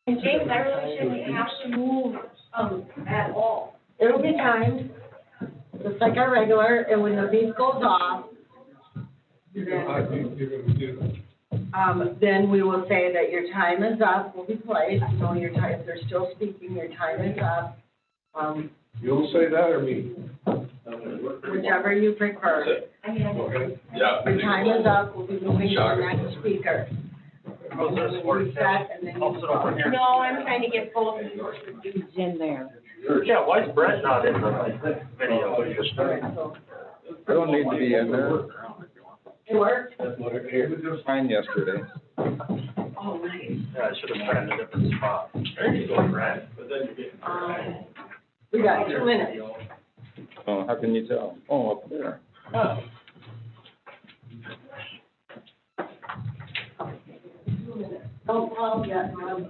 And James, I really shouldn't have to move, at all. It'll be timed, just like our regular, and when the beep goes off, then we will say that your time is up, will be polite, you know, your time, if they're still speaking, your time is up. You'll say that or me? Whichever you prefer. Okay. Yeah. Your time is up, we'll be moving to the next speaker. Reset and then you No, I'm trying to get both of yours. It's in there. Yeah, why is Brett not in the video? I don't need to be in there. It worked? It was fine yesterday. Oh, nice. Yeah, I should have found a different spot. There you go, Brad. But then you get. We got 2 minutes. Oh, how can you tell? Oh, up there. Oh. Don't call yet, Mom.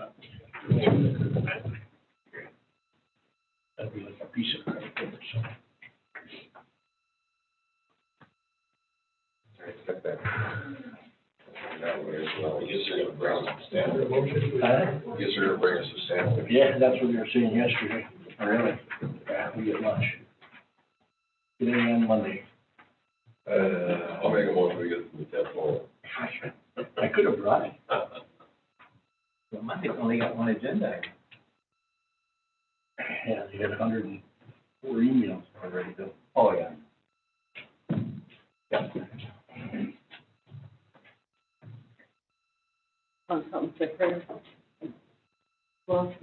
That'd be like a piece of paper, so. Expect that. I guess you're gonna bring us some standard. Huh? I guess you're gonna bring us some standard. Yeah, that's what you were saying yesterday. Really? Yeah, we get lunch. Get in on Monday. I'll make a motion, we get that forward. I could have brought it. Well, Monday's only got one agenda item. Yeah, they had 104 emails already, though. Oh, yeah. Want something thicker? Well,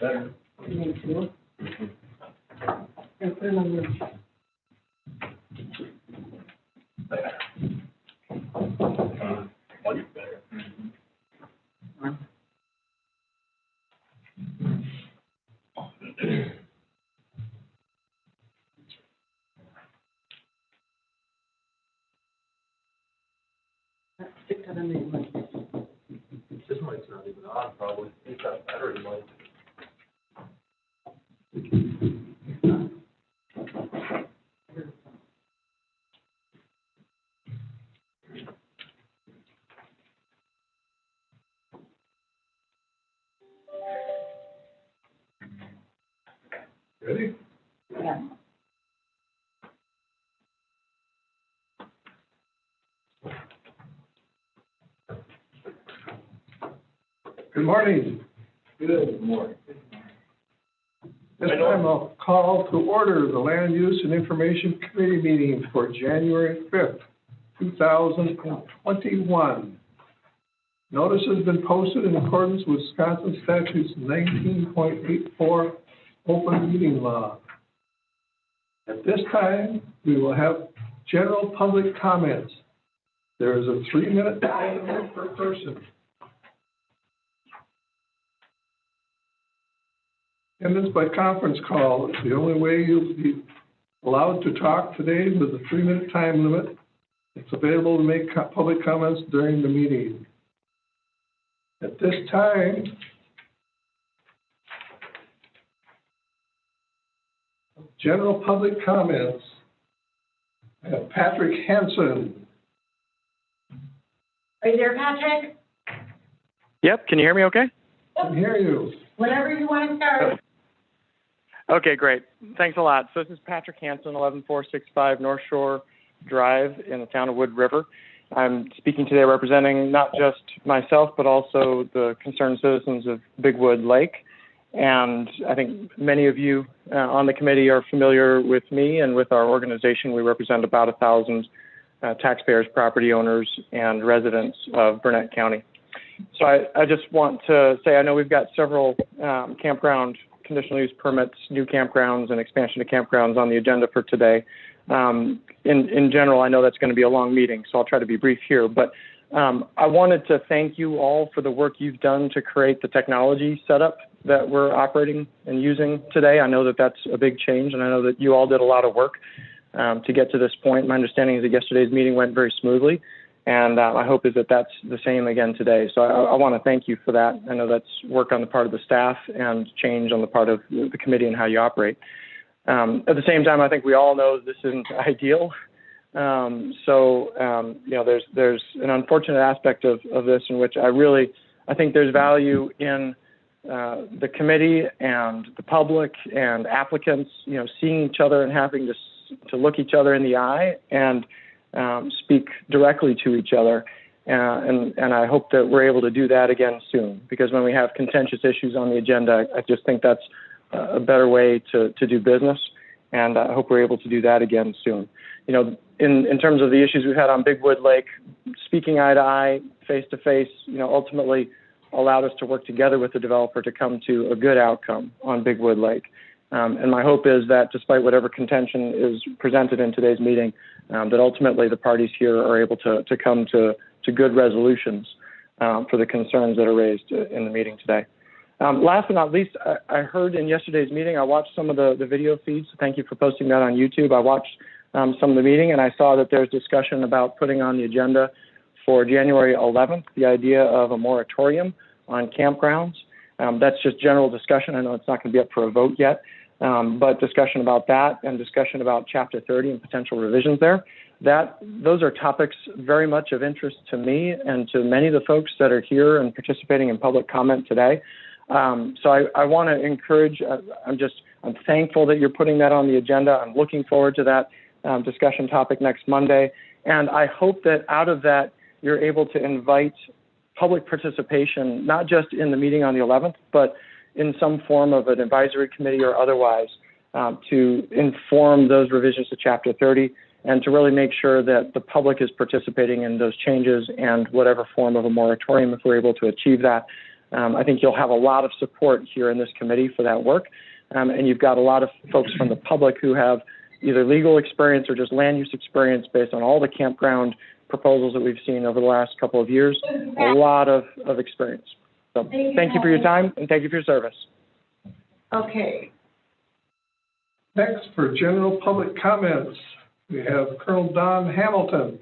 Better. you need to. And put it on the. Much better. Stick to the main one. This mic's not even on, probably. It's got battery light. Ready? Yeah. Good morning. Good morning. This time I'll call to order the Land Use and Information Committee meeting for January 5th, 2021. Notice has been posted in accordance with Wisconsin statutes 19.84 open meeting law. At this time, we will have general public comments. There is a 3-minute time limit per person. Attendance by conference call is the only way you'll be allowed to talk today with a 3-minute time limit. It's available to make public comments during the meeting. At this time, general public comments. I have Patrick Hansen. Are you there, Patrick? Yep, can you hear me okay? I can hear you. Whenever you want to start. Okay, great. Thanks a lot. So this is Patrick Hansen, 11465 North Shore Drive in the town of Wood River. I'm speaking today representing not just myself, but also the concerned citizens of Big Wood Lake. And I think many of you on the committee are familiar with me and with our organization. We represent about 1,000 taxpayers, property owners, and residents of Burnett County. So I just want to say I know we've got several campground conditional use permits, new campgrounds, and expansion of campgrounds on the agenda for today. In general, I know that's going to be a long meeting, so I'll try to be brief here. But I wanted to thank you all for the work you've done to create the technology setup that we're operating and using today. I know that that's a big change, and I know that you all did a lot of work to get to this point. My understanding is that yesterday's meeting went very smoothly, and I hope is that that's the same again today. So I want to thank you for that. I know that's work on the part of the staff and change on the part of the committee and how you operate. At the same time, I think we all know this isn't ideal. There's an unfortunate aspect of this in which I think there's value in the committee and the public and applicants, seeing each other and having to look each other in the eye and speak directly to each other. And I hope that we're able to do that again soon, because when we have contentious issues on the agenda, I just think that's a better way to do business. And I hope we're able to do that again soon. In terms of the issues we've had on Big Wood Lake, speaking eye to eye, face to face, ultimately allowed us to work together with the developer to come to a good outcome on Big Wood Lake. And my hope is that despite whatever contention is presented in today's meeting, that ultimately the parties here are able to come to good resolutions for the concerns that are raised in the meeting today. Last but not least, I heard in yesterday's meeting, I watched some of the video feeds. Thank you for posting that on YouTube. I watched some of the meeting, and I saw that there's discussion about putting on the agenda for January 11th, the idea of a moratorium on campgrounds. That's just general discussion. I know it's not going to be up for a vote yet, but discussion about that and discussion about Chapter 30 and potential revisions there. Those are topics very much of interest to me and to many of the folks that are here and participating in public comment today. So I want to encourage, I'm thankful that you're putting that on the agenda. I'm looking forward to that discussion topic next Monday. And I hope that out of that, you're able to invite public participation, not just in the meeting on the 11th, but in some form of an advisory committee or otherwise, to inform those revisions to Chapter 30 and to really make sure that the public is participating in those changes and whatever form of a moratorium, if we're able to achieve that. I think you'll have a lot of support here in this committee for that work. And you've got a lot of folks from the public who have either legal experience or just land use experience based on all the campground proposals that we've seen over the last couple of years, a lot of experience. So thank you for your time and thank you for your service. Okay. Next, for general public comments, we have Colonel Don Hamilton.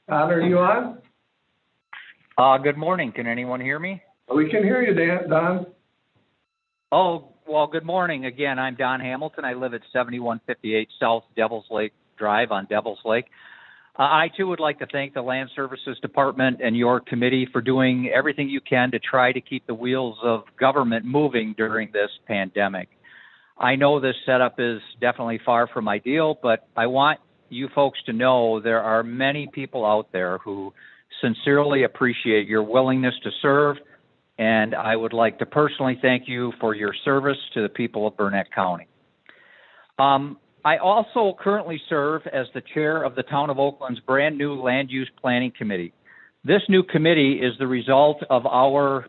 Don, are you on? Good morning. Can anyone hear me? We can hear you, Don. Oh, well, good morning. Again, I'm Don Hamilton. I live at 7158 South Devils Lake Drive on Devils Lake. I, too, would like to thank the Land Services Department and your committee for doing everything you can to try to keep the wheels of government moving during this pandemic. I know this setup is definitely far from ideal, but I want you folks to know there are many people out there who sincerely appreciate your willingness to serve, and I would like to personally thank you for your service to the people of Burnett County. I also currently serve as the chair of the Town of Oakland's brand new Land Use Planning Committee. This new committee is the result of our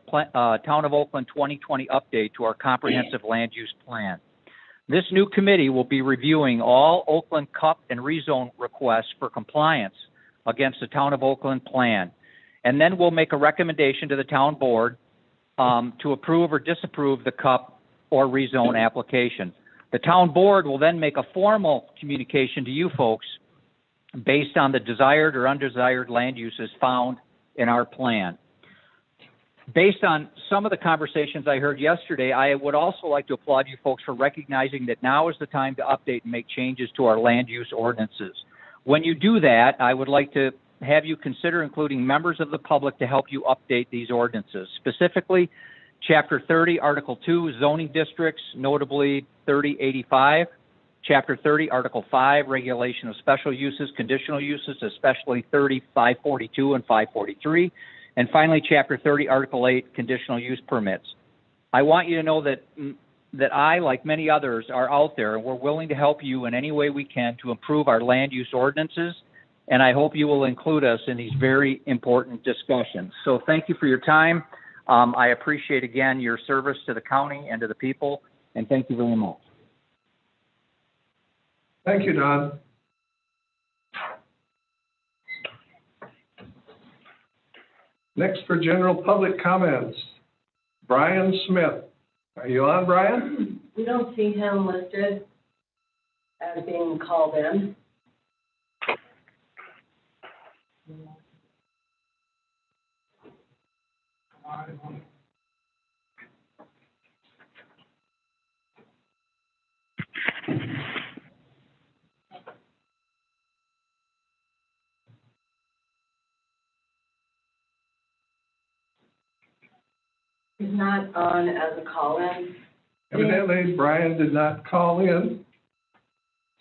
Town of Oakland 2020 update to our comprehensive land use plan. This new committee will be reviewing all Oakland CUP and rezone requests for compliance against the Town of Oakland plan. And then we'll make a recommendation to the town board to approve or disapprove the CUP or rezone application. The town board will then make a formal communication to you folks based on the desired or undesired land uses found in our plan. Based on some of the conversations I heard yesterday, I would also like to applaud you folks for recognizing that now is the time to update and make changes to our land use ordinances. When you do that, I would like to have you consider including members of the public to help you update these ordinances. Specifically, Chapter 30, Article 2, zoning districts, notably 3085. Chapter 30, Article 5, regulation of special uses, conditional uses, especially 542 and 543. And finally, Chapter 30, Article 8, conditional use permits. I want you to know that I, like many others, are out there, and we're willing to help you in any way we can to improve our land use ordinances, and I hope you will include us in these very important discussions. So thank you for your time. I appreciate, again, your service to the county and to the people, and thank you very much. Thank you, Don. Next, for general public comments, Brian Smith. Are you on, Brian? We don't see him listed as being called in. He's not on as a call-in. Evidently, Brian did not call in.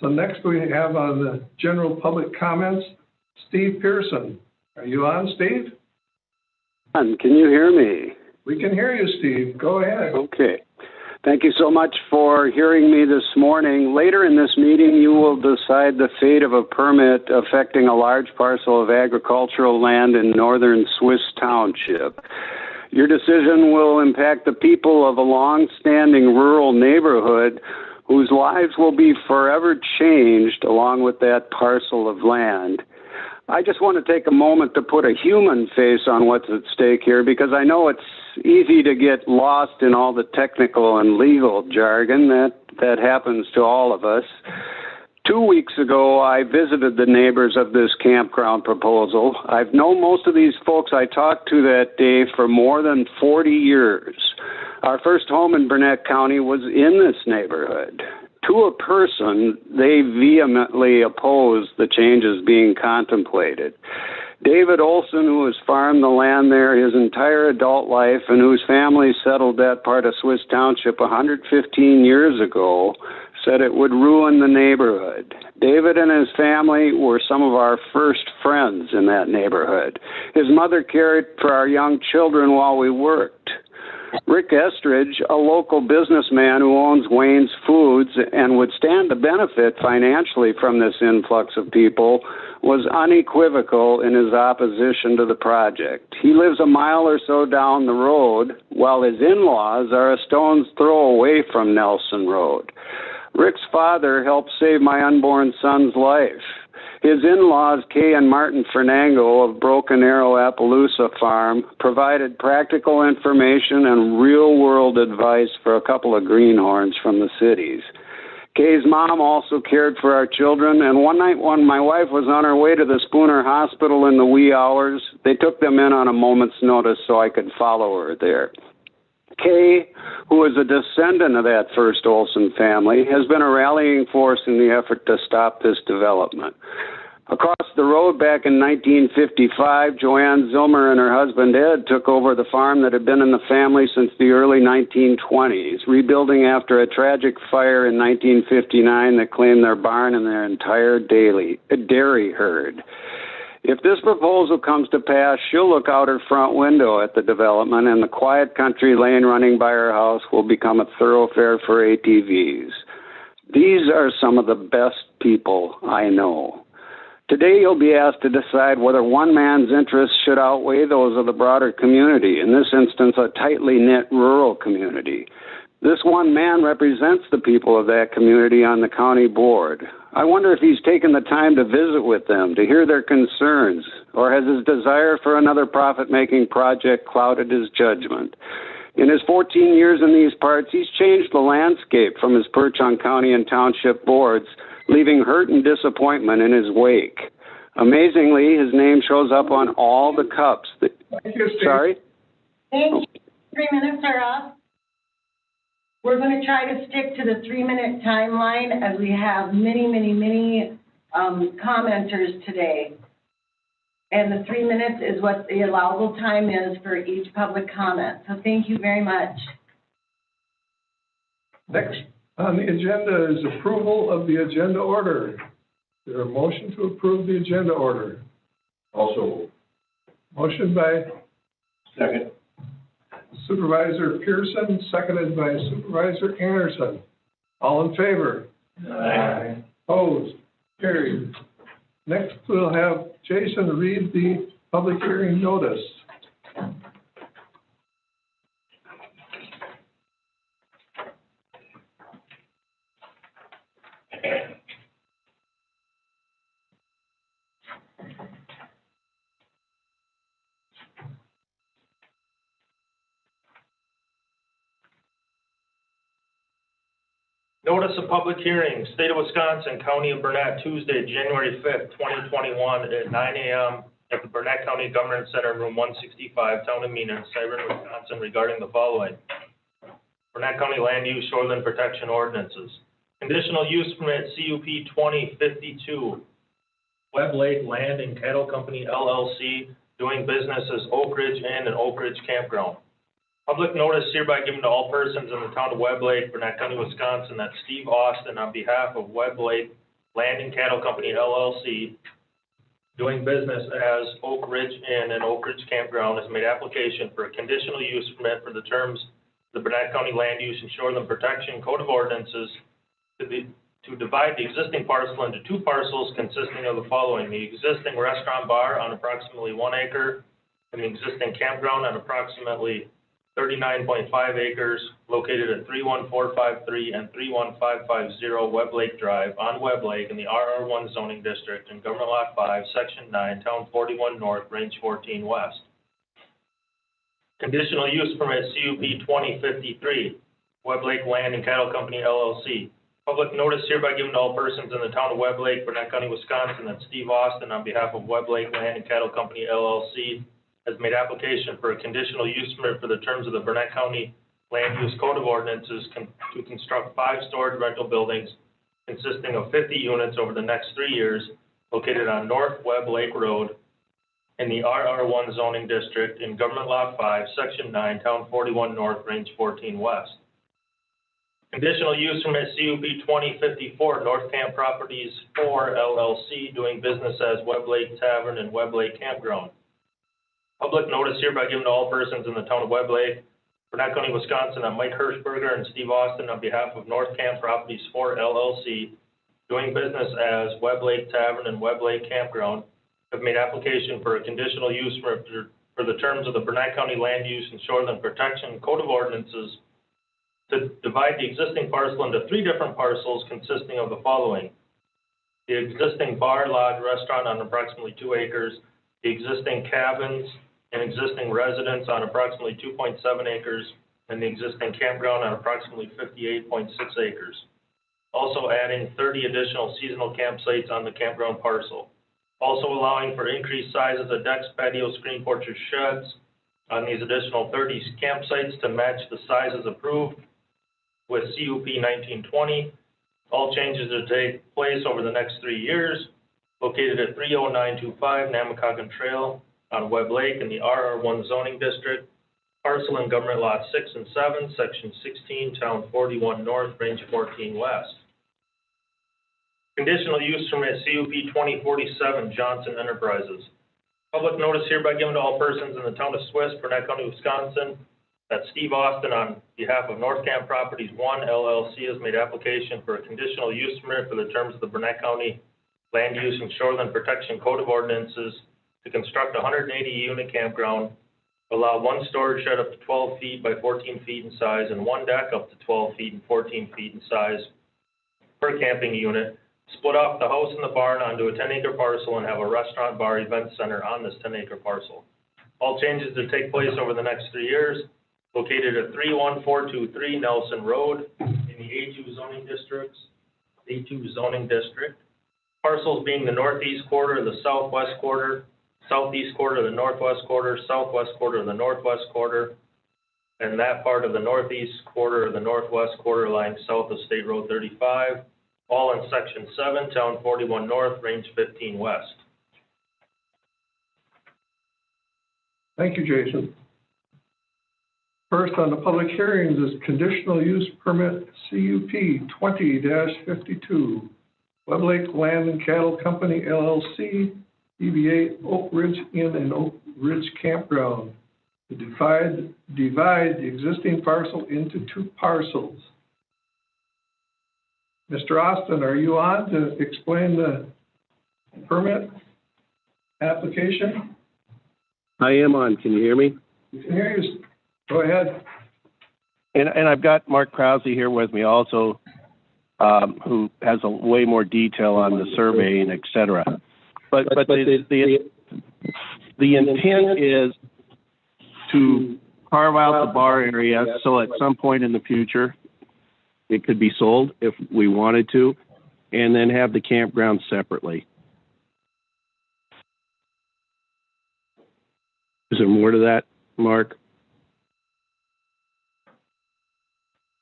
So next we have on the general public comments, Steve Pearson. Are you on, Steve? Can you hear me? We can hear you, Steve. Go ahead. Okay. Thank you so much for hearing me this morning. Later in this meeting, you will decide the fate of a permit affecting a large parcel of agricultural land in northern Swiss Township. Your decision will impact the people of a long-standing rural neighborhood whose lives will be forever changed along with that parcel of land. I just want to take a moment to put a human face on what's at stake here, because I know it's easy to get lost in all the technical and legal jargon that happens to all of us. 2 weeks ago, I visited the neighbors of this campground proposal. I've known most of these folks I talked to that day for more than 40 years. Our first home in Burnett County was in this neighborhood. To a person, they vehemently opposed the changes being contemplated. David Olson, who has farmed the land there his entire adult life and whose family settled that part of Swiss Township 115 years ago, said it would ruin the neighborhood. David and his family were some of our first friends in that neighborhood. His mother cared for our young children while we worked. Rick Estridge, a local businessman who owns Wayne's Foods and would stand to benefit financially from this influx of people, was unequivocal in his opposition to the project. He lives a mile or so down the road, while his in-laws are a stone's throw away from Nelson Road. Rick's father helped save my unborn son's life. His in-laws, Kay and Martin Fernango of Broken Arrow Appaloosa Farm, provided practical information and real-world advice for a couple of greenhorns from the cities. Kay's mom also cared for our children, and one night when my wife was on her way to the Spooner Hospital in the wee hours, they took them in on a moment's notice so I could follow her there. Kay, who is a descendant of that first Olson family, has been a rallying force in the effort to stop this development. Across the road back in 1955, Joanne Zilmer and her husband Ed took over the farm that had been in the family since the early 1920s, rebuilding after a tragic fire in 1959 that claimed their barn and their entire dairy herd. If this proposal comes to pass, she'll look out her front window at the development, and the quiet country lane running by her house will become a thoroughfare for ATVs. These are some of the best people I know. Today you'll be asked to decide whether one man's interests should outweigh those of the broader community, in this instance a tightly knit rural community. This one man represents the people of that community on the county board. I wonder if he's taken the time to visit with them, to hear their concerns, or has his desire for another profit-making project clouded his judgment. In his 14 years in these parts, he's changed the landscape from his perch on county and township boards, leaving hurt and disappointment in his wake. Amazingly, his name shows up on all the cups. Thank you, Steve. Sorry? Thank you. 3 minutes are up. We're going to try to stick to the 3-minute timeline as we have many commenters today. And the 3 minutes is what the allowable time is for each public comment. So thank you very much. Next on the agenda is approval of the agenda order. Is there a motion to approve the agenda order? Also, Motion by Second. Supervisor Pearson, seconded by Supervisor Anderson. All in favor? Aye. Opposed? Carried. Next, we'll have Jason read the public hearing notice. Notice of public hearing, State of Wisconsin, County of Burnett, Tuesday, January 5th, 2021, at 9 a.m. at the Burnett County Government Center, Room 165, Town of Menan, Severn, Wisconsin, regarding the following. Burnett County Land Use Shoreline Protection Ordinances. Conditional Use Permit, CUP 2052. Webb Lake Land and Cattle Company, LLC, doing business as Oak Ridge Inn and Oak Ridge Campground. Public notice hereby given to all persons in the town of Webb Lake, Burnett County, Wisconsin, that Steve Austin, on behalf of Webb Lake Land and Cattle Company LLC, doing business as Oak Ridge Inn and Oak Ridge Campground, has made application for a conditional use permit for the terms of the Burnett County Land Use and Shoreland Protection Code of Ordinances to divide the existing parcel into two parcels consisting of the following: the existing restaurant bar on approximately 1 acre and the existing campground on approximately 39.5 acres located at 31453 and 31550 Webb Lake Drive on Webb Lake in the RR1 zoning district in Government Lot 5, Section 9, Town 41 North, Range 14 West. Conditional use permit CUP 2053, Webb Lake Land and Cattle Company LLC. Public notice hereby given to all persons in the town of Webb Lake, Burnett County, Wisconsin, that Steve Austin, on behalf of Webb Lake Land and Cattle Company LLC, has made application for a conditional use permit for the terms of the Burnett County Land Use Code of Ordinances to construct 5 storage rental buildings consisting of 50 units over the next 3 years, located on North Webb Lake Road in the RR1 zoning district in Government Lot 5, Section 9, Town 41 North, Range 14 West. Conditional use permit CUP 2054, North Camp Properties 4 LLC, doing business as Webb Lake Tavern and Webb Lake Campground. Public notice hereby given to all persons in the town of Webb Lake, Burnett County, Wisconsin, that Mike Hirschberger and Steve Austin, on behalf of North Camp Properties 4 LLC, doing business as Webb Lake Tavern and Webb Lake Campground, have made application for a conditional use for the terms of the Burnett County Land Use and Shoreland Protection Code of Ordinances to divide the existing parcel into 3 different parcels consisting of the following: the existing bar, lodge, restaurant on approximately 2 acres, the existing cabins and existing residence on approximately 2.7 acres, and the existing campground on approximately 58.6 acres. Also adding 30 additional seasonal campsites on the campground parcel. Also allowing for increased sizes of decks, patios, screen porches, sheds on these additional 30 campsites to match the sizes approved with CUP 1920. All changes to take place over the next 3 years. Located at 30925 Namakagon Trail on Webb Lake in the RR1 zoning district, parcel in Government Lot 6 and 7, Section 16, Town 41 North, Range 14 West. Conditional use permit CUP 2047 Johnson Enterprises. Public notice hereby given to all persons in the town of Swiss, Burnett County, Wisconsin, that Steve Austin, on behalf of North Camp Properties 1 LLC, has made application for a conditional use permit for the terms of the Burnett County Land Use and Shoreland Protection Code of Ordinances to construct a 180-unit campground, allow 1 storage shed up to 12 feet by 14 feet in size and 1 deck up to 12 feet and 14 feet in size per camping unit, split off the house and the barn onto a 10-acre parcel and have a restaurant, bar, event center on this 10-acre parcel. All changes to take place over the next 3 years, located at 31423 Nelson Road in the A2 zoning district. Parcels being the northeast quarter, the southwest quarter, southeast quarter, the northwest quarter, southwest quarter, the northwest quarter, and that part of the northeast quarter or the northwest quarter lying south of State Road 35, all in Section 7, Town 41 North, Range 15 West. Thank you, Jason. First on the public hearings is conditional use permit CUP 20-52. Webb Lake Land and Cattle Company LLC, DBA Oak Ridge Inn and Oak Ridge Campground, to divide the existing parcel into 2 parcels. Mr. Austin, are you on to explain the permit application? I am on. Can you hear me? We can hear you. Go ahead. And I've got Mark Krause here with me also, who has a way more detail on the surveying, et cetera. But the intent is to carve out the bar area so at some point in the future it could be sold if we wanted to, and then have the campground separately. Is there more to that, Mark?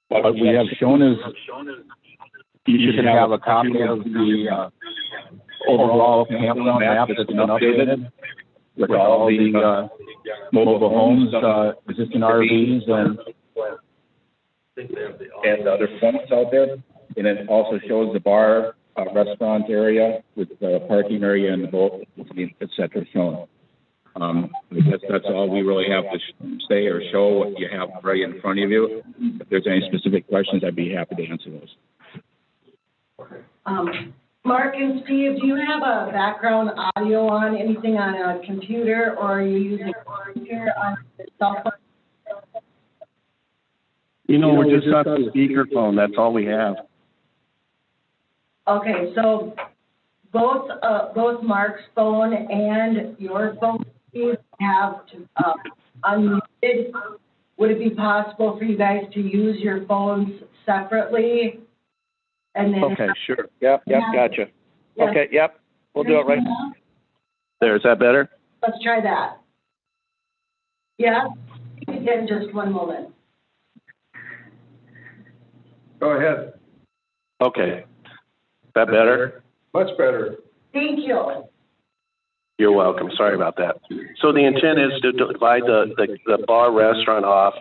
What we have shown is you should have a copy of the overall campground map that's been updated. with all the, mobile homes, existing RVs and other points out there. And it also shows the bar, restaurant area with the parking area and the boat, et cetera, shown. I guess that's all we really have to say or show, what you have right in front of you. If there's any specific questions, I'd be happy to answer those. Mark and Steve, do you have a background audio on, anything on a computer, or are you using a computer on the cell phone? We're just on the speakerphone, that's all we have. Okay, so both Mark's phone and your phone, Steve, have to, unmuted. Would it be possible for you guys to use your phones separately? And then. Okay, sure. Yep, gotcha. Yes. Okay, yep, we'll do it right there. Is that better? Let's try that. Yeah, in just one moment. Go ahead. Okay. That better? Much better. Thank you. You're welcome. Sorry about that. So the intent is to divide the bar restaurant off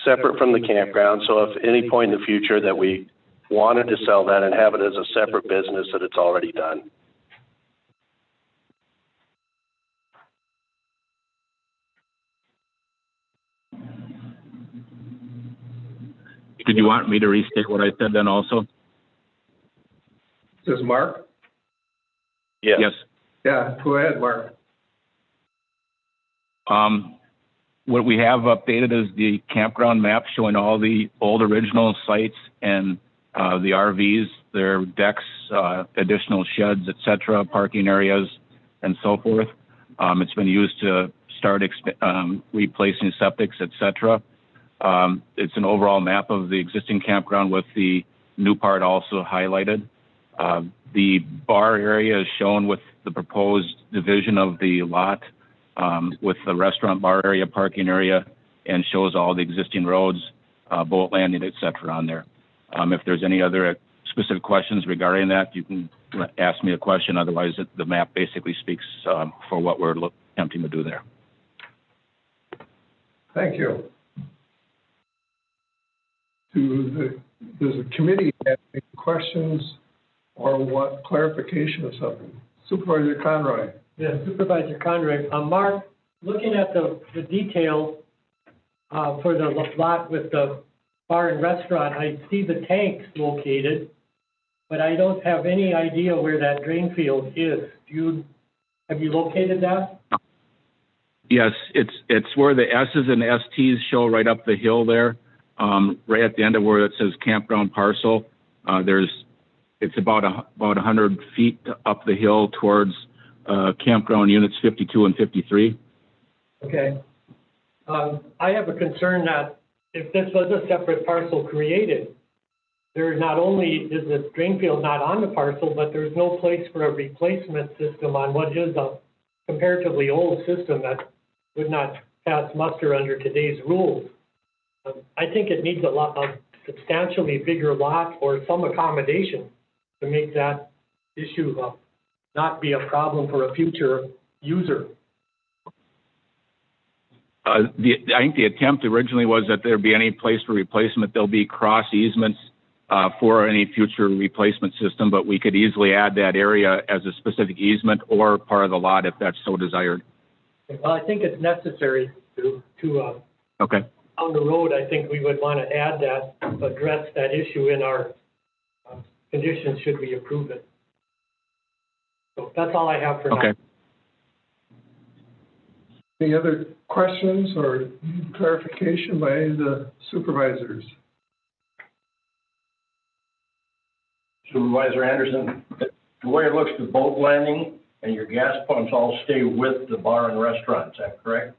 separate from the campground. So if any point in the future that we wanted to sell that and have it as a separate business, that it's already done. Did you want me to restate what I said then also? This is Mark? Yes. Yes. Yeah, go ahead, Mark. What we have updated is the campground map showing all the old original sites and the RVs, their decks, additional sheds, et cetera, parking areas, and so forth. It's been used to start replacing septics, et cetera. It's an overall map of the existing campground with the new part also highlighted. The bar area is shown with the proposed division of the lot with the restaurant, bar area, parking area, and shows all the existing roads, boat landing, et cetera, on there. If there's any other specific questions regarding that, you can ask me a question. Otherwise, the map basically speaks for what we're attempting to do there. Thank you. Does the committee have any questions or want clarification of something? Supervisor Conroy. Yeah, Supervisor Conroy. Mark, looking at the detail for the lot with the bar and restaurant, I see the tanks located, but I don't have any idea where that drain field is. Have you located that? Yes, it's where the S's and STs show right up the hill there, right at the end of where it says campground parcel. It's about 100 feet up the hill towards campground units 52 and 53. Okay. I have a concern that if this was a separate parcel created, there not only is the drain field not on the parcel, but there's no place for a replacement system on what is a comparatively old system that would not pass muster under today's rules. I think it needs a substantially bigger lot or some accommodation to make that issue not be a problem for a future user. I think the attempt originally was that there'd be any place for replacement. There'll be cross easements for any future replacement system, but we could easily add that area as a specific easement or part of the lot if that's so desired. Well, I think it's necessary to okay. On the road, I think we would want to add that, address that issue in our conditions should we approve it. So that's all I have for now. Okay. Any other questions or clarification by any of the supervisors? Supervisor Anderson, the way it looks, the boat landing and your gas pumps all stay with the bar and restaurant, is that correct?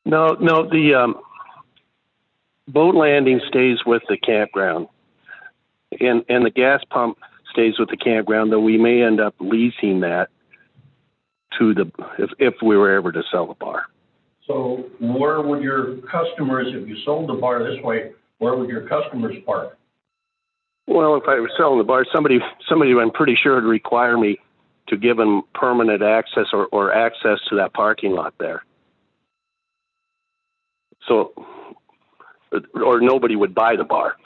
No, the boat landing stays with the campground, and the gas pump stays with the campground, though we may end up leasing that to if we were ever to sell the bar. So where would your customers, if you sold the bar this way, where would your customers park? Well, if I was selling the bar, somebody I'm pretty sure would require me to give them permanent access or access to that parking lot there. So, or nobody would buy the bar.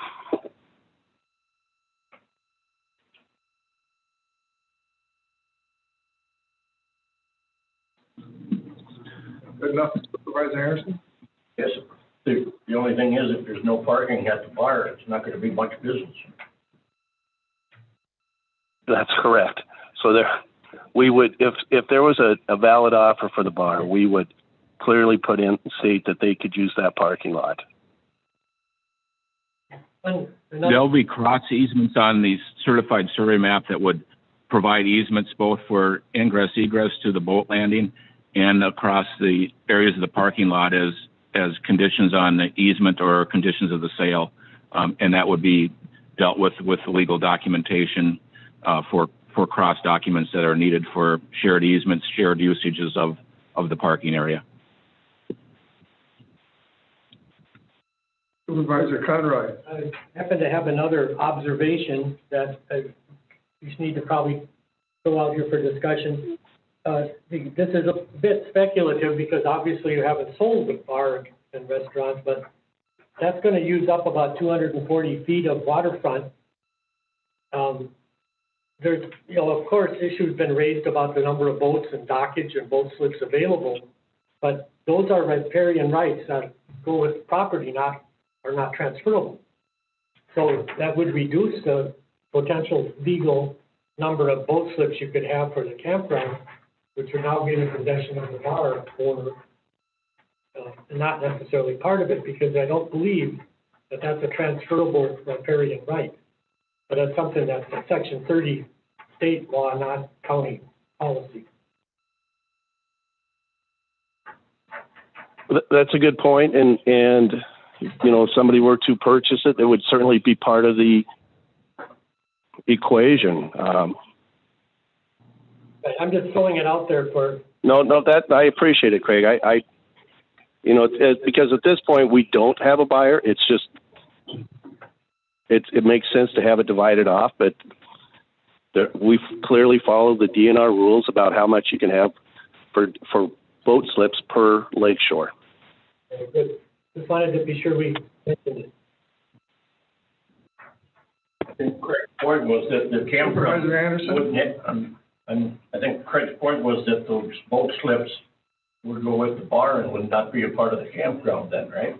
Good enough, Supervisor Anderson? Yes, the only thing is, if there's no parking at the bar, it's not gonna be much business. That's correct. So we would, if there was a valid offer for the bar, we would clearly state that they could use that parking lot. There'll be cross easements on the certified survey map that would provide easements both for ingress, egress to the boat landing and across the areas of the parking lot as conditions on the easement or conditions of the sale. And that would be dealt with legal documentation for cross documents that are needed for shared easements, shared usages of the parking area. Supervisor Conroy. I happen to have another observation that I just need to probably throw out here for discussion. This is a bit speculative because obviously you haven't sold the bar and restaurant, but that's going to use up about 240 feet of waterfront. There's, of course, issues been raised about the number of boats and dockage and boat slips available, but those are riparian rights that go with property, are not transferable. So that would reduce the potential legal number of boat slips you could have for the campground, which are now being in possession of the bar owner, not necessarily part of it, because I don't believe that that's a transferable riparian right. But that's something that's a Section 30 state law, not county policy. That's a good point, and if somebody were to purchase it, it would certainly be part of the equation. I'm just throwing it out there for. No, that I appreciate it, Craig. Because at this point we don't have a buyer. It's just it makes sense to have it divided off, but we clearly follow the DNR rules about how much you can have for boat slips per lakeshore. Okay, good. Just wanted to be sure we mentioned it. I think Craig's point was that the campground Supervisor Anderson? I think Craig's point was that those boat slips would go with the bar and would not be a part of the campground then, right?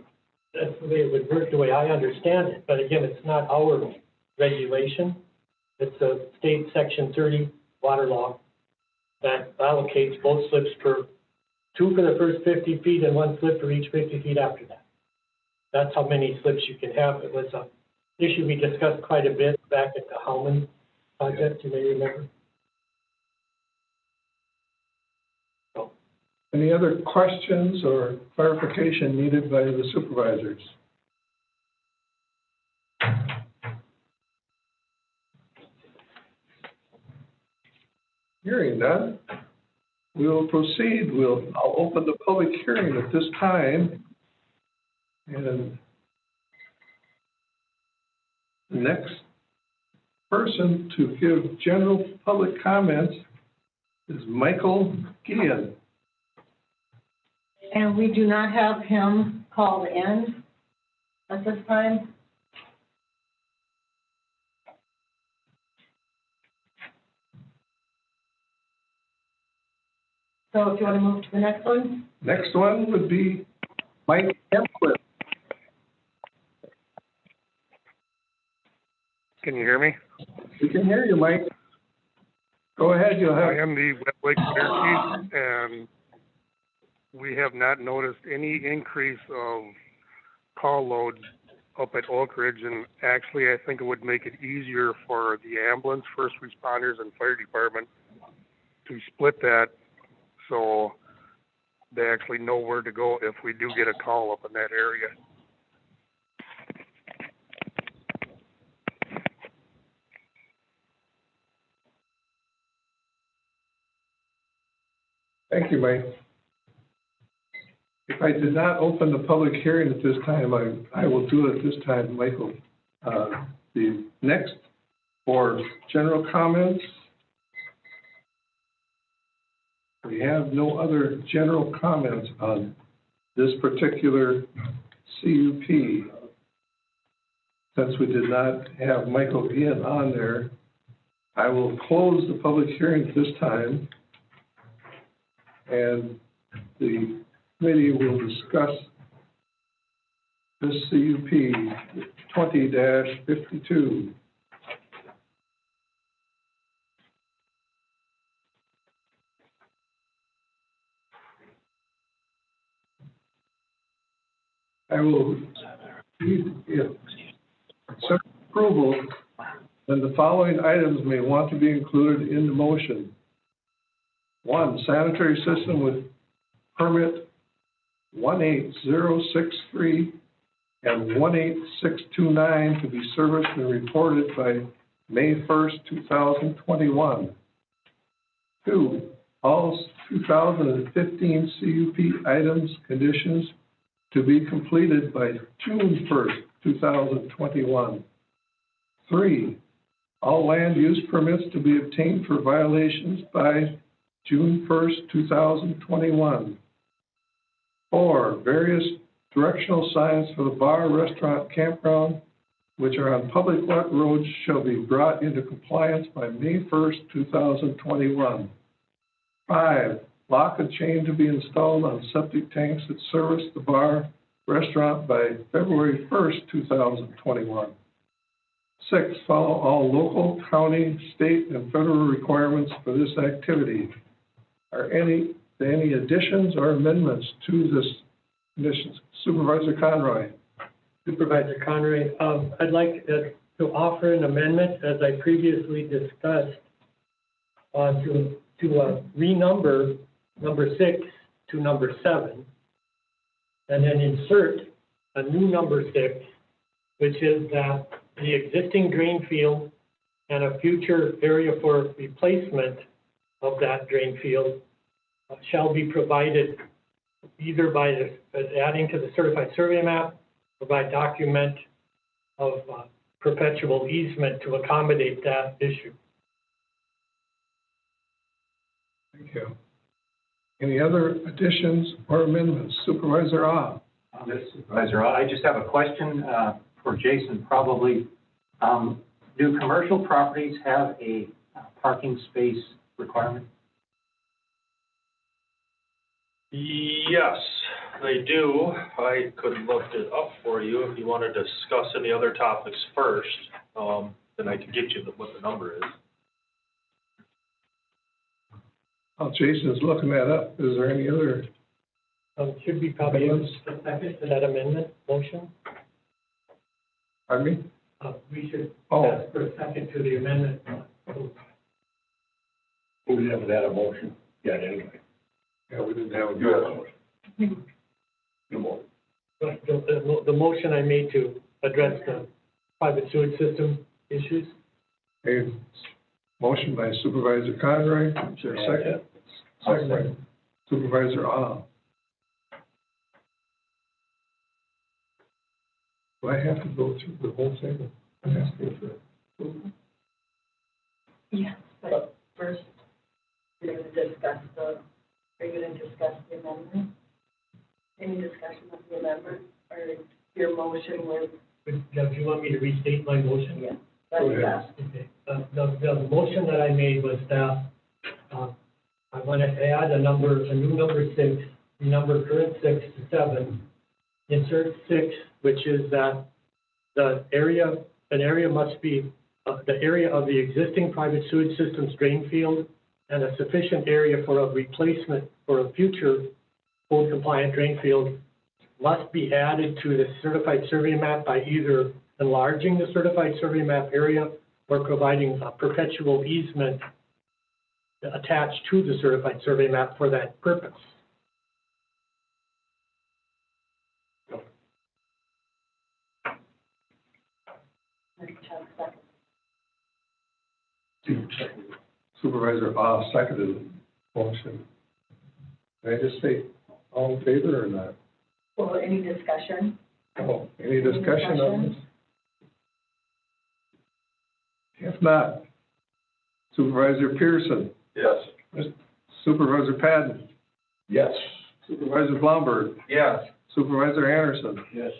That's the way it would work, the way I understand it. But again, it's not our regulation. It's a state Section 30 water law that allocates boat slips for 2 for the first 50 feet and 1 slip for each 50 feet after that. That's how many slips you can have. It was an issue we discussed quite a bit back at the Howman project, you may remember. Any other questions or clarification needed by the supervisors? Hearing none, we will proceed. I'll open the public hearing at this time. And the next person to give general public comments is Michael Gideon. And we do not have him called in at this time. So if you want to move to the next one. Next one would be Mike Hempquist. Can you hear me? We can hear you, Mike. Go ahead, I am the Wet Lake Fire Chief, and we have not noticed any increase of call load up at Oak Ridge, and actually I think it would make it easier for the ambulance, first responders, and fire department to split that so they actually know where to go if we do get a call up in that area. Thank you, Mike. If I did not open the public hearing at this time, I will do it this time, Michael. The next for general comments We have no other general comments on this particular CUP. Since we did not have Michael Guillen on there, I will close the public hearing at this time, and the committee will discuss this CUP 20-52. I will read it. Accept approval, then the following items may want to be included in the motion. 1, sanitary system with permit 18063 and 18629 to be serviced and reported by May 1st, 2021. 2, all 2015 CUP items, conditions to be completed by June 1st, 2021. 3, all land use permits to be obtained for violations by June 1st, 2021. 4, various directional signs for the bar, restaurant, campground, which are on public roads, shall be brought into compliance by May 1st, 2021. 5, lock and chain to be installed on septic tanks that service the bar, restaurant by February 1st, 2021. 6, follow all local, county, state, and federal requirements for this activity. Are any additions or amendments to this conditions? Supervisor Conroy. Supervisor Conroy, I'd like to offer an amendment, as I previously discussed, to renumber number 6 to number 7, and then insert a new number 6, which is that the existing drain field and a future area for replacement of that drain field shall be provided either by adding to the certified survey map or by document of perpetual easement to accommodate that issue. Thank you. Any other additions or amendments? Supervisor Ah. This is Supervisor Ah. I just have a question for Jason, probably. Do commercial properties have a parking space requirement? Yes, they do. I could look it up for you if you want to discuss any other topics first. Then I can get you what the number is. While Jason's looking that up, is there any other? Should be probably a second to that amendment motion. Pardon me? We should ask for a second to the amendment. We haven't had a motion yet anyway. Yeah, we didn't have a motion. No more. The motion I made to address the private sewage system issues. Okay. Motion by Supervisor Conroy. Is there a second? Second by Supervisor Ah. Do I have to go through the whole thing? I'm asking for approval. Yes, but first, you're going to discuss are you going to discuss the amendment? Any discussion of the amendment, or your motion was? Do you want me to restate my motion? Yes. Okay. The motion that I made was that I want to add a new number 6, renumber current 6 to 7, insert 6, which is that an area must be the area of the existing private sewage system's drain field and a sufficient area for a replacement for a future code compliant drain field must be added to the certified survey map by either enlarging the certified survey map area or providing a perpetual easement attached to the certified survey map for that purpose. Supervisor Ah seconded the motion. Can I just say all in favor or not? Well, any discussion? Oh, any discussion on this? If not, Supervisor Pearson. Yes. Supervisor Patton, Yes. Supervisor Blumberg, Yes. Supervisor Anderson, Yes.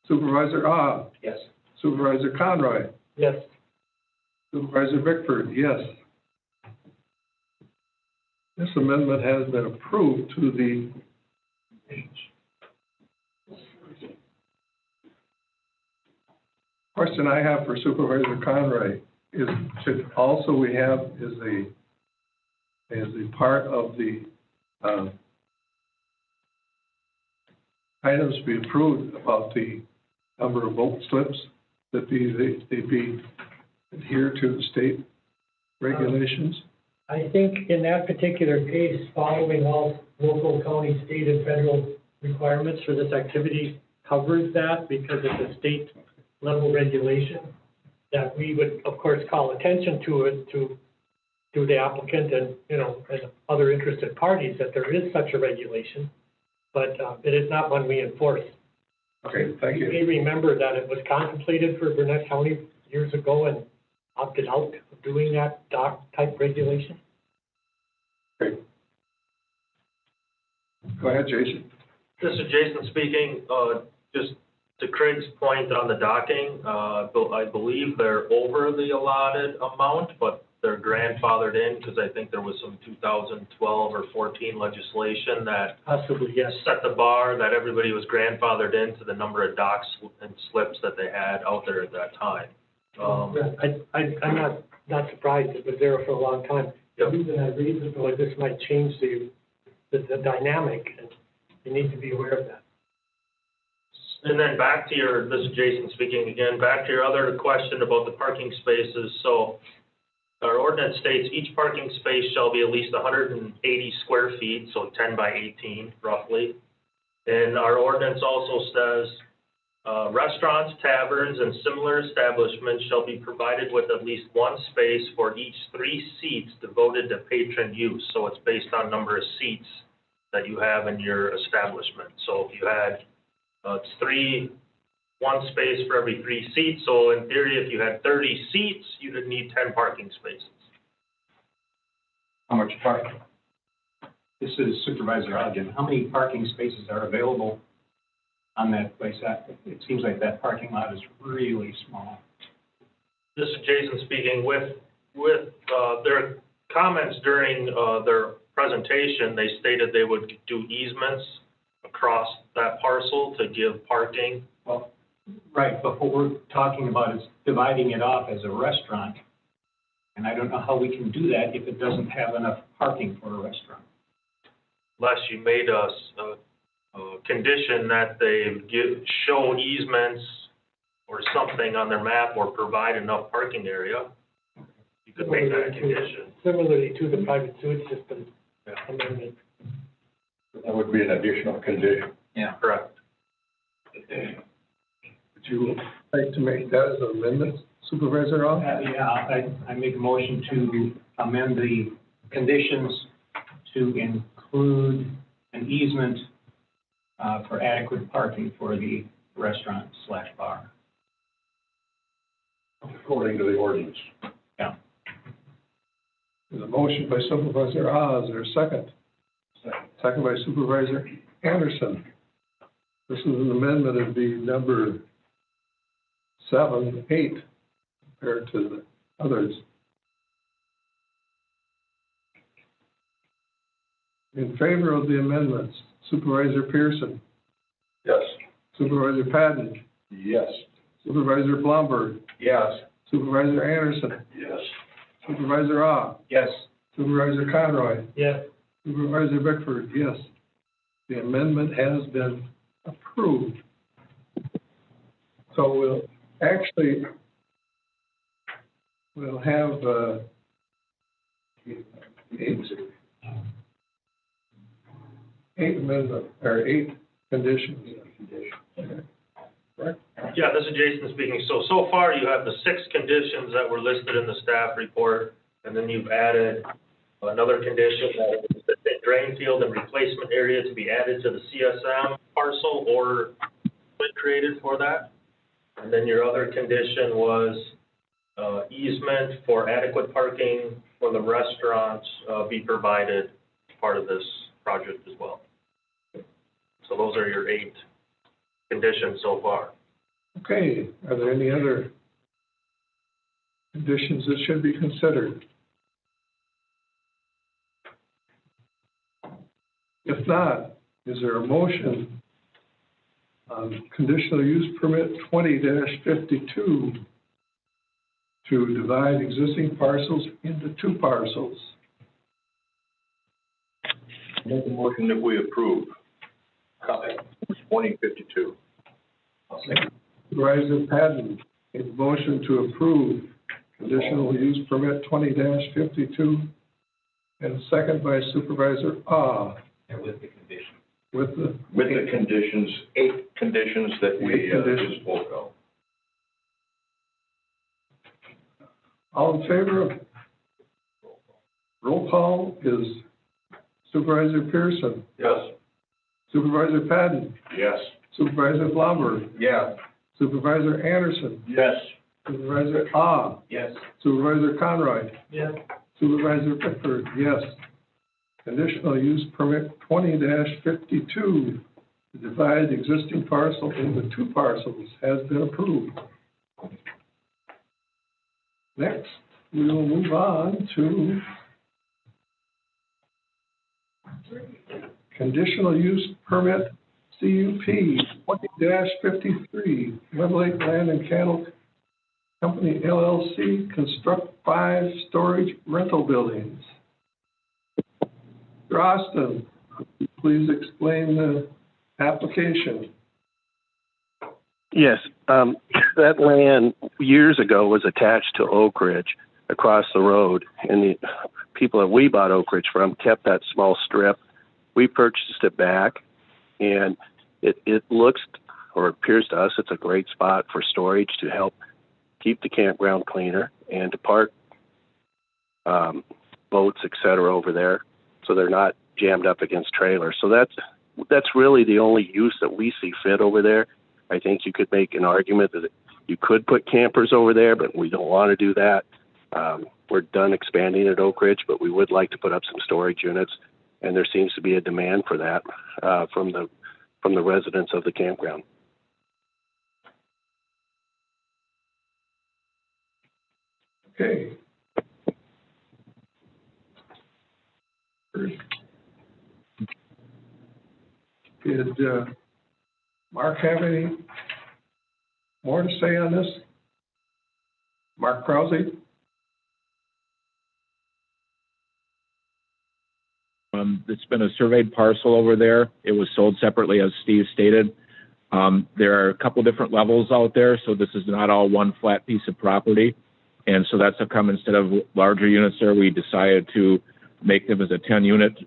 Supervisor Yes. Supervisor Conroy, Yes. Supervisor Bickford, yes. This amendment has been approved to the question I have for Supervisor Conroy is, should also we have as a part of the, items be approved about the number of vote slips, that they be adhere to the state regulations? I think in that particular case, following all local, county, state, and federal requirements for this activity covers that because it's a state level regulation, that we would, of course, call attention to it to the applicant and, you know, and other interested parties that there is such a regulation, but it is not one we enforce. Okay, thank you. You may remember that it was contemplated for Burnett County years ago and opted out of doing that dock type regulation. Okay. Go ahead, Jason. This is Jason speaking. Just to Craig's point on the docking, I believe they're over the allotted amount, but they're grandfathered in because I think there was some 2012 or 14 legislation that Possibly, yes. set the bar that everybody was grandfathered into the number of docks and slips that they had out there at that time. I'm not surprised. It was there for a long time. Yep. The reason I raised it, though, this might change the dynamic, and you need to be aware of that. And then back to your, this is Jason speaking again, back to your other question about the parking spaces. So our ordinance states each parking space shall be at least 180 square feet, so 10 by 18 roughly. And our ordinance also says restaurants, taverns, and similar establishments shall be provided with at least one space for each 3 seats devoted to patron use. So it's based on number of seats that you have in your establishment. So if you had, it's one space for every 3 seats. So in theory, if you had 30 seats, you would need 10 parking spaces. How much parking? This is Supervisor Ogden. How many parking spaces are available on that place? It seems like that parking lot is really small. This is Jason speaking. With their comments during their presentation, they stated they would do easements across that parcel to give parking. Well, right, but what we're talking about is dividing it off as a restaurant. And I don't know how we can do that if it doesn't have enough parking for a restaurant. Unless you made a condition that they show easements or something on their map or provide enough parking area, you could make that a condition. Similarly to the private sewage system amendment. That would be an additional condition. Yeah. Correct. Would you like to make that as an amendment, Supervisor Ong? Yeah, I make a motion to amend the conditions to include an easement for adequate parking for the restaurant/bar. According to the ordinance. Yeah. There's a motion by Supervisor Oz, or a second? Second by Supervisor Anderson. This is an amendment of the number 7, 8, compared to the others. In favor of the amendments, Supervisor Pearson, Yes. Supervisor Patton, Yes. Supervisor Blumberg, Yes. Supervisor Anderson, Yes. Supervisor Ah, Yes. Supervisor Conroy, Yes. Supervisor Bickford, yes. The amendment has been approved. So we'll have, 8 amendment, or 8 conditions. Right? Yeah, this is Jason speaking. So far you have the 6 conditions that were listed in the staff report, and then you've added another condition that is the drain field and replacement area to be added to the CSM parcel or created for that. And then your other condition was easement for adequate parking for the restaurants be provided part of this project as well. So those are your 8 conditions so far. Okay, are there any other conditions that should be considered? If not, is there a motion on conditional use permit 20-52 to divide existing parcels into 2 parcels? Make a motion that we approve. 2052. Supervisor Patton, a motion to approve conditional use permit 20-52, and second by Supervisor Ah. And with the condition. With the conditions, 8 conditions that we just spoke of. All in favor of? Roll call is Supervisor Pearson, Yes. Supervisor Patton, Yes. Supervisor Blomberg, Yes. Supervisor Anderson, Yes. Supervisor Ah, Yes. Supervisor Conroy, Yes. Supervisor Pickford, yes. Conditional use permit 20-52 to divide existing parcel into 2 parcels has been approved. Next, we will move on to conditional use permit CUP 20-53, Red Lake Land and Cattle Company LLC, construct 5 storage rental buildings. Mr. Austin, please explain the application. Yes, that land years ago was attached to Oak Ridge across the road, and the people that we bought Oak Ridge from kept that small strip. We purchased it back, and it looks, or appears to us, it's a great spot for storage to help keep the campground cleaner and to park boats, et cetera, over there, so they're not jammed up against trailers. So that's really the only use that we see fit over there. I think you could make an argument that you could put campers over there, but we don't want to do that. We're done expanding at Oak Ridge, but we would like to put up some storage units, and there seems to be a demand for that from the residents of the campground. Okay. Did Mark have any more to say on this? Mark Krause? It's been a surveyed parcel over there. It was sold separately, as Steve stated. There are a couple different levels out there, so this is not all one flat piece of property. And so that's how come instead of larger units there, we decided to make them as a 10-unit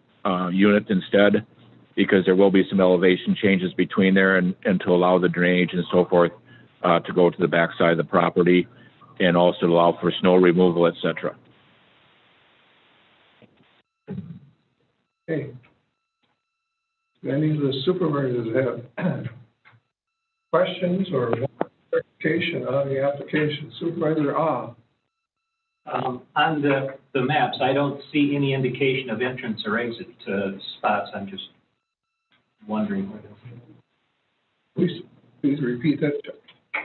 unit instead, because there will be some elevation changes between there and to allow the drainage and so forth to go to the backside of the property, and also to allow for snow removal, et cetera. Okay. Do any of the supervisors have questions or clarification on the application? Supervisor Ah. On the maps, I don't see any indication of entrance or exit spots. I'm just wondering where Please repeat that.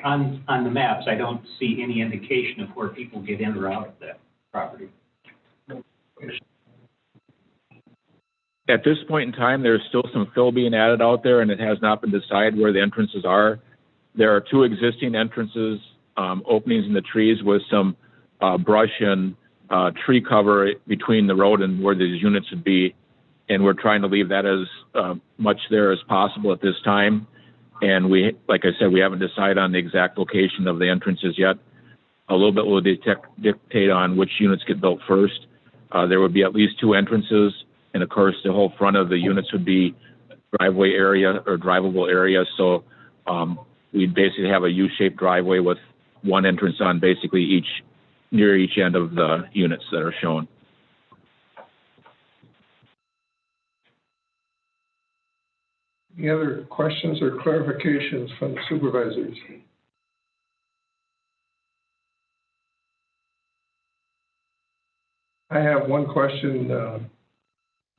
on the maps, I don't see any indication of where people get in or out of that property. At this point in time, there's still some fill being added out there, and it has not been decided where the entrances are. There are 2 existing entrances, openings in the trees with some brush and tree cover between the road and where these units would be. And we're trying to leave that as much there as possible at this time. And we, like I said, we haven't decided on the exact location of the entrances yet. A little bit will dictate on which units get built first. There would be at least 2 entrances, and of course, the whole front of the units would be driveway area or drivable area. So we'd basically have a U-shaped driveway with 1 entrance on basically near each end of the units that are shown. Any other questions or clarifications from the supervisors? I have one question.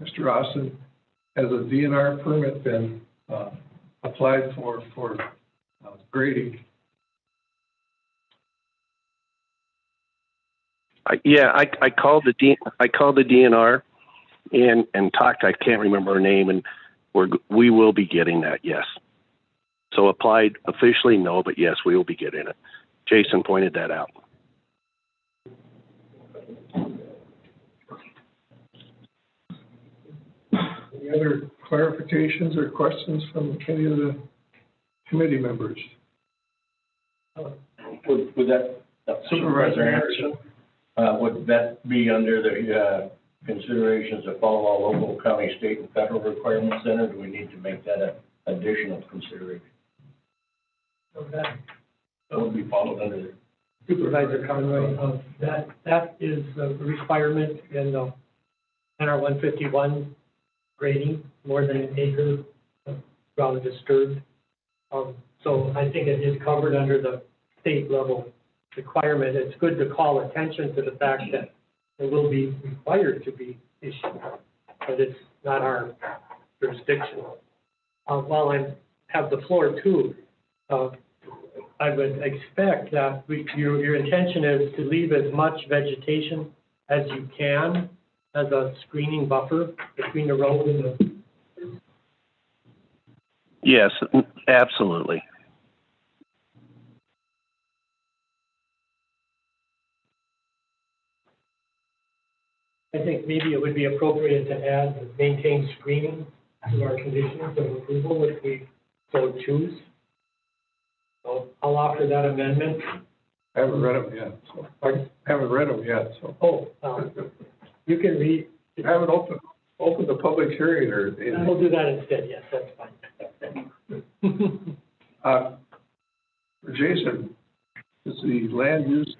Mr. Austin, has a DNR permit been applied for grading? I called the DNR and talked. I can't remember her name, and we will be getting that. Yes. So applied officially, no, but yes, we will be getting it. Jason pointed that out. Any other clarifications or questions from any of the committee members? Would that, Supervisor Anderson, would that be under the considerations that follow all local, county, state, and federal requirements then, or do we need to make that an additional consideration? So that would be followed under the Supervisor Conroy, that is a requirement in the NR 151 grading, more than an acre of ground disturbed. So I think it is covered under the state level requirement. It's good to call attention to the fact that it will be required to be issued, but it's not our jurisdiction. While I have the floor too, I would expect that your intention is to leave as much vegetation as you can as a screening buffer between the road and the... Yes, absolutely. I think maybe it would be appropriate to add maintain screening to our conditions of approval if we so choose. So I'll offer that amendment. I haven't read them yet. So. Pardon? I haven't read them yet. So. Oh, you can read. I haven't opened the public hearing or. We'll do that instead. Yes, that's fine. Jason, is the land use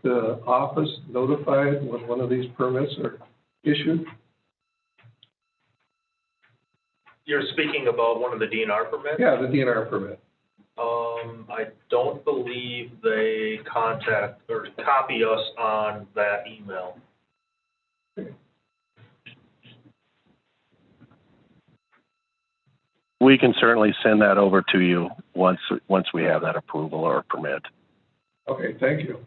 office notified when one of these permits are issued? You're speaking about one of the DNR permits? Yeah, the DNR permit. I don't believe they contact or copy us on that email. We can certainly send that over to you once we have that approval or permit. Okay, thank you.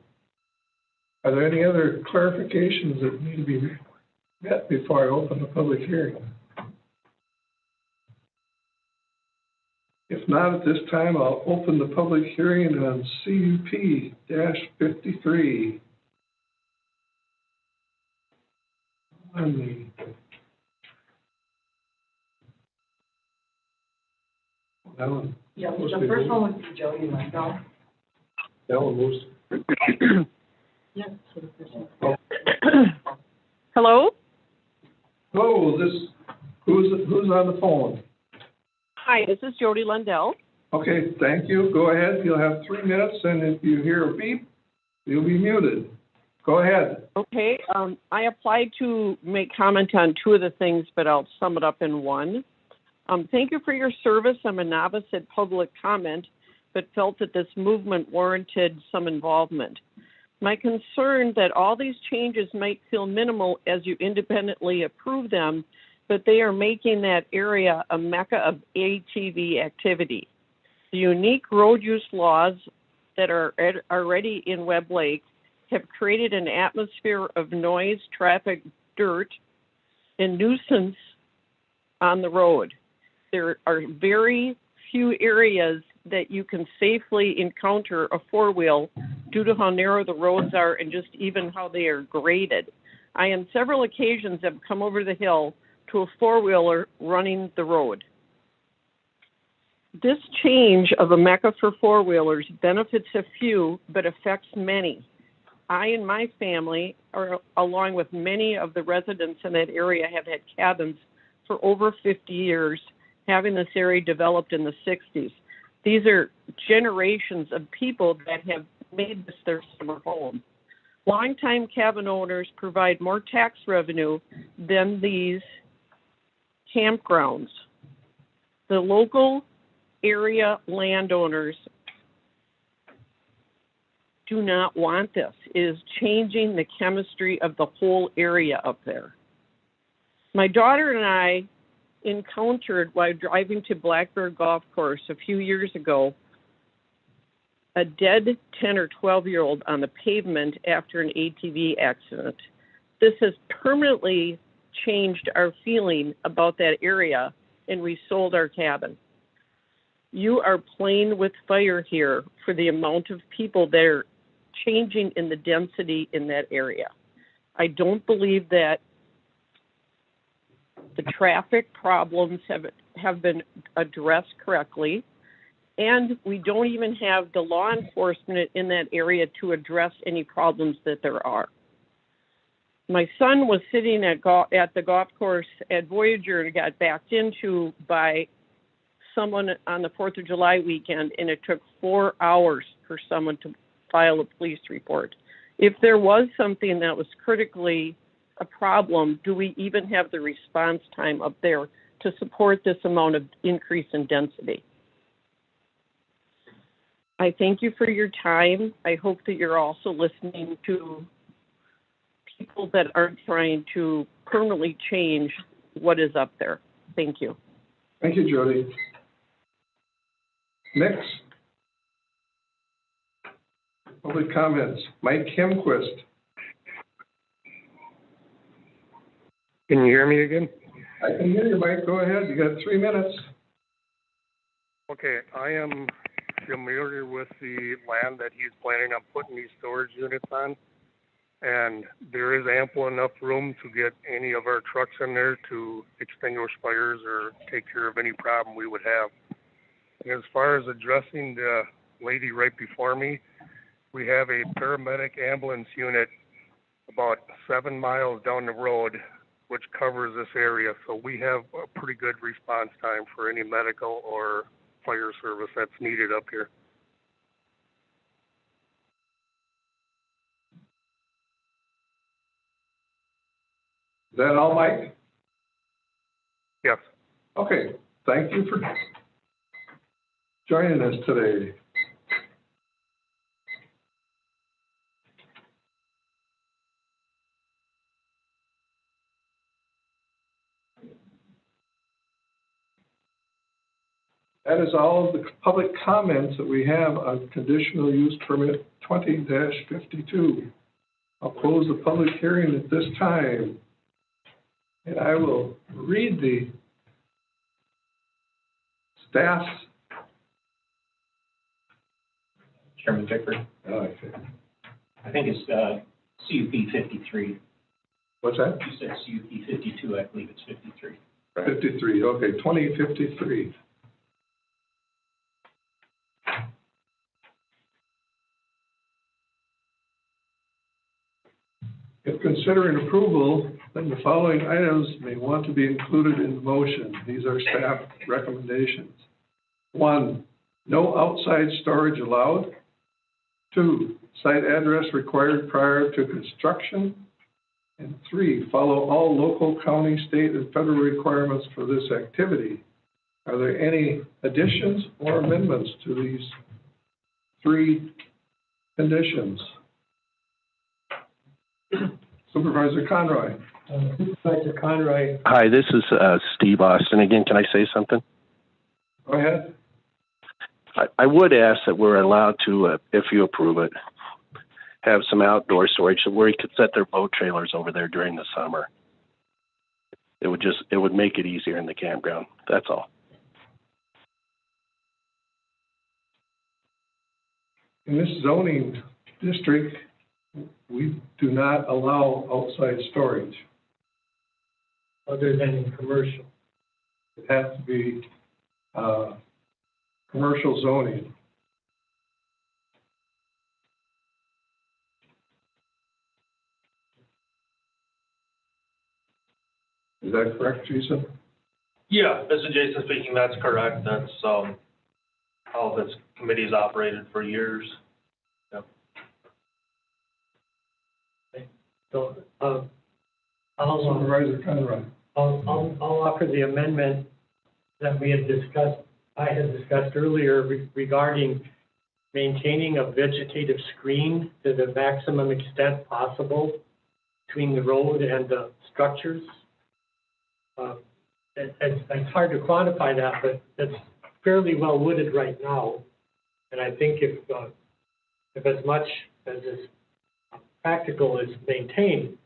Are there any other clarifications that need to be met before I open the public hearing? If not at this time, I'll open the public hearing on CUP-53. That one. Yeah, the first one would be Jody Lindell. That one moves. Yes, so the first one. Hello? Hello, who's on the phone? Hi, this is Jody Lundell. Okay, thank you. Go ahead. You'll have 3 minutes, and if you hear a beep, you'll be muted. Go ahead. Okay, I applied to make comment on two of the things, but I'll sum it up in one. Thank you for your service. I'm a novice at public comment, but felt that this movement warranted some involvement. My concern that all these changes might feel minimal as you independently approve them, but they are making that area a mecca of ATV activity. The unique road use laws that are already in Webb Lake have created an atmosphere of noise, traffic, dirt, and nuisance on the road. There are very few areas that you can safely encounter a four-wheel due to how narrow the roads are and just even how they are graded. I, on several occasions, have come over the hill to a four-wheeler running the road. This change of a mecca for four-wheelers benefits a few, but affects many. I and my family, along with many of the residents in that area, have had cabins for over 50 years, having this area developed in the 60s. These are generations of people that have made this their summer home. Longtime cabin owners provide more tax revenue than these campgrounds. The local area landowners do not want this. It is changing the chemistry of the whole area up there. My daughter and I encountered, while driving to Blackbird Golf Course a few years ago, a dead 10 or 12-year-old on the pavement after an ATV accident. This has permanently changed our feeling about that area, and we sold our cabin. You are playing with fire here for the amount of people that are changing in the density in that area. I don't believe that the traffic problems have been addressed correctly, and we don't even have the law enforcement in that area to address any problems that there are. My son was sitting at the golf course at Voyager and got backed into by someone on the 4th of July weekend, and it took 4 hours for someone to file a police report. If there was something that was critically a problem, do we even have the response time up there to support this amount of increase in density? I thank you for your time. I hope that you're also listening to people that aren't trying to permanently change what is up there. Thank you. Thank you, Jody. Next. Public comments. Mike Hemquist. Can you hear me again? I can hear you, Mike. Go ahead. You got 3 minutes. Okay, I am familiar with the land that he's planning on putting these storage units on, and there is ample enough room to get any of our trucks in there to extinguish fires or take care of any problem we would have. And as far as addressing the lady right before me, we have a paramedic ambulance unit about 7 miles down the road which covers this area, so we have a pretty good response time for any medical or fire service that's needed up here. Is that all, Mike? Yes. Okay. Thank you for joining us today. That is all of the public comments that we have on conditional use permit 20-52. I'll close the public hearing at this time. And I will read the staff's. Chairman Bickford. Oh, okay. I think it's CUP 53. What's that? You said CUP 52, I believe it's 53. 53, okay, 2053. If considering approval, then the following items may want to be included in the motion. These are staff recommendations. 1, no outside storage allowed. 2, site address required prior to construction. And 3, follow all local, county, state, and federal requirements for this activity. Are there any additions or amendments to these 3 conditions? Supervisor Conroy. Supervisor Conroy. Hi, this is Steve Austin again. Can I say something? Go ahead. I would ask that we're allowed to, if you approve it, have some outdoor storage where you could set their boat trailers over there during the summer. It would make it easier in the campground. That's all. In this zoning district, we do not allow outside storage. Other than in commercial. It has to be commercial zoning. Is that correct, Jason? Yeah, this is Jason speaking. That's correct. That's how this committee's operated for years. Yep. So, Supervisor Conroy. I'll offer the amendment that we had discussed, I had discussed earlier regarding maintaining a vegetative screen to the maximum extent possible between the road and the structures. It's hard to quantify that, but it's fairly well wooded right now. And I think if as much as is practical is maintained,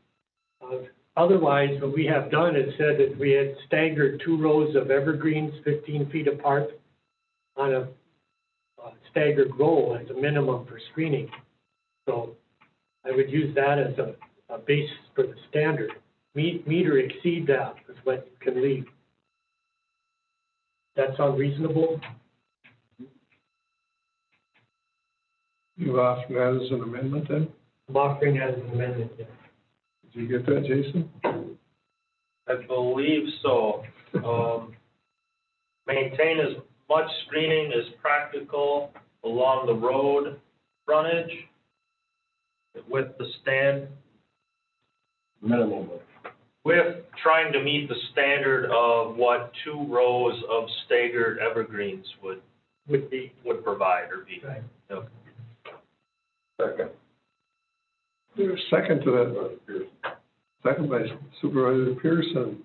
otherwise what we have done is said that we had staggered 2 rows of evergreens 15 feet apart on a staggered row as a minimum for screening. So I would use that as a basis for the standard. Meet or exceed that is what you can leave. That sound reasonable? You offer that as an amendment then? I'm offering that as an amendment, yes. Did you get that, Jason? I believe so. Maintain as much screening as practical along the road frontage with the stand. Minimum. With trying to meet the standard of what 2 rows of staggered evergreens would provide or be. Right. Okay. Second. There's a second to that. Second by Supervisor Pearson.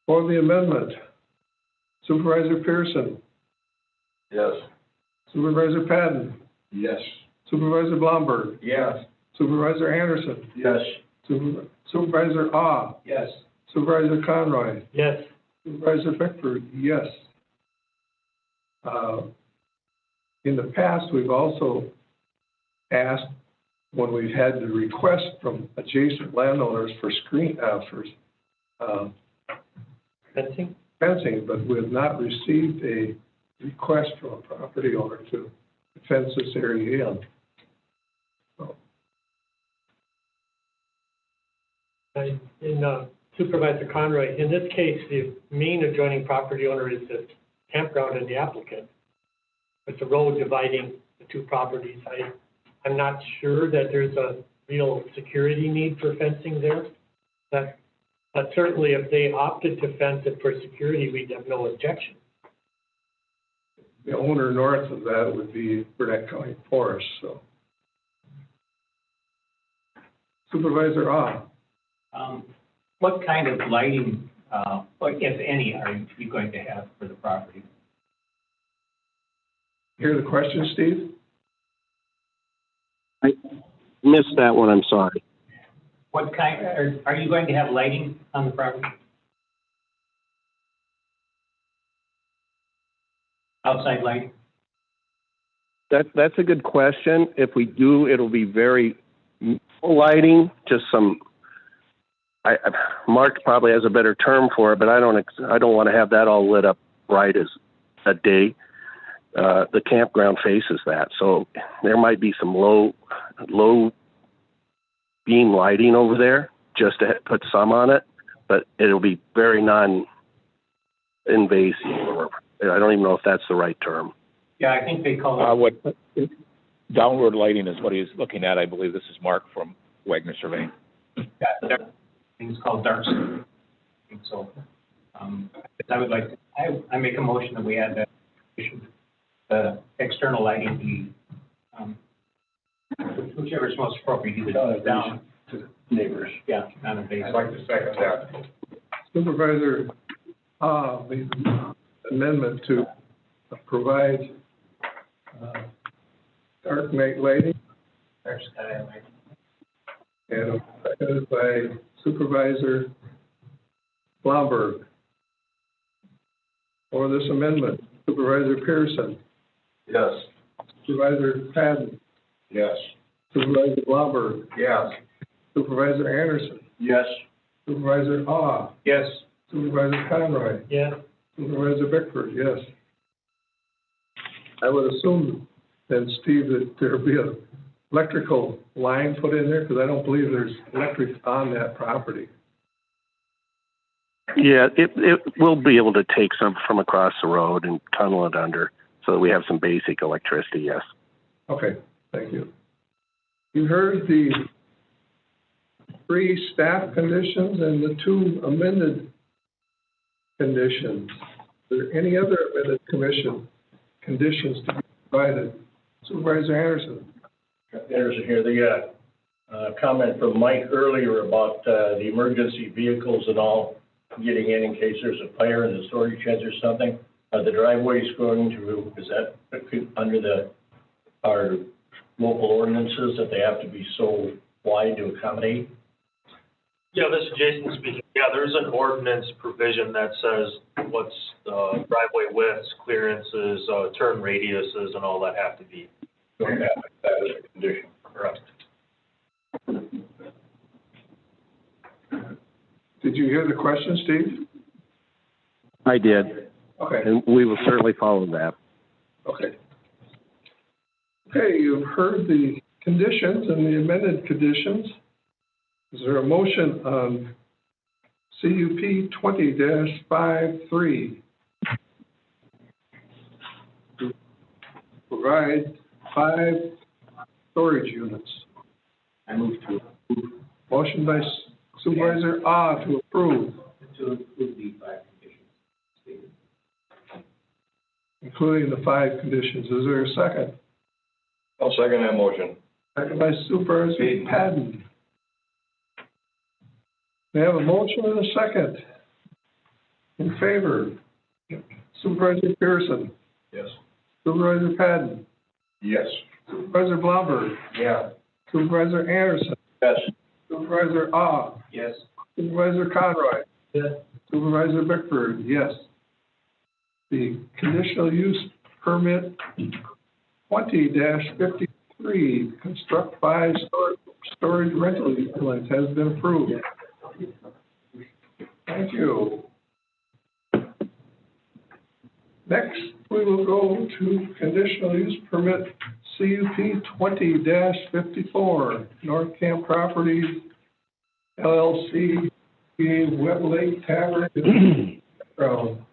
For the amendment, Supervisor Pearson, Yes. Supervisor Patton, Yes. Supervisor Blomberg, Yes. Supervisor Anderson, Yes. Supervisor Ah, Yes. Supervisor Conroy, Yes. Supervisor Bickford, yes. In the past, we've also asked, when we've had the request from adjacent landowners for fencing, but we have not received a request from a property owner to fence this area in. So, In Supervisor Conroy, in this case, the main adjoining property owner is the campground and the applicant. It's a road dividing the 2 properties. I'm not sure that there's a real security need for fencing there. But certainly if they opted to fence it for security, we'd have no objection. the owner north of that would be Burnett County Forest, so. Supervisor Ah. What kind of lighting, if any, are you going to have for the property? Hear the question, Steve? I missed that one, I'm sorry. What kind, are you going to have lighting on the property? Outside lighting? That's a good question. If we do, it'll be very lighting, just some, Mark probably has a better term for it, but I don't want to have that all lit up right as a day. The campground faces that, so there might be some low beam lighting over there just to put some on it, but it'll be very non-invasive, or I don't even know if that's the right term. Yeah, I think they call it. Downward lighting is what he's looking at. I believe this is Mark from Wagner Surveying. Yeah, things called dark sky. So, I would like to, I make a motion that we add that the external lighting be, whichever is most appropriate, either down to neighbors. Yeah, non-invasive. I'd like to second that. Supervisor made an amendment to provide dark night lighting, Dark sky lighting. and seconded by Supervisor Blomberg. For this amendment, Supervisor Pearson, Yes. Supervisor Patton, Yes. Supervisor Blomberg, Yes. Supervisor Anderson, Yes. Supervisor Ah, Yes. Supervisor Conroy, Yes. Supervisor Bickford, yes. I would assume then, Steve, that there'll be an electrical line put in there, because I don't believe there's electric on that property. Yeah, it will be able to take some from across the road and tunnel it under, so that we have some basic electricity, yes. Okay, thank you. You heard the 3 staff conditions and the 2 amended conditions. Are there any other amended conditions to be provided? Supervisor Anderson. Anderson here, comment from Mike earlier about the emergency vehicles and all getting in case there's a fire in the storage sheds or something. Are the driveways going to, is that under our local ordinances that they have to be so wide to accommodate? Yeah, this is Jason speaking. Yeah, there's an ordinance provision that says what's driveway widths, clearances, turn radiuses, and all that have to be. Don't have it. That is a condition. Correct. Did you hear the question, Steve? I did. Okay. And we will certainly follow that. Okay. Okay, you've heard the conditions and the amended conditions. Is there a motion on CUP 20-53? To provide 5 storage units. I move to approve. Motion by Supervisor to approve. To include the 5 conditions stated. Including the 5 conditions. Is there a second? I'll second that motion. Second by Supervisor Patton. We have a motion and a second. In favor, Supervisor Pearson. Yes. Supervisor Patton. Yes. Supervisor Blomberg. Yeah. Supervisor Anderson. Yes. Supervisor Yes. Supervisor Conroy. Yes. Supervisor Bickford, yes. The conditional use permit 20-53, construct 5 storage rental units has been approved. Thank you. Next, we will go to conditional use permit CUP 20-54, North Camp Properties LLC, Wet Lake Tavern and Campground.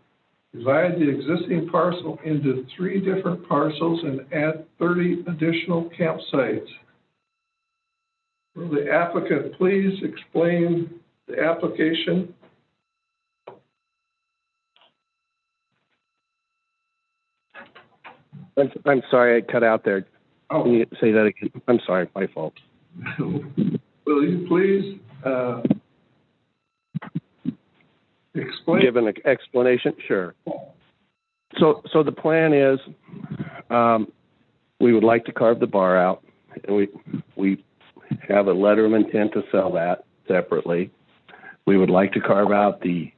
Divide the existing parcel into 3 different parcels and add 30 additional campsites. Will the applicant please explain the application? I'm sorry, I cut out there. Oh. Can you say that again? I'm sorry, my fault. Will you please explain? Give an explanation? Sure. So the plan is, we would like to carve the bar out, and we have a letter of intent to sell that separately. We would like to carve out the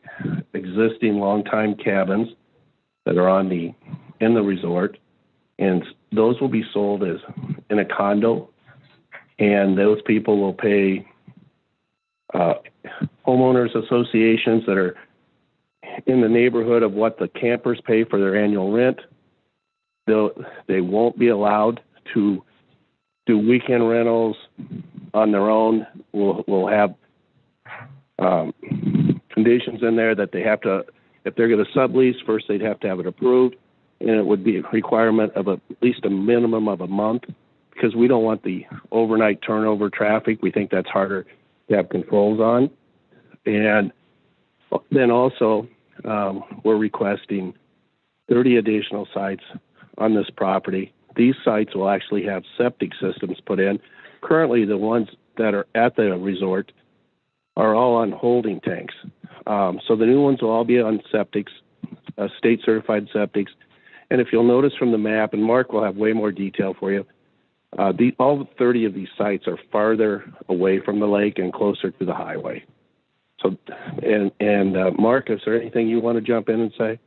existing longtime cabins that are in the resort, and those will be sold as in a condo, and those people will pay homeowners associations that are in the neighborhood of what the campers pay for their annual rent. They won't be allowed to do weekend rentals on their own. We'll have conditions in there that they have to, if they're going to sublease, first they'd have to have it approved, and it would be a requirement of at least a minimum of a month, because we don't want the overnight turnover traffic. We think that's harder to have controls on. And then also, we're requesting 30 additional sites on this property. These sites will actually have septic systems put in. Currently, the ones that are at the resort are all on holding tanks. So the new ones will all be on septics, state-certified septics. And if you'll notice from the map, and Mark will have way more detail for you, all 30 of these sites are farther away from the lake and closer to the highway. So, and Mark, is there anything you want to jump in and say?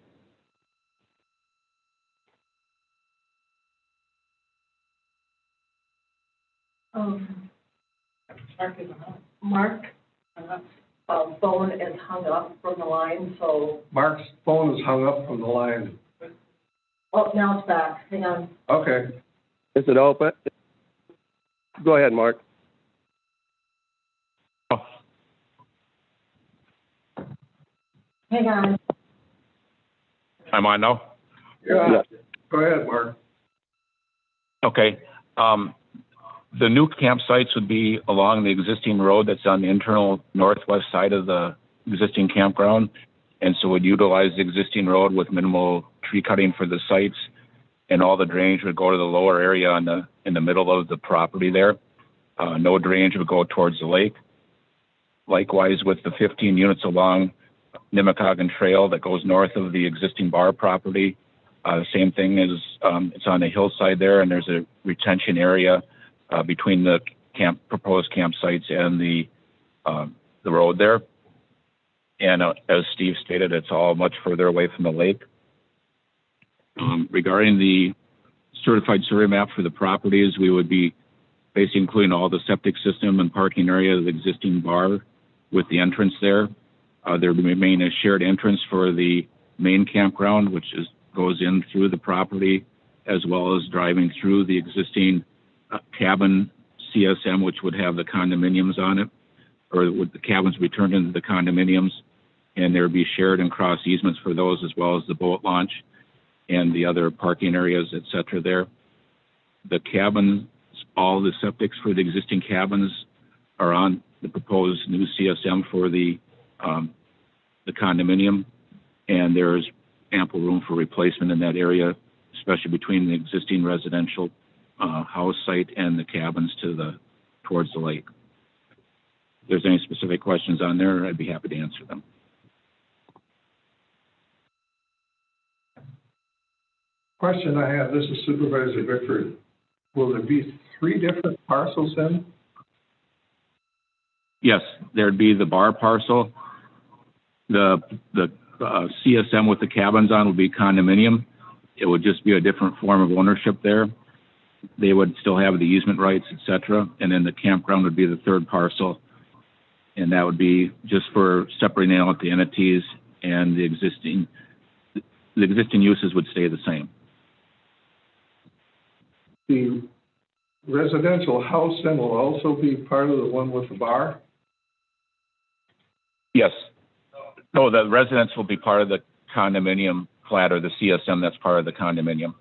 Mark, phone is hung up from the line, so, Mark's phone is hung up from the line. oh, now it's back. Hang on. Okay. Is it open? Go ahead, Mark. Hang on. I'm on now? Yeah. Go ahead, Mark. Okay. The new campsites would be along the existing road that's on the internal northwest side of the existing campground. And so would utilize the existing road with minimal tree cutting for the sites, and all the drainage would go to the lower area in the middle of the property there. no drainage would go towards the lake. Likewise, with the 15 units along Nimicoggan Trail that goes north of the existing bar property, the same thing is, it's on the hillside there, and there's a retention area between the proposed campsites and the road there. And as Steve stated, it's all much further away from the lake. Regarding the certified survey map for the properties, we would be basically including all the septic system and parking area of the existing bar with the entrance there. There would remain a shared entrance for the main campground, which goes in through the property, as well as driving through the existing cabin CSM, which would have the condominiums on it, or would the cabins be turned into the condominiums, and there would be shared and cross easements for those, as well as the boat launch and the other parking areas, et cetera there. The cabins, all the septics for the existing cabins are on the proposed new CSM for the condominium, and there's ample room for replacement in that area, especially between the existing residential house site and the cabins towards the lake. If there's any specific questions on there, I'd be happy to answer them. Question I have, this is Supervisor Bickford. Will there be 3 different parcels then? Yes, there'd be the bar parcel. The CSM with the cabins on would be condominium. It would just be a different form of ownership there. They would still have the easement rights, et cetera. And then the campground would be the 3rd parcel. And that would be just for separating out the entities, and the existing uses would stay the same. The residential house then will also be part of the one with the bar? Yes. No, the residence will be part of the condominium flat, or the CSM that's part of the condominium.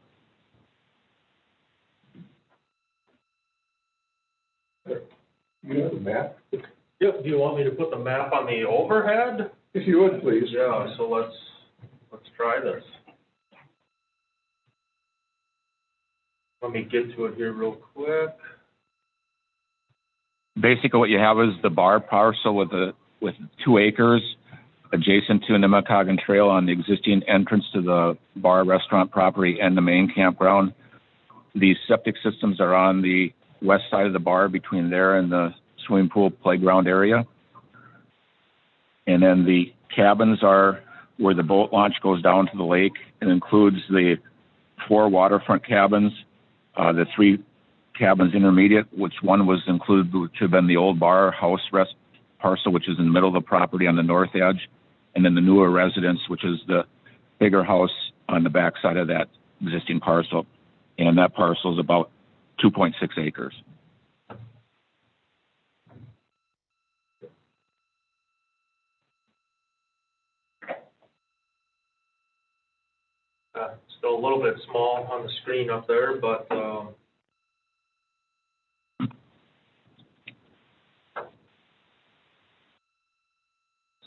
You have a map? Yep, do you want me to put the map on the overhead? If you would, please. Yeah, so let's try this. Let me get to it here real quick. Basically, what you have is the bar parcel with 2 acres adjacent to Nimicoggan Trail on the existing entrance to the bar restaurant property and the main campground. These septic systems are on the west side of the bar between there and the swimming pool playground area. And then the cabins are where the boat launch goes down to the lake. It includes the 4 waterfront cabins, the 3 cabins intermediate, which one was included, which have been the old bar house rest parcel, which is in the middle of the property on the north edge, and then the newer residence, which is the bigger house on the back side of that existing parcel. And that parcel is about 2.6 acres. Still a little bit small on the screen up there, but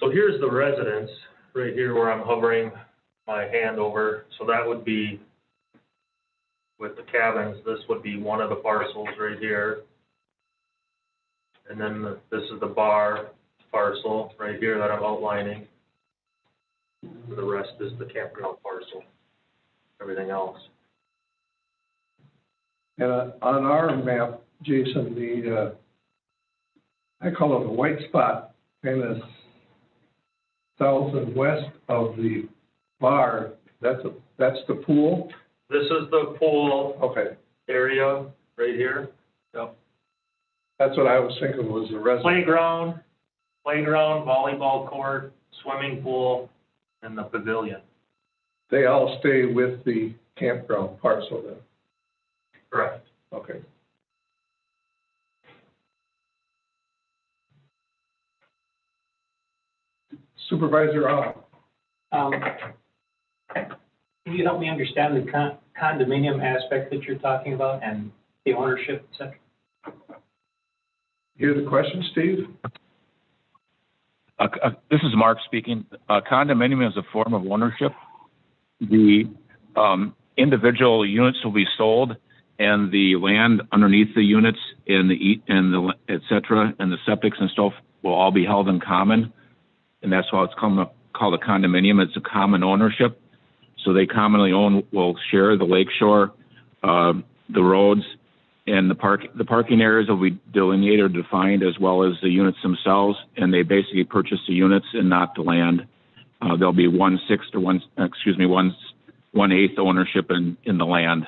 so here's the residence right here where I'm hovering my hand over. So that would be with the cabins. This would be one of the parcels right here. And then this is the bar parcel right here that I'm outlining. And the rest is the campground parcel, everything else. And on our map, Jason, I call it a white spot, kind of south and west of the bar. That's the pool? This is the pool area right here. Yep. That's what I was thinking was the residence. Playground, volleyball court, swimming pool, and the pavilion. They all stay with the campground parcel then? Correct. Okay. Supervisor Can you help me understand the condominium aspect that you're talking about and the ownership, et cetera? Hear the question, Steve? This is Mark speaking. Condominium is a form of ownership. The individual units will be sold, and the land underneath the units and et cetera, and the septics and stuff will all be held in common. And that's why it's called a condominium. It's a common ownership. So they commonly will share the lakeshore, the roads, and the parking areas will be delineated or defined, as well as the units themselves. And they basically purchase the units and not the land. There'll be 1/8 ownership in the land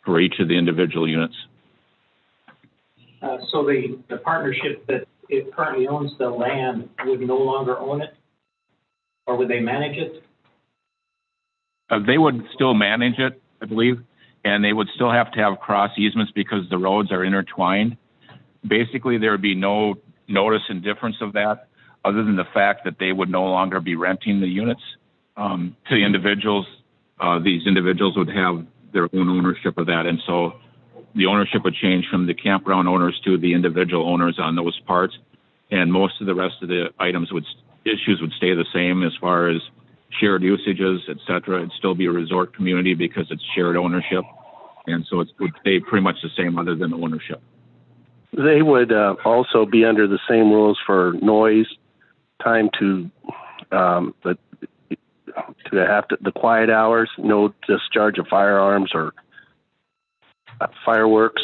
for each of the individual units. So the partnership that it currently owns the land would no longer own it? Or would they manage it? They would still manage it, I believe, and they would still have to have cross easements because the roads are intertwined. Basically, there would be no notice and difference of that, other than the fact that they would no longer be renting the units to the individuals. These individuals would have their own ownership of that, and so the ownership would change from the campground owners to the individual owners on those parts, and most of the rest of the issues would stay the same as far as shared usages, et cetera. It'd still be a resort community because it's shared ownership, and so it would stay pretty much the same other than ownership. They would also be under the same rules for noise, time to the quiet hours, no discharge of firearms or fireworks.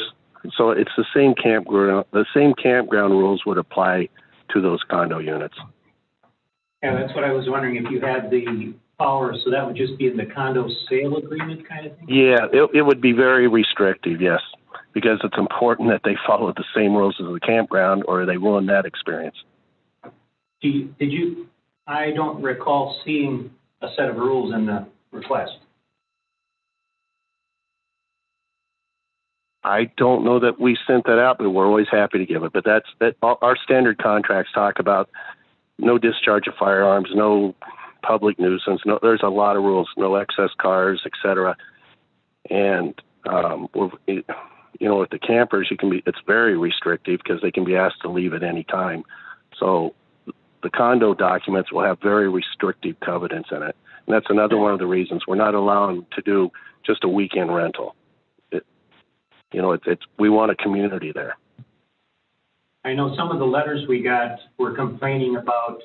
So it's the same campground. The same campground rules would apply to those condo units. Yeah, that's what I was wondering, if you had the power, so that would just be in the condo sale agreement kind of thing? Yeah, it would be very restrictive, yes, because it's important that they follow the same rules as the campground or they ruin that experience. I don't recall seeing a set of rules in the request. I don't know that we sent that out, but we're always happy to give it. But our standard contracts talk about no discharge of firearms, no public nuisance. No, there's a lot of rules. No excess cars, et cetera. And with the campers, it's very restrictive because they can be asked to leave at any time. So the condo documents will have very restrictive covenants in it. And that's another one of the reasons we're not allowing to do just a weekend rental. We want a community there. I know some of the letters we got were complaining about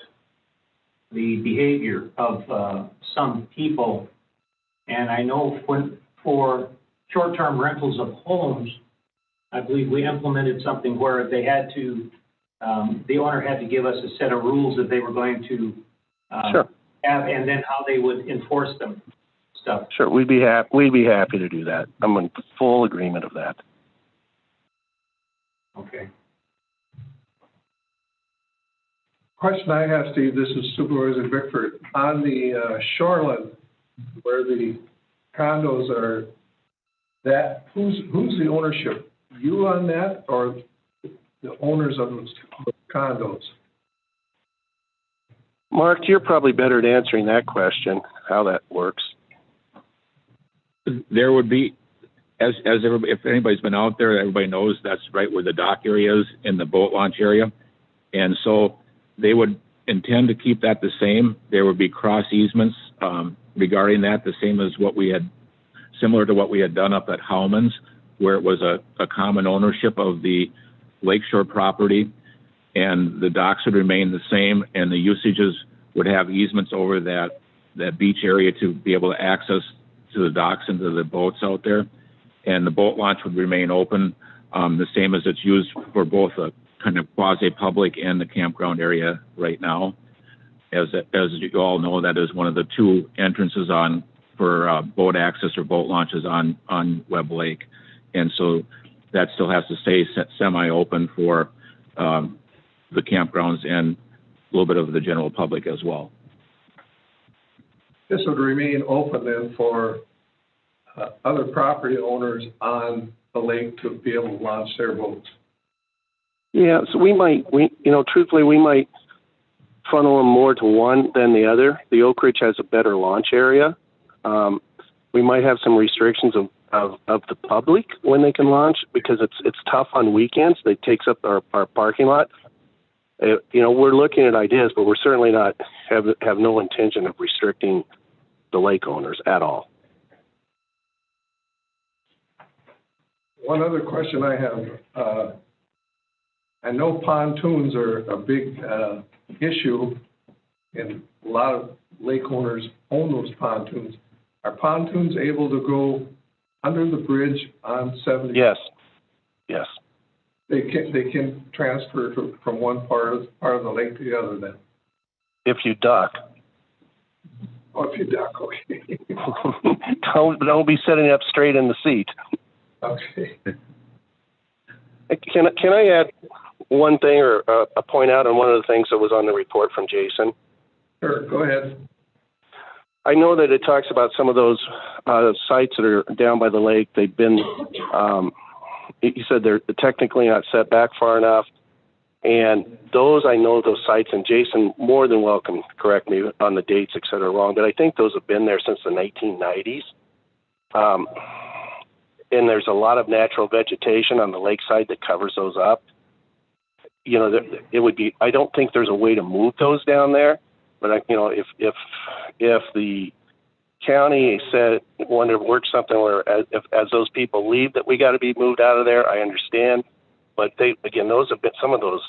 the behavior of some people. And I know for short-term rentals of homes, I believe we implemented something where they had to, the owner had to give us a set of rules that they were going to Sure. have, and then how they would enforce them. Stuff. Sure, we'd be happy to do that. I'm in full agreement of that. Okay. Question I have, Steve, this is Supervisor Bickford. On the shoreline where the condos are, who's the ownership? You on that or the owners of those condos? Mark, you're probably better at answering that question, how that works. There would be, as everybody, if anybody's been out there, everybody knows that's right where the dock area is in the boat launch area. And so they would intend to keep that the same. There would be cross easements regarding that, the same as similar to what we had done up at Howman's, where it was a common ownership of the lakeshore property, and the docks would remain the same, and the usages would have easements over that beach area to be able to access to the docks and to the boats out there. And the boat launch would remain open, the same as it's used for both a kind of quasi-public and the campground area right now. As you all know, that is one of the two entrances for boat access or boat launches on Webb Lake. And so that still has to stay semi-open for the campgrounds and a little bit of the general public as well. This would remain open then for other property owners on the lake to be able to launch their boats. Yeah, so truthfully, we might funnel them more to one than the other. The Oak Ridge has a better launch area. We might have some restrictions of the public when they can launch because it's tough on weekends. It takes up our parking lot. We're looking at ideas, but we're certainly not have no intention of restricting the lake owners at all. One other question I have, I know pontoons are a big, issue, and a lot of lake owners own those pontoons. Are pontoons able to go under the bridge on 70? Yes, yes. They can transfer from one part of the lake to the other then? If you duck. Oh, if you duck, okay. Don't be sitting up straight in the seat. Okay. Can I add one thing or a point out on one of the things that was on the report from Jason? Sure, go ahead. I know that it talks about some of those sites that are down by the lake. They've been, he said they're technically not set back far enough. And those, I know those sites, and Jason more than welcome to correct me on the dates, et cetera, wrong, but I think those have been there since the 1990s. And there's a lot of natural vegetation on the lakeside that covers those up. You know, it would be, I don't think there's a way to move those down there, but you know, if the county said, wanted to work something where as those people leave that we got to be moved out of there, I understand. But those have been, some of those,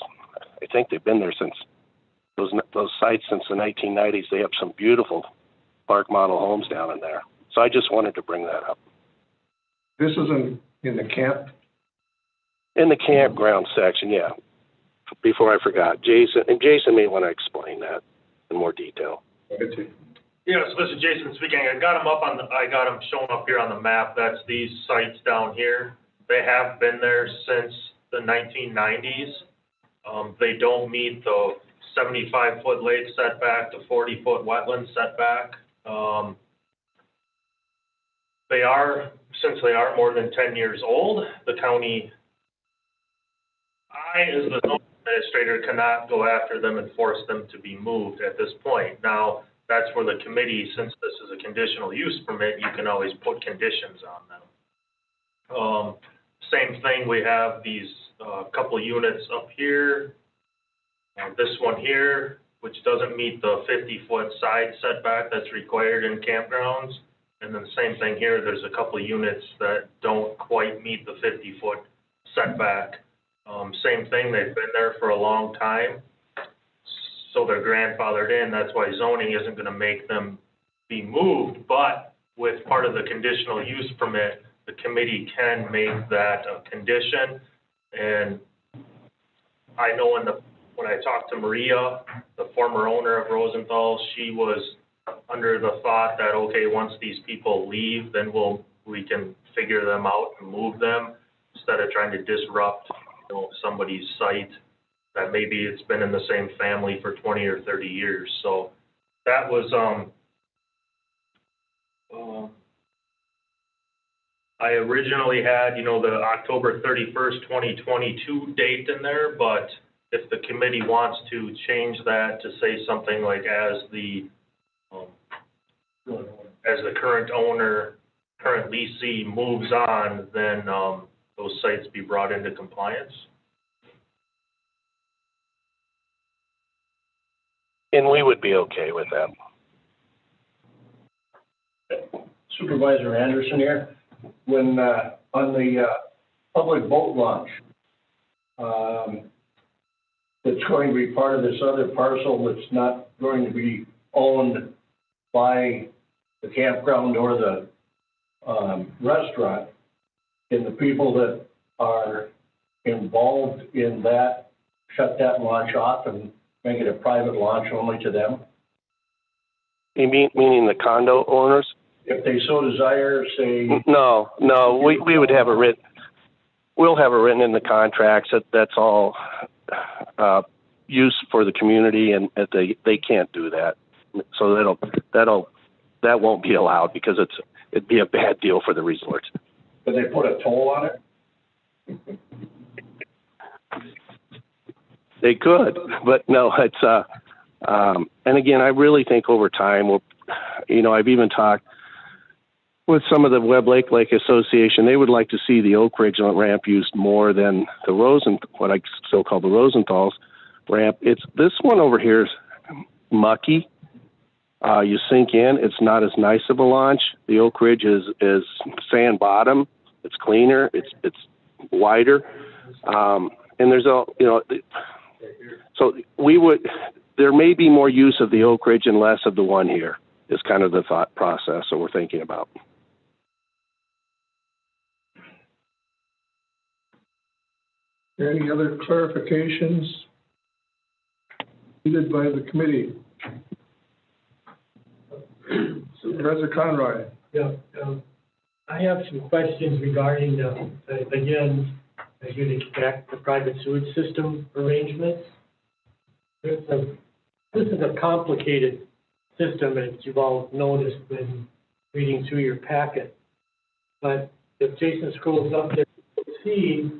I think they've been there since those sites since the 1990s. They have some beautiful park model homes down in there. So I just wanted to bring that up. This is in the camp? In the campground section, yeah. Before I forgot, Jason may want to explain that in more detail. Yeah, so this is Jason speaking. I got them shown up here on the map. That's these sites down here. They have been there since the 1990s. They don't meet the 75-foot lake setback, the 40-foot wetland setback. Since they are more than 10 years old, the county, as the zone administrator, cannot go after them and force them to be moved at this point. Now, that's where the committee, since this is a conditional use permit, you can always put conditions on them. Same thing, we have these couple units up here. This one here, which doesn't meet the 50-foot side setback that's required in campgrounds. And then the same thing here, there's a couple units that don't quite meet the 50-foot setback. Same thing, they've been there for a long time, so they're grandfathered in. That's why zoning isn't going to make them be moved. But with part of the conditional use permit, the committee can make that a condition. And I know when I talked to Maria, the former owner of Rosenthal, she was under the thought that, okay, once these people leave, then we can figure them out and move them instead of trying to disrupt, somebody's site that maybe it's been in the same family for 20 or 30 years. So that was, I originally had, the October 31st, 2022 date in there, but if the committee wants to change that to say something like as the current owner, current leasee moves on, then those sites be brought into compliance. And we would be okay with that. Supervisor Anderson here. When on the public boat launch, that's going to be part of this other parcel that's not going to be owned by the campground or the restaurant, can the people that are involved in that shut that launch off and make it a private launch only to them? You meaning the condo owners? If they so desire, say... No, we would have it written. We'll have it written in the contracts that that's all use for the community, and that they can't do that. So that won't be allowed because it'd be a bad deal for the resorts. Could they put a toll on it? They could, but no, it's and again, I really think over time, I've even talked with some of the Webb Lake Association. They would like to see the Oak Ridge ramp used more than the what I still call the Rosenthal's ramp. It's this one over here is mucky. You sink in, it's not as nice of a launch. The Oak Ridge is sand bottom, it's cleaner, it's wider, and there's so there may be more use of the Oak Ridge and less of the one here, is kind of the thought process that we're thinking about. Any other clarifications needed by the committee? Supervisor Conroy. Yeah, I have some questions regarding, again, as you'd expect, the private sewage system arrangements. This is a complicated system, as you've all noticed when reading through your packet. But if Jason scrolls up there, you'll see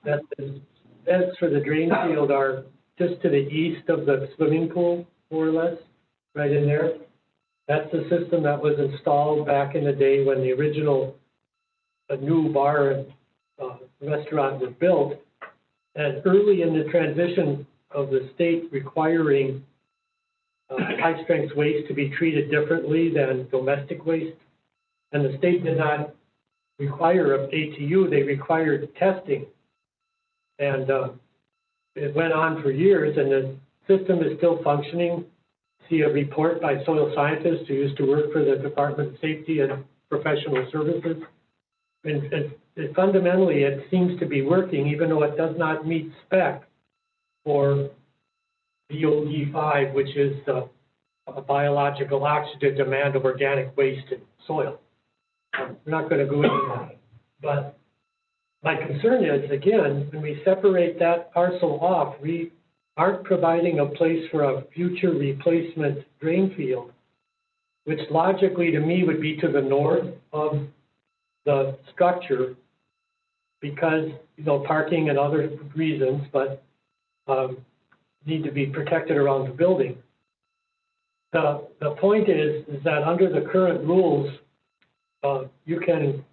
that the beds for the drain field are just to the east of the swimming pool, more or less, right in there. That's the system that was installed back in the day when the original new bar and restaurant was built. And early in the transition of the state requiring high-strength waste to be treated differently than domestic waste, and the state did not require a ATU, they required testing. And it went on for years, and the system is still functioning. See a report by soil scientists who used to work for the Department of Safety and Professional Services. And fundamentally, it seems to be working, even though it does not meet spec for BOD5, which is a biological oxygen demand of organic waste in soil. We're not going to go into that. But my concern is, again, when we separate that parcel off, we aren't providing a place for a future replacement drain field, which logically to me would be to the north of the structure because, parking and other reasons, but need to be protected around the building. The point is that under the current rules, you can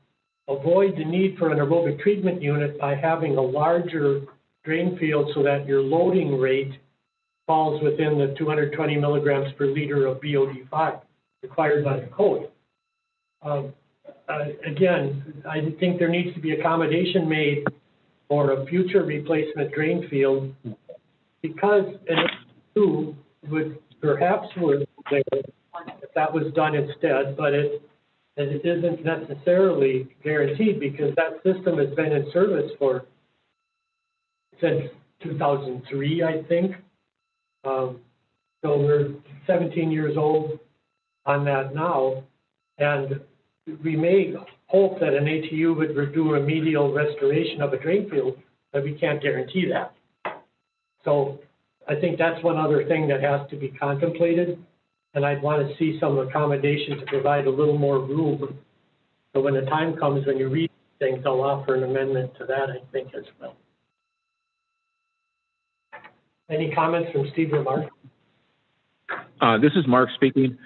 avoid the need for an aerobic treatment unit by having a larger drain field so that your loading rate falls within the 220 milligrams per liter of BOD5 required by the code. Again, I think there needs to be accommodation made for a future replacement drain field because an would perhaps work there if that was done instead, but it isn't necessarily guaranteed because that system has been in service since 2003, I think. So we're 17 years old on that now, and we may hope that an ATU would do a remedial restoration of a drain field, but we can't guarantee that. So I think that's one other thing that has to be contemplated, and I'd want to see some accommodation to provide a little more room. So when the time comes when you read things, I'll offer an amendment to that, I think, as well. Any comments from Steve or Mark? This is Mark speaking.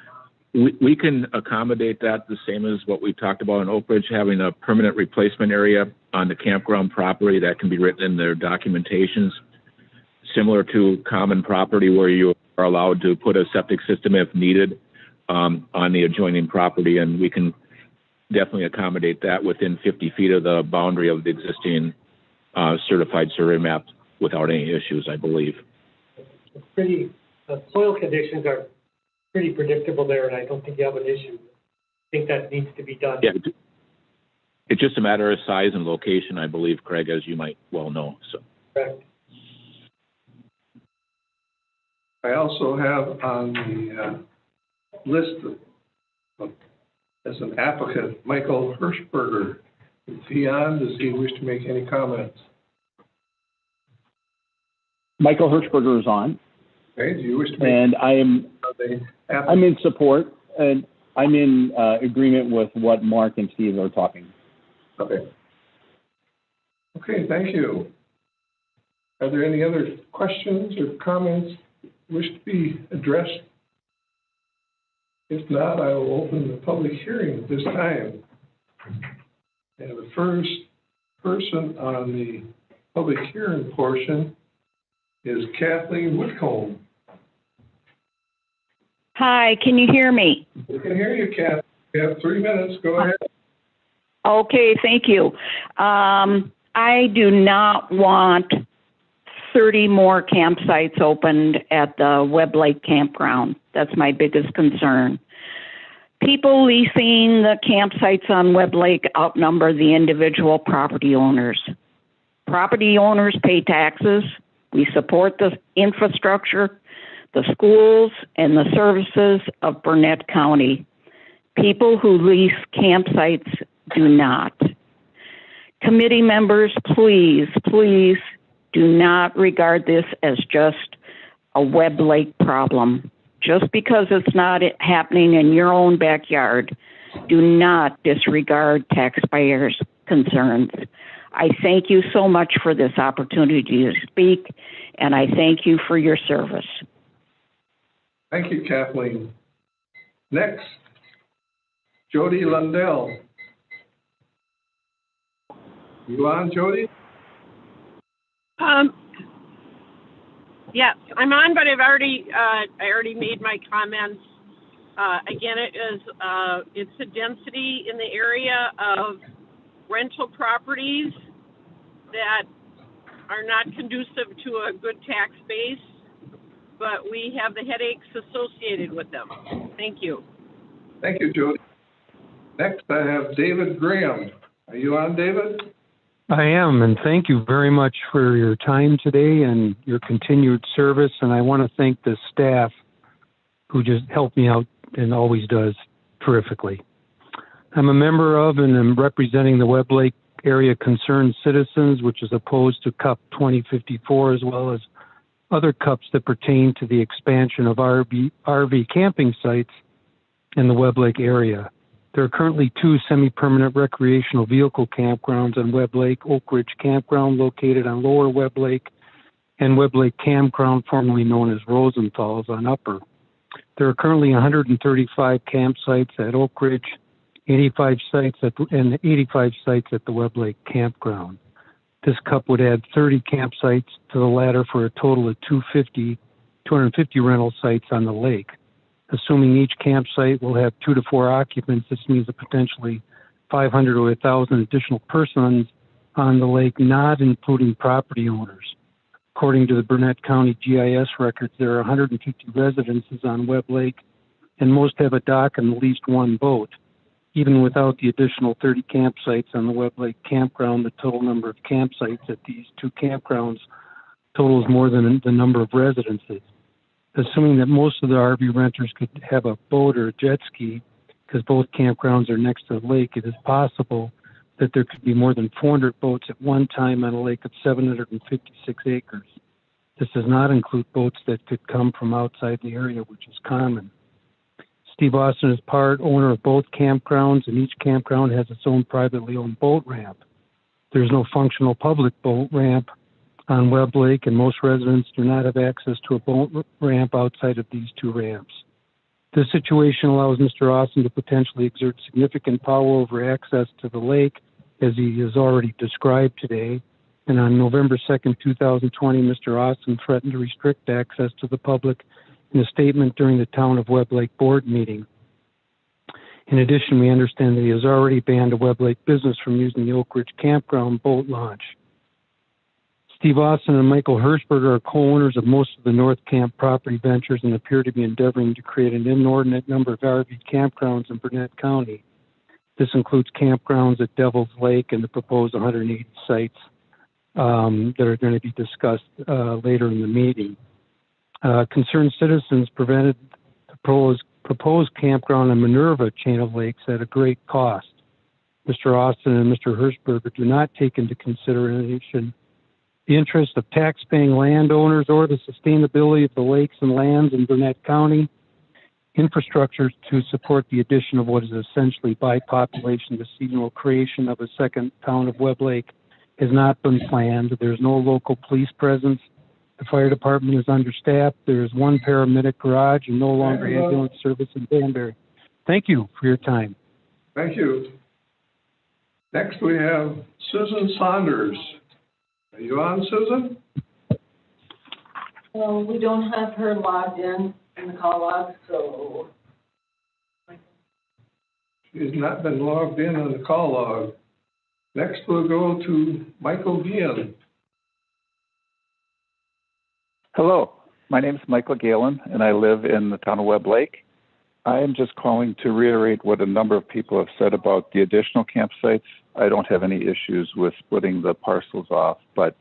We can accommodate that the same as what we talked about in Oak Ridge, having a permanent replacement area on the campground property that can be written in their documentations, similar to common property where you are allowed to put a septic system if needed on the adjoining property, and we can definitely accommodate that within 50 feet of the boundary of the existing certified survey map without any issues, I believe. Soil conditions are pretty predictable there, and I don't think you have an issue. I think that needs to be done. Yeah, it's just a matter of size and location, I believe, Craig, as you might well know. So. Correct. I also have on the list as an applicant, Michael Hirschberger. Is he on? Does he wish to make any comments? Michael Hirschberger is on. Okay, do you wish to make and I'm in support, and I'm in agreement with what Mark and Steve are talking. Okay. Okay, thank you. Are there any other questions or comments wish to be addressed? If not, I will open the public hearing at this time. And the first person on the public hearing portion is Kathleen Whitcomb. Hi, can you hear me? We can hear you, Kath. You have 3 minutes. Go ahead. Okay, thank you. I do not want 30 more campsites opened at the Webb Lake Campground. That's my biggest concern. People leasing the campsites on Webb Lake outnumber the individual property owners. Property owners pay taxes. We support the infrastructure, the schools, and the services of Burnett County. People who lease campsites do not. Committee members, please do not regard this as just a Webb Lake problem. Just because it's not happening in your own backyard, do not disregard taxpayers' concerns. I thank you so much for this opportunity to speak, and I thank you for your service. Thank you, Kathleen. Next, Jody Lundell. You on, Jody? Yes, I'm on, but I already made my comments. Again, it's a density in the area of rental properties that are not conducive to a good tax base, but we have the headaches associated with them. Thank you. Thank you, Jody. Next, I have David Graham. Are you on, David? I am, and thank you very much for your time today and your continued service. And I want to thank the staff who just helped me out and always does terrifically. I'm a member of and am representing the Webb Lake Area Concerned Citizens, which is opposed to CUP 2054, as well as other CUPs that pertain to the expansion of RV camping sites in the Webb Lake area. There are currently 2 semi-permanent recreational vehicle campgrounds on Webb Lake: Oak Ridge Campground, located on Lower Webb Lake, and Webb Lake Campground, formerly known as Rosenthal's, on Upper. There are currently 135 campsites at Oak Ridge, 85 sites at the Webb Lake Campground. This CUP would add 30 campsites to the latter for a total of 250 rental sites on the lake. Assuming each campsite will have 2 to 4 occupants, this means a potentially 500 or 1,000 additional persons on the lake, not including property owners. According to the Burnett County GIS records, there are 150 residences on Webb Lake, and most have a dock and at least 1 boat. Even without the additional 30 campsites on the Webb Lake Campground, the total number of campsites at these 2 campgrounds totals more than the number of residences. Assuming that most of the RV renters could have a boat or a jet ski, because both campgrounds are next to the lake, it is possible that there could be more than 400 boats at one time on a lake of 756 acres. This does not include boats that could come from outside the area, which is common. Steve Austin is part owner of both campgrounds, and each campground has its own privately owned boat ramp. There's no functional public boat ramp on Webb Lake, and most residents do not have access to a boat ramp outside of these 2 ramps. This situation allows Mr. Austin to potentially exert significant power over access to the lake, as he has already described today. And on November 2nd, 2020, Mr. Austin threatened to restrict access to the public in a statement during the Town of Webb Lake board meeting. In addition, we understand that he has already banned a Webb Lake business from using the Oak Ridge Campground boat launch. Steve Austin and Michael Hirschberger are co-owners of most of the North Camp property ventures and appear to be endeavoring to create an inordinate number of RV campgrounds in Burnett County. This includes campgrounds at Devil's Lake and the proposed 180 sites that are going to be discussed later in the meeting. Concerned citizens prevented the proposed campground in Minerva chain of lakes at a great cost. Mr. Austin and Mr. Hirschberger do not take into consideration the interest of tax-paying landowners or the sustainability of the lakes and lands in Burnett County. Infrastructure to support the addition of what is essentially by population the seasonal creation of a second town of Webb Lake has not been planned. There's no local police presence. The fire department is understaffed. There is 1 paramedic garage and no longer ambulance service in Danbury. Thank you for your time. Thank you. Next, we have Susan Saunders. Are you on, Susan? Well, we don't have her logged in the call log, so. He has not been logged in on the call log. Next, we'll go to Michael Gian. Hello, my name is Michael Galen, and I live in the town of Webb Lake. I am just calling to reiterate what a number of people have said about the additional campsites. I don't have any issues with splitting the parcels off, but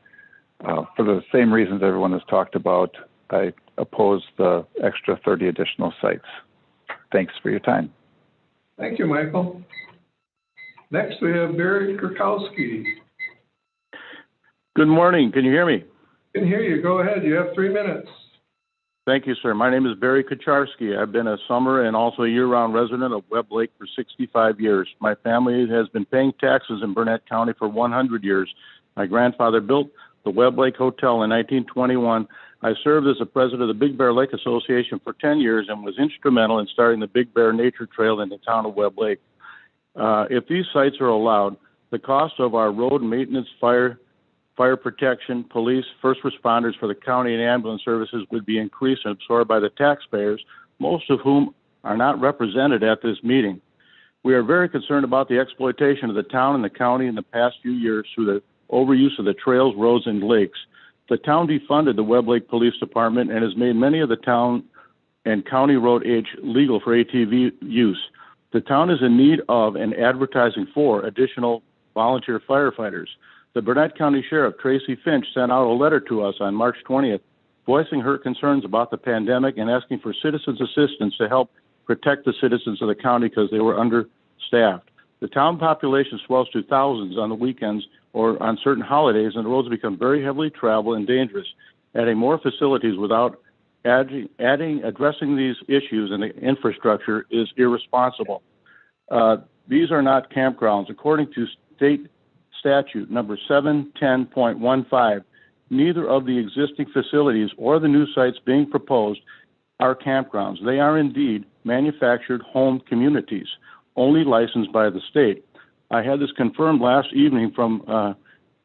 for the same reasons everyone has talked about, I oppose the extra 30 additional sites. Thanks for your time. Thank you, Michael. Next, we have Barry Kurkowski. Good morning. Can you hear me? Can hear you. Go ahead. You have 3 minutes. Thank you, sir. My name is Barry Kucharski. I've been a summer and also a year-round resident of Webb Lake for 65 years. My family has been paying taxes in Burnett County for 100 years. My grandfather built the Webb Lake Hotel in 1921. I served as the president of the Big Bear Lake Association for 10 years and was instrumental in starting the Big Bear Nature Trail in the town of Webb Lake. If these sites are allowed, the cost of our road maintenance, fire protection, police, first responders for the county and ambulance services would be increased and absorbed by the taxpayers, most of whom are not represented at this meeting. We are very concerned about the exploitation of the town and the county in the past few years through the overuse of the trails, roads, and lakes. The town defunded the Webb Lake Police Department and has made many of the town and county road age legal for ATV use. The town is in need of and advertising for additional volunteer firefighters. The Burnett County Sheriff, Tracy Finch, sent out a letter to us on March 20th, voicing her concerns about the pandemic and asking for citizens' assistance to help protect the citizens of the county because they were understaffed. The town population swells to thousands on the weekends or on certain holidays, and the roads become very heavily traveled and dangerous. Adding more facilities without addressing these issues in the infrastructure is irresponsible. These are not campgrounds. According to state statute number 710.15, neither of the existing facilities or the new sites being proposed are campgrounds. They are indeed manufactured home communities, only licensed by the state. I had this confirmed last evening from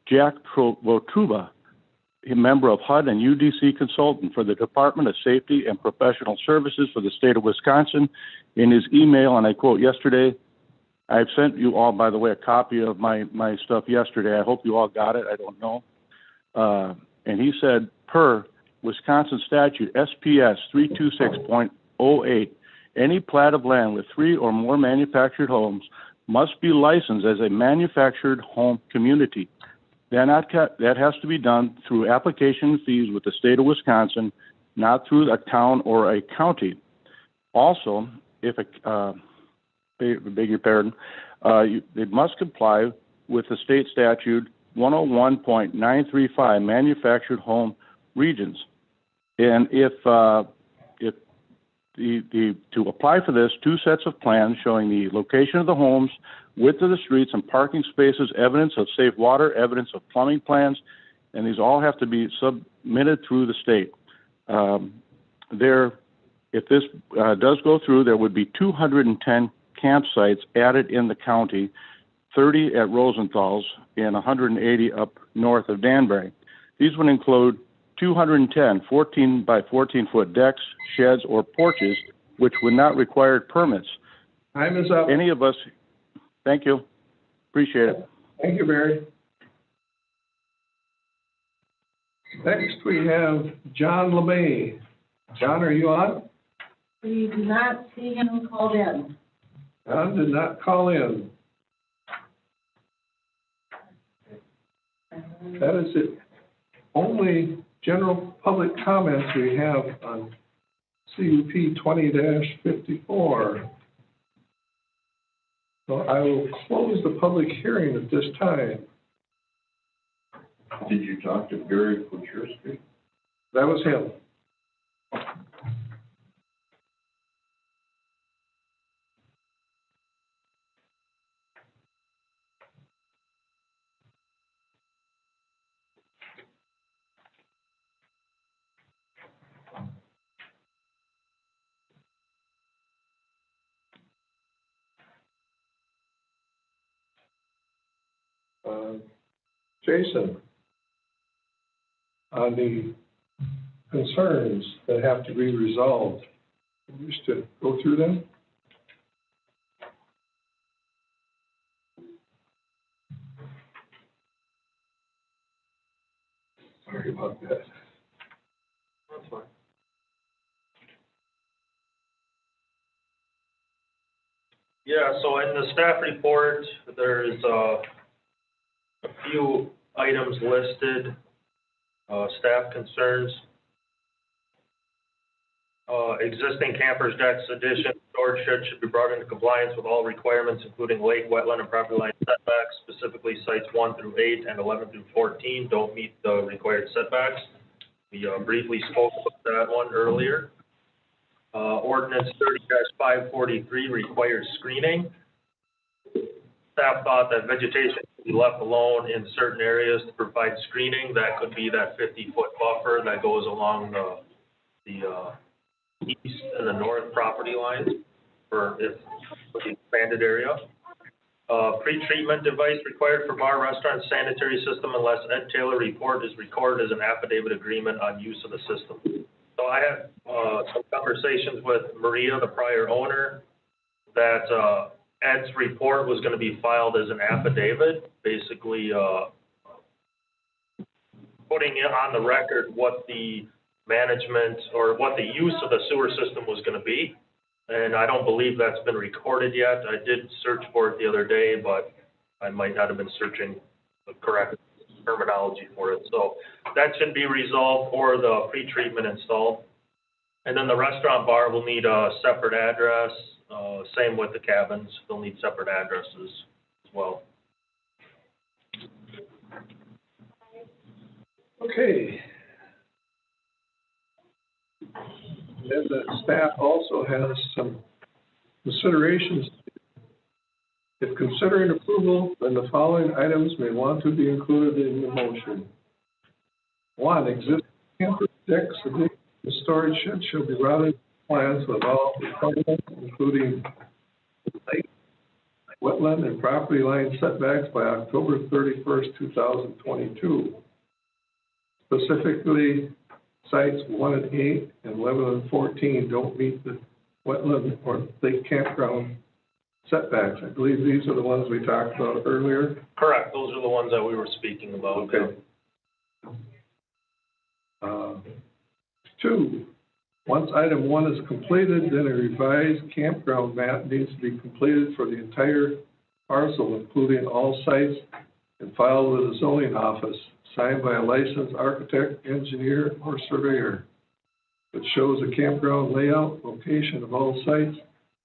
Jack Votruba, a member of HUD and UDC consultant for the Department of Safety and Professional Services for the state of Wisconsin. In his email, and I quote, yesterday, I've sent you all, by the way, a copy of my stuff yesterday. I hope you all got it. I don't know. And he said, per Wisconsin statute, SPS 326.08, any plat of land with 3 or more manufactured homes must be licensed as a manufactured home community. That has to be done through application fees with the state of Wisconsin, not through a town or a county. Also, if beg your pardon, it must comply with the state statute 101.935 manufactured home regions. And if to apply for this, 2 sets of plans showing the location of the homes, width of the streets and parking spaces, evidence of safe water, evidence of plumbing plans, and these all have to be submitted through the state. If this does go through, there would be 210 campsites added in the county, 30 at Rosenthal's and 180 up north of Danbury. These would include 210 14 by 14 foot decks, sheds, or porches, which would not require permits. Time is up. Any of us, thank you. Appreciate it. Thank you, Barry. Next, we have John LeMay. John, are you on? We do not see him called in. John did not call in. That is it. Only general public comments we have on CUP 20-54. So I will close the public hearing at this time. Did you talk to Barry Kucharski? That was him. Jason, on the concerns that have to be resolved, you wish to go through them? Sorry about that. That's fine. Yeah, so in the staff report, there's a few items listed, staff concerns. Existing campers, decks, addition, storage shed should be brought into compliance with all requirements, including lake, wetland, and property line setbacks. Specifically, sites 1 through 8 and 11 through 14 don't meet the required setbacks. We briefly spoke about that one earlier. Ordinance 30-543 requires screening. Staff thought that vegetation should be left alone in certain areas to provide screening. That could be that 50-foot buffer that goes along the east and the north property lines for the expanded area. Pre-treatment device required for bar, restaurant, sanitary system unless Ed Taylor report is recorded as an affidavit agreement on use of the system. So I had some conversations with Maria, the prior owner, that Ed's report was going to be filed as an affidavit, basically putting it on the record what the management or what the use of the sewer system was going to be. And I don't believe that's been recorded yet. I did search for it the other day, but I might not have been searching the correct terminology for it. So that should be resolved or the pre-treatment installed. And then the restaurant bar will need a separate address. Same with the cabins. They'll need separate addresses as well. Okay. And the staff also has some considerations. If considering approval, then the following items may want to be included in the motion. 1, existing camper decks, addition, and storage shed shall be routed plans with all requirements, including lake, wetland, and property line setbacks by October 31st, 2022. Specifically, sites 1 and 8 and 11 and 14 don't meet the wetland or lake campground setbacks. I believe these are the ones we talked about earlier. Correct. Those are the ones that we were speaking about. Okay. 2, once item 1 is completed, then a revised campground map needs to be completed for the entire parcel, including all sites, and filed with the zoning office, signed by a licensed architect, engineer, or surveyor, which shows a campground layout, location of all sites,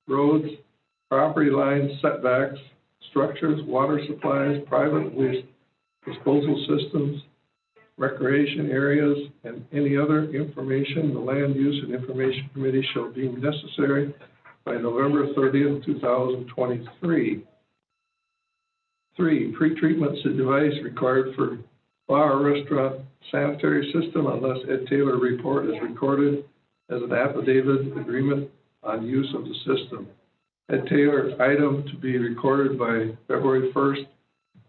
roads, property lines, setbacks, structures, water supplies, private waste disposal systems, recreation areas, and any other information the Land Use and Information Committee shall deem necessary by November 30th, 2023. 3, pre-treatment device required for bar, restaurant, sanitary system unless Ed Taylor report is recorded as an affidavit agreement on use of the system. Ed Taylor item to be recorded by February 1st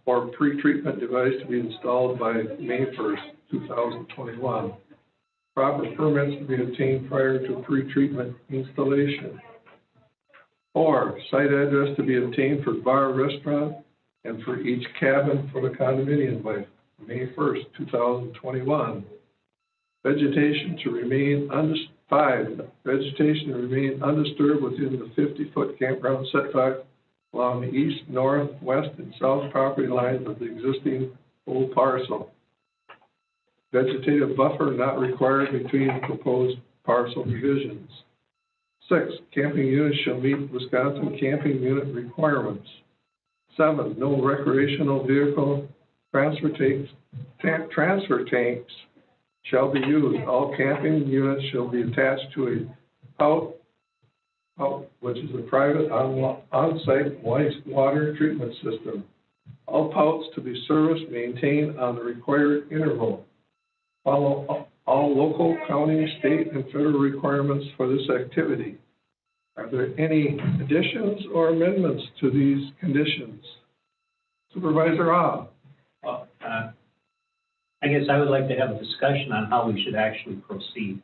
or pre-treatment device to be installed by May 1st, 2021. Proper permits to be obtained prior to pre-treatment installation. 4, site address to be obtained for bar, restaurant, and for each cabin for the condominium by May 1st, 2021. Vegetation to remain 5, vegetation to remain undisturbed within the 50-foot campground setback along the east, north, west, and south property lines of the existing whole parcel. Vegetative buffer not required between the proposed parcel divisions. 6, camping units shall meet Wisconsin camping unit requirements. 7, no recreational vehicle transfer tanks shall be used. All camping units shall be attached to a pout, which is a private on-site wastewater treatment system. All pouts to be serviced, maintained on the required interval. Follow all local, county, state, and federal requirements for this activity. Are there any additions or amendments to these conditions? Supervisor Robb. I guess I would like to have a discussion on how we should actually proceed.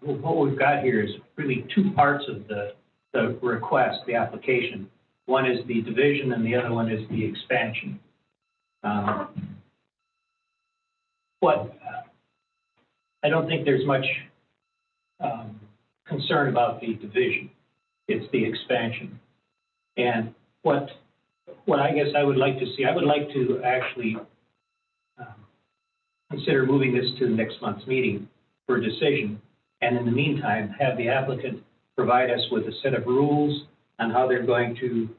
What we've got here is really 2 parts of the request, the application. One is the division and the other one is the expansion. I don't think there's much concern about the division. It's the expansion. And what I guess I would like to see, I would like to actually consider moving this to next month's meeting for a decision. And in the meantime, have the applicant provide us with a set of rules on how they're going to,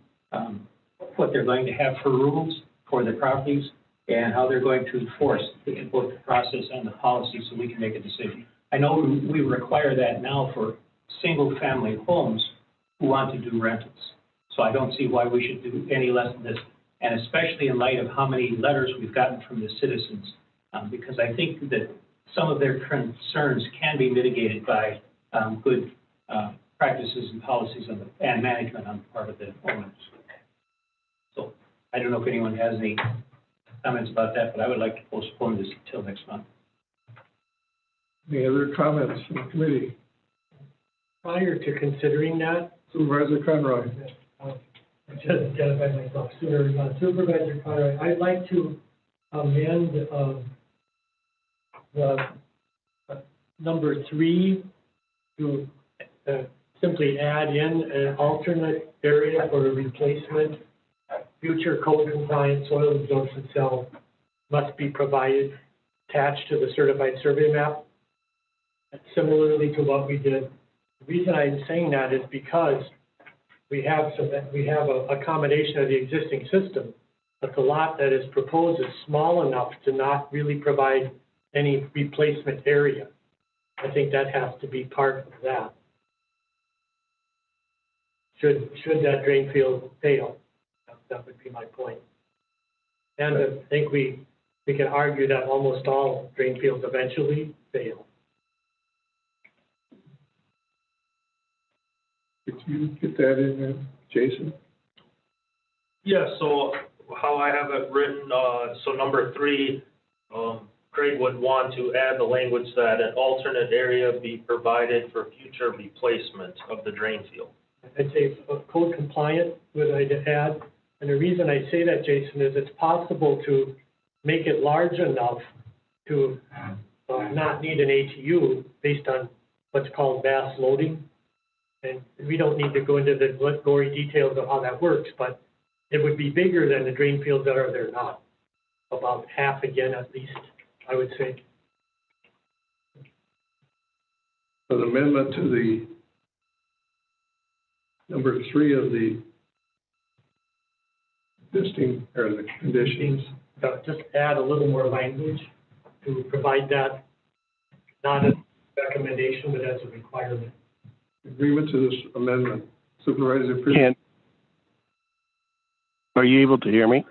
what they're going to have for rules for the properties and how they're going to enforce both the process and the policy so we can make a decision. I know we require that now for single-family homes who want to do rentals. So I don't see why we should do any less than this, and especially in light of how many letters we've gotten from the citizens, because I think that some of their concerns can be mitigated by good practices and policies and management on the part of the owners. So I don't know if anyone has any comments about that, but I would like to postpone this until next month. Any other comments from the committee? Prior to considering that, Supervisor Conroy. I just identified myself sooner. Supervisor Conroy, I'd like to amend the number 3 to simply add in an alternate area for a replacement. Future code compliant soil absorption cell must be provided attached to the certified survey map, similarly to what we did. The reason I'm saying that is because we have a combination of the existing system, but the lot that is proposed is small enough to not really provide any replacement area. I think that has to be part of that. Should that drain field fail, that would be my point. And I think we can argue that almost all drain fields eventually fail. Could you get that in there, Jason? Yeah, so how I have it written, so number 3, Craig would want to add the language that an alternate area be provided for future replacement of the drain field. I'd say code compliant would I add, and the reason I say that, Jason, is it's possible to make it large enough to not need an ATU based on what's called mass loading. And we don't need to go into the gory details of how that works, but it would be bigger than the drain fields that are there now. About half again, at least, I would say. An amendment to the number 3 of the existing, or the conditions. Just add a little more language to provide that, not as a recommendation, but as a requirement. Agreement to this amendment. Supervisor Pearson. Are you able to hear me?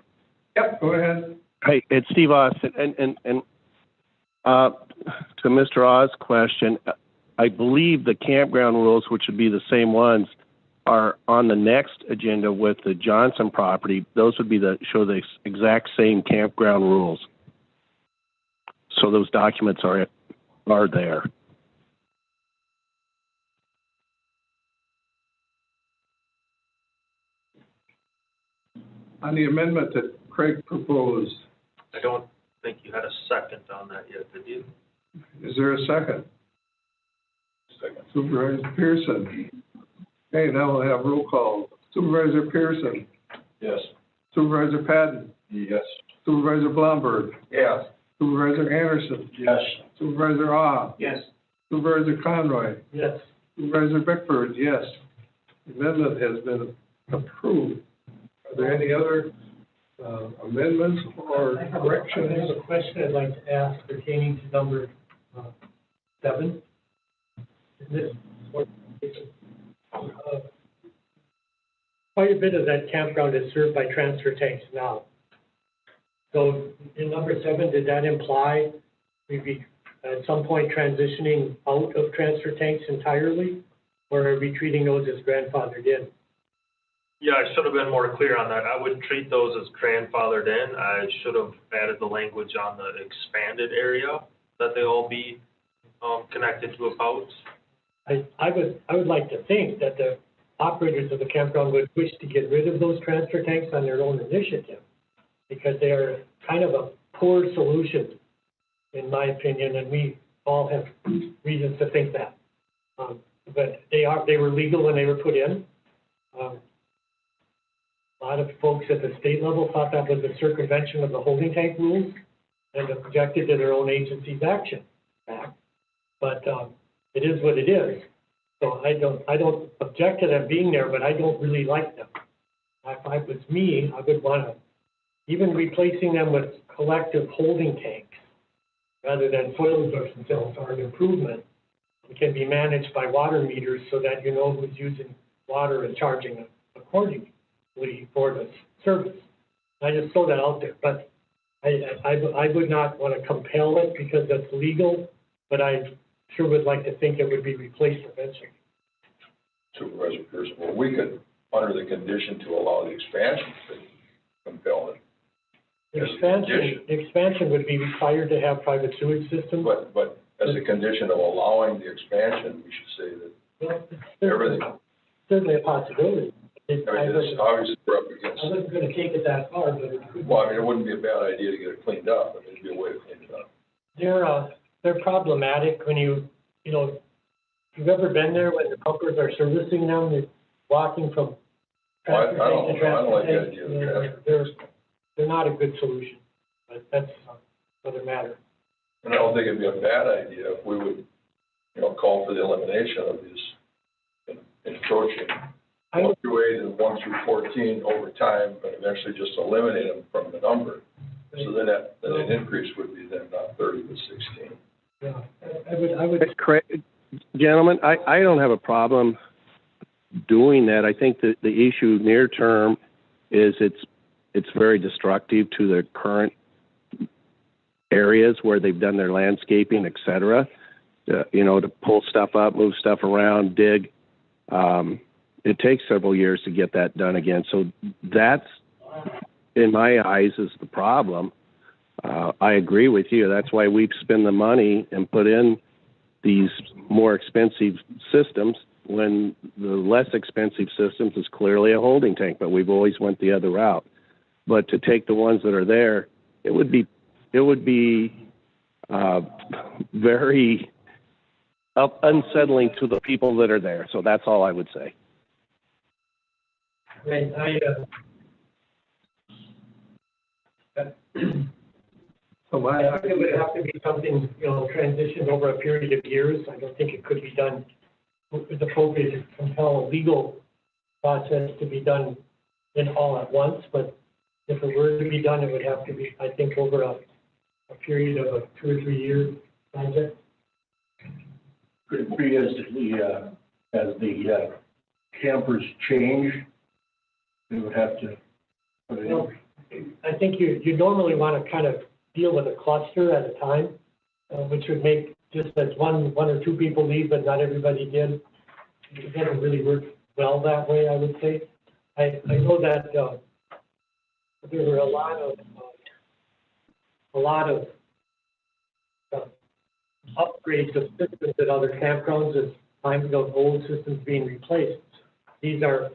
Yep, go ahead. Hey, it's Steve Austin, and to Mr. Oz' question, I believe the campground rules, which would be the same ones, are on the next agenda with the Johnson property. Those would be show the exact same campground rules. So those documents are there. On the amendment that Craig proposed, I don't think you had a second on that yet, did you? is there a second? Second. Supervisor Pearson. Okay, now we'll have roll call. Supervisor Pearson. Yes. Supervisor Patton. Yes. Supervisor Blomberg. Yes. Supervisor Anderson. Yes. Supervisor Ah. Yes. Supervisor Conroy. Yes. Supervisor Bickford, yes. The amendment has been approved. Are there any other amendments or I have corrections? a question I'd like to ask pertaining to number 7. Quite a bit of that campground is served by transfer tanks now. So in number 7, did that imply we'd be at some point transitioning out of transfer tanks entirely? Or are we treating those as grandfathered in? Yeah, I should have been more clear on that. I would treat those as grandfathered in. I should have added the language on the expanded area that they all be connected to a pouch. I would like to think that the operators of the campground would wish to get rid of those transfer tanks on their own initiative, because they are kind of a poor solution in my opinion, and we all have reasons to think that. But they were legal when they were put in. A lot of folks at the state level thought that was a circumvention of the holding tank rules and objected to their own agency's action. But it is what it is. So I don't object to them being there, but I don't really like them. If I was me, I would want to, even replacing them with collective holding tanks rather than soil absorption cells are an improvement. It can be managed by water meters so that you know who's using water and charging accordingly for the service. I just throw that out there, but I would not want to compel it because that's legal, but I sure would like to think it would be replaced eventually. Supervisor Pearson, well, we could, under the condition to allow the expansion, compel it. The expansion would be required to have private sewage systems. But as a condition of allowing the expansion, we should say that everything. Certainly a possibility. It's obviously we're up against. I wasn't going to take it that far, but it could. Well, I mean, it wouldn't be a bad idea to get it cleaned up. I mean, it'd be a way to clean it up. They're problematic when you know, if you've ever been there when the pumpers are servicing them, they're walking from transportation to transportation. I don't like the idea of transportation. They're not a good solution, but that's another matter. And I don't think it'd be a bad idea if we would, call for the elimination of these encroaching 1 through 8 and 1 through 14 over time, but eventually just eliminate them from the number. So then an increase would be then not 30 but 16. Yeah, I would. Gentlemen, I don't have a problem doing that. I think that the issue near term is it's very destructive to the current areas where they've done their landscaping, et cetera. To pull stuff up, move stuff around, dig. It takes several years to get that done again. So that's, in my eyes, is the problem. I agree with you. That's why we spend the money and put in these more expensive systems when the less expensive systems is clearly a holding tank, but we've always went the other route. But to take the ones that are there, it would be very unsettling to the people that are there. So that's all I would say. I think it would have to be something, transitioned over a period of years. I don't think it could be done. It's appropriate to compel a legal process to be done in all at once, but if it were to be done, it would have to be, I think, over a period of a 2 or 3 year project. Could it be as the campers change, we would have to put it in? I think you normally want to kind of deal with a cluster at a time, which would make just as one or two people leave, but not everybody did. It doesn't really work well that way, I would say. I know that there were a lot of upgrades of systems at other campgrounds as time ago, old systems being replaced. These are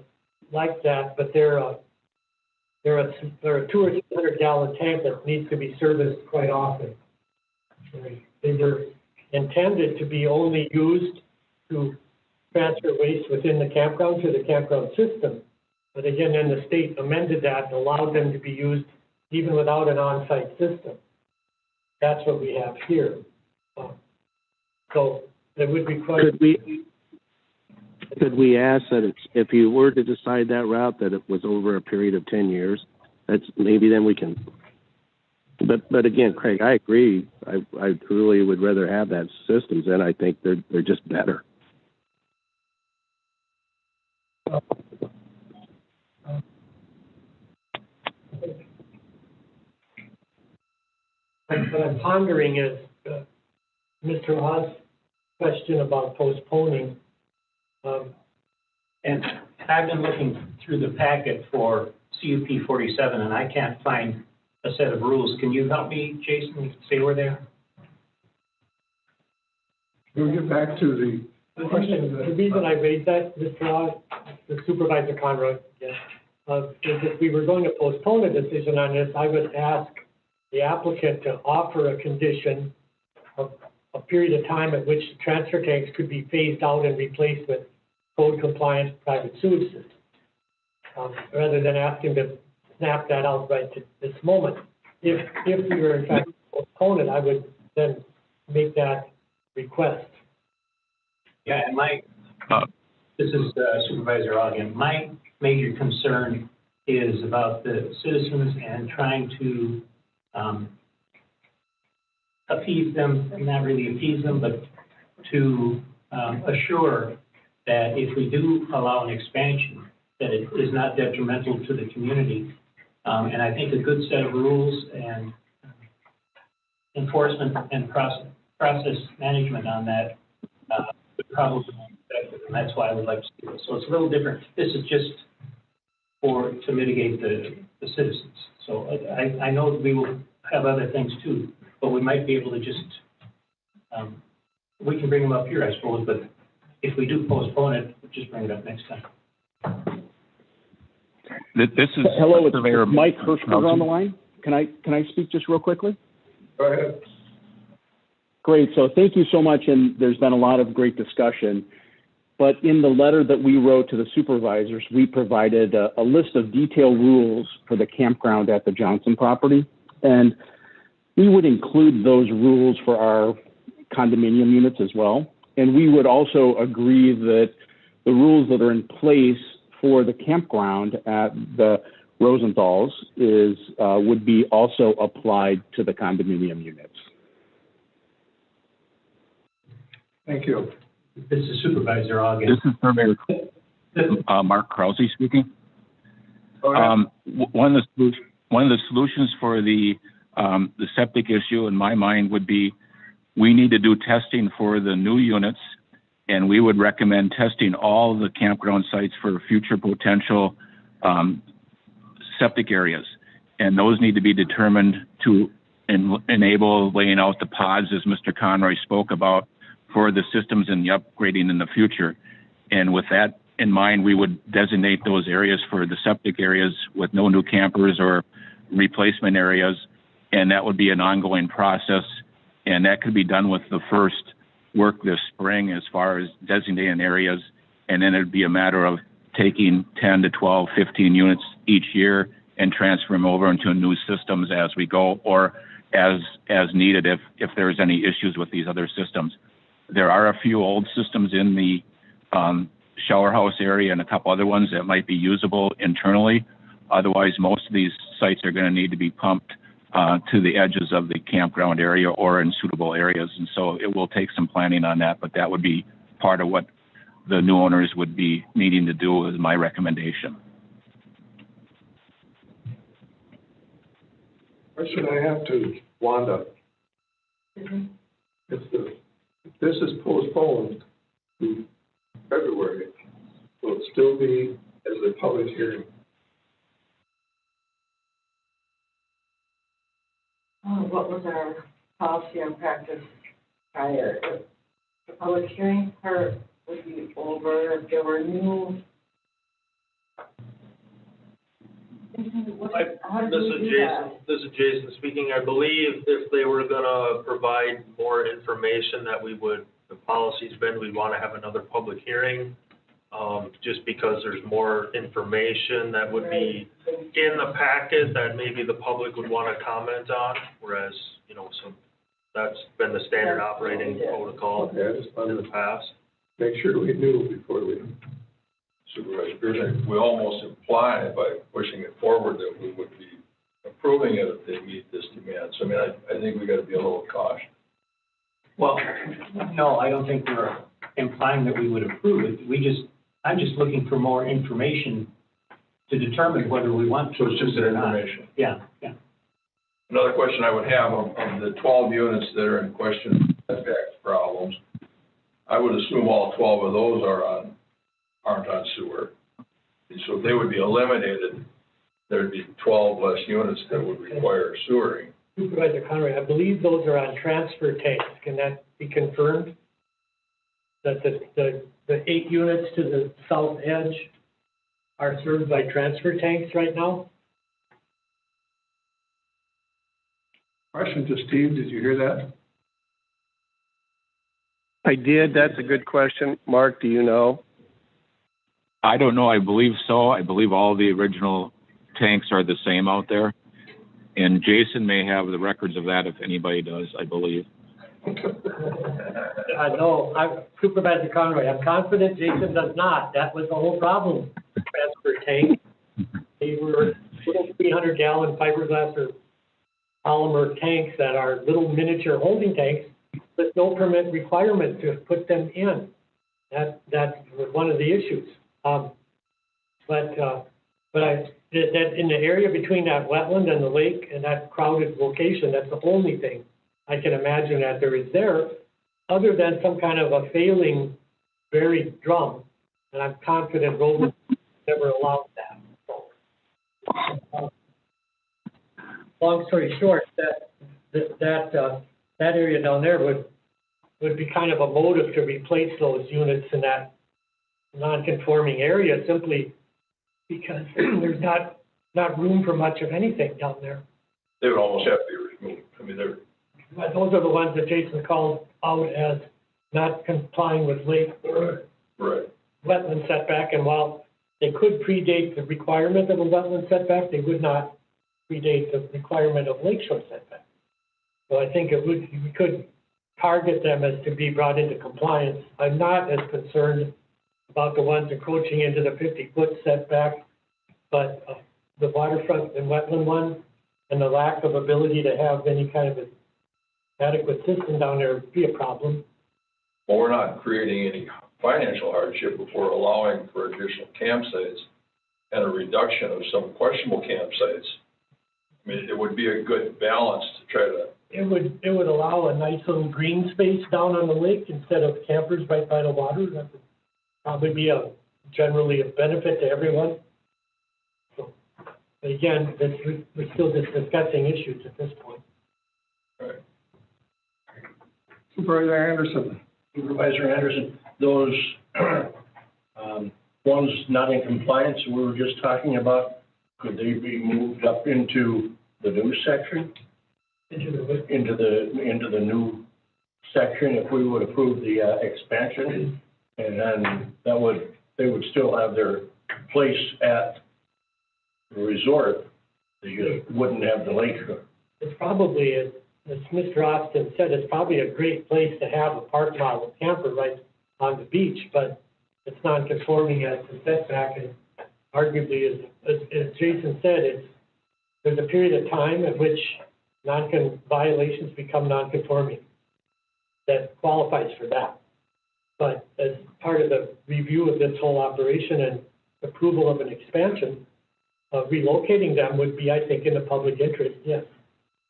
like that, but they're a 200 or 300 gallon tank that needs to be serviced quite often. They were intended to be only used to transfer waste within the campground to the campground system. But again, then the state amended that and allowed them to be used even without an on-site system. That's what we have here. So it would require. Could we ask that if you were to decide that route, that it was over a period of 10 years? That's maybe then we can. But again, Craig, I agree. I really would rather have that systems, and I think they're just better. What I'm pondering is Mr. Oz' question about postponing. And I've been looking through the packet for CUP 47, and I can't find a set of rules. Can you help me, Jason, say where they are? We'll get back to the question. The reason I raised that, Mr. Oz, the Supervisor Conroy, is if we were going to postpone a decision on this, I would ask the applicant to offer a condition a period of time at which transfer tanks could be phased out and replaced with code compliant private sewage systems. Rather than ask him to snap that out right to this moment. If we were in fact postpone it, I would then make that request. Yeah, and this is Supervisor Ogden. My major concern is about the citizens and trying to appease them, not really appease them, but to assure that if we do allow an expansion, that it is not detrimental to the community. And I think a good set of rules and enforcement and process management on that would probably be effective, and that's why I would like to see it. So it's a little different. This is just to mitigate the citizens. So I know we will have other things too, but we might be able to just, we can bring them up here, I suppose, but if we do postpone it, we'll just bring it up next time. This is hello, it's Mike Hirschberger on the line. Can I speak just real quickly? Go ahead. Great. So thank you so much, and there's been a lot of great discussion. But in the letter that we wrote to the supervisors, we provided a list of detailed rules for the campground at the Johnson property, and we would include those rules for our condominium units as well. And we would also agree that the rules that are in place for the campground at the Rosenthal's would be also applied to the condominium units. Thank you. This is Supervisor Ogden. This is Surveyor Mark Krause speaking. One of the solutions for the septic issue in my mind would be we need to do testing for the new units, and we would recommend testing all the campground sites for future potential septic areas. And those need to be determined to enable laying out the pods, as Mr. Conroy spoke about, for the systems and the upgrading in the future. And with that in mind, we would designate those areas for the septic areas with no new campers or replacement areas. And that would be an ongoing process. And that could be done with the first work this spring as far as designating areas. And then it'd be a matter of taking 10 to 12, 15 units each year and transfer them over into new systems as we go, or as needed if there's any issues with these other systems. There are a few old systems in the shower house area and a couple other ones that might be usable internally. Otherwise, most of these sites are going to need to be pumped to the edges of the campground area or in suitable areas. And so it will take some planning on that, but that would be part of what the new owners would be needing to do, is my recommendation. Question I have to Wanda. If this is postponed to February, will it still be as a public hearing? What was our policy and practice prior? If the public hearing part would be over, if there were new. This is Jason speaking. I believe if they were gonna provide more information that the policy's been, we'd wanna have another public hearing. Just because there's more information that would be in the packet that maybe the public would wanna comment on, whereas, so that's been the standard operating protocol in the past. Make sure we knew before we. Supervisor, we almost imply by pushing it forward that we would be approving it if they meet this demand. So, I think we got to be a little cautious. Well, no, I don't think we're implying that we would approve it. I'm just looking for more information to determine whether we want to. So it's just an information. Yeah. Another question I would have of the 12 units that are in question, setback problems, I would assume all 12 of those aren't on sewer. And so if they would be eliminated, there'd be 12 less units that would require sewering. Supervisor Conroy, I believe those are on transfer tanks. Can that be confirmed? That the 8 units to the south edge are served by transfer tanks right now? Question to Steve, did you hear that? I did. That's a good question. Mark, do you know? I don't know. I believe so. I believe all the original tanks are the same out there. And Jason may have the records of that if anybody does, I believe. No, I'm Supervisor Conroy. I'm confident Jason does not. That was the whole problem. Transfer tank. They were little 300-gallon fiberglass or polymer tanks that are little miniature holding tanks with no permit requirement to put them in. That's one of the issues. That in the area between that wetland and the lake and that crowded location, that's the only thing I can imagine that there is there, other than some kind of a failing buried drum. And I'm confident Roland never allowed that. Long story short, that area down there would be kind of a motive to replace those units in that non-conforming area simply because there's not room for much of anything down there. They would almost have to be removed. I mean, they're. But those are the ones that Jason called out as not complying with lake or wetland setback. And while they could predate the requirement of a wetland setback, they would not predate the requirement of lakeshore setback. So I think we could target them as to be brought into compliance. I'm not as concerned about the ones encroaching into the 50-foot setback, but the waterfront and wetland one and the lack of ability to have any kind of an adequate system down there would be a problem. Well, we're not creating any financial hardship if we're allowing for additional campsites and a reduction of some questionable campsites. I mean, it would be a good balance to try to. It would allow a nice little green space down on the lake instead of campers right by the water. That would probably be generally a benefit to everyone. So, again, we're still just discussing issues at this point. Right. Supervisor Anderson, those ones not in compliance we were just talking about, could they be moved up into the new section? Into the new section if we would approve the expansion, and then they would still have their place at the resort. They just wouldn't have the lake. It's probably, as Mr. Austin said, it's probably a great place to have a park model camper right on the beach, but it's non-conforming as to setback, and arguably, as Jason said, there's a period of time at which violations become non-conforming that qualifies for that. But as part of the review of this whole operation and approval of an expansion, relocating them would be, I think, in the public interest, yes.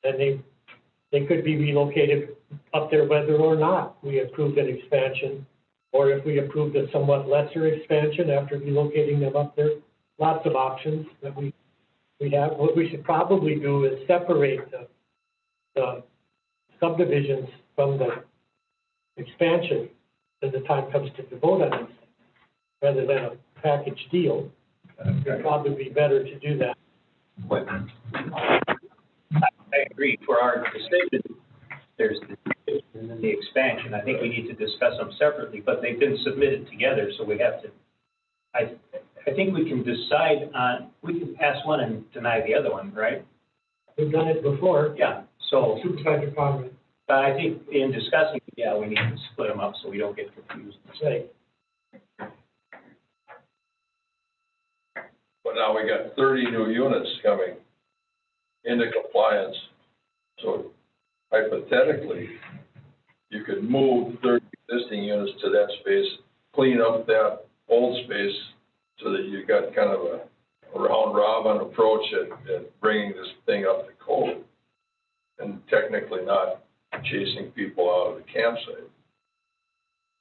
And they could be relocated up there whether or not we approved an expansion, or if we approved a somewhat lesser expansion after relocating them up there. Lots of options that we have. What we should probably do is separate the subdivisions from the expansion as the time comes to vote on these, rather than a package deal. It would probably be better to do that. I agree. For our decision, there's the decision and then the expansion. I think we need to discuss them separately, but they've been submitted together, so we have to. I think we can decide on. We can pass one and deny the other one, right? We've done it before. Yeah. So. Supervisor Conrad. But I think in discussing, yeah, we need to split them up so we don't get confused. Right. But now we got 30 new units coming into compliance. So hypothetically, you could move 30 existing units to that space, clean up that old space so that you got kind of a round robin approach at bringing this thing up to code and technically not chasing people out of the campsite.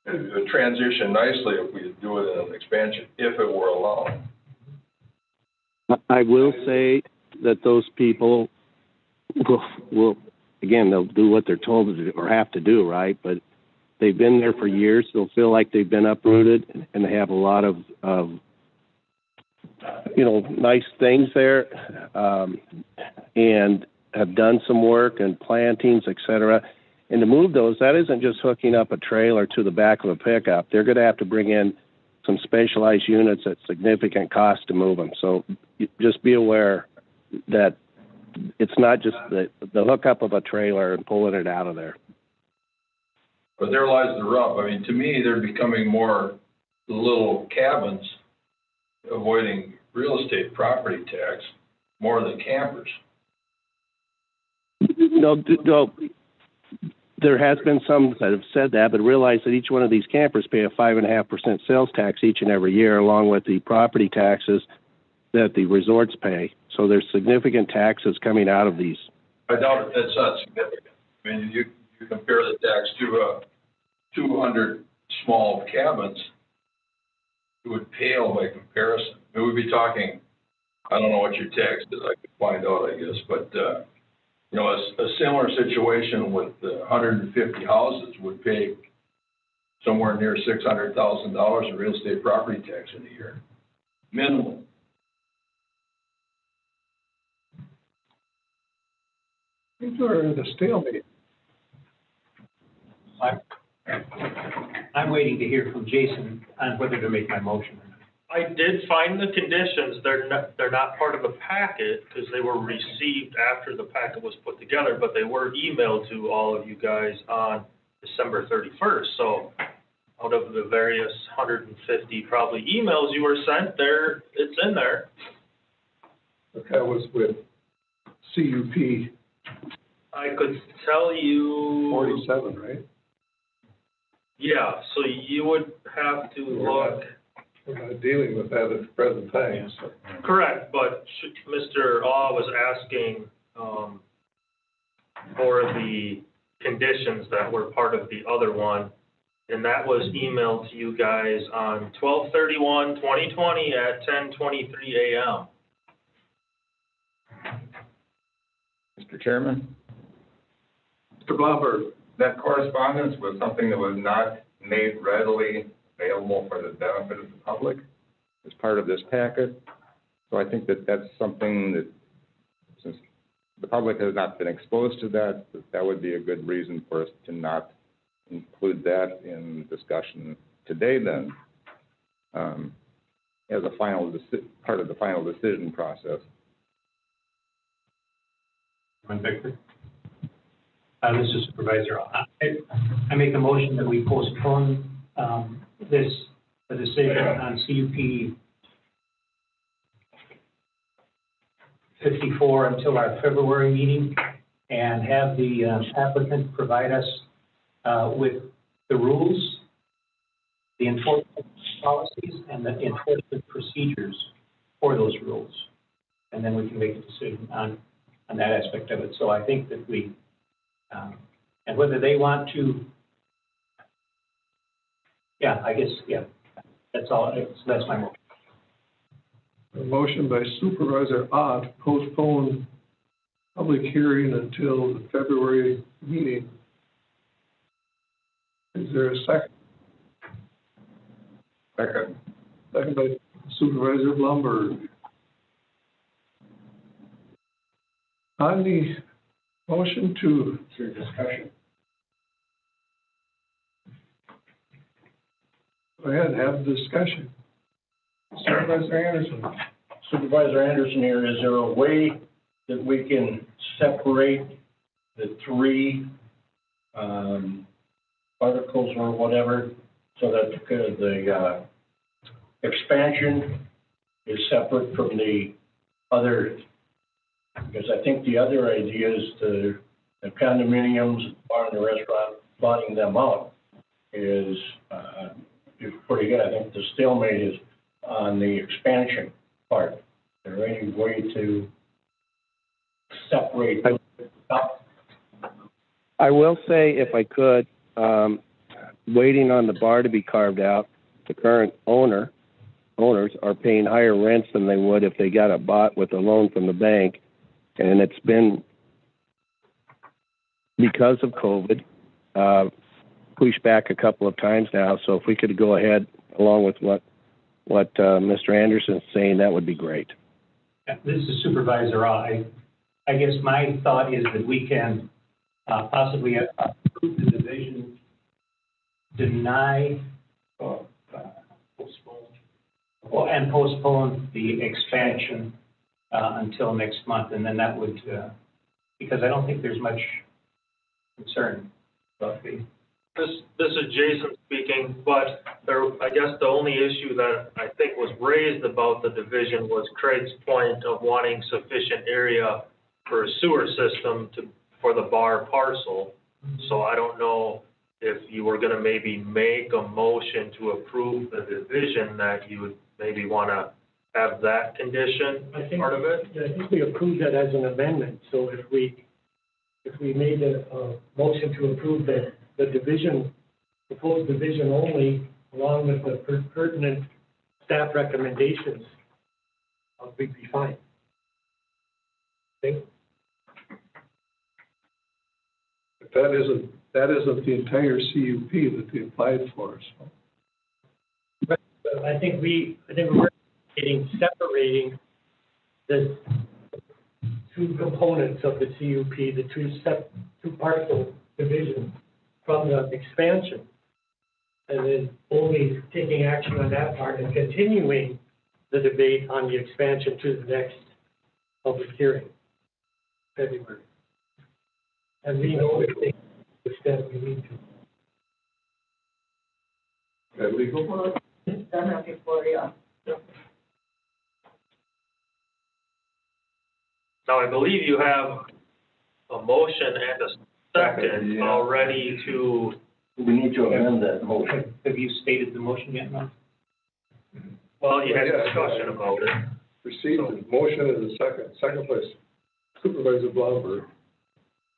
It would transition nicely if we do it in an expansion, if it were allowed. I will say that those people will again, they'll do what they're told to do or have to do, right? But they've been there for years. They'll feel like they've been uprooted, and they have a lot of nice things there, and have done some work and plantings, et cetera. And to move those, that isn't just hooking up a trailer to the back of a pickup. They're going to have to bring in some specialized units at significant cost to move them. So just be aware that it's not just the hookup of a trailer and pulling it out of there. But there lies the rub. I mean, to me, they're becoming more little cabins avoiding real estate property tax more than campers. No, there has been some that have said that, but realize that each one of these campers pay a 5.5% sales tax each and every year, along with the property taxes that the resorts pay. So there's significant taxes coming out of these. I doubt it. That's not significant. I mean, you compare the tax to 200 small cabins, it would pale by comparison. It would be talking, I don't know what your tax is, I could find out, I guess, but, you know, a similar situation with 150 houses would pay somewhere near $600,000 in real estate property tax in a year, minimum. I think we're in a stalemate. I'm waiting to hear from Jason on whether to make my motion or not. I did find the conditions, they're not part of the packet, because they were received after the packet was put together, but they were emailed to all of you guys on December 31st, so out of the various 150 probably emails you were sent, it's in there. But that was with CUP. I could tell you. 47, right? Yeah, so you would have to look. We're not dealing with that at the present time. So. Correct, but Mr. Aw was asking for the conditions that were part of the other one, and that was emailed to you guys on 12/31/2020 at 10:23 a.m. Mr. Chairman? Mr. Blomberg. That correspondence was something that was not made readily available for the benefit of the public as part of this packet. So I think that that's something that, since the public has not been exposed to that, that would be a good reason for us to not include that in discussion today then, as a final part of the final decision process. Victor? This is Supervisor. I make a motion that we postpone the decision on CUP 54 until our February meeting, and have the applicant provide us with the rules, the enforcement policies, and the enforcement procedures for those rules. And then we can make a decision on that aspect of it. So I think that we, and whether they want to, that's all, that's my motion. A motion by Supervisor Ott to postpone public hearing until the February meeting. Is there a second? Second. Second by Supervisor Blumberg. On the motion to discussion. Go ahead, have the discussion. Supervisor Anderson. Supervisor Anderson here, is there a way that we can separate the three articles or whatever, so that the expansion is separate from the other? Because I think the other idea is the condominiums, bar and the restaurant, botting them out is pretty good. I think the stalemate is on the expansion part. Is there any way to separate those up? I will say, if I could, waiting on the bar to be carved out, the current owners are paying higher rents than they would if they got it bought with a loan from the bank. And it's been, because of COVID, pushed back a couple of times now. So if we could go ahead, along with what Mr. Anderson is saying, that would be great. This is Supervisor. I guess my thought is that we can possibly approve the division, deny, and postpone the expansion until next month, and then that would, because I don't think there's much concern about the. This is Jason speaking, but I guess the only issue that I think was raised about the division was Craig's point of wanting sufficient area for a sewer system for the bar parcel. So I don't know if you were gonna maybe make a motion to approve the division, that you would maybe wanna have that condition part of it? I think we approved that as an amendment, so if we made a motion to approve the division, proposed division only, along with the pertinent staff recommendations, we'd be fine. Okay? But that isn't the entire CUP that they applied for, so. But I think we're separating the two components of the CUP, the two parcel divisions from the expansion, and then only taking action on that part and continuing the debate on the expansion to the next public hearing, February. And we know if they extent we need to. That legal? Well, it's done that before, yeah. Now, I believe you have a motion and a second already to. We need to amend that motion. Have you stated the motion yet, Mark? Well, you had a discussion about it. Received a motion and a second place Supervisor Blomberg,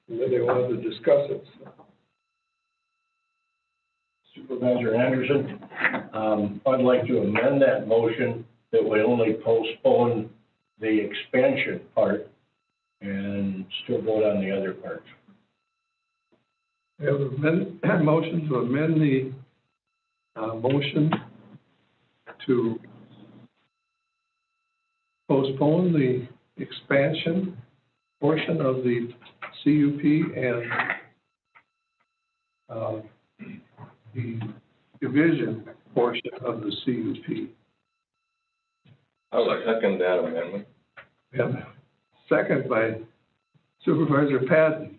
and then they wanted to discuss it. Supervisor Anderson, I'd like to amend that motion that we only postpone the expansion part and still vote on the other parts. We have a motion to amend the motion to postpone the expansion portion of the CUP and the division portion of the CUP. I would second that amendment. And second by Supervisor Patton.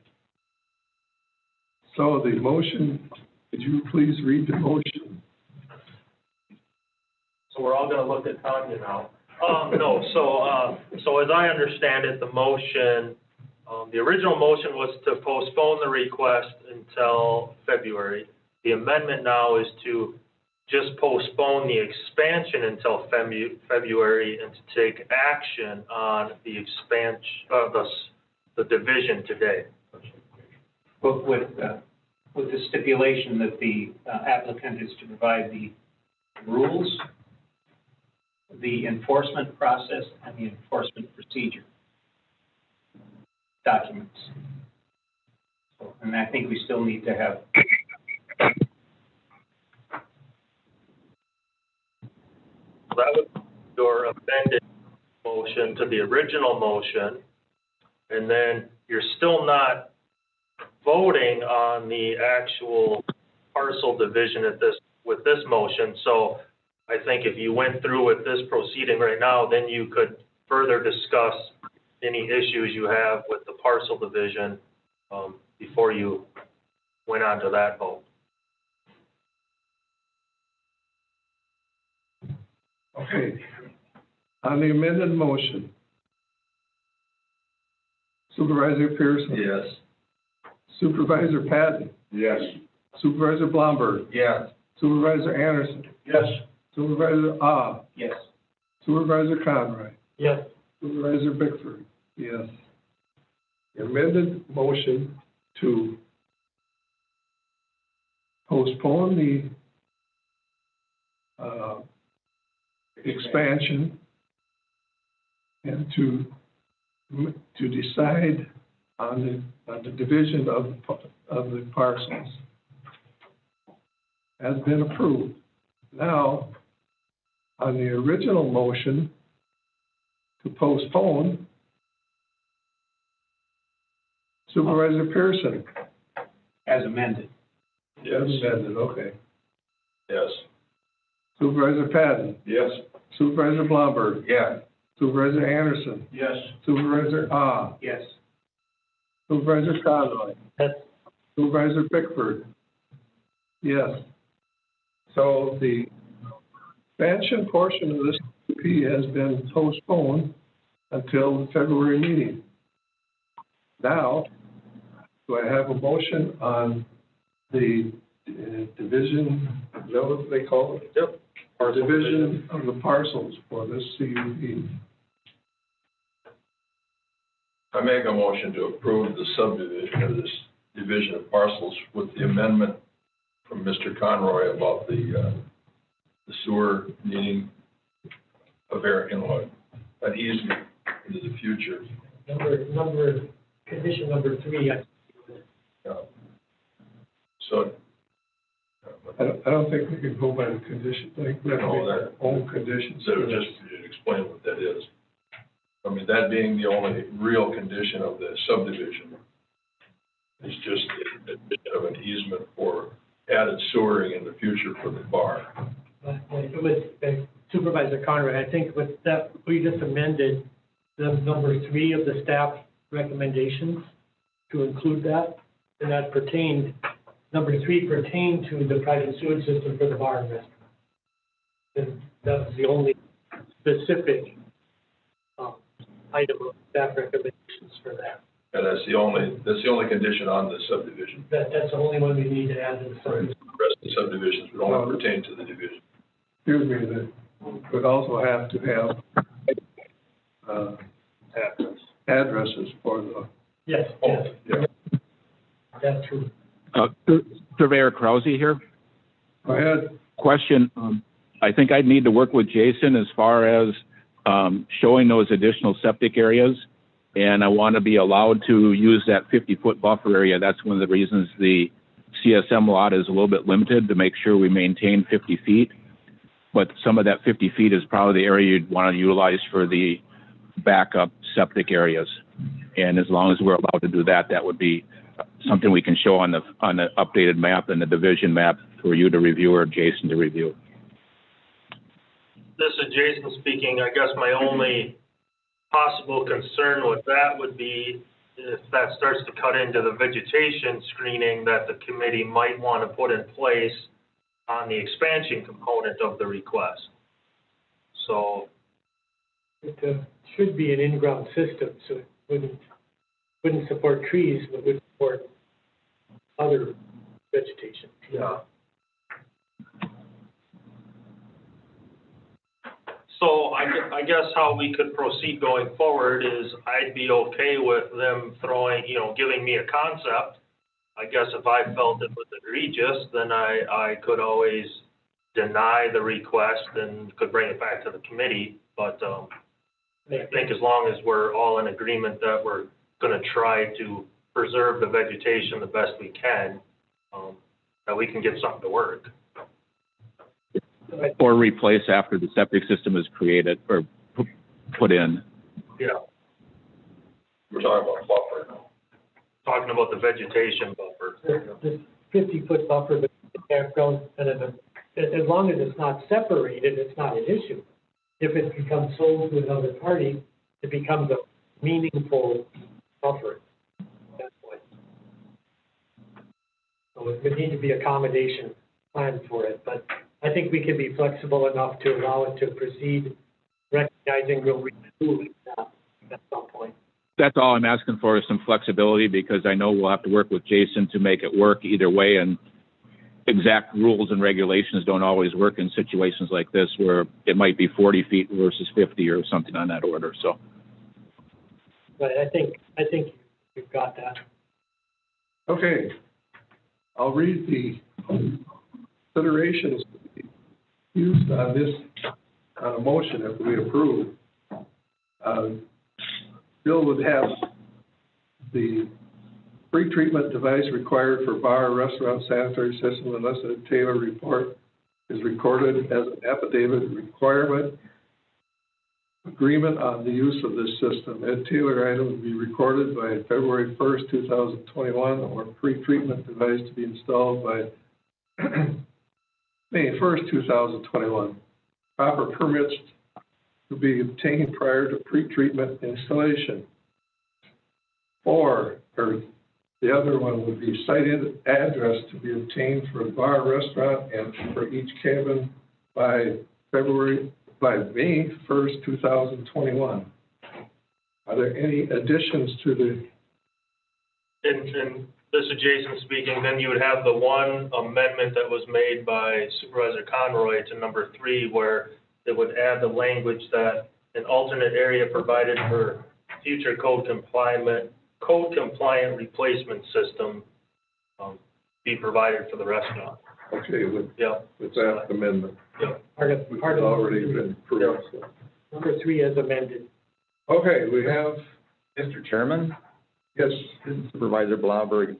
So the motion, could you please read the motion? So we're all gonna look at Tanya now. No, so as I understand it, the motion, the original motion was to postpone the request until February. The amendment now is to just postpone the expansion until February and to take action on the expansion, the division today. But with the stipulation that the applicant is to provide the rules, the enforcement process, and the enforcement procedure documents. So, and I think we still need to have. That was your amended motion to the original motion, and then you're still not voting on the actual parcel division with this motion. So I think if you went through with this proceeding right now, then you could further discuss any issues you have with the parcel division before you went on to that vote. Okay. On the amended motion, Supervisor Pearson? Yes. Supervisor Patton? Yes. Supervisor Blomberg? Yes. Supervisor Anderson? Yes. Supervisor Yes. Supervisor Conroy? Yes. Supervisor Bickford? Yes. The amended motion to postpone the expansion and to decide on the division of the parcels has been approved. Now, on the original motion to postpone, Supervisor Pearson? As amended. Yes. Amended, okay. Yes. Supervisor Patton, Yes. Supervisor Blomberg, Yes. Supervisor Anderson, Yes. Supervisor Yes. Supervisor Conroy, Yes. Supervisor Bickford. Yes. So the expansion portion of this CUP has been postponed until the February meeting. Now, do I have a motion on the division, is that what they call it? Yep. Division of the parcels for this CUP. I make a motion to approve the subdivision of this division of parcels with the amendment from Mr. Conroy about the sewer needing an easement into the future. Condition number 3, So, I don't think we can go by the conditions, I think we have to make our own conditions. so just explain what that is. I mean, that being the only real condition of the subdivision is just the addition of an easement for added sewering in the future for the bar. with Supervisor Conrad, I think with that, we just amended the number 3 of the staff recommendations to include that, and that pertained, number 3 pertained to the private sewage system for the bar and restaurant. And that was the only specific item of staff recommendations for that. And that's the only condition on the subdivision. That's the only one we need to add to the subdivision. The rest of the subdivisions would only pertain to the division. Excuse me, that would also have to have addresses for the. Yes, yes. Yeah. That's true. Surveyor Krause here. Go ahead. Question. I think I'd need to work with Jason as far as showing those additional septic areas. And I want to be allowed to use that 50-foot buffer area. That's one of the reasons the CSM lot is a little bit limited, to make sure we maintain 50 feet. But some of that 50 feet is probably the area you'd want to utilize for the backup septic areas. And as long as we're allowed to do that, that would be something we can show on the updated map and the division map for you to review or Jason to review. This is Jason speaking. I guess my only possible concern with that would be if that starts to cut into the vegetation screening that the committee might want to put in place on the expansion component of the request. So It should be an in-ground system, so it wouldn't support trees, but would support other vegetation. yeah. So I guess how we could proceed going forward is I'd be okay with them giving me a concept. I guess if I felt it was egregious, then I could always deny the request and could bring it back to the committee. But I think as long as we're all in agreement that we're going to try to preserve the vegetation the best we can, that we can get something to work. Or replace after the septic system is created or put in. Yeah. We're talking about buffer. Talking about the vegetation buffer. The 50-foot buffer between the campground and as long as it's not separated, it's not an issue. If it becomes sold to another party, it becomes a meaningful buffer. That's why. So it would need to be accommodation plan for it, but I think we can be flexible enough to allow it to proceed, recognizing we'll remove that at some point. That's all I'm asking for, is some flexibility, because I know we'll have to work with Jason to make it work either way, and exact rules and regulations don't always work in situations like this where it might be 40 feet versus 50 or something on that order. So, But I think you've got that. Okay. I'll read the considerations used on this motion if we approve. Bill would have the pre-treatment device required for bar, restaurant, sanitary system unless a Taylor report is recorded as an affidavit requirement. agreement on the use of this system. Ed Taylor item will be recorded by February 1st, 2021, or pre-treatment device to be installed by May 1st, 2021. Proper permits to be obtained prior to pre-treatment installation. The other one would be site address to be obtained for a bar, restaurant, and for each cabin by May 1st, 2021. Are there any additions to the? And this is Jason speaking. Then you would have the one amendment that was made by Supervisor Conroy to number 3, where it would add the language that an alternate area provided for future code compliant replacement system be provided for the restaurant. Okay, with that amendment. Yep. Which has already been approved. So. Number 3 as amended. Okay, we have. Mr. Chairman? Yes. This is Supervisor Blomberg.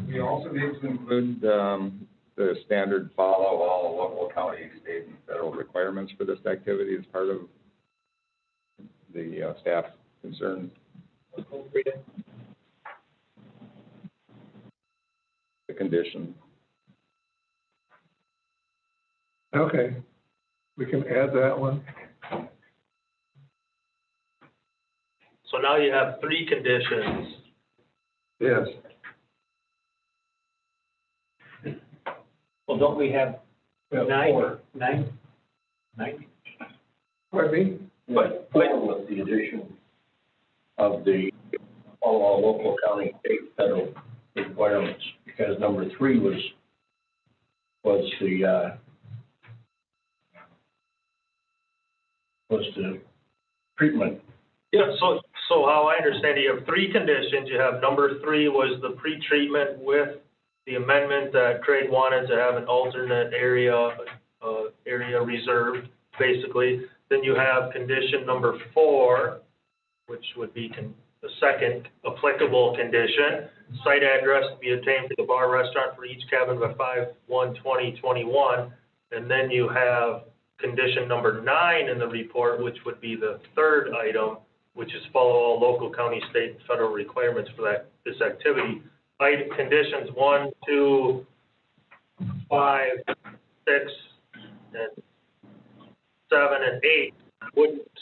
We also need to include the standard follow all local, county, state, and federal requirements for this activity as part of the staff concerns. The condition. Okay, we can add that one. So now you have 3 conditions. Yes. Well, don't we have 9? Pardon me? But with the addition of the all local, county, state, federal requirements, because number 3 was the treatment. Yeah, so how I understand it, you have 3 conditions. You have number 3 was the pre-treatment with the amendment that Craig wanted to have an alternate area reserved, basically. Then you have condition number 4, which would be the second applicable condition. Site address to be obtained for the bar restaurant for each cabin by 5/1/2021. And then you have condition number 9 in the report, which would be the third item, which is follow all local, county, state, and federal requirements for this activity. Conditions 1, 2, 5, 6, and 7, and 8 wouldn't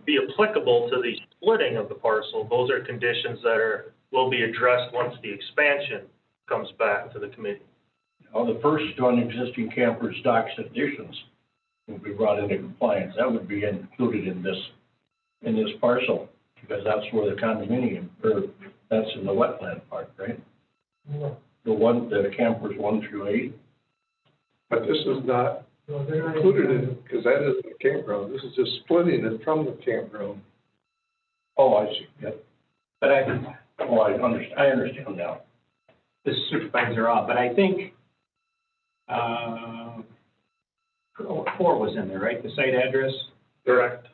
be applicable to the splitting of the parcel. Those are conditions that will be addressed once the expansion comes back to the committee. Now, the first on existing campers, docks, additions will be brought into compliance. That would be included in this parcel, because that's where the condominium, or that's in the wetland part, right? No. The campers 1 through 8. But this is not included in, because that isn't the campground. This is just splitting it from the campground. Oh, I see, yep. But I understand now. This is Supervisor Robb, but I think 4 was in there, right? The site address? Correct.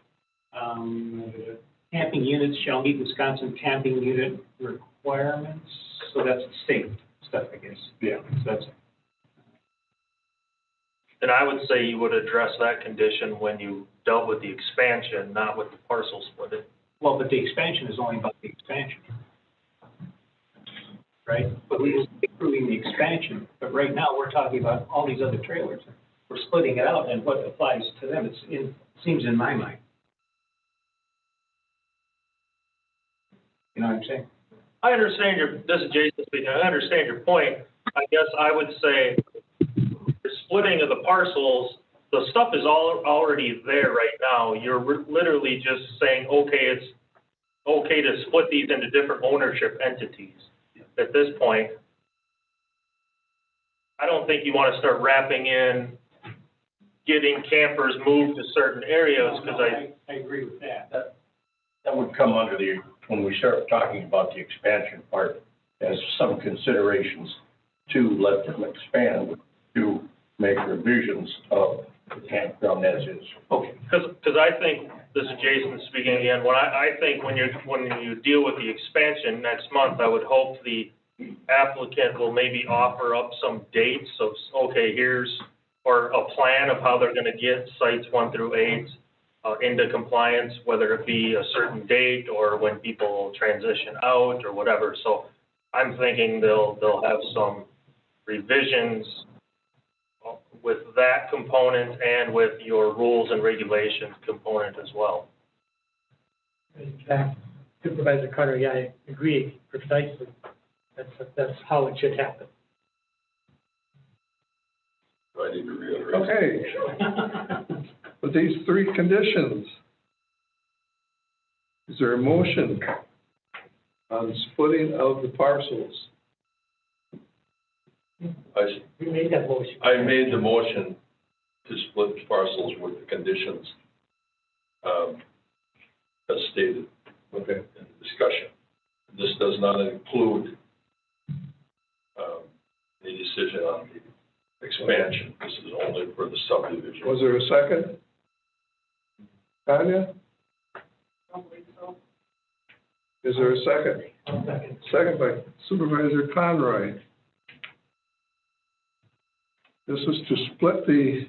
Camping units shall meet Wisconsin camping unit requirements. So that's state stuff, I guess. Yeah. So that's. And I would say you would address that condition when you dealt with the expansion, not with the parcel splitting. Well, but the expansion is only about the expansion, right? But we were approving the expansion, but right now we're talking about all these other trailers. We're splitting it out and what applies to them. It seems in my mind. You know what I'm saying? I understand this is Jason speaking, I understand your point. I guess I would say the splitting of the parcels, the stuff is already there right now. You're literally just saying, okay, it's okay to split these into different ownership entities at this point. I don't think you want to start wrapping in getting campers moved to certain areas, because I agree with that. That would come under when we start talking about the expansion part, as some considerations to let them expand, to make revisions of the campground as is. Okay. Because I think, this is Jason speaking again, I think when you deal with the expansion next month, I would hope the applicant will maybe offer up some dates of, okay, or a plan of how they're going to get sites 1 through 8. into compliance, whether it be a certain date or when people transition out or whatever. So I'm thinking they'll have some revisions with that component and with your rules and regulations component as well. In fact, Supervisor Carter, yeah, I agree precisely. That's how it should happen. Do I need to reiterate? Okay. With these three conditions, is there a motion on splitting of the parcels? We made that motion. I made the motion to split the parcels with the conditions, as stated. Okay. In the discussion. This does not include, the decision on the expansion. This is only for the subdivision. Was there a second? Tanya? Is there a second? Second. Second by Supervisor Conroy. This is to split the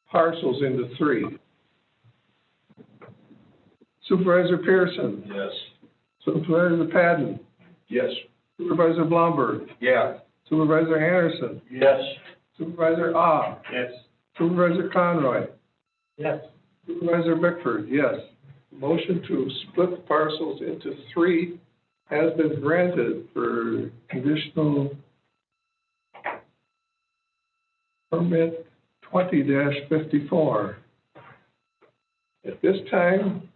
parcels into three. Supervisor Pearson? Yes. Supervisor Padden? Yes. Supervisor Blumberg? Yeah. Supervisor Anderson? Yes. Supervisor Ah? Yes. Supervisor Conroy? Yes. Supervisor Bickford, yes. Motion to split the parcels into three has been granted for conditional permit 20-54. At this time,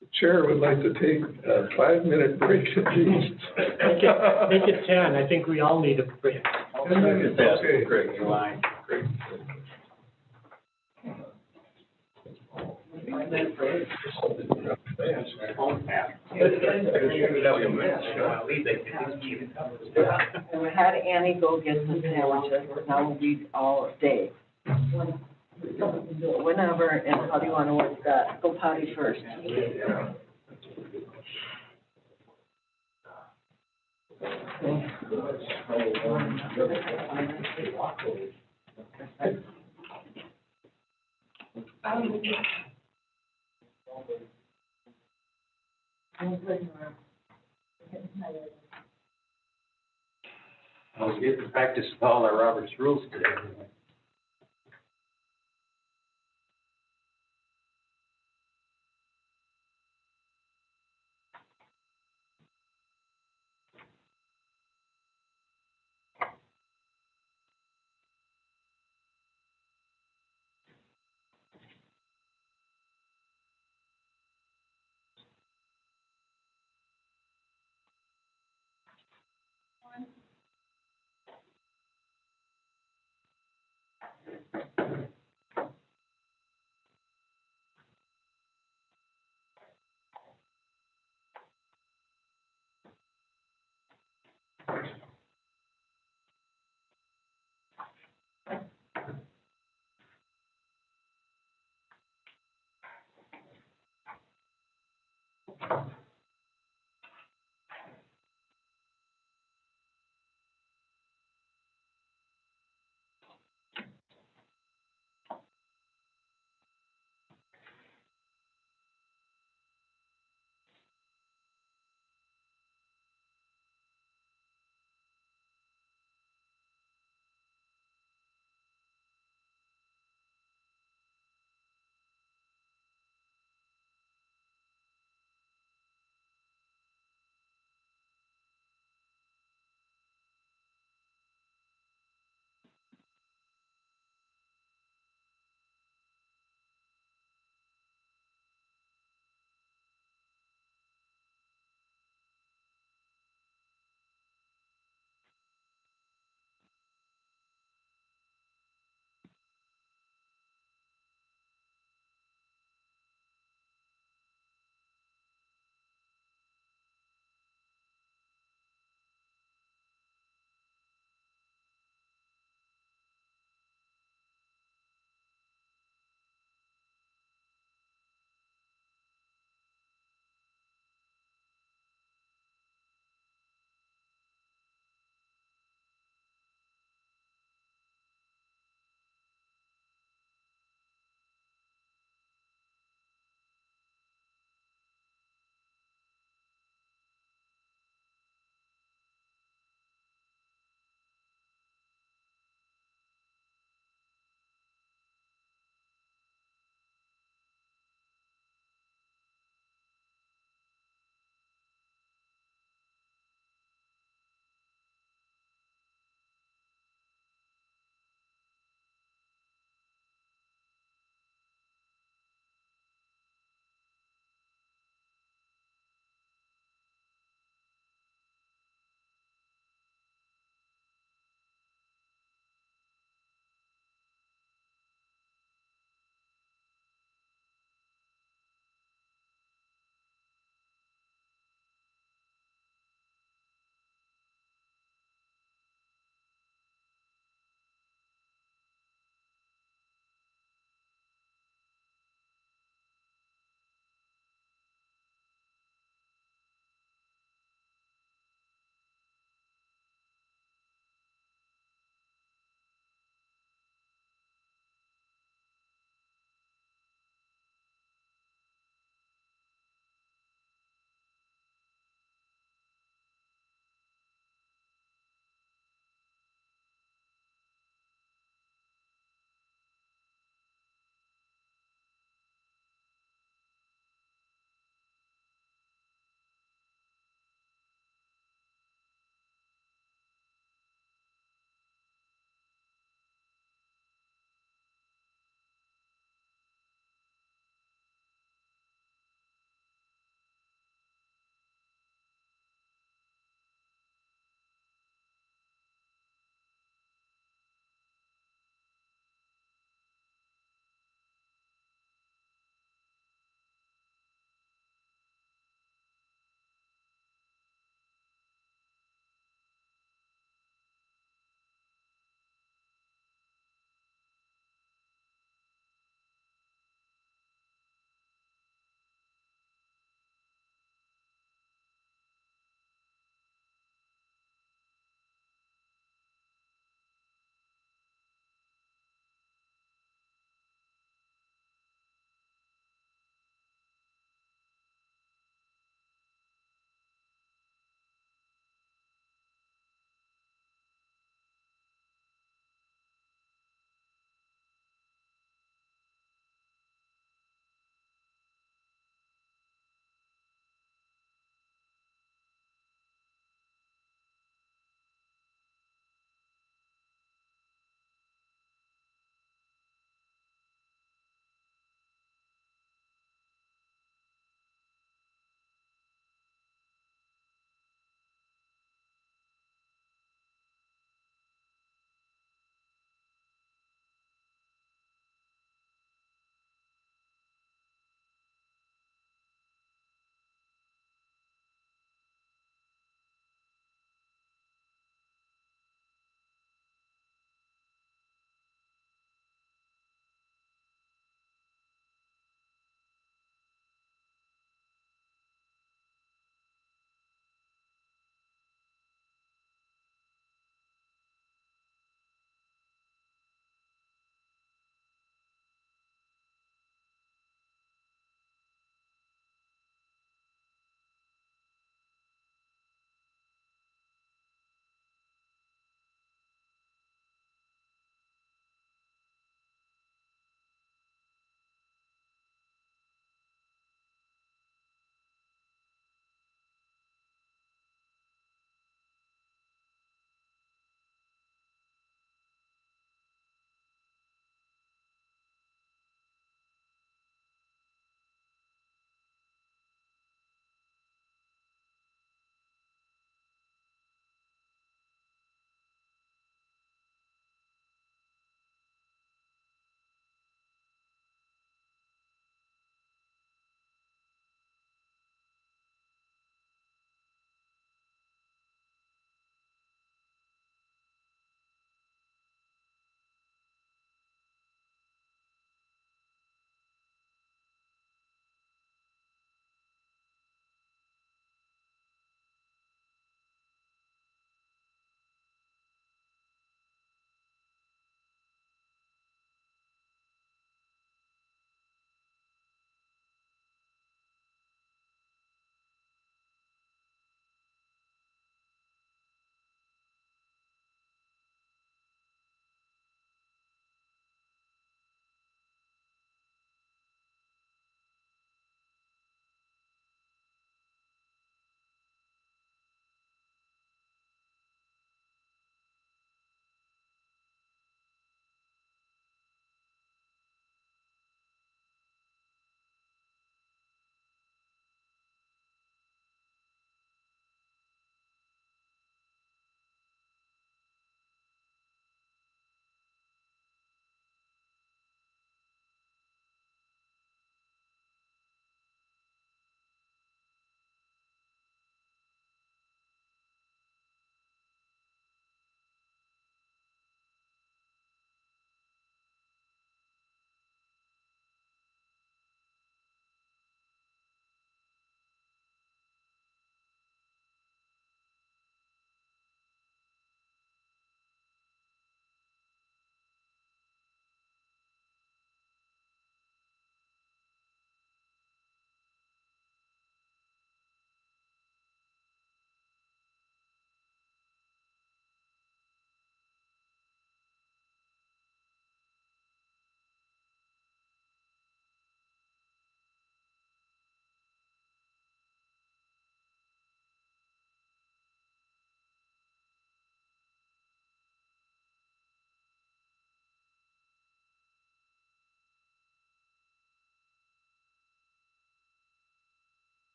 the chair would like to take a 5-minute break at least. Make it 10. I think we all need a break. 10 minutes, okay. Great, July. Great. And we had Annie go get the sandwiches, now we all stay. Whenever, and how do you want to work that? Go potty first. I was getting to practice with all our Robert's rules today.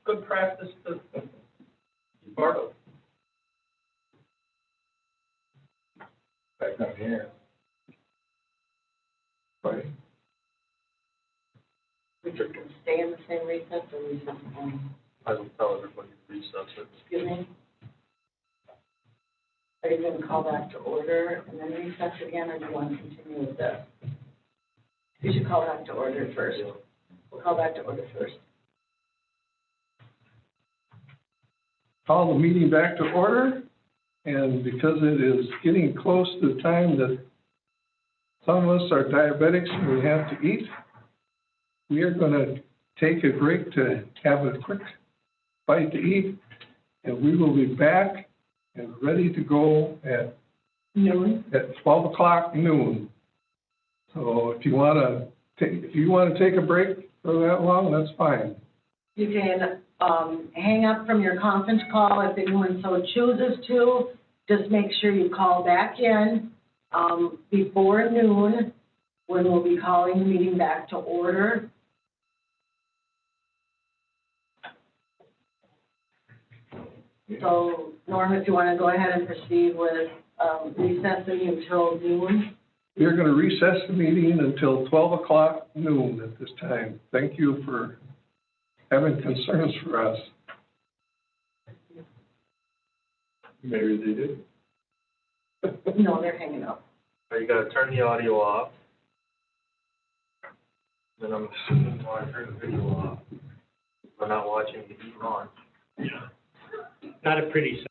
good practice to be part of. Back up here. Right. We could stay in the same recess or recess only. I will tell everybody to recess it. Excuse me? Are you gonna call back to order and then recess again, or do you want to continue with this? You should call back to order first. We'll call back to order first. Call the meeting back to order, and because it is getting close to the time that some of us are diabetics and we have to eat, we are gonna take a break to have a quick bite to eat, and we will be back and ready to go at noon, at 12 o'clock noon. So if you wanna take a break for that long, that's fine. You can, hang up from your conference call if anyone so chooses to. Just make sure you call back in, before noon, when we'll be calling the meeting back to order. So, Norm, if you want to go ahead and proceed with, recessing until noon. We're gonna recess the meeting until 12 o'clock noon at this time. Thank you for having concerns for us. Maybe they did. No, they're hanging up. You gotta turn the audio off. Then I'm assuming you wanna turn the video off. We're not watching you eat lunch. Not a pretty sight.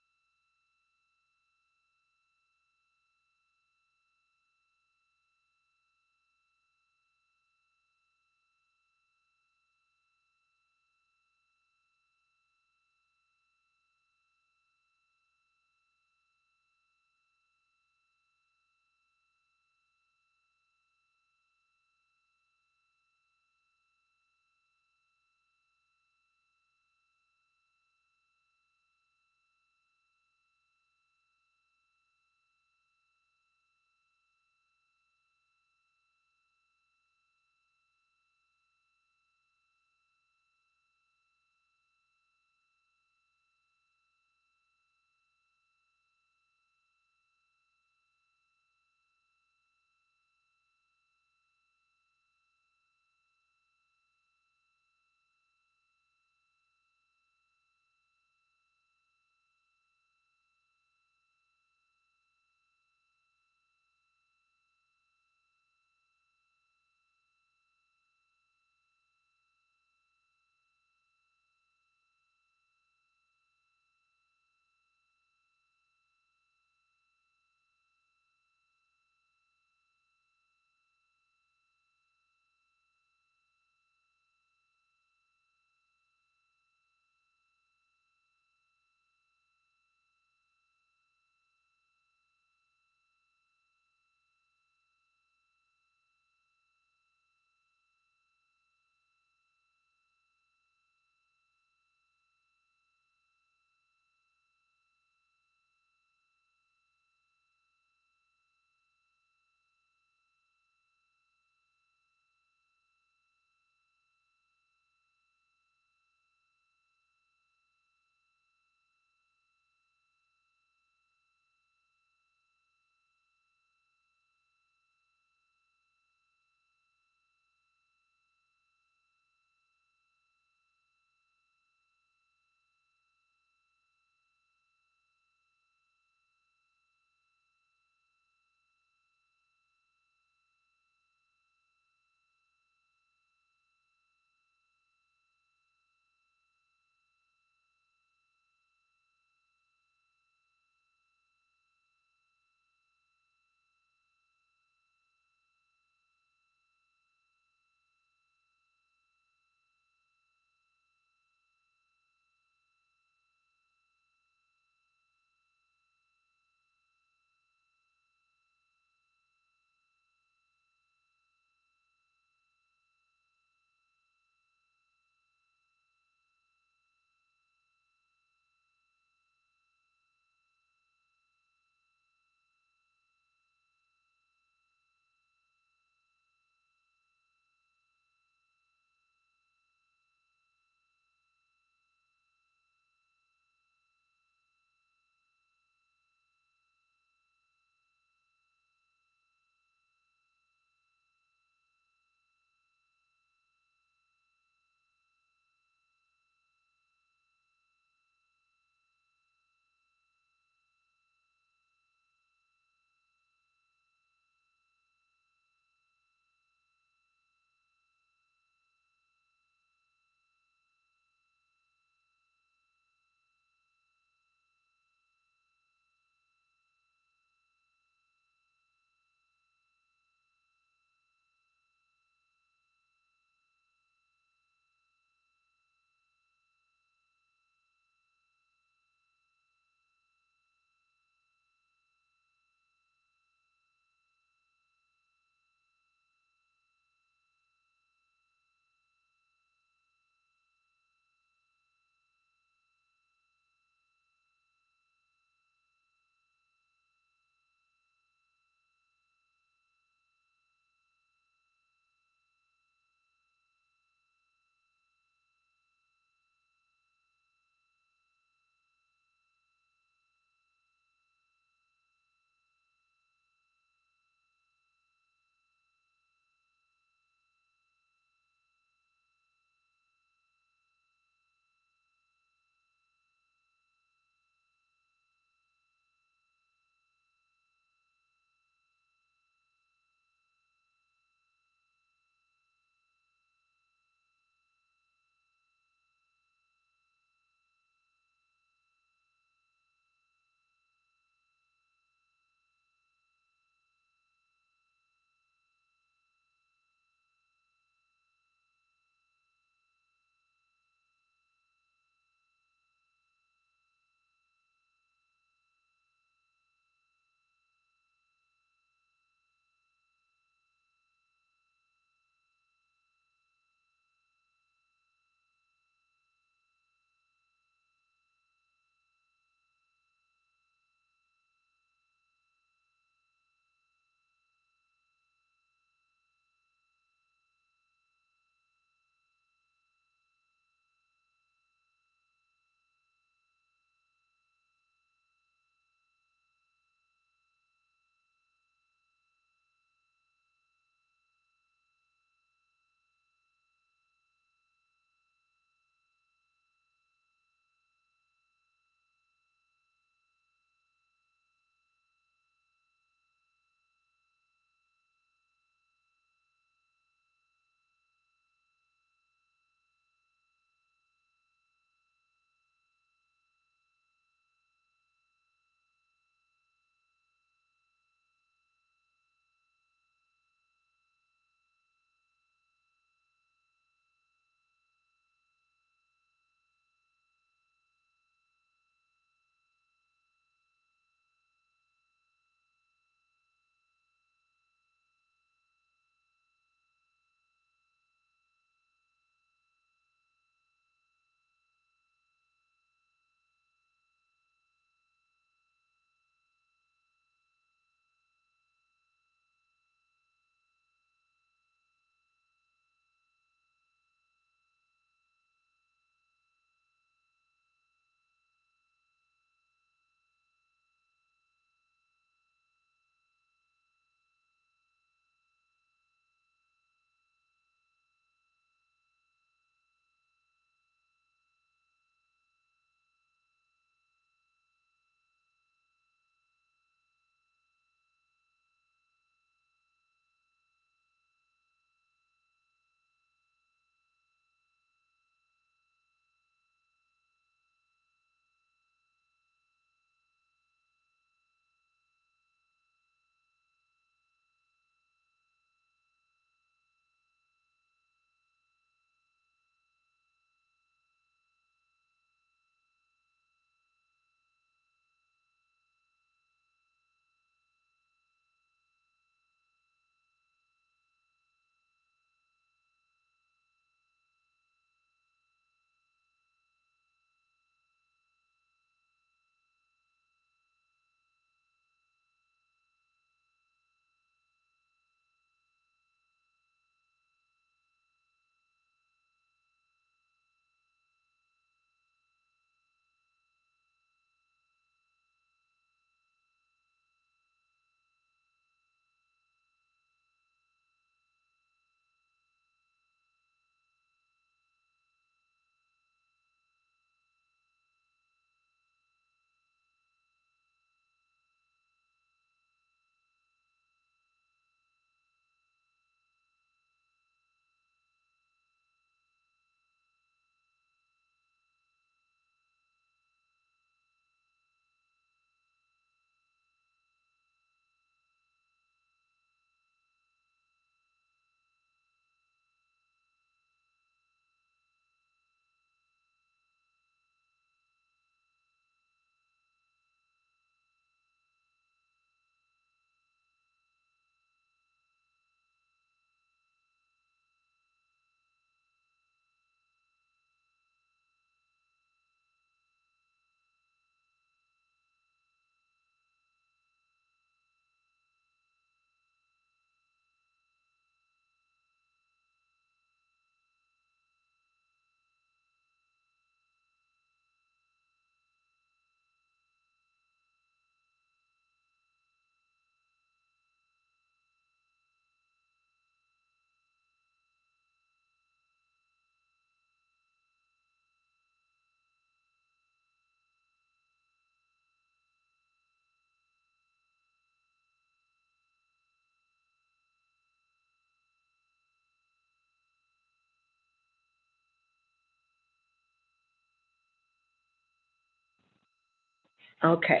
Okay.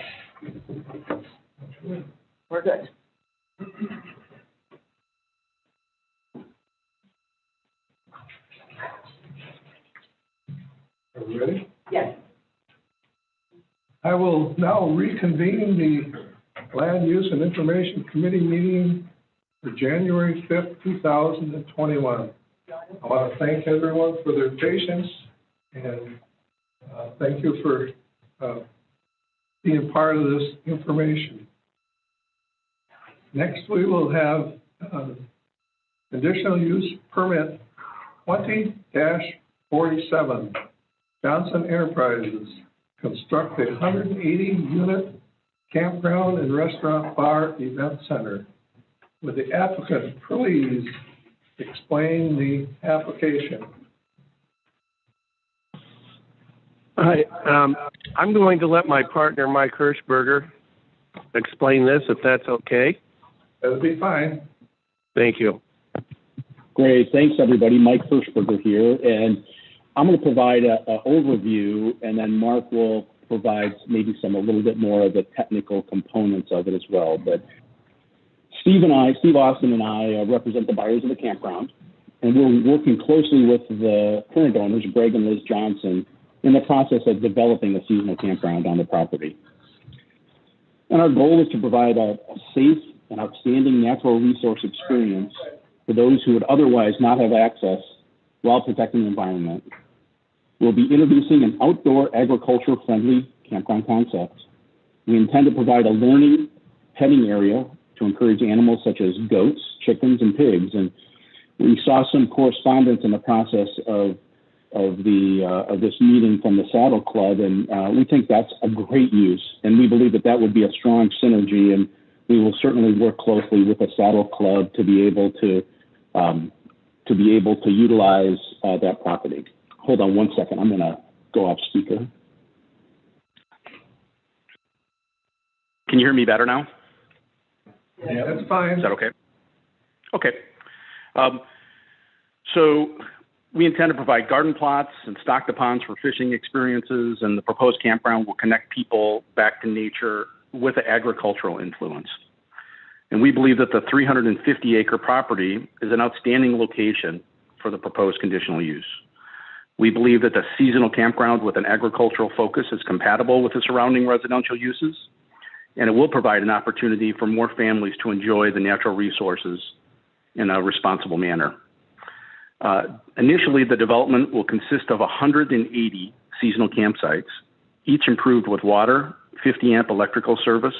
We're good. Are we ready? Yes. I will now reconvene the Land Use and Information Committee meeting for January 5th, 2021. I want to thank everyone for their patience and thank you for being part of this information. Next, we will have conditional use permit 20-47, Johnson Enterprises, construct a 180-unit campground and restaurant bar event center. Would the applicant please explain the application? Hi, I'm going to let my partner, Mike Hirschberger, explain this, if that's okay. That'll be fine. Thank you. Great. Thanks, everybody. Mike Hirschberger here. And I'm going to provide an overview, and then Mark will provide maybe a little bit more of the technical components of it as well. But Steve Austin and I represent the buyers of the campground, and we're working closely with the current owners, Greg and Liz Johnson, in the process of developing a seasonal campground on the property. And our goal is to provide a safe and outstanding natural resource experience for those who would otherwise not have access while protecting the environment. We'll be introducing an outdoor agriculture-friendly campground concept. We intend to provide a learning, petting area to encourage animals such as goats, chickens, and pigs. And we saw some correspondence in the process of this meeting from the Saddle Club, and we think that's a great use, and we believe that would be a strong synergy, and we will certainly work closely with the Saddle Club to be able to utilize that property. Hold on one second. I'm going to go off speaker. Can you hear me better now? Yeah, that's fine. Is that okay? Okay. So we intend to provide garden plots and stock the ponds for fishing experiences, and the proposed campground will connect people back to nature with an agricultural influence. And we believe that the 350-acre property is an outstanding location for the proposed conditional use. We believe that the seasonal campground with an agricultural focus is compatible with the surrounding residential uses, and it will provide an opportunity for more families to enjoy the natural resources in a responsible manner. Initially, the development will consist of 180 seasonal campsites, each improved with water, 50-amp electrical service,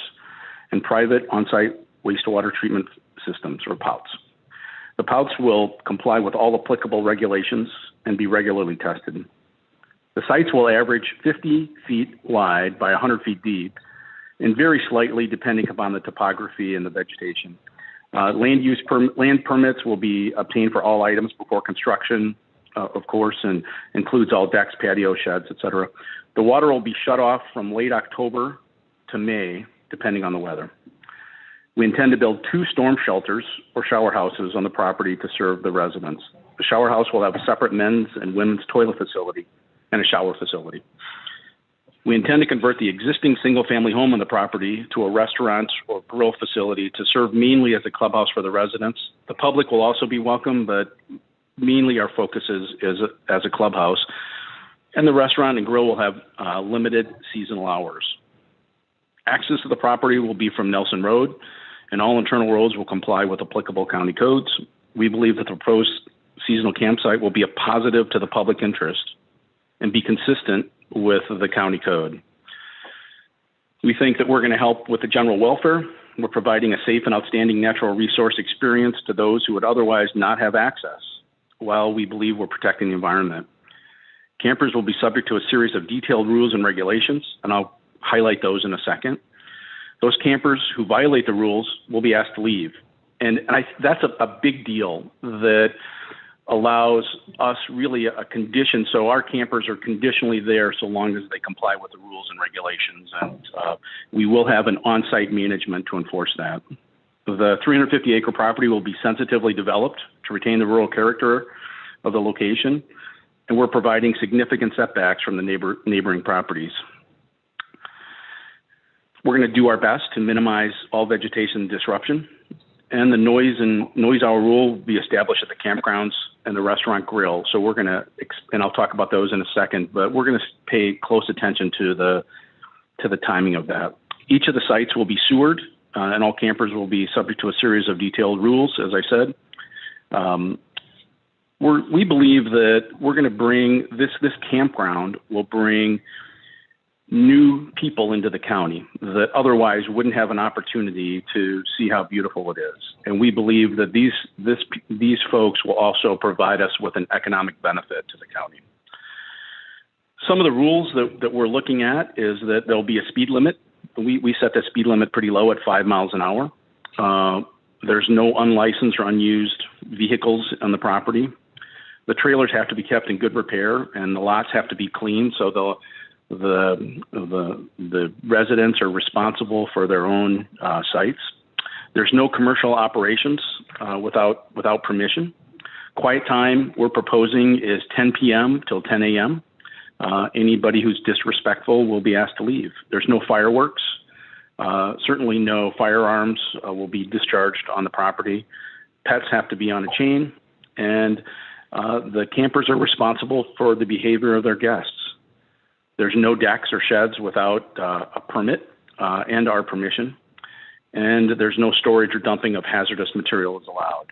and private on-site wastewater treatment systems, or POUTs. The POUTs will comply with all applicable regulations and be regularly tested. The sites will average 50 feet wide by 100 feet deep and vary slightly depending upon the topography and the vegetation. Land permits will be obtained for all items before construction, of course, and includes all decks, patio sheds, et cetera. The water will be shut off from late October to May, depending on the weather. We intend to build 2 storm shelters or shower houses on the property to serve the residents. The shower house will have a separate men's and women's toilet facility and a shower facility. We intend to convert the existing single-family home on the property to a restaurant or grill facility to serve mainly as a clubhouse for the residents. The public will also be welcome, but mainly our focus is as a clubhouse. And the restaurant and grill will have limited seasonal hours. Access to the property will be from Nelson Road, and all internal roads will comply with applicable county codes. We believe that the proposed seasonal campsite will be a positive to the public interest and be consistent with the county code. We think that we're going to help with the general welfare. We're providing a safe and outstanding natural resource experience to those who would otherwise not have access, while we believe we're protecting the environment. Campers will be subject to a series of detailed rules and regulations, and I'll highlight those in a second. Those campers who violate the rules will be asked to leave. And that's a big deal that allows us really a condition. So our campers are conditionally there so long as they comply with the rules and regulations. And we will have an on-site management to enforce that. The 350-acre property will be sensitively developed to retain the rural character of the location. And we're providing significant setbacks from the neighboring properties. We're going to do our best to minimize all vegetation disruption, and the noise hour rule will be established at the campgrounds and the restaurant grill. So we're going to, and I'll talk about those in a second, but we're going to pay close attention to the timing of that. Each of the sites will be sewered, and all campers will be subject to a series of detailed rules, as I said. We believe that we're going to bring this campground will bring new people into the county that otherwise wouldn't have an opportunity to see how beautiful it is. And we believe that these folks will also provide us with an economic benefit to the county. Some of the rules that we're looking at is that there'll be a speed limit. We set the speed limit pretty low at 5 miles an hour. There's no unlicensed or unused vehicles on the property. The trailers have to be kept in good repair, and the lots have to be clean, so the residents are responsible for their own sites. There's no commercial operations without permission. Quiet time we're proposing is 10 p.m. till 10 a.m. Anybody who's disrespectful will be asked to leave. There's no fireworks. Certainly no firearms will be discharged on the property. Pets have to be on a chain, and the campers are responsible for the behavior of their guests. There's no decks or sheds without a permit and our permission, and there's no storage or dumping of hazardous materials allowed.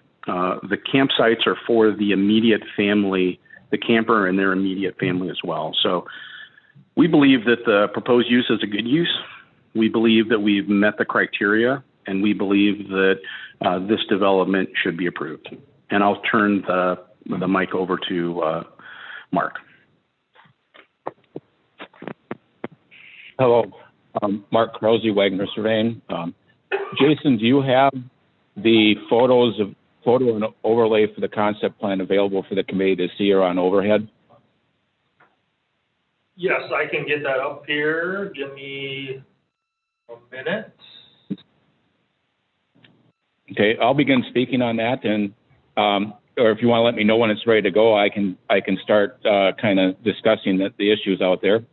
The campsites are for the immediate family, the camper and their immediate family as well. So we believe that the proposed use is a good use. We believe that we've met the criteria, and we believe that this development should be approved. And I'll turn the mic over to Mark. Hello, Mark Krause, Wagner Surveying. Jason, do you have the photo and overlay for the concept plan available for the committee to see or on overhead? Yes, I can get that up here. Give me a minute. Okay, I'll begin speaking on that, and or if you want to let me know when it's ready to go, I can start kind of discussing the issues out there.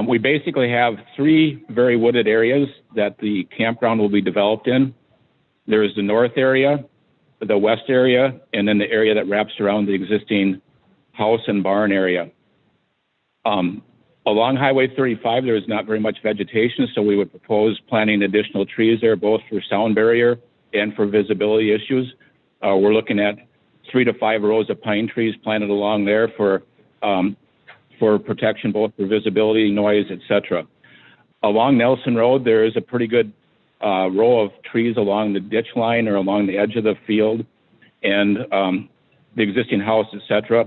We basically have 3 very wooded areas that the campground will be developed in. There's the north area, the west area, and then the area that wraps around the existing house and barn area. Along Highway 35, there is not very much vegetation, so we would propose planting additional trees there, both for sound barrier and for visibility issues. We're looking at 3 to 5 rows of pine trees planted along there for protection, both for visibility, noise, etc. Along Nelson Road, there is a pretty good row of trees along the ditch line or along the edge of the field and the existing house, etc.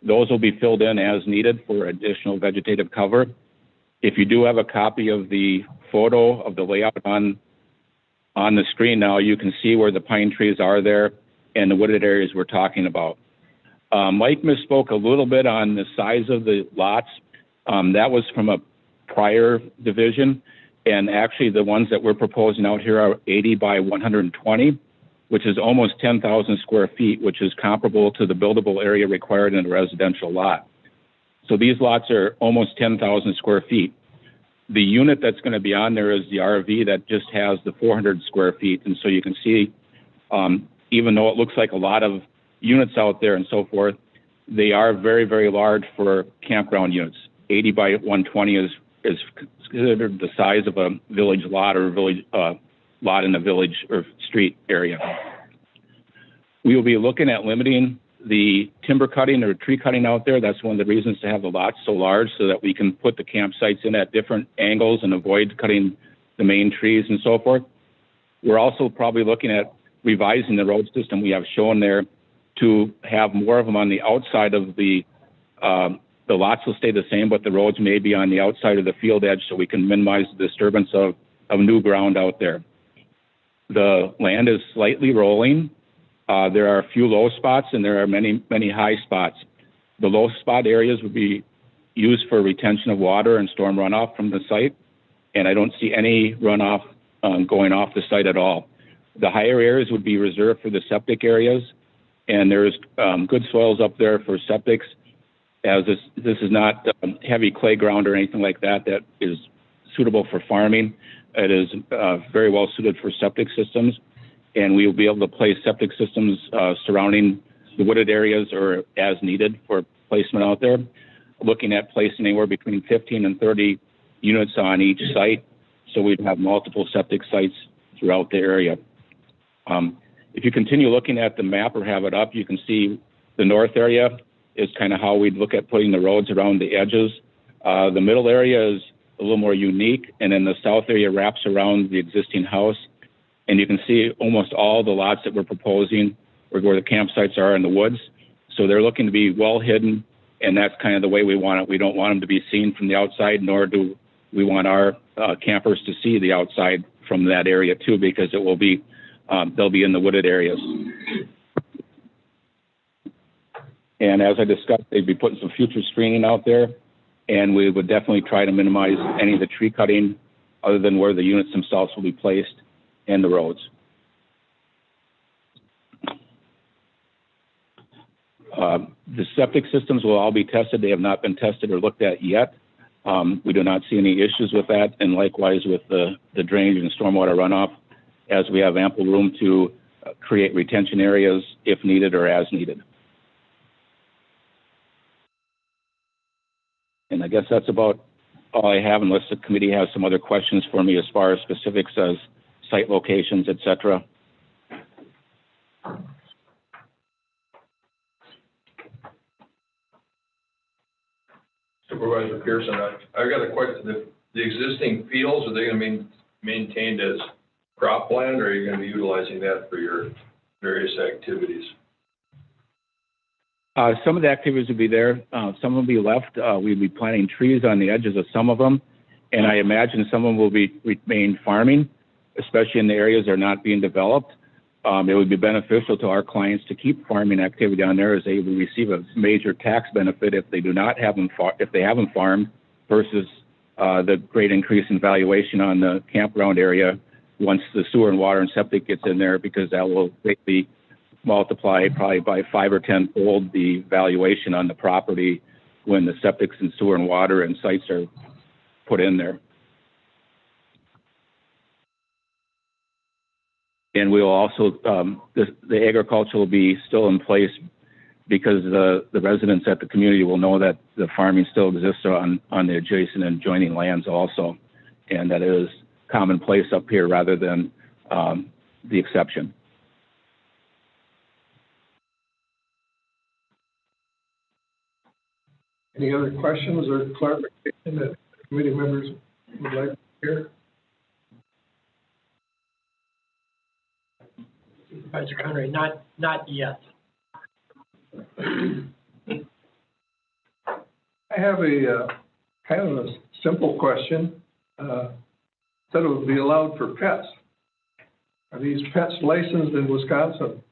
Those will be filled in as needed for additional vegetative cover. If you do have a copy of the photo of the layout on the screen now, you can see where the pine trees are there and the wooded areas we're talking about. Mike misspoke a little bit on the size of the lots. That was from a prior division, and actually the ones that we're proposing out here are 80 by 120, which is almost 10,000 square feet, which is comparable to the buildable area required in a residential lot. So these lots are almost 10,000 square feet. The unit that's going to be on there is the RV that just has the 400 square feet, and so you can see, even though it looks like a lot of units out there and so forth, they are very, very large for campground units. 80 by 120 is considered the size of a village lot or a village lot in a village or street area. We will be looking at limiting the timber cutting or tree cutting out there. That's one of the reasons to have the lots so large, so that we can put the campsites in at different angles and avoid cutting the main trees and so forth. We're also probably looking at revising the road system we have shown there to have more of them on the outside of the lots will stay the same, but the roads may be on the outside of the field edge, so we can minimize the disturbance of new ground out there. The land is slightly rolling. There are a few low spots and there are many, many high spots. The low spot areas would be used for retention of water and storm runoff from the site, and I don't see any runoff going off the site at all. The higher areas would be reserved for the septic areas, and there's good soils up there for septics, as this is not heavy clay ground or anything like that that is suitable for farming. It is very well suited for septic systems, and we will be able to place septic systems surrounding the wooded areas or as needed for placement out there. Looking at placing anywhere between 15 and 30 units on each site, so we'd have multiple septic sites throughout the area. If you continue looking at the map or have it up, you can see the north area is kind of how we'd look at putting the roads around the edges. The middle area is a little more unique, and then the south area wraps around the existing house. And you can see almost all the lots that we're proposing where the campsites are in the woods. So they're looking to be well hidden, and that's kind of the way we want it. We don't want them to be seen from the outside, nor do we want our campers to see the outside from that area too, because it will be, they'll be in the wooded areas. And as I discussed, they'd be putting some future screening out there, and we would definitely try to minimize any of the tree cutting other than where the units themselves will be placed and the roads. The septic systems will all be tested. They have not been tested or looked at yet. We do not see any issues with that, and likewise with the drainage and stormwater runoff, as we have ample room to create retention areas if needed or as needed. And I guess that's about all I have, unless the committee has some other questions for me as far as specifics as site locations, et cetera. Supervisor Pearson, I've got a question. The existing fields, are they going to be maintained as cropland, or are you going to be utilizing that for your various activities? Some of the activities will be there. Some will be left. We'll be planting trees on the edges of some of them, and I imagine some of them will remain farming, especially in the areas that are not being developed. It would be beneficial to our clients to keep farming activity down there, as they will receive a major tax benefit if they do not have them, if they haven't farmed, versus the great increase in valuation on the campground area once the sewer and water and septic gets in there, because that will greatly multiply probably by 5 or 10-fold the valuation on the property when the septics and sewer and water and sites are put in there. And we'll also, the agriculture will be still in place, because the residents at the community will know that the farming still exists on the adjacent and adjoining lands also, and that it is commonplace up here rather than the exception. Any other questions or clarification that committee members would like to hear? Supervisor Conrad, not yet. I have a kind of a simple question. Said it would be allowed for pets. Are these pets licensed in Wisconsin?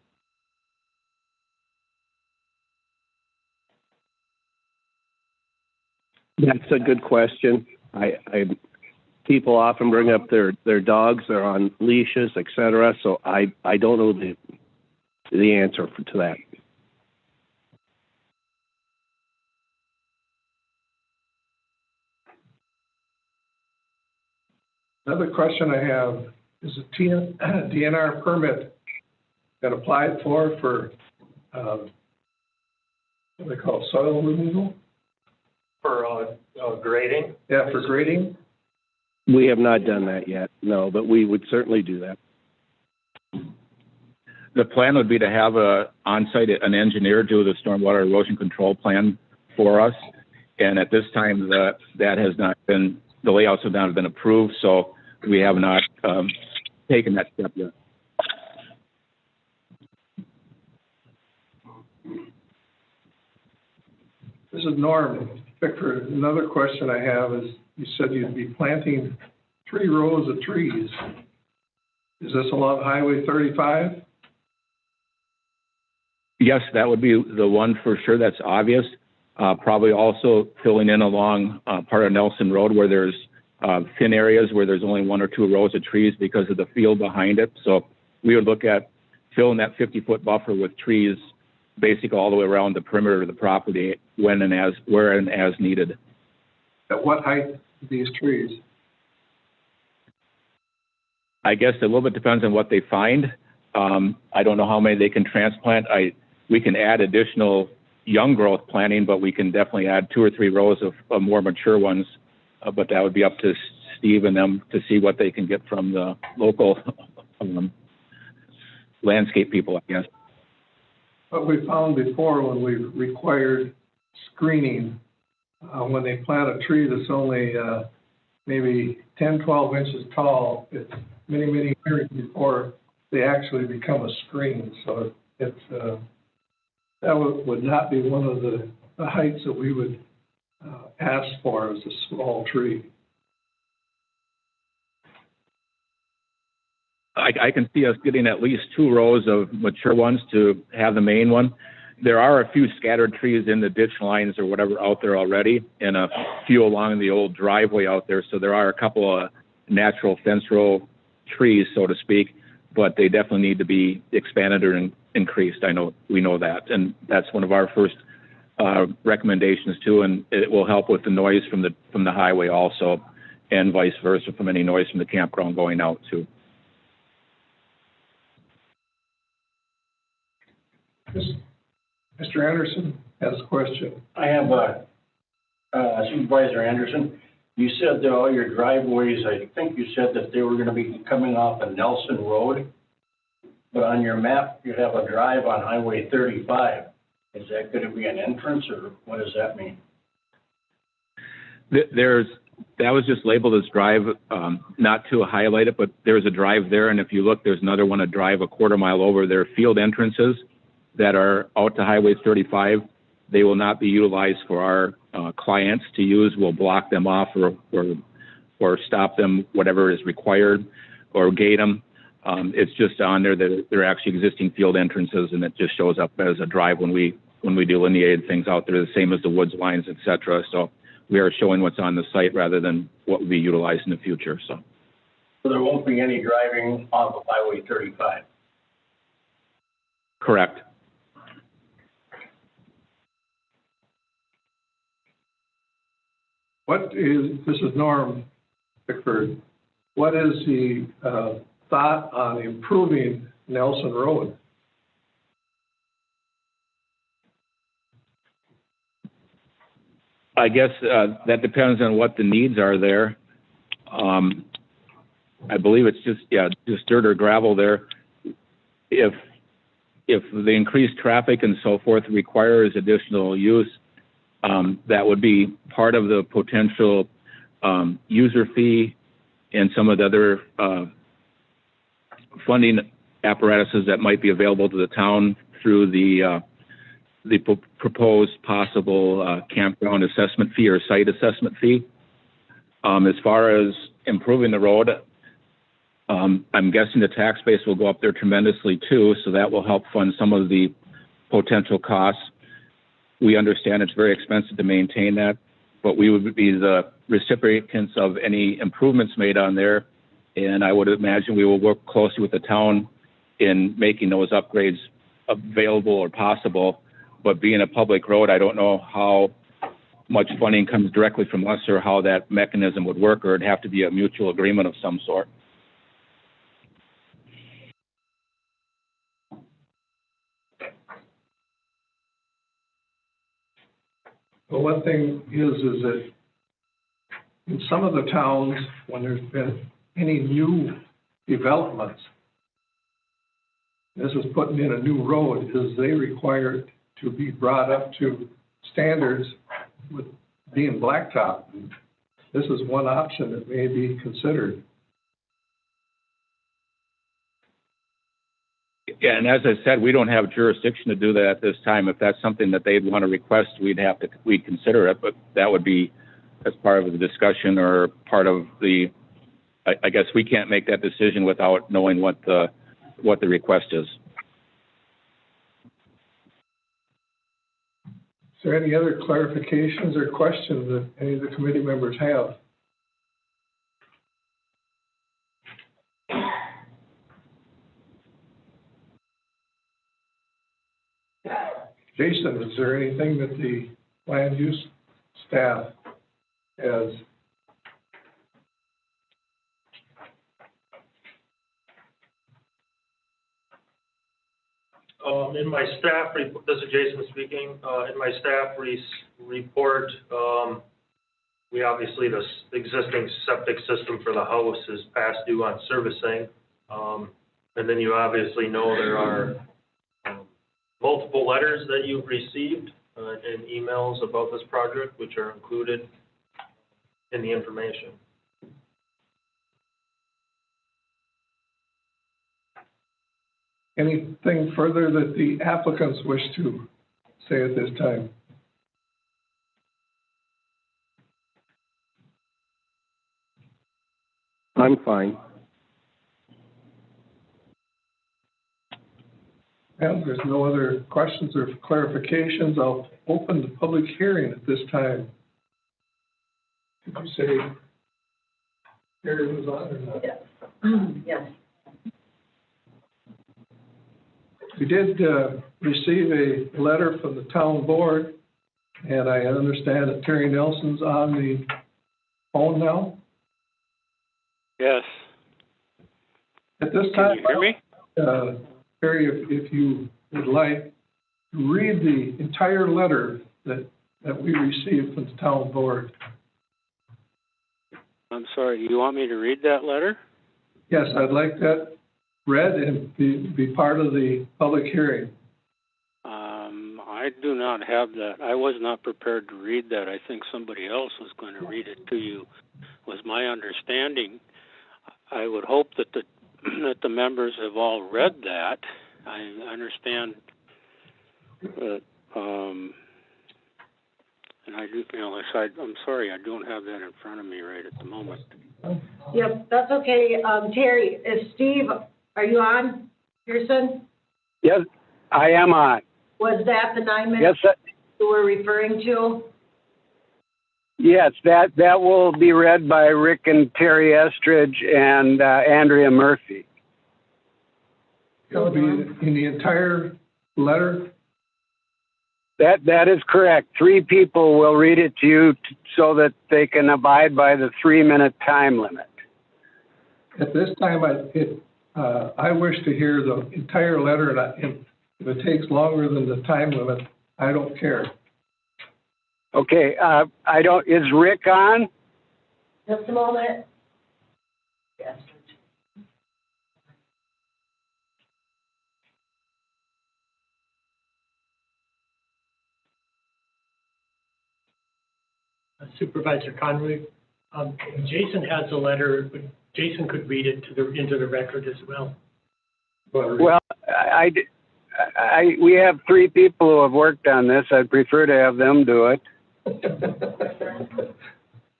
That's a good question. People often bring up their dogs, they're on leashes, et cetera, so I don't know the answer to that. Another question I have is a DNR permit got applied for what do they call it, soil removal? For grading? Yeah, for grading. We have not done that yet, no, but we would certainly do that. The plan would be to have on-site an engineer do the stormwater erosion control plan for us, and at this time that has not been, the layouts have not been approved, so we have not taken that step yet. This is Norm Pickford. Another question I have is, you said you'd be planting 3 rows of trees. Is this along Highway 35? Yes, that would be the one for sure. That's obvious. Probably also filling in along part of Nelson Road where there's thin areas where there's only 1 or 2 rows of trees because of the field behind it. So we would look at filling that 50-foot buffer with trees basically all the way around the perimeter of the property where and as needed. At what height are these trees? I guess a little bit depends on what they find. I don't know how many they can transplant. We can add additional young growth planting, but we can definitely add 2 or 3 rows of more mature ones. But that would be up to Steve and them to see what they can get from the local landscape people, I guess. What we found before when we required screening, when they plant a tree that's only maybe 10, 12 inches tall, it's many, many years before they actually become a screen. So it's that would not be one of the heights that we would ask for as a small tree. I can see us getting at least 2 rows of mature ones to have the main one. There are a few scattered trees in the ditch lines or whatever out there already, and a few along the old driveway out there. So there are a couple of natural fence row trees, so to speak, but they definitely need to be expanded or increased. We know that, and that's one of our first recommendations too, and it will help with the noise from the highway also, and vice versa from any noise from the campground going out too. Mr. Anderson has a question. I have Supervisor Anderson. You said that all your driveways, I think you said that they were going to be coming off of Nelson Road, but on your map, you have a drive on Highway 35. Is that going to be an entrance, or what does that mean? That was just labeled as drive, not to highlight it, but there's a drive there, and if you look, there's another one, a drive a quarter mile over. There are field entrances that are out to Highway 35. They will not be utilized for our clients to use. We'll block them off or stop them, whatever is required, or gate them. It's just on there that they're actually existing field entrances, and it just shows up as a drive when we delineate things out there, the same as the woods lines, et cetera. So we are showing what's on the site rather than what will be utilized in the future. So there won't be any driving off of Highway 35? Correct. This is Norm Pickford. What is the thought on improving Nelson Road? I guess that depends on what the needs are there. I believe it's just dirt or gravel there. If the increased traffic and so forth requires additional use, that would be part of the potential user fee and some of the other funding apparatuses that might be available to the town through the proposed possible campground assessment fee or site assessment fee. As far as improving the road, I'm guessing the tax base will go up there tremendously too, so that will help fund some of the potential costs. We understand it's very expensive to maintain that, but we would be the recipients of any improvements made on there, and I would imagine we will work closely with the town in making those upgrades available or possible. But being a public road, I don't know how much funding comes directly from us or how that mechanism would work, or it'd have to be a mutual agreement of some sort. Well, one thing is that in some of the towns, when there's been any new developments, this is putting in a new road, is they require to be brought up to standards with being blacktop. And this is one option that may be considered. Yeah, and as I said, we don't have jurisdiction to do that at this time. If that's something that they'd want to request, we'd consider it, but that would be as part of the discussion or part of the, I guess we can't make that decision without knowing what the request is. Is there any other clarifications or questions that any of the committee members have? Jason, is there anything that the land use staff has In my staff, this is Jason speaking, in my staff report, we obviously, the existing septic system for the house is past due on servicing. And then you obviously know there are multiple letters that you've received and emails about this project, which are included in the information. Anything further that the applicants wish to say at this time? I'm fine. And there's no other questions or clarifications. I'll open the public hearing at this time. Did you say Gary was on or not? Yes. Yes. We did receive a letter from the town board, and I understand that Terry Nelson's on the phone now. Yes. At this time, Can you hear me? Terry, if you would like, read the entire letter that we received from the town board. I'm sorry, you want me to read that letter? Yes, I'd like that read and be part of the public hearing. I do not have that. I was not prepared to read that. I think somebody else was going to read it to you, was my understanding. I would hope that the members have all read that. I understand that, and I do, I'm sorry, I don't have that in front of me right at the moment. Yep, that's okay. Terry, Steve, are you on, Pearson? Yes, I am on. Was that the 9 minutes you were referring to? Yes, that will be read by Rick and Terry Estridge and Andrea Murphy. It'll be in the entire letter? That is correct. 3 people will read it to you so that they can abide by the 3-minute time limit. At this time, I wish to hear the entire letter, and if it takes longer than the time limit, I don't care. Okay, is Rick on? Just a moment. Yes. Supervisor Conway, Jason has a letter, but Jason could read it into the record as well. Well, we have 3 people who have worked on this. I'd prefer to have them do it.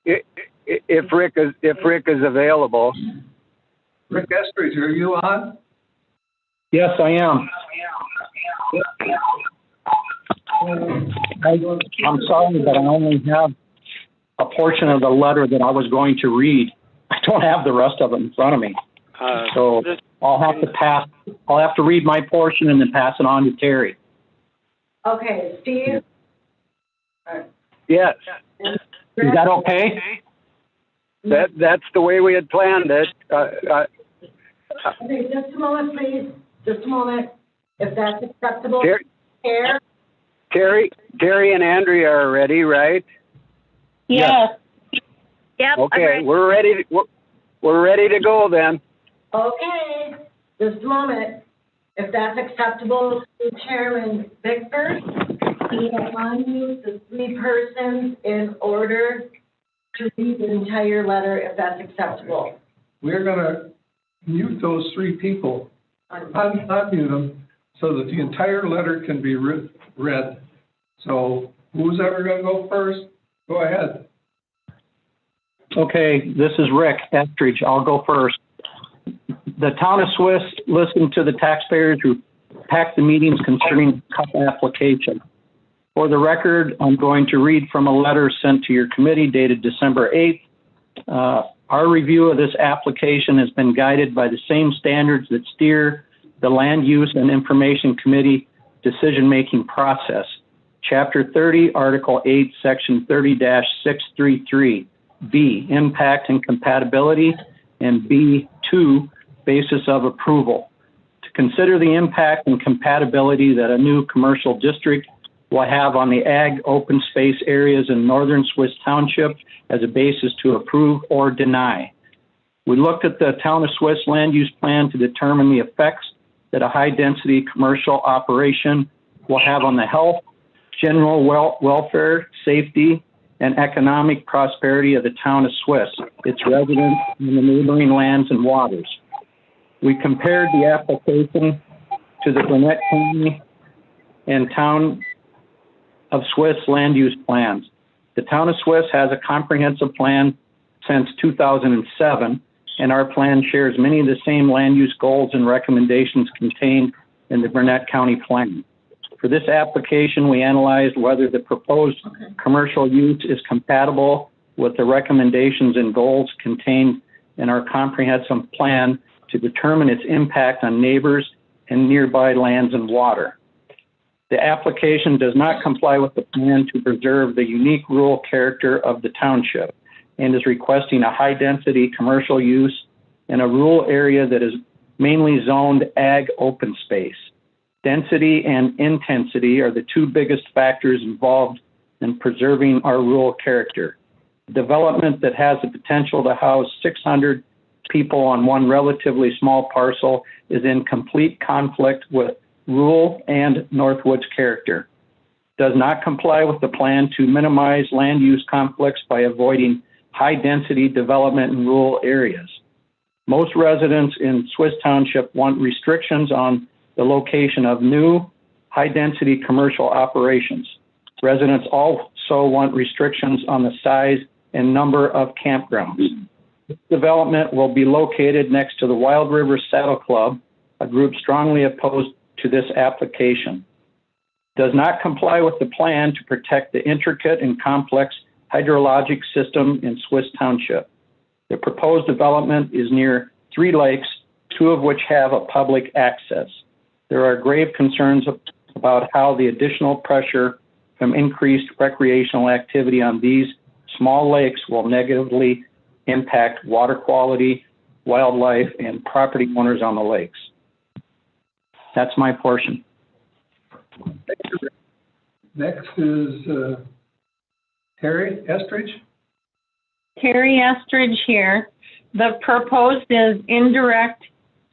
If Rick is available. Rick Estridge, are you on? Yes, I am. I'm sorry, but I only have a portion of the letter that I was going to read. I don't have the rest of it in front of me. So I'll have to read my portion and then pass it on to Terry. Okay, Steve? Yes. Is that okay? That's the way we had planned it. Okay, just a moment, please. Just a moment. If that's acceptable. Terry and Andrea are ready, right? Yes. Yep. Okay, we're ready. We're ready to go then. Okay, just a moment. If that's acceptable to Chairman Bickford, he will unmute the 3 persons in order to read the entire letter, if that's acceptable. We're going to mute those 3 people, unmute them, so that the entire letter can be read. So who's ever going to go first? Go ahead. Okay, this is Rick Estridge. I'll go first. The town of Swiss listened to the taxpayers who packed the meetings concerning the CUP application. For the record, I'm going to read from a letter sent to your committee dated December 8th. Our review of this application has been guided by the same standards that steer the Land Use and Information Committee decision-making process. Chapter 30, Article 8, Section 30-633. B, impact and compatibility, and B2, basis of approval. To consider the impact and compatibility that a new commercial district will have on the ag open space areas in northern Swiss Township as a basis to approve or deny. We looked at the Town of Swiss land use plan to determine the effects that a high-density commercial operation will have on the health, general welfare, safety, and economic prosperity of the Town of Swiss, its residents, and the neighboring lands and waters. We compared the application to the Burnett County and Town of Swiss land use plans. The Town of Swiss has a comprehensive plan since 2007, and our plan shares many of the same land use goals and recommendations contained in the Burnett County plan. For this application, we analyzed whether the proposed commercial use is compatible with the recommendations and goals contained in our comprehensive plan to determine its impact on neighbors and nearby lands and water. The application does not comply with the plan to preserve the unique rural character of the township and is requesting a high-density commercial use in a rural area that is mainly zoned ag open space. Density and intensity are the two biggest factors involved in preserving our rural character. Development that has the potential to house 600 people on one relatively small parcel is in complete conflict with rural and Northwoods character. Does not comply with the plan to minimize land use conflicts by avoiding high-density development in rural areas. Most residents in Swiss Township want restrictions on the location of new high-density commercial operations. Residents also want restrictions on the size and number of campgrounds. This development will be located next to the Wild River Saddle Club, a group strongly opposed to this application. Does not comply with the plan to protect the intricate and complex hydrologic system in Swiss Township. The proposed development is near 3 lakes, 2 of which have a public access. There are grave concerns about how the additional pressure from increased recreational activity on these small lakes will negatively impact water quality, wildlife, and property owners on the lakes. That's my portion. Next is Terry Estridge. Terry Estridge here. The proposed is indirect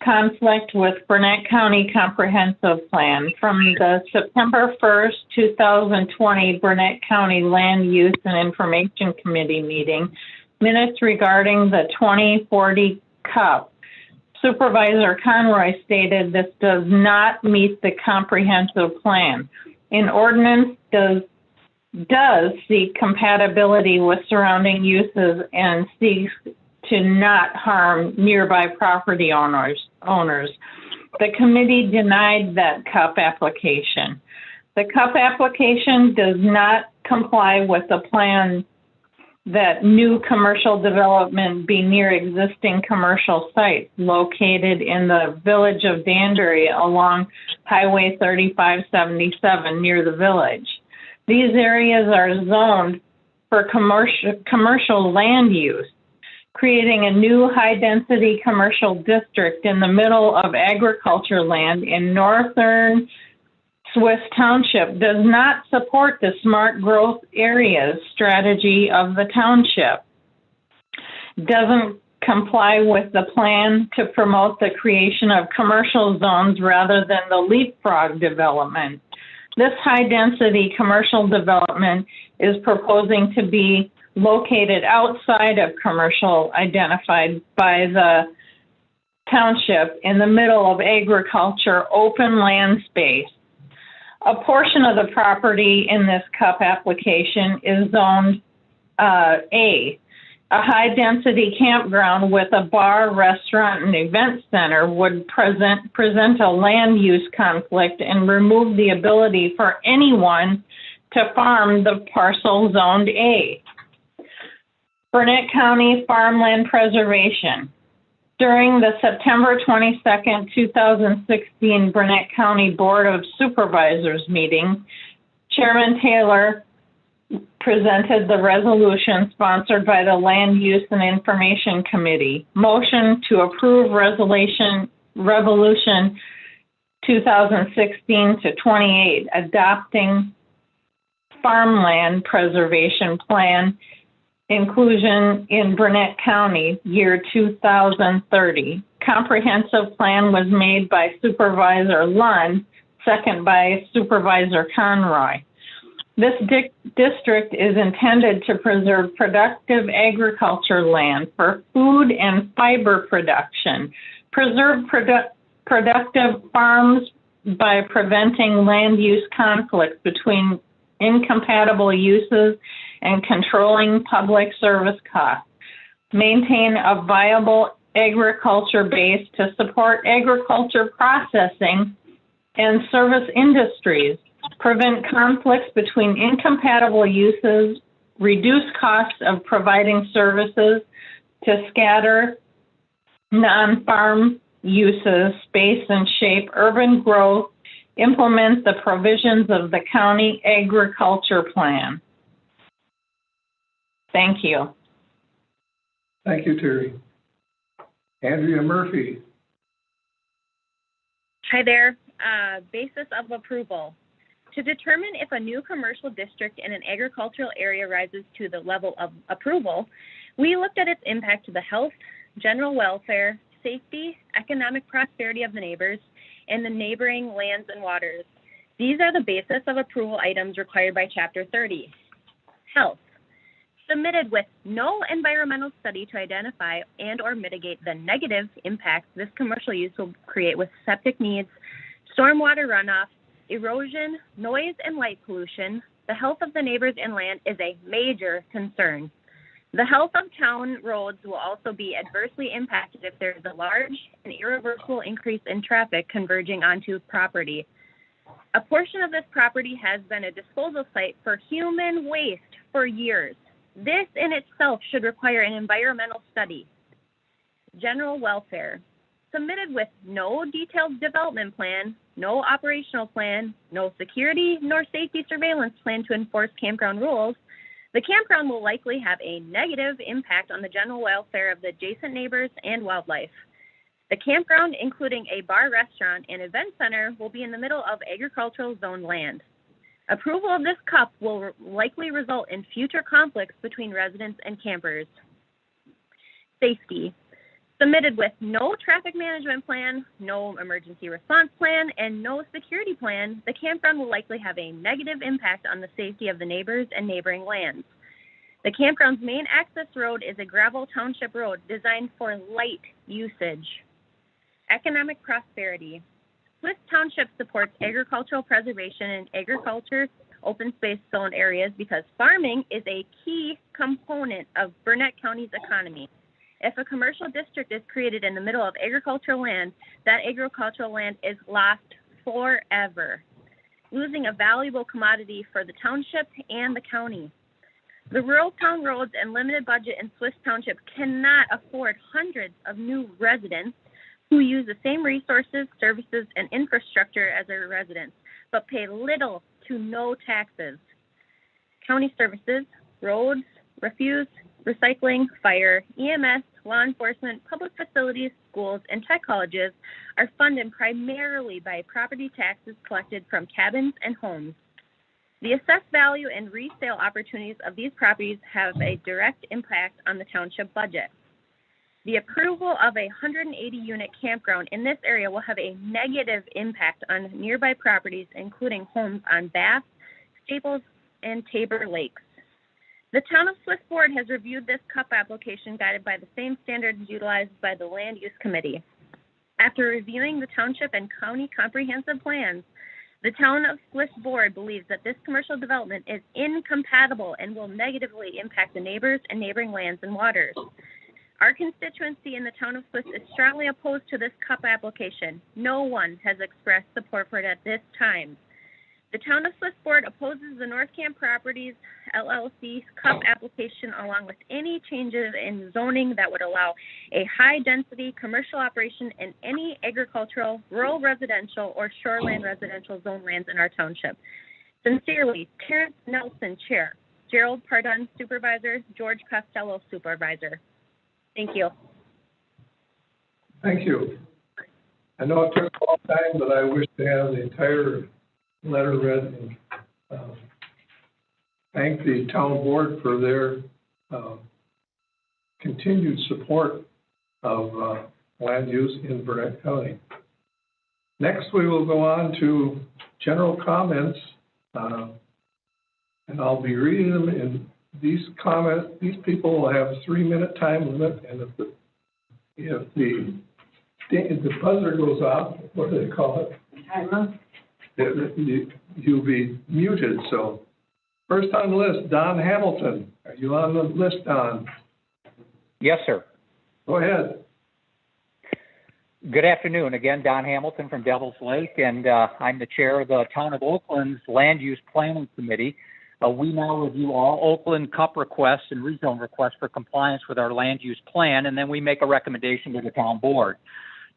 conflict with Burnett County Comprehensive Plan from the September 1st, 2020 Burnett County Land Use and Information Committee meeting, minutes regarding the 2040 CUP. Supervisor Conroy stated this does not meet the comprehensive plan. An ordinance does seek compatibility with surrounding uses and seeks to not harm nearby property owners. The committee denied that CUP application. The CUP application does not comply with the plan that new commercial development be near existing commercial sites located in the village of Danbury along Highway 3577 near the village. These areas are zoned for commercial land use. Creating a new high-density commercial district in the middle of agriculture land in northern Swiss Township does not support the smart growth areas strategy of the township. Doesn't comply with the plan to promote the creation of commercial zones rather than the leapfrog development. This high-density commercial development is proposing to be located outside of commercial identified by the township in the middle of agriculture open land space. A portion of the property in this CUP application is zoned A. A high-density campground with a bar, restaurant, and event center would present a land use conflict and remove the ability for anyone to farm the parcel zoned A. Burnett County Farmland Preservation. During the September 22nd, 2016 Burnett County Board of Supervisors meeting, Chairman Taylor presented the resolution sponsored by the Land Use and Information Committee. Motion to approve resolution 2016 to 28, adopting farmland preservation plan inclusion in Burnett County, year 2030. Comprehensive plan was made by Supervisor Lund, second by Supervisor Conroy. This district is intended to preserve productive agriculture land for food and fiber production, preserve productive farms by preventing land use conflicts between incompatible uses and controlling public service costs, maintain a viable agriculture base to support agriculture processing and service industries, prevent conflicts between incompatible uses, reduce costs of providing services to scatter non-farm uses, space and shape urban growth, implement the provisions of the county agriculture plan. Thank you. Thank you, Terry. Andrea Murphy. Hi there. Basis of approval. To determine if a new commercial district in an agricultural area rises to the level of approval, we looked at its impact to the health, general welfare, safety, economic prosperity of the neighbors, and the neighboring lands and waters. These are the basis of approval items required by Chapter 30. Health. Submitted with no environmental study to identify and or mitigate the negative impacts this commercial use will create with septic needs, stormwater runoff, erosion, noise, and light pollution. The health of the neighbors and land is a major concern. The health of town roads will also be adversely impacted if there is a large and irreversible increase in traffic converging onto property. A portion of this property has been a disposal site for human waste for years. This in itself should require an environmental study. General welfare. Submitted with no detailed development plan, no operational plan, no security nor safety surveillance plan to enforce campground rules, the campground will likely have a negative impact on the general welfare of the adjacent neighbors and wildlife. The campground, including a bar, restaurant, and event center, will be in the middle of agricultural zone land. Approval of this CUP will likely result in future conflicts between residents and campers. Safety. Submitted with no traffic management plan, no emergency response plan, and no security plan, the campground will likely have a negative impact on the safety of the neighbors and neighboring lands. The campground's main access road is a gravel township road designed for light usage. Economic prosperity. Swiss Township supports agricultural preservation and agriculture open space zone areas because farming is a key component of Burnett County's economy. If a commercial district is created in the middle of agricultural land, that agricultural land is lost forever, losing a valuable commodity for the township and the county. The rural town roads and limited budget in Swiss Township cannot afford hundreds of new residents who use the same resources, services, and infrastructure as their residents, but pay little to no taxes. County services, roads, refuse, recycling, fire, EMS, law enforcement, public facilities, schools, and tech colleges are funded primarily by property taxes collected from cabins and homes. The assessed value and resale opportunities of these properties have a direct impact on the township budget. The approval of a 180-unit campground in this area will have a negative impact on nearby properties, including homes on Bass, Staples, and Tabor Lakes. The Town of Swiss Board has reviewed this CUP application guided by the same standards utilized by the Land Use Committee. After reviewing the township and county comprehensive plans, the Town of Swiss Board believes that this commercial development is incompatible and will negatively impact the neighbors and neighboring lands and waters. Our constituency in the Town of Swiss is strongly opposed to this CUP application. No one has expressed support for it at this time. The Town of Swiss Board opposes the North Camp Properties LLC CUP application along with any changes in zoning that would allow a high-density commercial operation in any agricultural, rural residential, or shoreland residential zone lands in our township. Sincerely, Terrence Nelson, Chair. Gerald Pardon, Supervisor. George Costello, Supervisor. Thank you. Thank you. I know it took a long time, but I wish to have the entire letter read and thank the town board for their continued support of land use in Burnett County. Next, we will go on to general comments, and I'll be reading them. And these people will have a 3-minute time limit, and if the buzzer goes off, what do they call it? Timer. You'll be muted. So, first on the list, Don Hamilton. Are you on the list, Don? Yes, sir. Go ahead. Good afternoon. Again, Don Hamilton from Devil's Lake, and I'm the chair of the Town of Oakland's Land Use Planning Committee. We now review all Oakland CUP requests and rezone requests for compliance with our land use plan, and then we make a recommendation to the town board.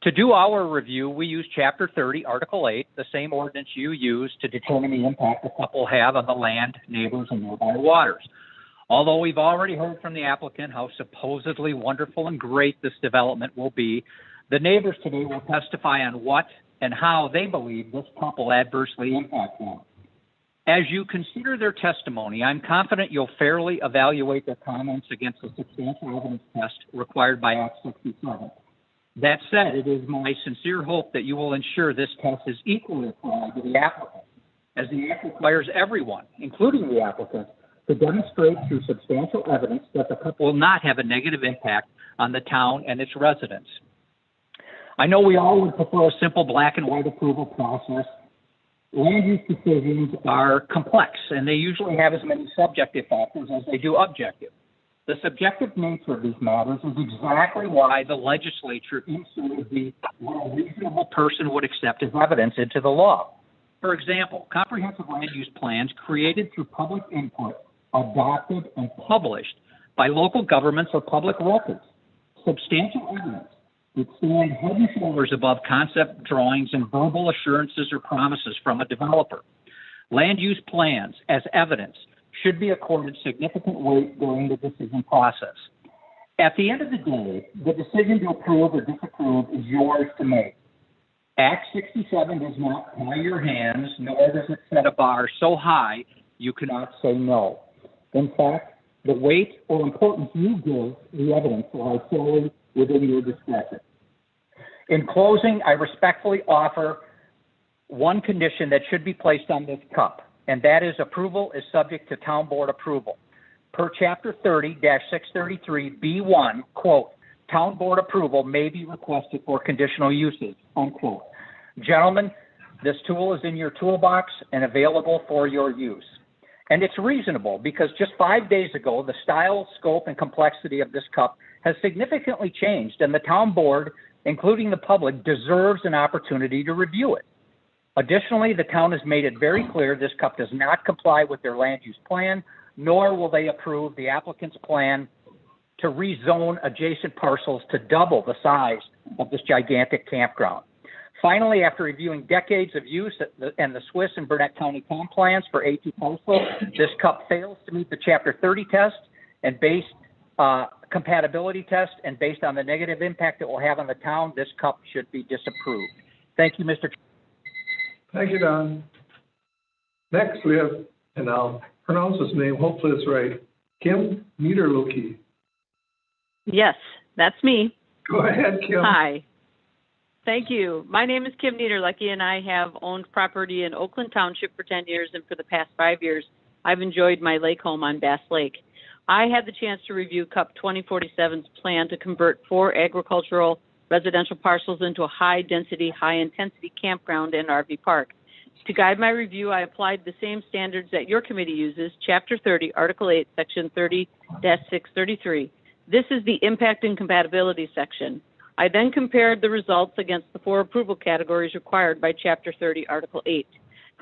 To do our review, we use Chapter 30, Article 8, the same ordinance you use to determine the impact the CUP will have on the land, neighbors, and nearby waters. Although we've already heard from the applicant how supposedly wonderful and great this development will be, the neighbors today will testify on what and how they believe this CUP will adversely impact them. As you consider their testimony, I'm confident you'll fairly evaluate their comments against the substantial evidence test required by Act 67. That said, it is my sincere hope that you will ensure this test is equally applied to the applicant, as the Act requires everyone, including the applicant, to demonstrate through substantial evidence that the CUP will not have a negative impact on the town and its residents. I know we all would prefer a simple black and white approval process. Land use decisions are complex, and they usually have as many subjective factors as they do objective. The subjective nature of these matters is exactly why the legislature inserted what a reasonable person would accept as evidence into the law. For example, comprehensive land use plans created through public input, adopted and published by local governments or public records. Substantial evidence that stand head and shoulders above concept drawings and verbal assurances or promises from a developer. Land use plans, as evidence, should be accorded significant weight during the decision process. At the end of the day, the decision to approve or disapprove is yours to make. Act 67 does not tie your hands, nor does it set a bar so high you cannot say no. In fact, the weight or importance you give the evidence lies solely within your discretion. In closing, I respectfully offer one condition that should be placed on this CUP, and that is approval is subject to town board approval. Per Chapter 30-633B1, quote, town board approval may be requested for conditional uses, unquote. Gentlemen, this tool is in your toolbox and available for your use. And it's reasonable because just 5 days ago, the style, scope, and complexity of this CUP has significantly changed, and the town board, including the public, deserves an opportunity to review it. Additionally, the town has made it very clear this CUP does not comply with their land use plan, nor will they approve the applicant's plan to rezone adjacent parcels to double the size of this gigantic campground. Finally, after reviewing decades of use and the Swiss and Burnett County comp plans for A2 parcels, this CUP fails to meet the Chapter 30 test and compatibility test, and based on the negative impact it will have on the town, this CUP should be disapproved. Thank you, Mr. Thank you, Don. Next, we have, and I'll pronounce his name, hopefully it's right, Kim Niederlucky. Yes, that's me. Go ahead, Kim. Hi. Thank you. My name is Kim Niederlucky, and I have owned property in Oakland Township for 10 years, and for the past 5 years, I've enjoyed my lake home on Bass Lake. I had the chance to review CUP 2047's plan to convert 4 agricultural residential parcels into a high-density, high-intensity campground and RV park. To guide my review, I applied the same standards that your committee uses, Chapter 30, Article 8, Section 30-633. This is the impact and compatibility section. I then compared the results against the 4 approval categories required by Chapter 30, Article 8.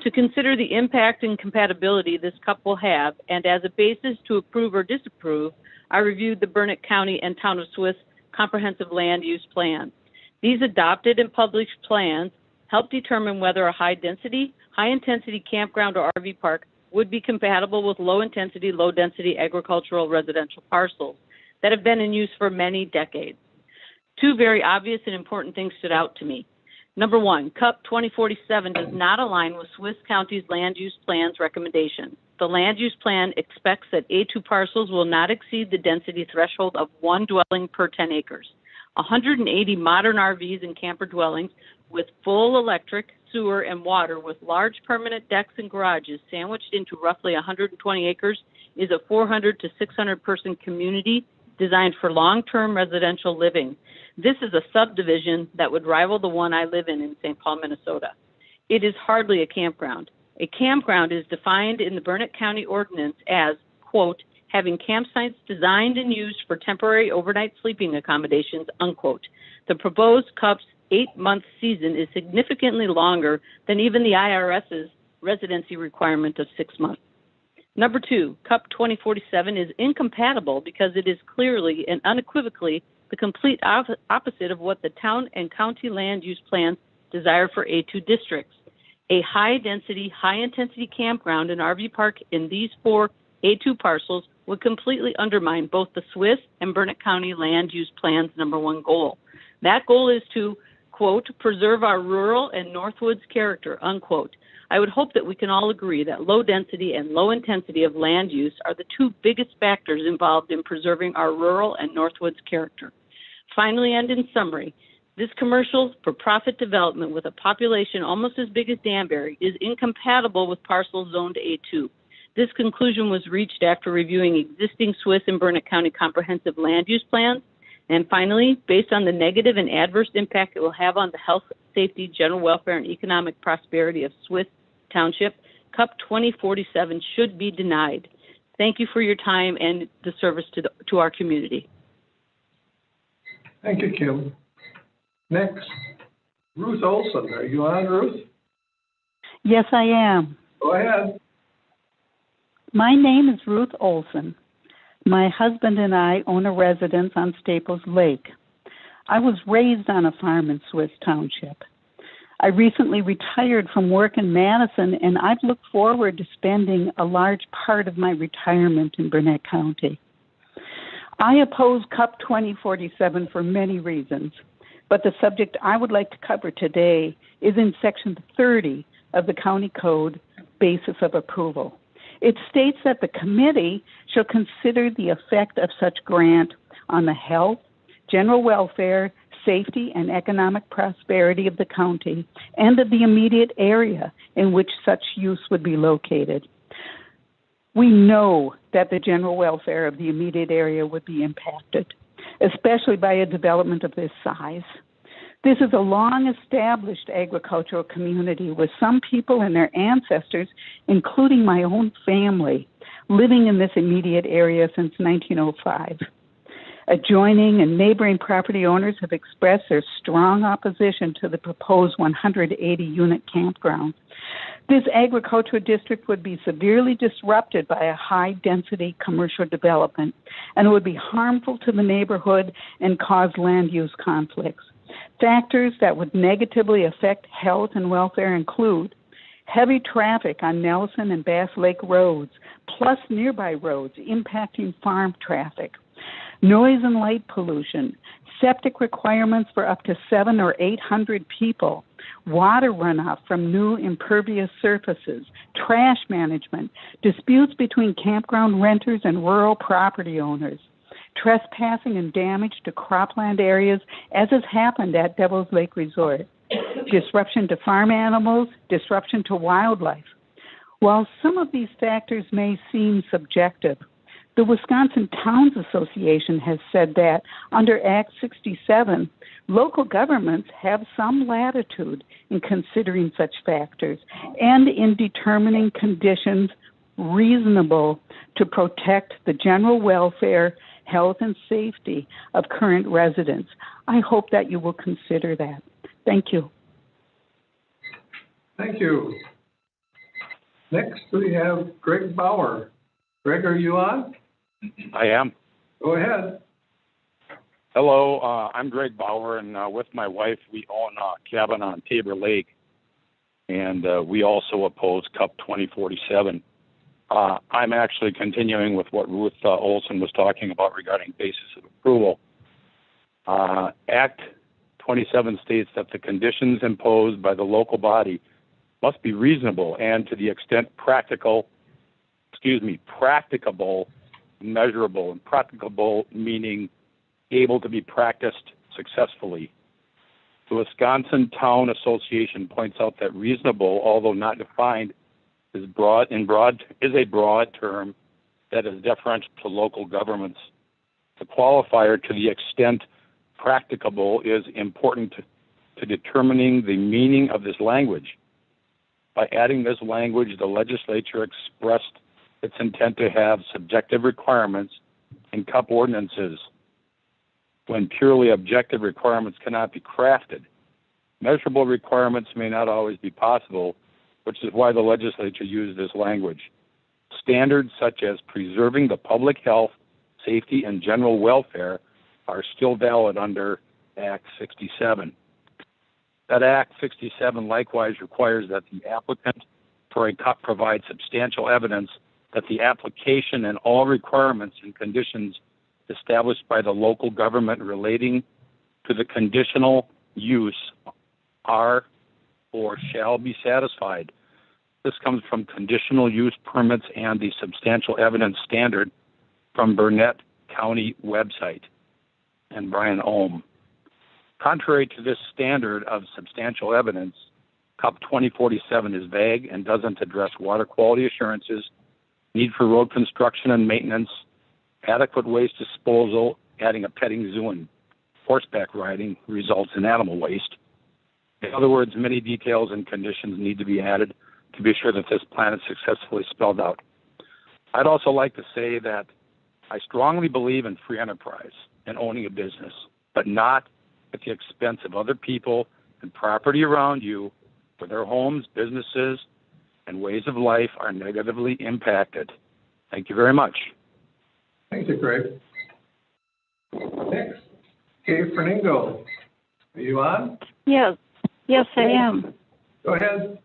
To consider the impact and compatibility this CUP will have, and as a basis to approve or disapprove, I reviewed the Burnett County and Town of Swiss comprehensive land use plans. These adopted and published plans help determine whether a high-density, high-intensity campground or RV park would be compatible with low-intensity, low-density agricultural residential parcels that have been in use for many decades. 2 very obvious and important things stood out to me. Number one, CUP 2047 does not align with Swiss County's land use plan's recommendations. The land use plan expects that A2 parcels will not exceed the density threshold of 1 dwelling per 10 acres. 180 modern RVs and camper dwellings with full electric, sewer, and water with large permanent decks and garages sandwiched into roughly 120 acres is a 400 to 600 person community designed for long-term residential living. This is a subdivision that would rival the one I live in St. Paul, Minnesota. It is hardly a campground. A campground is defined in the Burnett County Ordinance as, quote, having campsites designed and used for temporary overnight sleeping accommodations, unquote. The proposed CUP's 8-month season is significantly longer than even the IRS's residency requirement of 6 months. Number two, CUP 2047 is incompatible because it is clearly and unequivocally the complete opposite of what the town and county land use plans desire for A2 districts. A high-density, high-intensity campground and RV park in these 4 A2 parcels would completely undermine both the Swiss and Burnett County land use plan's number one goal. That goal is to, quote, preserve our rural and Northwoods character, unquote. I would hope that we can all agree that low density and low intensity of land use are the 2 biggest factors involved in preserving our rural and Northwoods character. Finally, and in summary, this commercial for profit development with a population almost as big as Danbury is incompatible with parcels zoned A2. This conclusion was reached after reviewing existing Swiss and Burnett County comprehensive land use plans. And finally, based on the negative and adverse impact it will have on the health, safety, general welfare, and economic prosperity of Swiss Township, CUP 2047 should be denied. Thank you for your time and the service to our community. Thank you, Kim. Next, Ruth Olson. Are you on, Ruth? Yes, I am. Go ahead. My name is Ruth Olson. My husband and I own a residence on Staples Lake. I was raised on a farm in Swiss Township. I recently retired from work in Madison, and I've looked forward to spending a large part of my retirement in Burnett County. I oppose CUP 2047 for many reasons, but the subject I would like to cover today is in Section 30 of the County Code, Basis of Approval. It states that the committee shall consider the effect of such grant on the health, general welfare, safety, and economic prosperity of the county and of the immediate area in which such use would be located. We know that the general welfare of the immediate area would be impacted, especially by a development of this size. This is a long-established agricultural community with some people and their ancestors, including my own family, living in this immediate area since 1905. Adjoining and neighboring property owners have expressed their strong opposition to the proposed 180-unit campground. This agricultural district would be severely disrupted by a high-density commercial development, and it would be harmful to the neighborhood and cause land use conflicts. Factors that would negatively affect health and welfare include heavy traffic on Nelson and Bass Lake roads, plus nearby roads impacting farm traffic, noise and light pollution, septic requirements for up to 700 or 800 people, water runoff from new impervious surfaces, trash management, disputes between campground renters and rural property owners, trespassing and damage to cropland areas, as has happened at Devil's Lake Resort, disruption to farm animals, disruption to wildlife. While some of these factors may seem subjective, the Wisconsin Towns Association has said that under Act 67, local governments have some latitude in considering such factors and in determining conditions reasonable to protect the general welfare, health, and safety of current residents. I hope that you will consider that. Thank you. Thank you. Next, we have Greg Bauer. Greg, are you on? I am. Go ahead. Hello, I'm Greg Bauer, and with my wife, we own a cabin on Tabor Lake, and we also oppose CUP 2047. I'm actually continuing with what Ruth Olson was talking about regarding basis of approval. Act 27 states that the conditions imposed by the local body must be reasonable and to the extent practicable, measurable, and practicable meaning able to be practiced successfully. The Wisconsin Town Association points out that reasonable, although not defined, is a broad term that is deferential to local governments. The qualifier to the extent practicable is important to determining the meaning of this language. By adding this language, the legislature expressed its intent to have subjective requirements in CUP ordinances when purely objective requirements cannot be crafted. Measurable requirements may not always be possible, which is why the legislature used this language. Standards such as preserving the public health, safety, and general welfare are still valid under Act 67. That Act 67 likewise requires that the applicant for a CUP provide substantial evidence that the application and all requirements and conditions established by the local government relating to the conditional use are or shall be satisfied. This comes from conditional use permits and the substantial evidence standard from Burnett County website and Brian Ohm. Contrary to this standard of substantial evidence, CUP 2047 is vague and doesn't address water quality assurances, need for road construction and maintenance, adequate waste disposal, adding a petting zoo and horseback riding results in animal waste. In other words, many details and conditions need to be added to be sure that this plan is successfully spelled out. I'd also like to say that I strongly believe in free enterprise and owning a business, but not at the expense of other people and property around you where their homes, businesses, and ways of life are negatively impacted. Thank you very much. Thank you, Greg. Next, Kay Ferningo. Are you on? Yes, I am. Go ahead.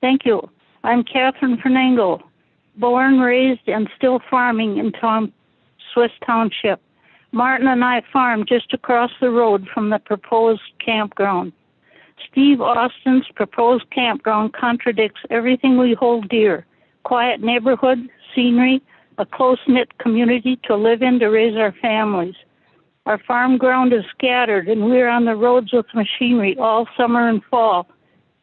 Thank you. I'm Catherine Fernango, born, raised, and still farming in Swiss Township. Martin and I farm just across the road from the proposed campground. Steve Austin's proposed campground contradicts everything we hold dear. Quiet neighborhood, scenery, a close-knit community to live in to raise our families. Our farm ground is scattered and we're on the roads with machinery all summer and fall.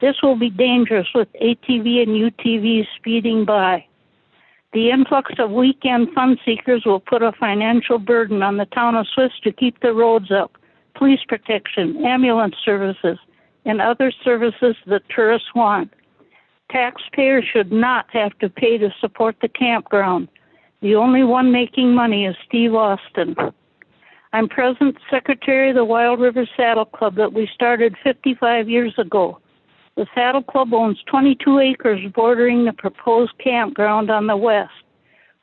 This will be dangerous with ATV and UTVs speeding by. The influx of weekend fun seekers will put a financial burden on the town of Swiss to keep the roads up, police protection, ambulance services, and other services that tourists want. Taxpayers should not have to pay to support the campground. The only one making money is Steve Austin. I'm present secretary of the Wild River Saddle Club that we started 55 years ago. The Saddle Club owns 22 acres bordering the proposed campground on the west.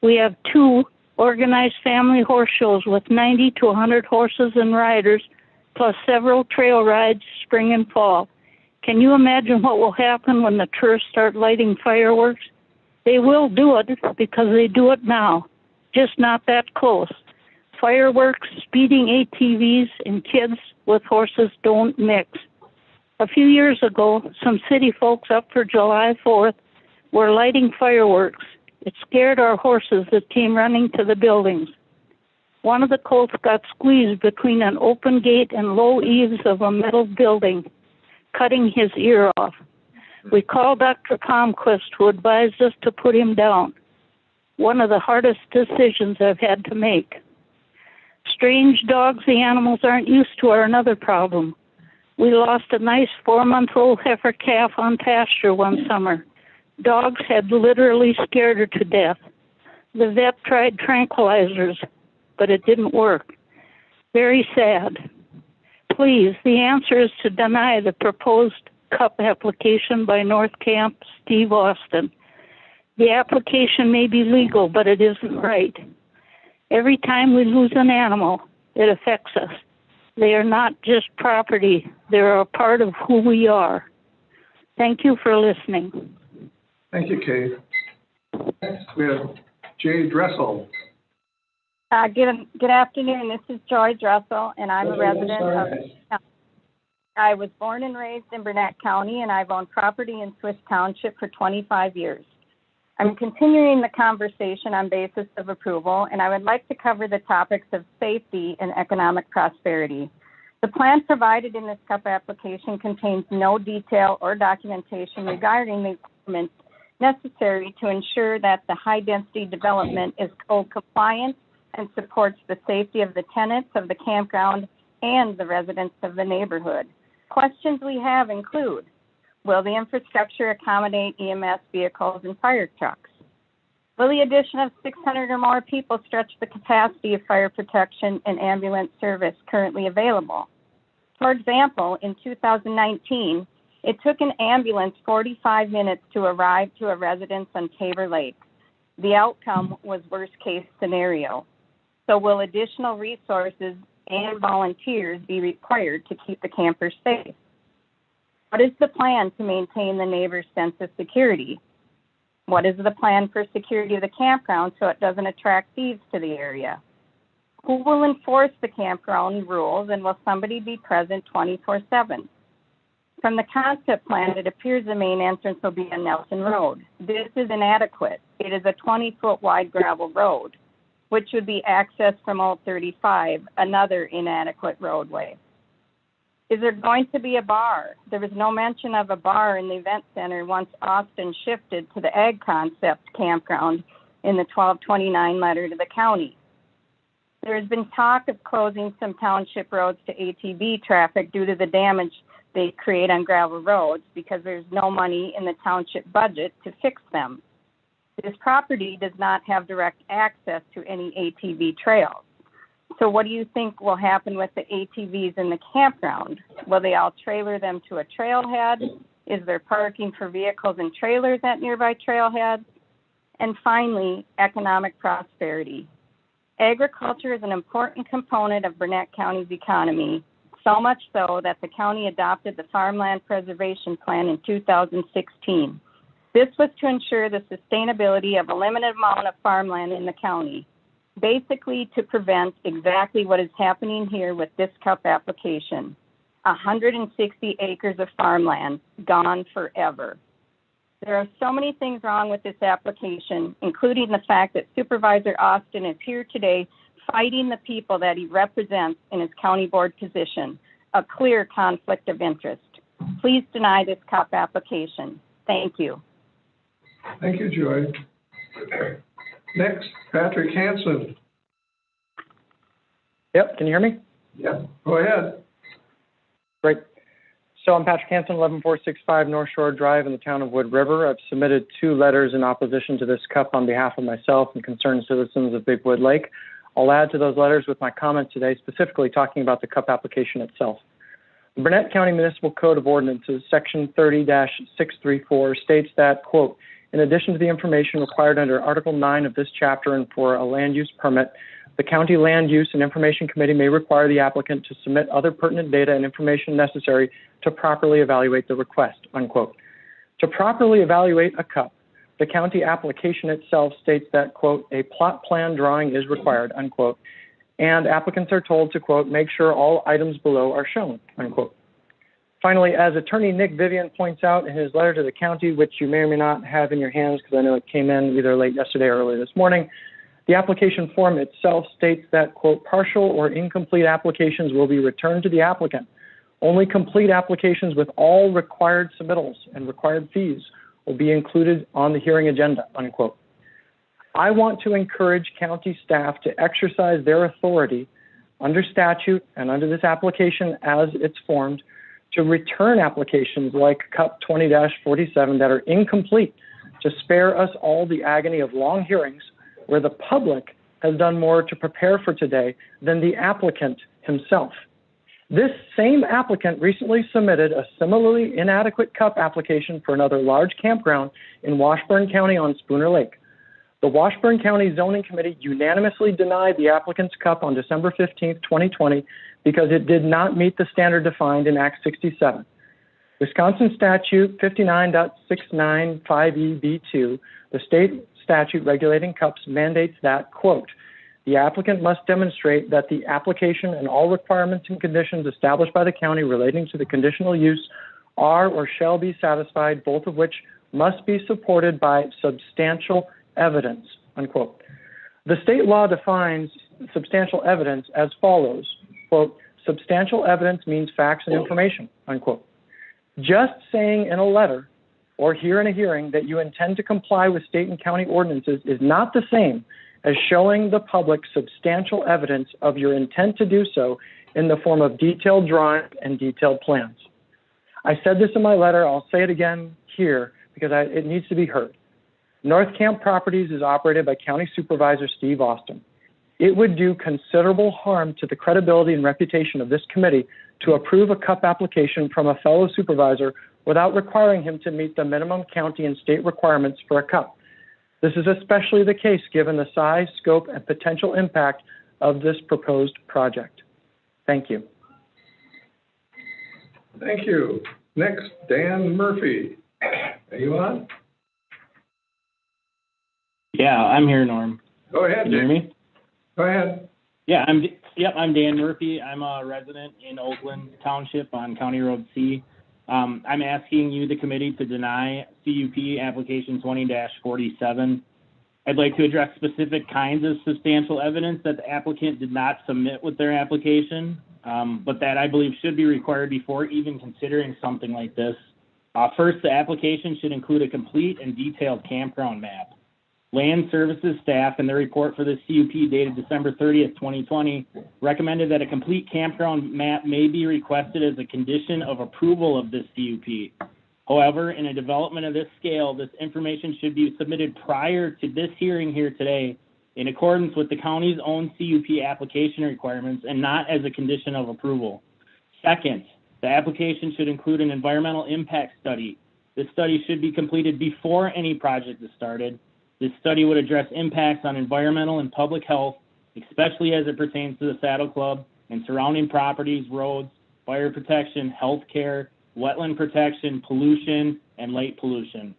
We have 2 organized family horse shows with 90 to 100 horses and riders, plus several trail rides spring and fall. Can you imagine what will happen when the tourists start lighting fireworks? They will do it because they do it now, just not that close. Fireworks, speeding ATVs, and kids with horses don't mix. A few years ago, some city folks up for July 4th were lighting fireworks. It scared our horses that came running to the buildings. One of the colts got squeezed between an open gate and low eaves of a metal building, cutting his ear off. We called Dr. Palmquist, who advised us to put him down. One of the hardest decisions I've had to make. Strange dogs the animals aren't used to are another problem. We lost a nice 4-month-old heifer calf on pasture one summer. Dogs had literally scared her to death. The vet tried tranquilizers, but it didn't work. Very sad. Please, the answer is to deny the proposed CUP application by North Camp Steve Austin. The application may be legal, but it isn't right. Every time we lose an animal, it affects us. They are not just property. They're a part of who we are. Thank you for listening. Thank you, Kay. Next, we have Jay Dressel. Good afternoon. This is Joy Dressel, and I'm a resident of. I was born and raised in Burnett County, and I've owned property in Swiss Township for 25 years. I'm continuing the conversation on basis of approval, and I would like to cover the topics of safety and economic prosperity. The plan provided in this CUP application contains no detail or documentation regarding the requirements necessary to ensure that the high-density development is code compliant and supports the safety of the tenants of the campground and the residents of the neighborhood. Questions we have include, will the infrastructure accommodate EMS vehicles and fire trucks? Will the addition of 600 or more people stretch the capacity of fire protection and ambulance service currently available? For example, in 2019, it took an ambulance 45 minutes to arrive to a residence on Tabor Lake. The outcome was worst case scenario. So will additional resources and volunteers be required to keep the campers safe? What is the plan to maintain the neighbors' sense of security? What is the plan for security of the campground so it doesn't attract thieves to the area? Who will enforce the campground rules, and will somebody be present 24/7? From the concept plan, it appears the main entrance will be on Nelson Road. This is inadequate. It is a 20-foot wide gravel road, which would be accessed from Old 35, another inadequate roadway. Is there going to be a bar? There was no mention of a bar in the event center once Austin shifted to the Ag Concept campground in the 1229 letter to the county. There has been talk of closing some township roads to ATV traffic due to the damage they create on gravel roads because there's no money in the township budget to fix them. This property does not have direct access to any ATV trails. So what do you think will happen with the ATVs in the campground? Will they all trailer them to a trailhead? Is there parking for vehicles and trailers at nearby trailheads? And finally, economic prosperity. Agriculture is an important component of Burnett County's economy, so much so that the county adopted the Farmland Preservation Plan in 2016. This was to ensure the sustainability of a limited amount of farmland in the county, basically to prevent exactly what is happening here with this CUP application. 160 acres of farmland gone forever. There are so many things wrong with this application, including the fact that Supervisor Austin is here today fighting the people that he represents in his county board position, a clear conflict of interest. Please deny this CUP application. Thank you. Thank you, Joy. Next, Patrick Hansen. Yep, can you hear me? Yep, go ahead. Great. So I'm Patrick Hansen, 11465 North Shore Drive in the town of Wood River. I've submitted 2 letters in opposition to this CUP on behalf of myself and concerned citizens of Big Wood Lake. I'll add to those letters with my comments today, specifically talking about the CUP application itself. The Burnett County Municipal Code of Ordinances, Section 30-634, states that, quote, in addition to the information required under Article 9 of this chapter and for a land use permit, the County Land Use and Information Committee may require the applicant to submit other pertinent data and information necessary to properly evaluate the request, unquote. To properly evaluate a CUP, the county application itself states that, quote, a plot plan drawing is required, unquote, and applicants are told to, quote, make sure all items below are shown, unquote. Finally, as Attorney Nick Vivian points out in his letter to the county, which you may or may not have in your hands because I know it came in either late yesterday or early this morning, the application form itself states that, quote, partial or incomplete applications will be returned to the applicant. Only complete applications with all required submittals and required fees will be included on the hearing agenda, unquote. I want to encourage county staff to exercise their authority under statute and under this application as it's formed to return applications like CUP 20-47 that are incomplete to spare us all the agony of long hearings where the public has done more to prepare for today than the applicant himself. This same applicant recently submitted a similarly inadequate CUP application for another large campground in Washburn County on Spooner Lake. The Washburn County Zoning Committee unanimously denied the applicant's CUP on December 15, 2020, because it did not meet the standard defined in Act 67. Wisconsin Statute 59.695EB2, the state statute regulating CUPs, mandates that, quote, the applicant must demonstrate that the application and all requirements and conditions established by the county relating to the conditional use are or shall be satisfied, both of which must be supported by substantial evidence, unquote. The state law defines substantial evidence as follows, quote, substantial evidence means facts and information, unquote. Just saying in a letter or here in a hearing that you intend to comply with state and county ordinances is not the same as showing the public substantial evidence of your intent to do so in the form of detailed drawings and detailed plans. I said this in my letter, I'll say it again here because it needs to be heard. North Camp Properties is operated by County Supervisor Steve Austin. It would do considerable harm to the credibility and reputation of this committee to approve a CUP application from a fellow supervisor without requiring him to meet the minimum county and state requirements for a CUP. This is especially the case given the size, scope, and potential impact of this proposed project. Thank you. Thank you. Next, Dan Murphy. Are you on? Yeah, I'm here, Norm. Go ahead. Can you hear me? Go ahead. Yeah, I'm Dan Murphy. I'm a resident in Oakland Township on County Road C. I'm asking you, the committee, to deny CUP application 20-47. I'd like to address specific kinds of substantial evidence that the applicant did not submit with their application, but that I believe should be required before even considering something like this. First, the application should include a complete and detailed campground map. Land Services staff in their report for this CUP dated December 30th, 2020, recommended that a complete campground map may be requested as a condition of approval of this CUP. However, in a development of this scale, this information should be submitted prior to this hearing here today in accordance with the county's own CUP application requirements and not as a condition of approval. Second, the application should include an environmental impact study. This study should be completed before any project is started. This study would address impacts on environmental and public health, especially as it pertains to the Saddle Club and surrounding properties, roads, fire protection, health care, wetland protection, pollution, and light pollution.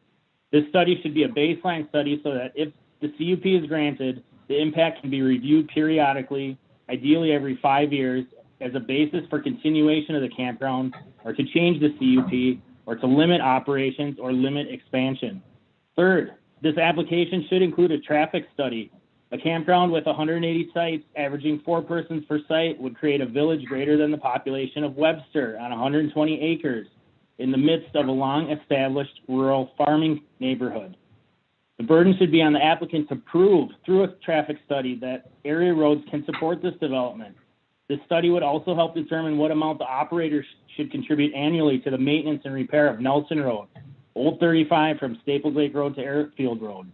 This study should be a baseline study so that if the CUP is granted, the impact can be reviewed periodically, ideally every 5 years, as a basis for continuation of the campground or to change the CUP or to limit operations or limit expansion. Third, this application should include a traffic study. A campground with 180 sites, averaging 4 persons per site, would create a village greater than the population of Webster on 120 acres in the midst of a long-established rural farming neighborhood. The burden should be on the applicant to prove through a traffic study that area roads can support this development. This study would also help determine what amount the operators should contribute annually to the maintenance and repair of Nelson Road, Old 35 from Staples Lake Road to Airfield Road.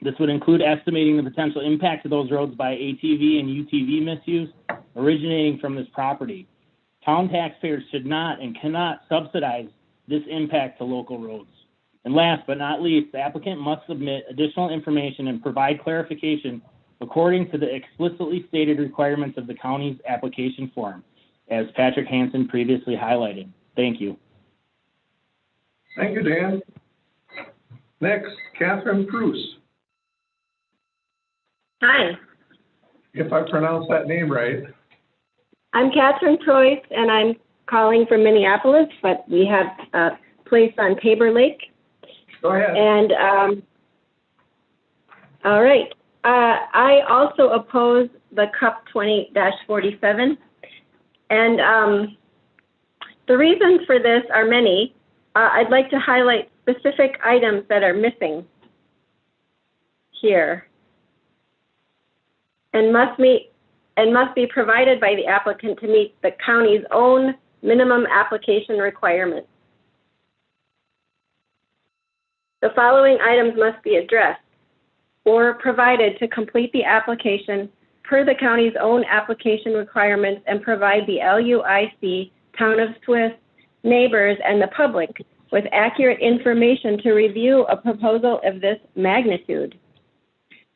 This would include estimating the potential impact of those roads by ATV and UTV misuse originating from this property. Town taxpayers should not and cannot subsidize this impact to local roads. And last but not least, the applicant must submit additional information and provide clarification according to the explicitly stated requirements of the county's application form, as Patrick Hansen previously highlighted. Thank you. Thank you, Dan. Next, Catherine Bruce. Hi, If I pronounce that name right. I'm Catherine Troyce, and I'm calling from Minneapolis, but we have a place on Tabor Lake. Go ahead. And, all right. I also oppose the CUP 20-47. And the reasons for this are many. I'd like to highlight specific items that are missing here and must be provided by the applicant to meet the county's own minimum application requirements. The following items must be addressed or provided to complete the application per the county's own application requirements and provide the LUIC, Town of Swiss, neighbors, and the public with accurate information to review a proposal of this magnitude.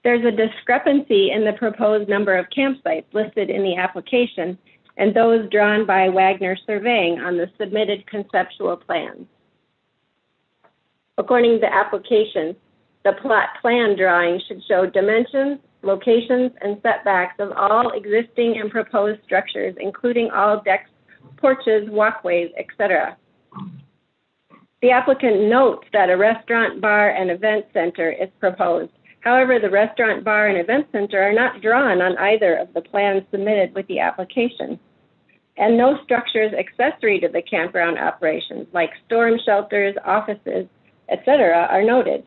There's a discrepancy in the proposed number of campsites listed in the application and those drawn by Wagner Surveying on the submitted conceptual plans. According to the application, The plot plan drawing should show dimensions, locations, and setbacks of all existing and proposed structures, including all decks, porches, walkways, etc. The applicant notes that a restaurant, bar, and event center is proposed. However, the restaurant, bar, and event center are not drawn on either of the plans submitted with the application. And no structures accessory to the campground operations, like storm shelters, offices, etc., are noted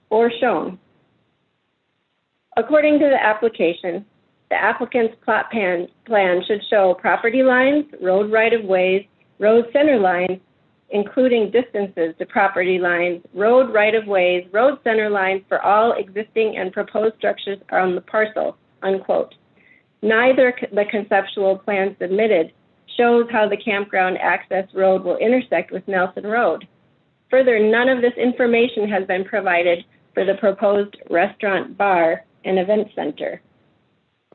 or shown. According to the application, the applicant's plot plan should show property lines, road right-of-ways, road center lines, including distances to property lines, road right-of-ways, road center lines for all existing and proposed structures on the parcel, unquote. Neither the conceptual plan submitted shows how the campground access road will intersect with Nelson Road. Further, none of this information has been provided for the proposed restaurant, bar, and event center.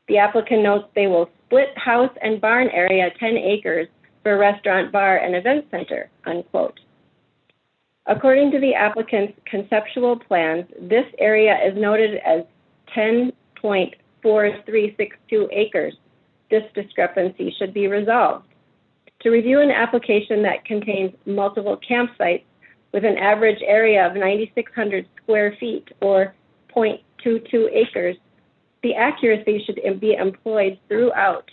The applicant notes they will split house and barn area 10 acres for restaurant, bar, and event center, unquote. According to the applicant's conceptual plans, this area is noted as 10.4362 acres. This discrepancy should be resolved. To review an application that contains multiple campsites with an average area of 9,600 square feet or 0.22 acres, the accuracy should be employed throughout.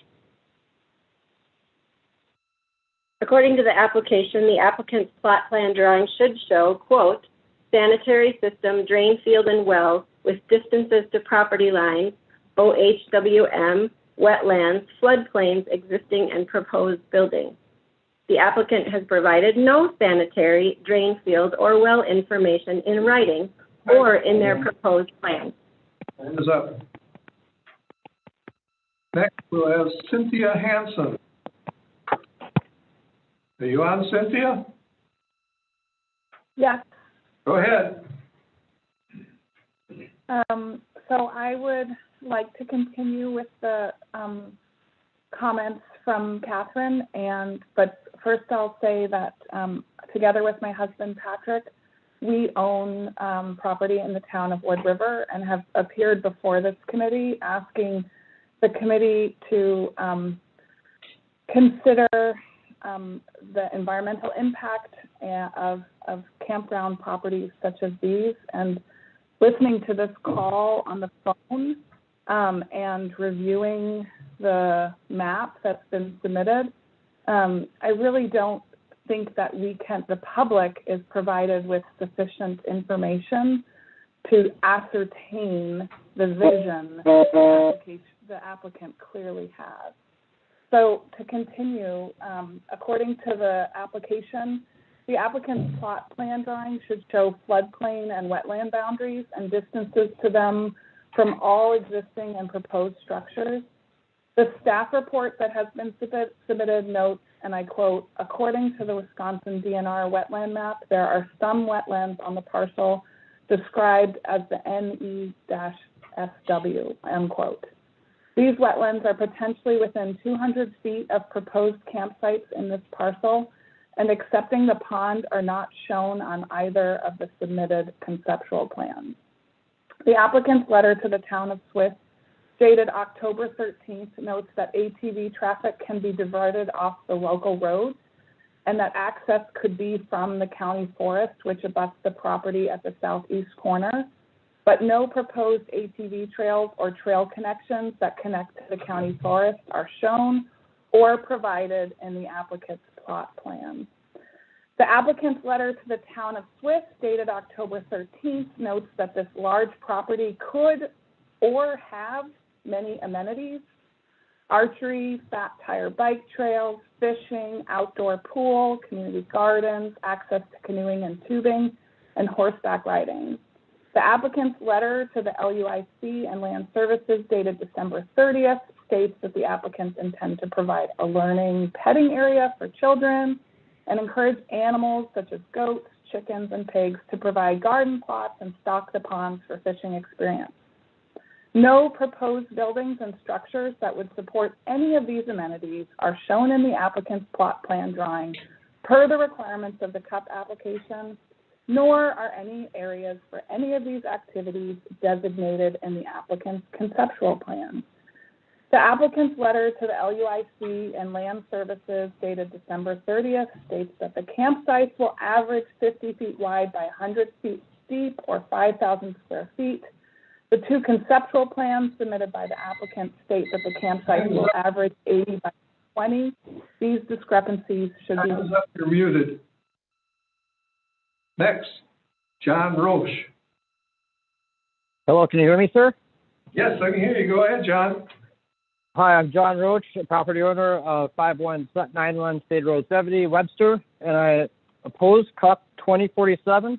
According to the application, the applicant's plot plan drawing should show, quote, sanitary system, drain field, and well with distances to property lines, OHWM, wetlands, floodplains, existing and proposed buildings. The applicant has provided no sanitary, drain field, or well information in writing or in their proposed plan. Time is up. Next, we'll have Cynthia Hanson. Are you on, Cynthia? Yes. Go ahead. So I would like to continue with the comments from Catherine, but first I'll say that together with my husband Patrick, we own property in the town of Wood River and have appeared before this committee asking the committee to consider the environmental impact of campground properties such as these. And listening to this call on the phone and reviewing the map that's been submitted, I really don't think that the public is provided with sufficient information to ascertain the vision the applicant clearly has. So to continue, according to the application, the applicant's plot plan drawing should show floodplain and wetland boundaries and distances to them from all existing and proposed structures. The staff report that has been submitted notes, and I quote, according to the Wisconsin DNR wetland map, there are some wetlands on the parcel described as the NE-SW, unquote. These wetlands are potentially within 200 feet of proposed campsites in this parcel, and excepting the pond are not shown on either of the submitted conceptual plans. The applicant's letter to the town of Swift, dated October 13th, notes that ATV traffic can be diverted off the local roads and that access could be from the county forest, which abuts the property at the southeast corner, but no proposed ATV trails or trail connections that connect to the county forest are shown or provided in the applicant's plot plan. The applicant's letter to the town of Swift, dated October 13th, notes that this large property could or have many amenities: archery, fat tire bike trails, fishing, outdoor pool, community gardens, access to canoeing and tubing, and horseback riding. The applicant's letter to the LUIC and Land Services, dated December 30th, states that the applicants intend to provide a learning petting area for children and encourage animals such as goats, chickens, and pigs to provide garden plots and stock the ponds for fishing experience. No proposed buildings and structures that would support any of these amenities are shown in the applicant's plot plan drawing per the requirements of the CUP application. nor are any areas for any of these activities designated in the applicant's conceptual plan. The applicant's letter to the LUIC and Land Services dated December 30th states that the campsites will average 50 feet wide by 100 feet deep or 5,000 square feet. The two conceptual plans submitted by the applicant state that the campsites will average 80 by 20. These discrepancies should be... You're muted. Next, John Roche. Hello, can you hear me, sir? Yes, I can hear you. Go ahead, John. Hi, I'm John Roach, property owner of 5191 State Road 70, Webster, and I oppose CUP 2047.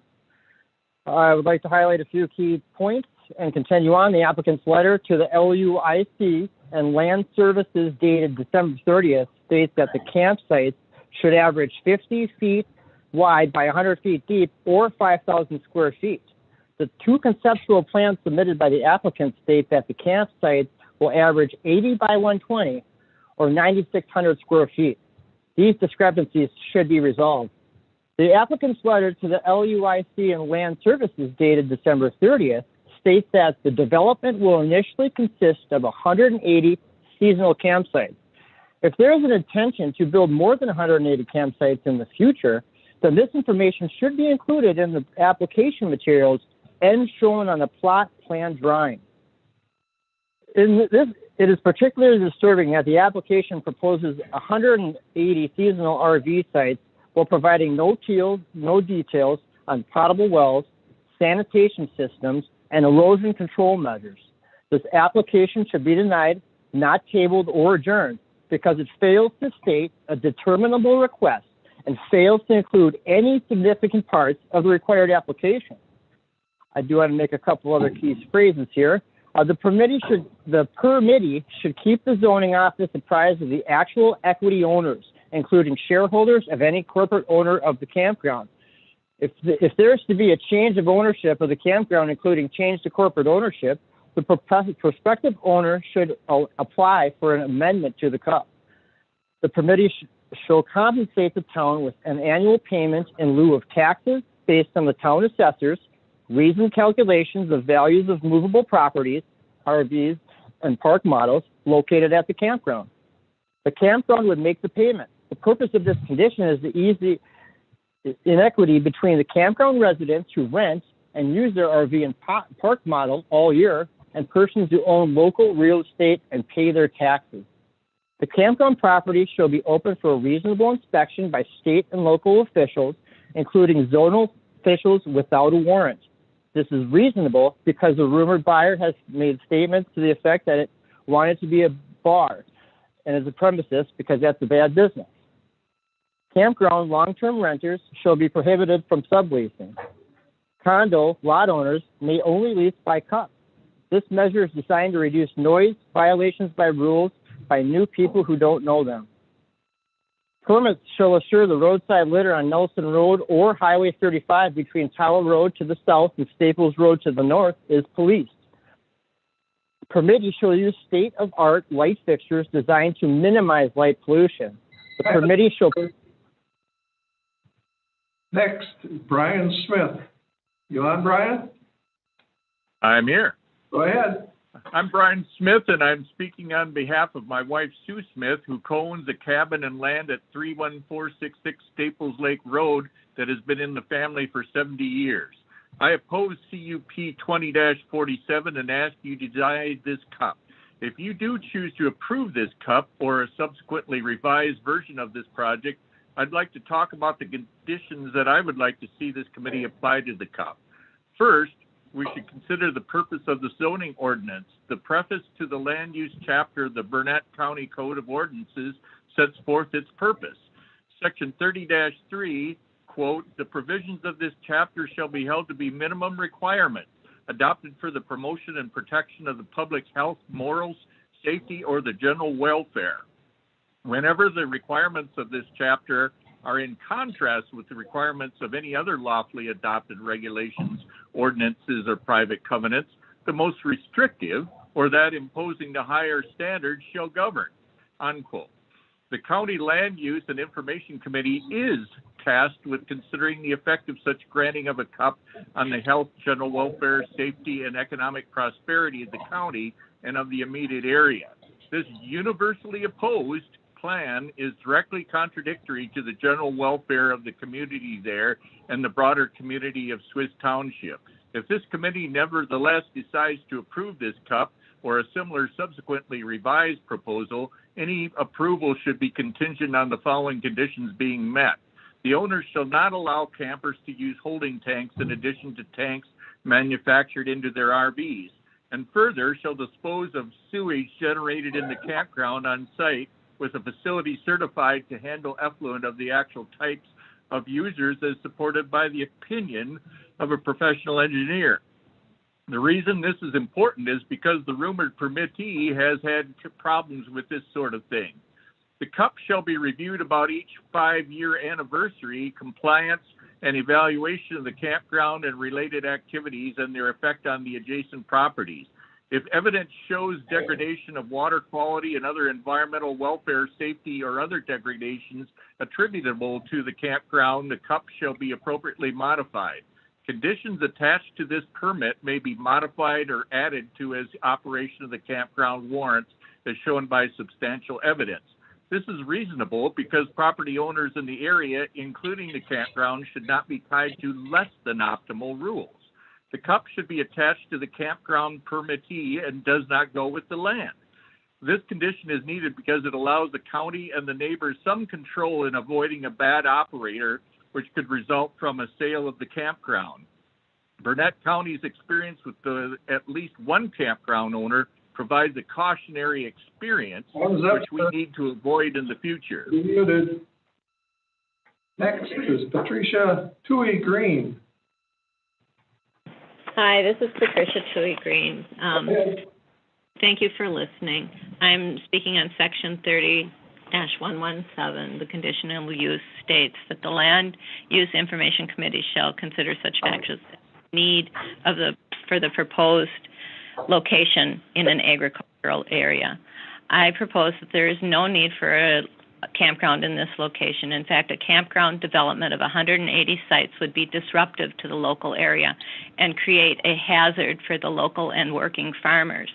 I would like to highlight a few key points and continue on. The applicant's letter to the LUIC and Land Services dated December 30th states that the campsites should average 50 feet wide by 100 feet deep or 5,000 square feet. The two conceptual plans submitted by the applicant state that the campsites will average 80 by 120 or 9,600 square feet. These discrepancies should be resolved. The applicant's letter to the LUIC and Land Services dated December 30th states that the development will initially consist of 180 seasonal campsites. If there is an intention to build more than 180 campsites in the future, then this information should be included in the application materials and shown on the plot plan drawing. It is particularly disturbing that the application proposes 180 seasonal RV sites while providing no details on potable wells, sanitation systems, and erosion control measures. This application should be denied, not tabled or adjourned, because it fails to state a determinable request and fails to include any significant parts of the required application. I do want to make a couple other key phrases here. The permittee should keep the zoning office apprised of the actual equity owners, including shareholders of any corporate owner of the campground. If there is to be a change of ownership of the campground, including change to corporate ownership, the prospective owner should apply for an amendment to the CUP. The permittee shall compensate the town with an annual payment in lieu of taxes based on the town assessors, reasoned calculations of values of movable properties, RVs, and park models located at the campground. The campground would make the payment. The purpose of this condition is to ease the inequity between the campground residents who rent and use their RV and park model all year and persons who own local real estate and pay their taxes. The campground property shall be open for a reasonable inspection by state and local officials, including zonal officials without a warrant. This is reasonable because the rumored buyer has made statements to the effect that it wanted to be a bar and is a premises because that's a bad business. Campground long-term renters shall be prohibited from subleasing. Condo lot owners may only lease by CUP. This measure is designed to reduce noise violations by rules by new people who don't know them. Permits shall assure the roadside litter on Nelson Road or Highway 35 between Tower Road to the south and Staples Road to the north is policed. Permittee shall use state-of-art light fixtures designed to minimize light pollution. The permittee shall... Next, Brian Smith. You on, Brian? I'm here. Go ahead. I'm Brian Smith, and I'm speaking on behalf of my wife, Sue Smith, who co-owns a cabin and land at 31466 Staples Lake Road that has been in the family for 70 years. I oppose CUP 20-47 and ask you to deny this CUP. If you do choose to approve this CUP or a subsequently revised version of this project, I'd like to talk about the conditions that I would like to see this committee apply to the CUP. First, we should consider the purpose of the zoning ordinance. The preface to the land use chapter of the Burnett County Code of Ordinances sets forth its purpose. Section 30-3, quote, the provisions of this chapter shall be held to be minimum requirements adopted for the promotion and protection of the public health, morals, safety, or the general welfare. Whenever the requirements of this chapter are in contrast with the requirements of any other lawfully adopted regulations, ordinances, or private covenants, the most restrictive, or that imposing the higher standards, shall govern, unquote. The County Land Use and Information Committee is tasked with considering the effect of such granting of a CUP on the health, general welfare, safety, and economic prosperity of the county and of the immediate area. This universally opposed plan is directly contradictory to the general welfare of the community there and the broader community of Swiss Township. If this committee nevertheless decides to approve this CUP or a similar subsequently revised proposal, any approval should be contingent on the following conditions being met. The owners shall not allow campers to use holding tanks in addition to tanks manufactured into their RVs, and further shall dispose of sewage generated in the campground on site with a facility certified to handle effluent of the actual types of users as supported by the opinion of a professional engineer. The reason this is important is because the rumored permittee has had problems with this sort of thing. The CUP shall be reviewed about each 5-year anniversary, compliance and evaluation of the campground and related activities and their effect on the adjacent properties. If evidence shows degradation of water quality and other environmental welfare, safety, or other degradations attributable to the campground, the CUP shall be appropriately modified. Conditions attached to this permit may be modified or added to as operation of the campground warrants, as shown by substantial evidence. This is reasonable because property owners in the area, including the campground, should not be tied to less than optimal rules. The CUP should be attached to the campground permittee and does not go with the land. This condition is needed because it allows the county and the neighbors some control in avoiding a bad operator, which could result from a sale of the campground. Burnett County's experience with at least one campground owner provides a cautionary experience, which we need to avoid in the future. Muted. Next is Patricia Tui Green. Hi, this is Patricia Tui Green. Thank you for listening. I'm speaking on Section 30-117. The conditional use states that the Land Use Information Committee shall consider such factors as need for the proposed location in an agricultural area. I propose that there is no need for a campground in this location. In fact, a campground development of 180 sites would be disruptive to the local area and create a hazard for the local and working farmers.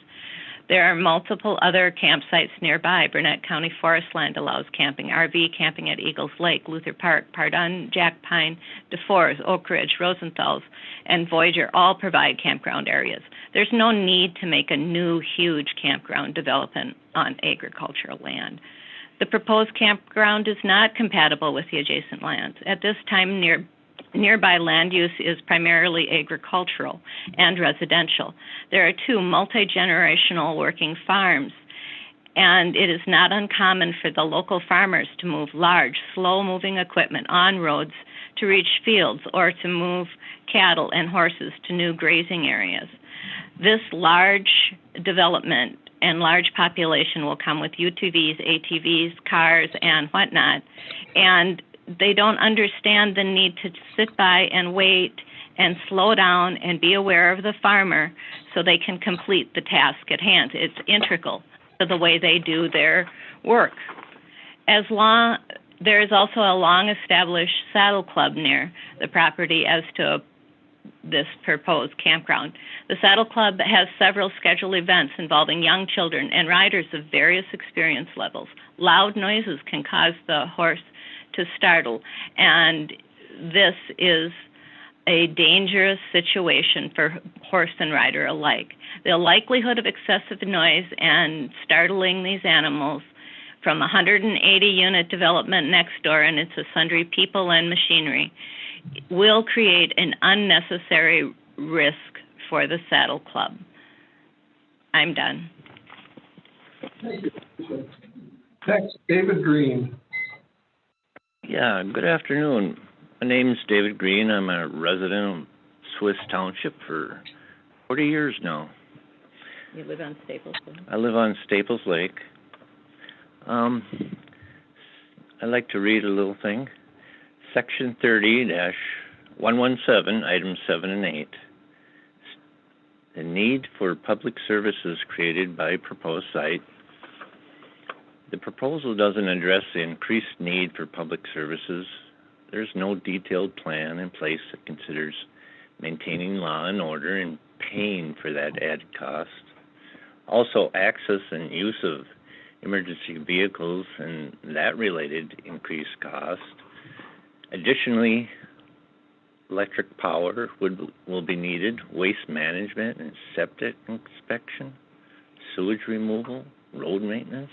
There are multiple other campsites nearby. Burnett County Forest Land allows camping, RV camping at Eagles Lake, Luther Park, Pardon, Jack Pine, DeForest, Oak Ridge, Rosenthal's, and Voyager all provide campground areas. There's no need to make a new huge campground development on agricultural land. The proposed campground is not compatible with the adjacent lands. At this time, nearby land use is primarily agricultural and residential. There are 2 multi-generational working farms, and it is not uncommon for the local farmers to move large, slow-moving equipment on roads to reach fields or to move cattle and horses to new grazing areas. This large development and large population will come with UTVs, ATVs, cars, and whatnot, and they don't understand the need to sit by and wait and slow down and be aware of the farmer so they can complete the task at hand. It's integral to the way they do their work. There is also a long-established saddle club near the property as to this proposed campground. The Saddle Club has several scheduled events involving young children and riders of various experience levels. Loud noises can cause the horse to startle, and this is a dangerous situation for horse and rider alike. The likelihood of excessive noise and startling these animals from a 180-unit development next door, and it's a sundry people and machinery, will create an unnecessary risk for the Saddle Club. I'm done. Thank you. Next, David Green. Yeah, good afternoon. My name is David Green. I'm a resident of Swiss Township for 40 years now. You live on Staples Lake? I live on Staples Lake. I'd like to read a little thing. Section 30-117, items 7 and 8. The need for public services created by proposed site. The proposal doesn't address the increased need for public services there's no detailed plan in place that considers maintaining law and order and paying for that added cost. Also, access and use of emergency vehicles and that related increased cost. Additionally, electric power will be needed, waste management and septic inspection, sewage removal, road maintenance.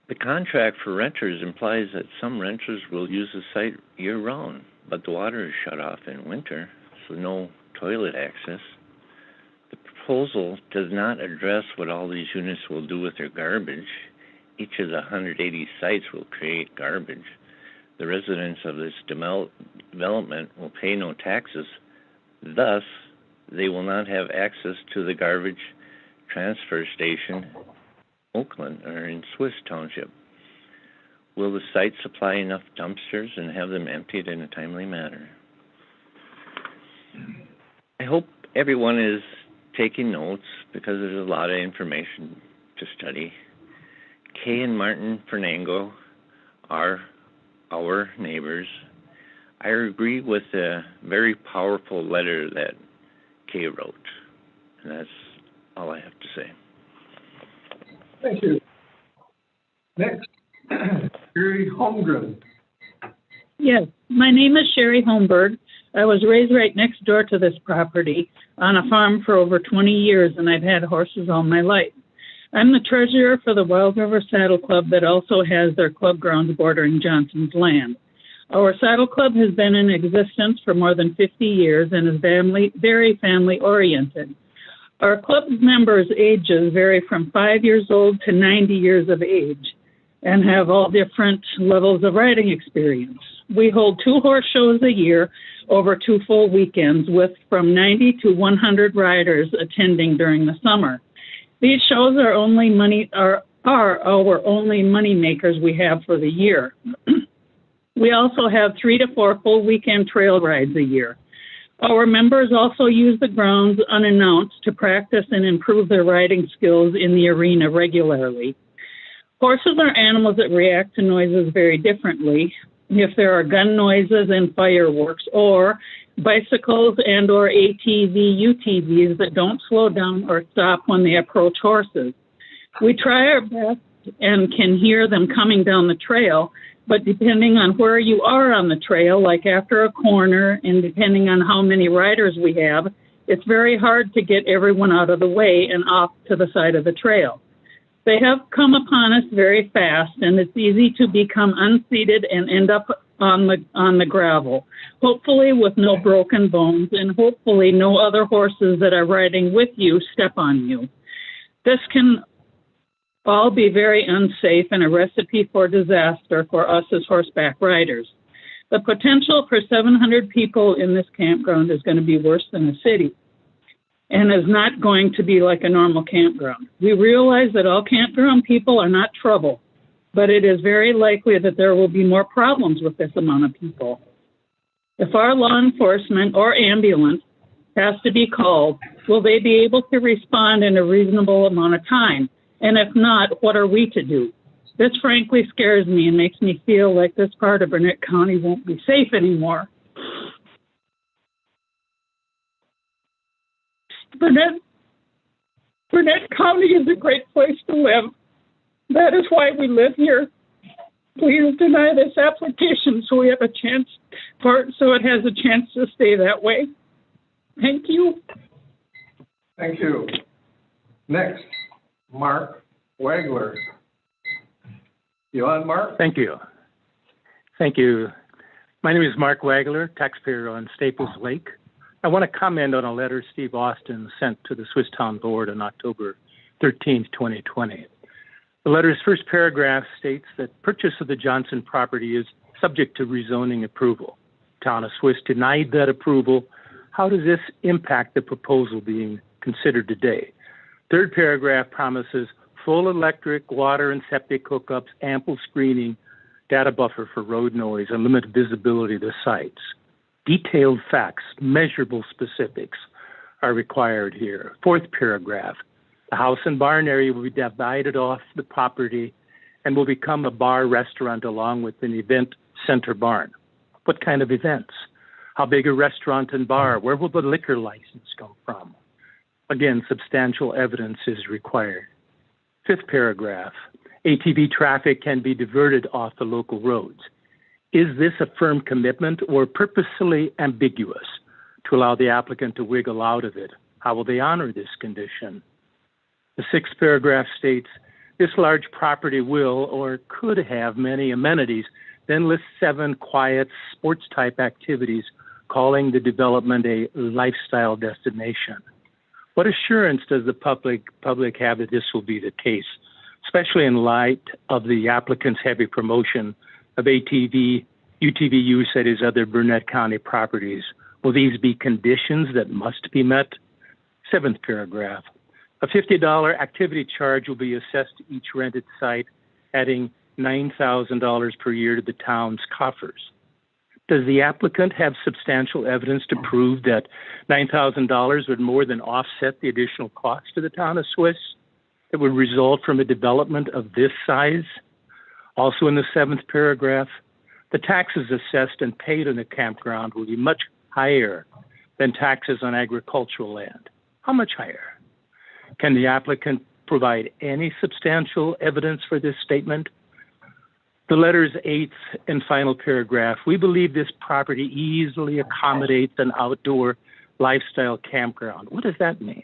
The contract for renters implies that some renters will use the site year-round, but the water is shut off in winter, so no toilet access. The proposal does not address what all these units will do with their garbage. Each of the 180 sites will create garbage. The residents of this development will pay no taxes. Thus, they will not have access to the garbage transfer station Oakland or in Swiss Township. Will the site supply enough dumpsters and have them emptied in a timely manner? I hope everyone is taking notes because there's a lot of information to study. Kay and Martin Fernango are our neighbors. I agree with the very powerful letter that Kay wrote, and that's all I have to say. Thank you. Next, Sherry Holmgren. Yes, my name is Sherry Holmberg. I was raised right next door to this property on a farm for over 20 years, and I've had horses all my life. I'm the treasurer for the Wild River Saddle Club that also has their club grounds bordering Johnson's land. Our saddle club has been in existence for more than 50 years and is very family-oriented. Our club members' ages vary from 5 years old to 90 years of age and have all different levels of riding experience. We hold 2 horse shows a year over 2 full weekends with from 90 to 100 riders attending during the summer. These shows are our only money makers we have for the year. We also have 3 to 4 full weekend trail rides a year. Our members also use the grounds unannounced to practice and improve their riding skills in the arena regularly. Horses are animals that react to noises very differently. If there are gun noises and fireworks, or bicycles and or UTVs that don't slow down or stop when they approach horses. We try our best and can hear them coming down the trail, but depending on where you are on the trail, like after a corner, and depending on how many riders we have, it's very hard to get everyone out of the way and off to the side of the trail. They have come upon us very fast, and it's easy to become unseated and end up on the gravel, hopefully with no broken bones, and hopefully no other horses that are riding with you step on you. This can all be very unsafe and a recipe for disaster for us as horseback riders. The potential for 700 people in this campground is going to be worse than a city and is not going to be like a normal campground. We realize that all campground people are not trouble, but it is very likely that there will be more problems with this amount of people. If our law enforcement or ambulance has to be called, will they be able to respond in a reasonable amount of time? And if not, what are we to do? This frankly scares me and makes me feel like this part of Burnett County won't be safe anymore. Burnett County is a great place to live. That is why we live here. Please deny this application so we have a chance so it has a chance to stay that way. Thank you. Thank you. Next, Mark Wagler. You on, Mark? Thank you. Thank you. My name is Mark Wagler, taxpayer on Staples Lake. I want to comment on a letter Steve Austin sent to the Swiss Town Board on October 13, 2020. The letter's first paragraph states that purchase of the Johnson property is subject to rezoning approval. Town of Swiss denied that approval. How does this impact the proposal being considered today? Third paragraph promises full electric, water, and septic hookups, ample screening, data buffer for road noise, and limited visibility of the sites. Detailed facts, measurable specifics are required here. Fourth paragraph, the house and barn area will be divided off the property and will become a bar restaurant along with an event center barn. What kind of events? How big a restaurant and bar? Where will the liquor license come from? Again, substantial evidence is required. Fifth paragraph, ATV traffic can be diverted off the local roads. Is this a firm commitment or purposely ambiguous to allow the applicant to wiggle out of it? How will they honor this condition? The sixth paragraph states, this large property will or could have many amenities, then lists 7 quiet sports-type activities, calling the development a lifestyle destination. What assurance does the public have that this will be the case, especially in light of the applicant's heavy promotion of UTV use at his other Burnett County properties? Will these be conditions that must be met? Seventh paragraph. A $50 activity charge will be assessed to each rented site, adding $9,000 per year to the town's coffers. Does the applicant have substantial evidence to prove that $9,000 would more than offset the additional cost to the town of Swiss that would result from a development of this size? Also in the seventh paragraph, the taxes assessed and paid on the campground will be much higher than taxes on agricultural land. How much higher? Can the applicant provide any substantial evidence for this statement? The letter's eighth and final paragraph, we believe this property easily accommodates an outdoor lifestyle campground. What does that mean?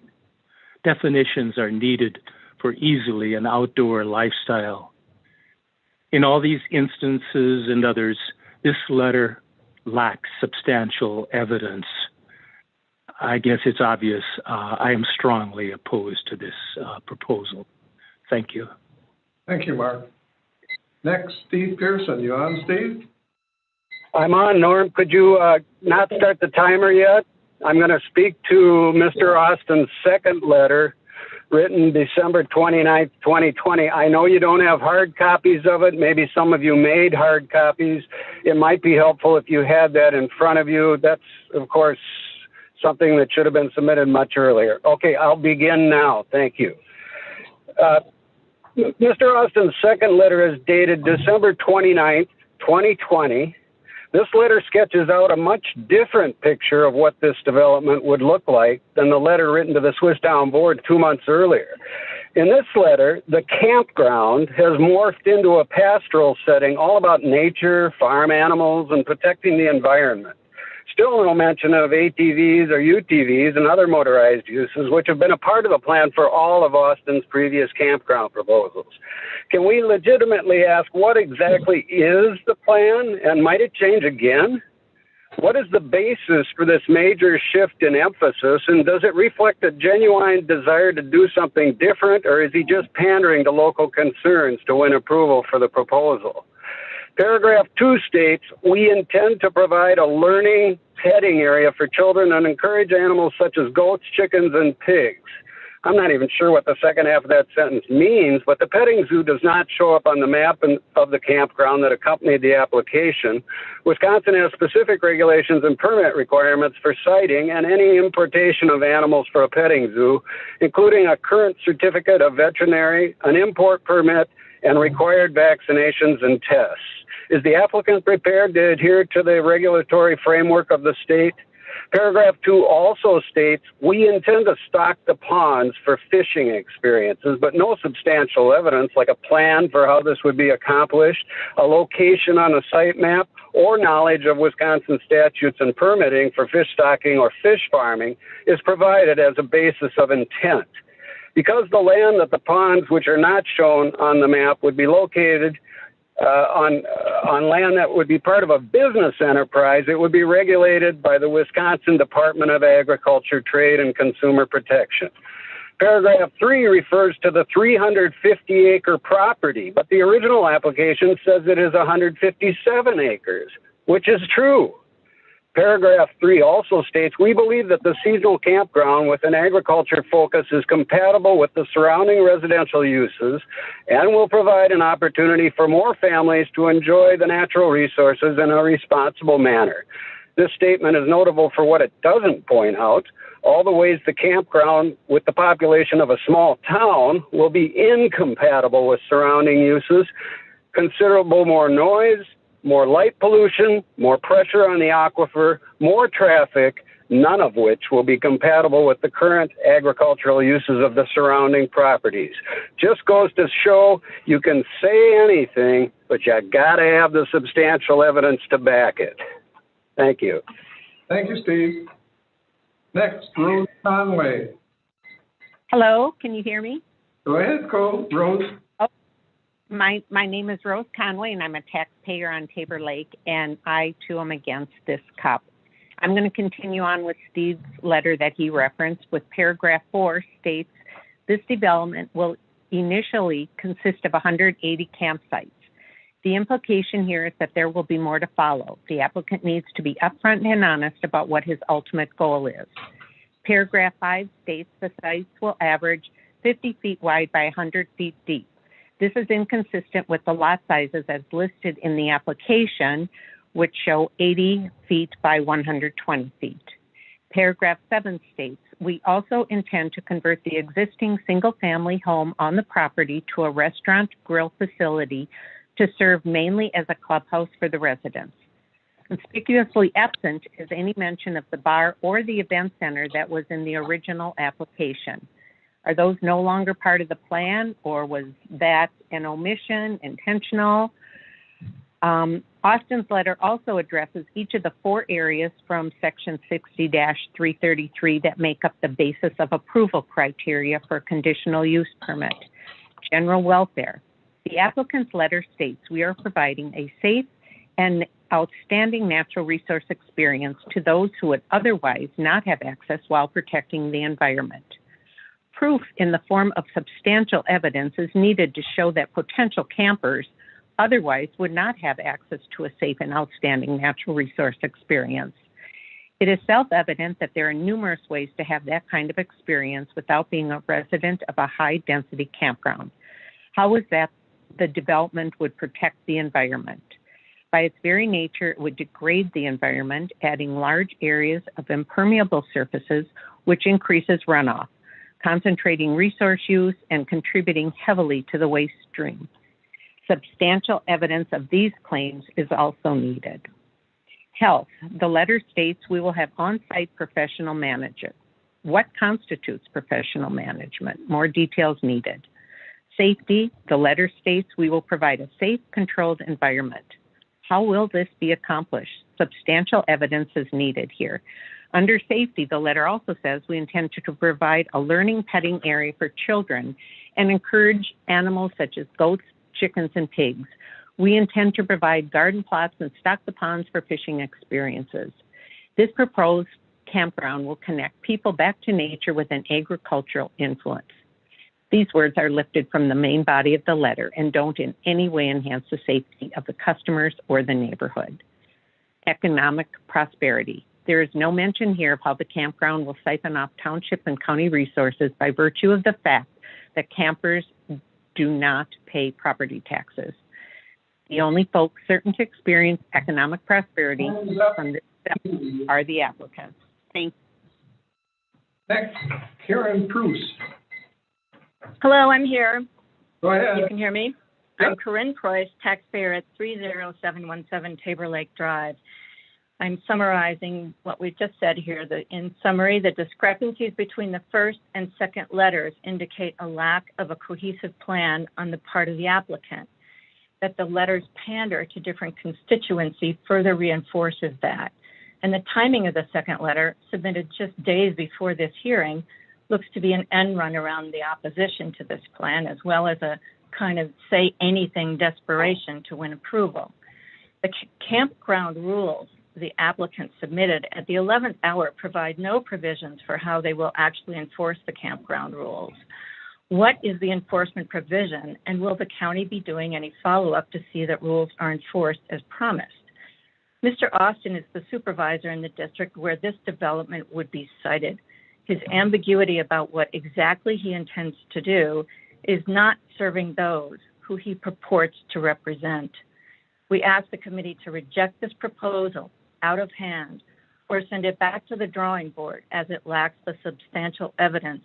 Definitions are needed for easily an outdoor lifestyle. In all these instances and others, this letter lacks substantial evidence. I guess it's obvious I am strongly opposed to this proposal. Thank you. Thank you, Mark. Next, Steve Pearson. You on, Steve? I'm on, Norm. Could you not start the timer yet? I'm going to speak to Mr. Austin's second letter, written December 29th, 2020. I know you don't have hard copies of it. Maybe some of you made hard copies. It might be helpful if you had that in front of you. That's, of course, something that should have been submitted much earlier. Okay, I'll begin now. Thank you. Mr. Austin's second letter is dated December 29th, 2020. This letter sketches out a much different picture of what this development would look like than the letter written to the Swiss Town Board 2 months earlier. In this letter, the campground has morphed into a pastoral setting all about nature, farm animals, and protecting the environment. Still no mention of ATVs or UTVs and other motorized uses, which have been a part of the plan for all of Austin's previous campground proposals. Can we legitimately ask what exactly is the plan, and might it change again? What is the basis for this major shift in emphasis, and does it reflect a genuine desire to do something different, or is he just pandering to local concerns to win approval for the proposal? Paragraph 2 states, we intend to provide a learning petting area for children and encourage animals such as goats, chickens, and pigs. I'm not even sure what the second half of that sentence means, but the petting zoo does not show up on the map of the campground that accompanied the application. Wisconsin has specific regulations and permit requirements for siting and any importation of animals for a petting zoo, including a current certificate of veterinary, an import permit, and required vaccinations and tests. Is the applicant prepared to adhere to the regulatory framework of the state? Paragraph 2 also states, we intend to stock the ponds for fishing experiences, but no substantial evidence like a plan for how this would be accomplished, a location on a site map, or knowledge of Wisconsin statutes and permitting for fish stocking or fish farming is provided as a basis of intent. Because the land that the ponds, which are not shown on the map, would be located on land that would be part of a business enterprise, it would be regulated by the Wisconsin Department of Agriculture, Trade, and Consumer Protection. Paragraph 3 refers to the 350-acre property, but the original application says it is 157 acres, which is true. Paragraph 3 also states, we believe that the seasonal campground with an agriculture focus is compatible with the surrounding residential uses and will provide an opportunity for more families to enjoy the natural resources in a responsible manner. This statement is notable for what it doesn't point out, all the ways the campground with the population of a small town will be incompatible with surrounding uses, considerable more noise, more light pollution, more pressure on the aquifer, more traffic, none of which will be compatible with the current agricultural uses of the surrounding properties. Just goes to show you can say anything, but you gotta have the substantial evidence to back it. Thank you. Thank you, Steve. Next, Rose Conway. Hello, can you hear me? Go ahead, Rose. Oh, my name is Rose Conway, and I'm a taxpayer on Tabor Lake, and I, too, am against this CUP. I'm going to continue on with Steve's letter that he referenced with paragraph 4 states, this development will initially consist of 180 campsites. The implication here is that there will be more to follow. The applicant needs to be upfront and honest about what his ultimate goal is. Paragraph 5 states the sites will average 50 feet wide by 100 feet deep. This is inconsistent with the lot sizes as listed in the application, which show 80 feet by 120 feet. Paragraph 7 states, we also intend to convert the existing single-family home on the property to a restaurant grill facility to serve mainly as a clubhouse for the residents. Conspicuously absent is any mention of the bar or the event center that was in the original application. Are those no longer part of the plan, or was that an omission, intentional? Austin's letter also addresses each of the 4 areas from Section 60-333 that make up the basis of approval criteria for a conditional use permit. General welfare. The applicant's letter states we are providing a safe and outstanding natural resource experience to those who would otherwise not have access while protecting the environment. Proof in the form of substantial evidence is needed to show that potential campers otherwise would not have access to a safe and outstanding natural resource experience. It is self-evident that there are numerous ways to have that kind of experience without being a resident of a high-density campground. How is that the development would protect the environment? By its very nature, it would degrade the environment, adding large areas of impermeable surfaces, which increases runoff, concentrating resource use and contributing heavily to the waste stream. Substantial evidence of these claims is also needed. Health. The letter states we will have on-site professional management. What constitutes professional management? More details needed. Safety. The letter states we will provide a safe, controlled environment. How will this be accomplished? Substantial evidence is needed here. Under safety, the letter also says we intend to provide a learning petting area for children and encourage animals such as goats, chickens, and pigs. We intend to provide garden plots and stock the ponds for fishing experiences. This proposed campground will connect people back to nature with an agricultural influence. These words are lifted from the main body of the letter and don't in any way enhance the safety of the customers or the neighborhood. Economic prosperity. There is no mention here of how the campground will siphon off township and county resources by virtue of the fact that campers do not pay property taxes. The only folks certain to experience economic prosperity from this step are the applicants. Thank you. Next, Karen Preuss. Hello, I'm here. Go ahead. You can hear me? Yep. I'm Corinne Preuss, taxpayer at 30717 Tabor Lake Drive. I'm summarizing what we've just said here. In summary, the discrepancies between the first and second letters indicate a lack of a cohesive plan on the part of the applicant. That the letters pander to different constituency further reinforces that. And the timing of the second letter, submitted just days before this hearing, looks to be an end run around the opposition to this plan, as well as a kind of say anything desperation to win approval. The campground rules the applicant submitted at the 11th hour provide no provisions for how they will actually enforce the campground rules. What is the enforcement provision, and will the county be doing any follow-up to see that rules are enforced as promised? Mr. Austin is the supervisor in the district where this development would be cited. His ambiguity about what exactly he intends to do is not serving those who he purports to represent. We ask the committee to reject this proposal out of hand or send it back to the drawing board as it lacks the substantial evidence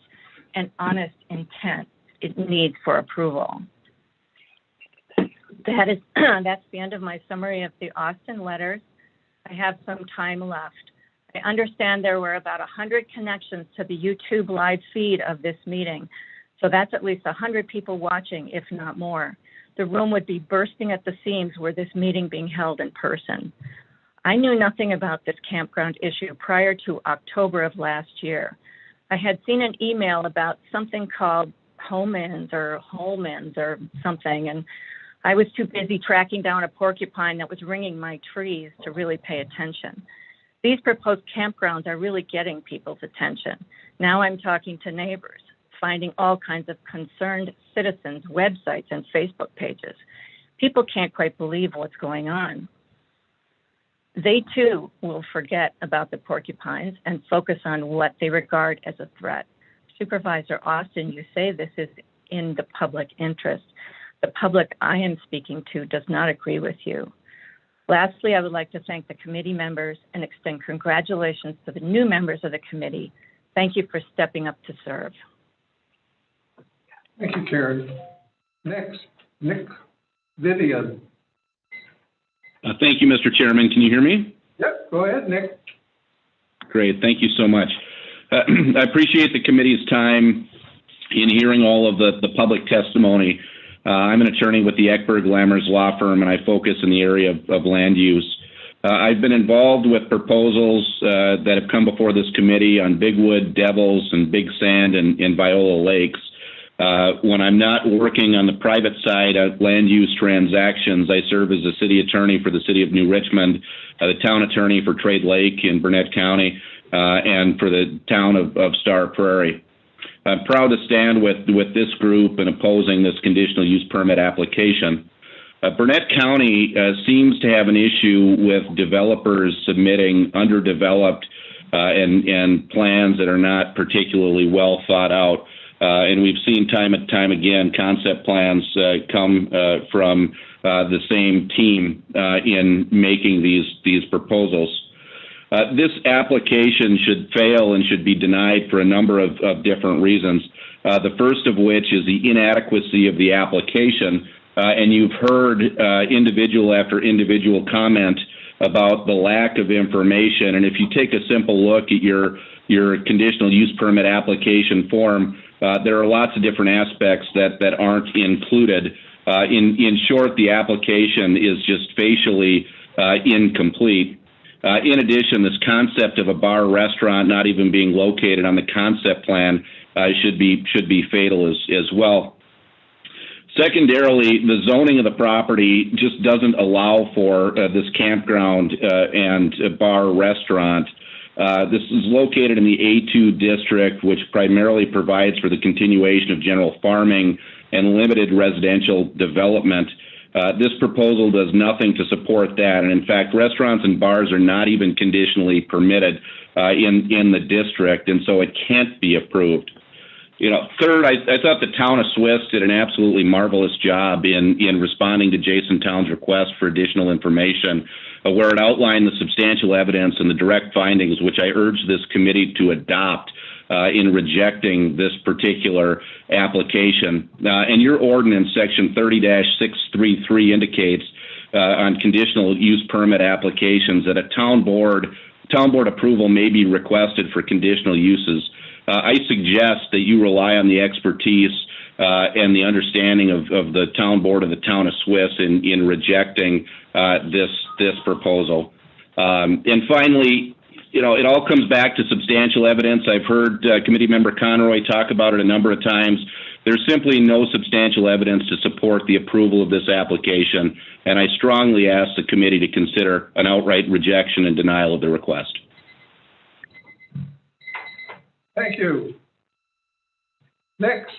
and honest intent it needs for approval. That's the end of my summary of the Austin letters. I have some time left. I understand there were about 100 connections to the YouTube live feed of this meeting, so that's at least 100 people watching, if not more. The room would be bursting at the seams were this meeting being held in person. I knew nothing about this campground issue prior to October of last year. I had seen an email about something called Holman's or something, and I was too busy tracking down a porcupine that was ringing my trees to really pay attention. These proposed campgrounds are really getting people's attention. Now I'm talking to neighbors, finding all kinds of concerned citizens' websites and Facebook pages. People can't quite believe what's going on. They too will forget about the porcupines and focus on what they regard as a threat. Supervisor Austin, you say this is in the public interest. The public I am speaking to does not agree with you. Lastly, I would like to thank the committee members and extend congratulations to the new members of the committee. Thank you for stepping up to serve. Thank you, Karen. Next, Nick Vivian. Thank you, Mr. Chairman. Can you hear me? Yep, go ahead, Nick. Great. Thank you so much. I appreciate the committee's time in hearing all of the public testimony. I'm an attorney with the Eckberg Lammers Law Firm, and I focus in the area of land use. I've been involved with proposals that have come before this committee on Bigwood, Devils, and Big Sand and Viola Lakes. When I'm not working on the private side of land use transactions, I serve as a city attorney for the city of New Richmond, the town attorney for Trade Lake in Burnett County, and for the town of Star Prairie. I'm proud to stand with this group in opposing this conditional use permit application. Burnett County seems to have an issue with developers submitting underdeveloped and plans that are not particularly well thought out. And we've seen time and time again concept plans come from the same team in making these proposals. This application should fail and should be denied for a number of different reasons. The first of which is the inadequacy of the application. And you've heard individual after individual comment about the lack of information. And if you take a simple look at your conditional use permit application form, there are lots of different aspects that aren't included. In short, the application is just facially incomplete. In addition, this concept of a bar restaurant not even being located on the concept plan should be fatal as well. Secondarily, the zoning of the property just doesn't allow for this campground and bar restaurant. This is located in the A2 district, which primarily provides for the continuation of general farming and limited residential development. This proposal does nothing to support that, and in fact, restaurants and bars are not even conditionally permitted in the district, and so it can't be approved. Third, I thought the town of Swiss did an absolutely marvelous job in responding to Jason Town's request for additional information, where it outlined the substantial evidence and the direct findings, which I urge this committee to adopt in rejecting this particular application. And your ordinance, section 30-633, indicates on conditional use permit applications that a town board approval may be requested for conditional uses. I suggest that you rely on the expertise and the understanding of the town board of the town of Swiss in rejecting this proposal. And finally, it all comes back to substantial evidence. I've heard Committee Member Conroy talk about it a number of times. There's simply no substantial evidence to support the approval of this application, and I strongly ask the committee to consider an outright rejection and denial of the request. Thank you. Next,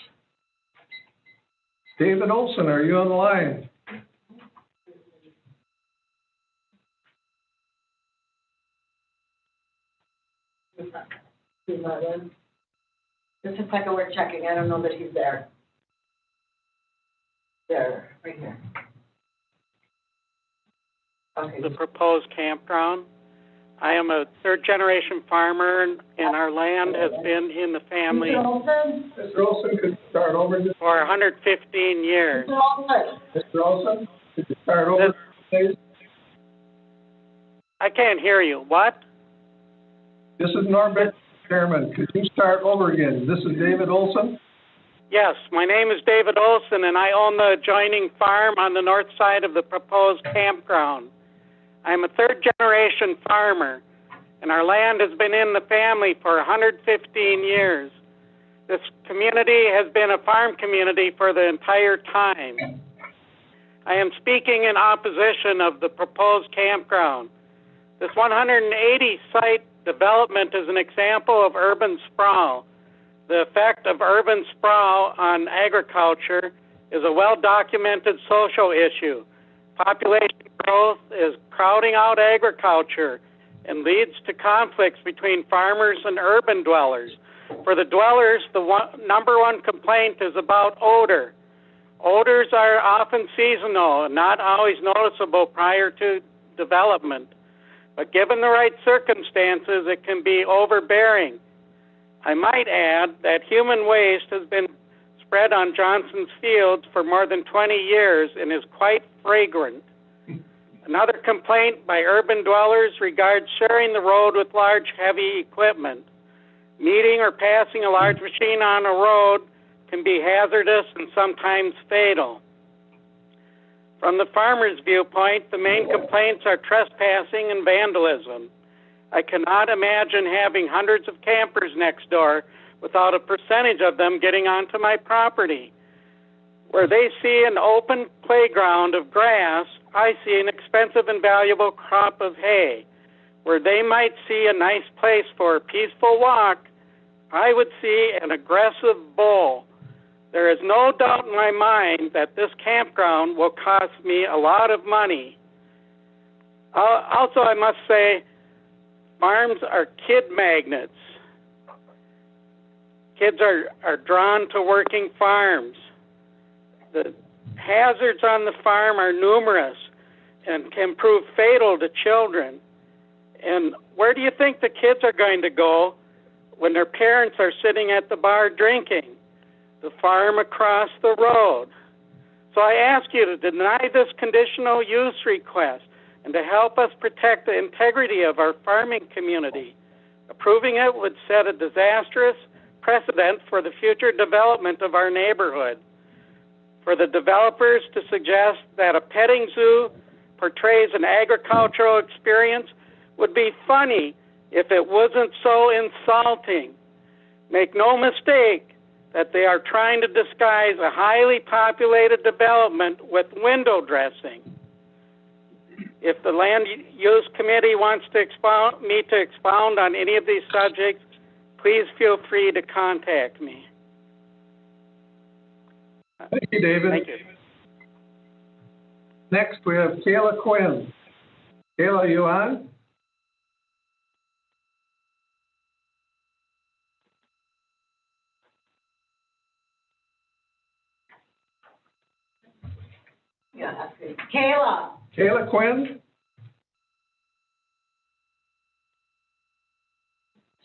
David Olson, are you on the line? He's not in. Just a second, we're checking. I don't know that he's there. There, right here. Okay. The proposed campground, I am a third-generation farmer, and our land has been in the family Mr. Olson, could you start over? for 115 years. Mr. Olson, could you start over, please? I can't hear you. What? This is Norbert, Chairman. Could you start over again? This is David Olson. Yes, my name is David Olson, and I own the adjoining farm on the north side of the proposed campground. I'm a third-generation farmer, and our land has been in the family for 115 years. This community has been a farm community for the entire time. I am speaking in opposition of the proposed campground. This 180-site development is an example of urban sprawl. The effect of urban sprawl on agriculture is a well-documented social issue. Population growth is crowding out agriculture and leads to conflicts between farmers and urban dwellers. For the dwellers, the number one complaint is about odor. Odors are often seasonal and not always noticeable prior to development. But given the right circumstances, it can be overbearing. I might add that human waste has been spread on Johnson's Fields for more than 20 years and is quite fragrant. Another complaint by urban dwellers regards sharing the road with large, heavy equipment. Meeting or passing a large machine on a road can be hazardous and sometimes fatal. From the farmer's viewpoint, the main complaints are trespassing and vandalism. I cannot imagine having hundreds of campers next door without a percentage of them getting onto my property. Where they see an open playground of grass, I see an expensive and valuable crop of hay. Where they might see a nice place for a peaceful walk, I would see an aggressive bull. There is no doubt in my mind that this campground will cost me a lot of money. Also, I must say, farms are kid magnets. Kids are drawn to working farms. The hazards on the farm are numerous and can prove fatal to children. And where do you think the kids are going to go when their parents are sitting at the bar drinking? The farm across the road. So I ask you to deny this conditional use request and to help us protect the integrity of our farming community. Approving it would set a disastrous precedent for the future development of our neighborhood. For the developers to suggest that a petting zoo portrays an agricultural experience would be funny if it wasn't so insulting. Make no mistake that they are trying to disguise a highly populated development with window dressing. If the Land Use Committee wants to expound on any of these subjects, please feel free to contact me. Thank you, David. Thank you. Next, we have Kayla Quinn. Kayla, are you on? Yeah, Kayla. Kayla Quinn?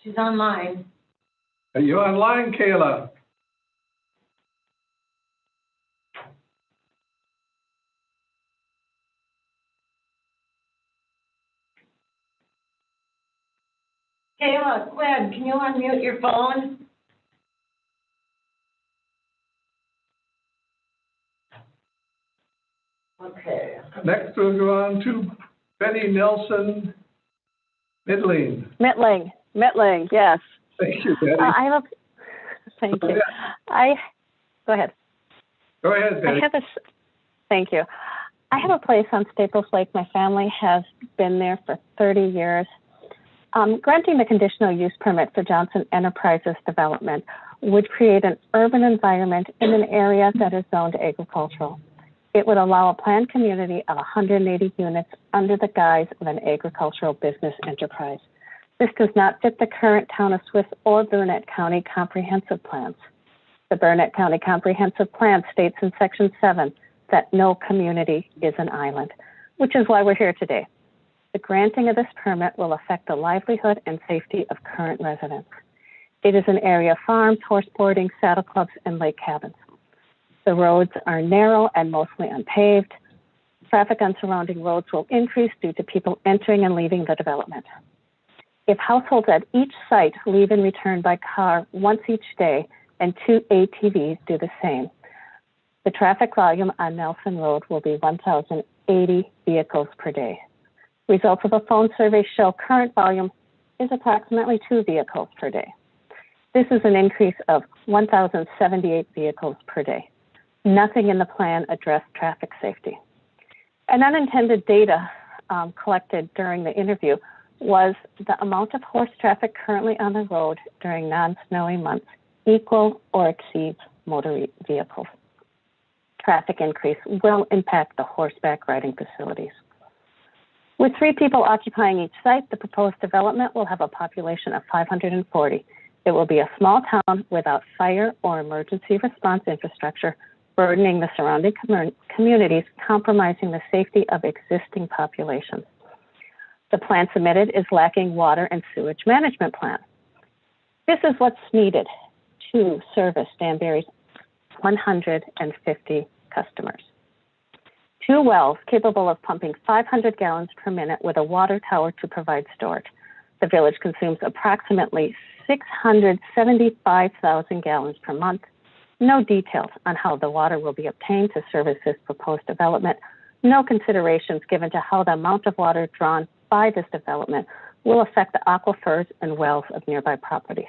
She's online. Are you online, Kayla? Kayla, Quinn, can you unmute your phone? Okay. Next, we'll go on to Benny Nelson Midling. Mittling, yes. Thank you, Betty. Thank you. Go ahead. Go ahead, Betty. Thank you. I have a place on Staples Lake. My family has been there for 30 years. Granting the conditional use permit for Johnson Enterprises development would create an urban environment in an area that is zoned agricultural. It would allow a planned community of 180 units under the guise of an agricultural business enterprise. This does not fit the current Town of Swift or Burnett County comprehensive plans. The Burnett County comprehensive plan states in Section 7 that no community is an island, which is why we're here today. The granting of this permit will affect the livelihood and safety of current residents. It is an area of farms, horse boarding, saddle clubs, and lake cabins. The roads are narrow and mostly unpaved. Traffic on surrounding roads will increase due to people entering and leaving the development. If households at each site leave and return by car once each day and 2 ATVs do the same, the traffic volume on Nelson Road will be 1,080 vehicles per day. Results of a phone survey show current volume is approximately 2 vehicles per day. This is an increase of 1,078 vehicles per day. Nothing in the plan addressed traffic safety. An unintended data collected during the interview was the amount of horse traffic currently on the road during non-snowy months equal or exceeds motor vehicles. Traffic increase will impact the horseback riding facilities. With 3 people occupying each site, the proposed development will have a population of 540. It will be a small town without fire or emergency response infrastructure, burdening the surrounding communities, compromising the safety of existing populations. The plan submitted is lacking water and sewage management plan. This is what's needed to service Danbury's 150 customers. 2 wells capable of pumping 500 gallons per minute with a water tower to provide storage. The village consumes approximately 675,000 gallons per month. No details on how the water will be obtained to service this proposed development. No considerations given to how the amount of water drawn by this development will affect the aquifers and wells of nearby properties.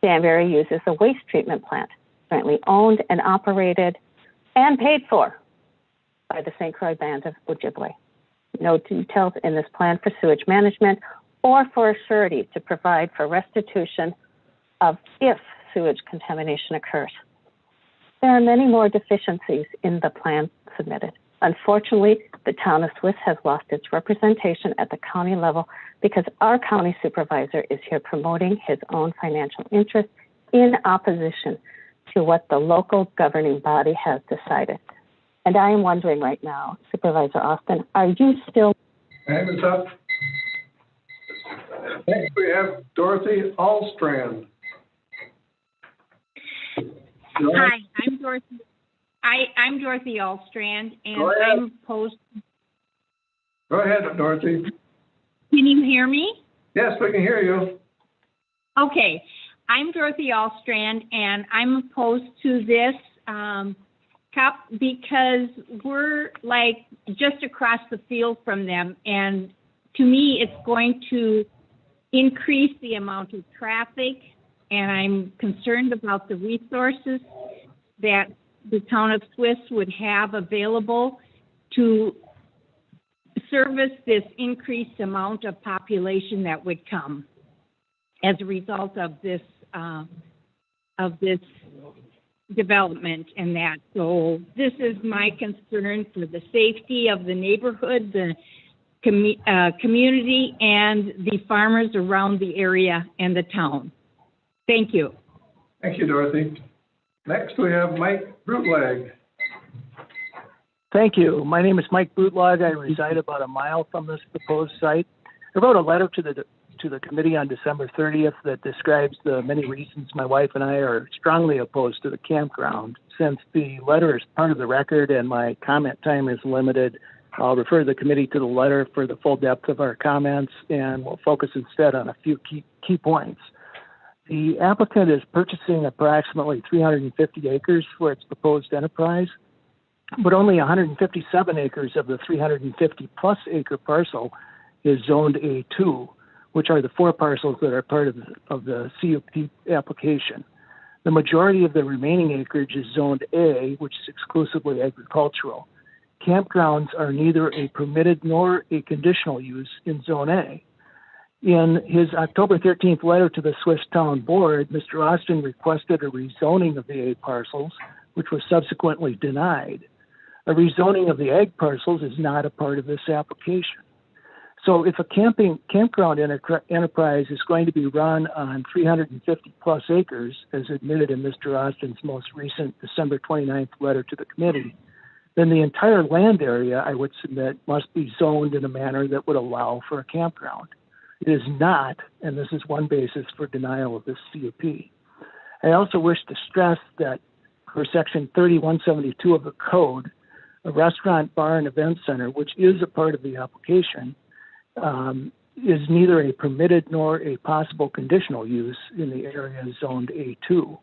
Danbury uses a waste treatment plant, currently owned and operated and paid for by the St. Croix Band of Ojibwe. No details in this plan for sewage management or for a surety to provide for restitution of if sewage contamination occurs. There are many more deficiencies in the plan submitted. Unfortunately, the town of Swiss has lost its representation at the county level because our county supervisor is here promoting his own financial interests in opposition to what the local governing body has decided. And I am wondering right now, Supervisor Austin, are you still... Time is up. Next we have Dorothy Allstrand. Hi, I'm Dorothy. I'm Dorothy Allstrand, and I'm opposed. Go ahead, Dorothy. Can you hear me? Yes, we can hear you. Okay, I'm Dorothy Allstrand, and I'm opposed to this CUP because we're like just across the field from them, and to me, it's going to increase the amount of traffic, and I'm concerned about the resources that the town of Swiss would have available to service this increased amount of population that would come as a result of this development and that. So this is my concern for the safety of the neighborhood, the community, and the farmers around the area and the town. Thank you. Thank you, Dorothy. Next, we have Mike Brutlag. Thank you. My name is Mike Brutlag. I reside about a mile from this proposed site. I wrote a letter to the committee on December 30th that describes the many reasons my wife and I are strongly opposed to the campground. Since the letter is part of the record and my comment time is limited, I'll refer the committee to the letter for the full depth of our comments, and we'll focus instead on a few key points. The applicant is purchasing approximately 350 acres for its proposed enterprise, but only 157 acres of the 350-plus acre parcel is zoned A2, which are the 4 parcels that are part of the CUP application. The majority of the remaining acreage is zoned A, which is exclusively agricultural. Campgrounds are neither a permitted nor a conditional use in Zone A. In his October 13th letter to the Swiss Town Board, Mr. Austin requested a rezoning of the A parcels, which was subsequently denied. A rezoning of the ag parcels is not a part of this application. So if a campground enterprise is going to be run on 350-plus acres, as admitted in Mr. Austin's most recent December 29th letter to the committee, then the entire land area, I would submit, must be zoned in a manner that would allow for a campground. It is not, and this is one basis for denial of this CUP. I also wish to stress that for Section 3172 of the Code, a restaurant, bar, and event center, which is a part of the application, is neither a permitted nor a possible conditional use in the area zoned A2.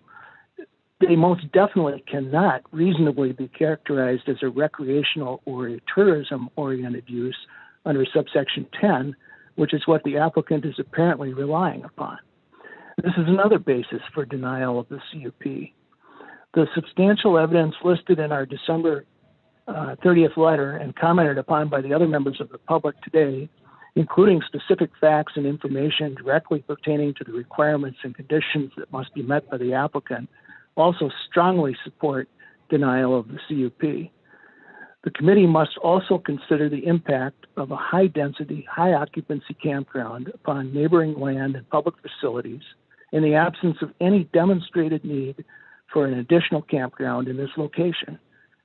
They most definitely cannot reasonably be characterized as a recreational or a tourism-oriented use under subsection 10, which is what the applicant is apparently relying upon. This is another basis for denial of the CUP. The substantial evidence listed in our December 30th letter and commented upon by the other members of the public today, including specific facts and information directly pertaining to the requirements and conditions that must be met by the applicant, also strongly support denial of the CUP. The committee must also consider the impact of a high-density, high-occupancy campground upon neighboring land and public facilities in the absence of any demonstrated need for an additional campground in this location.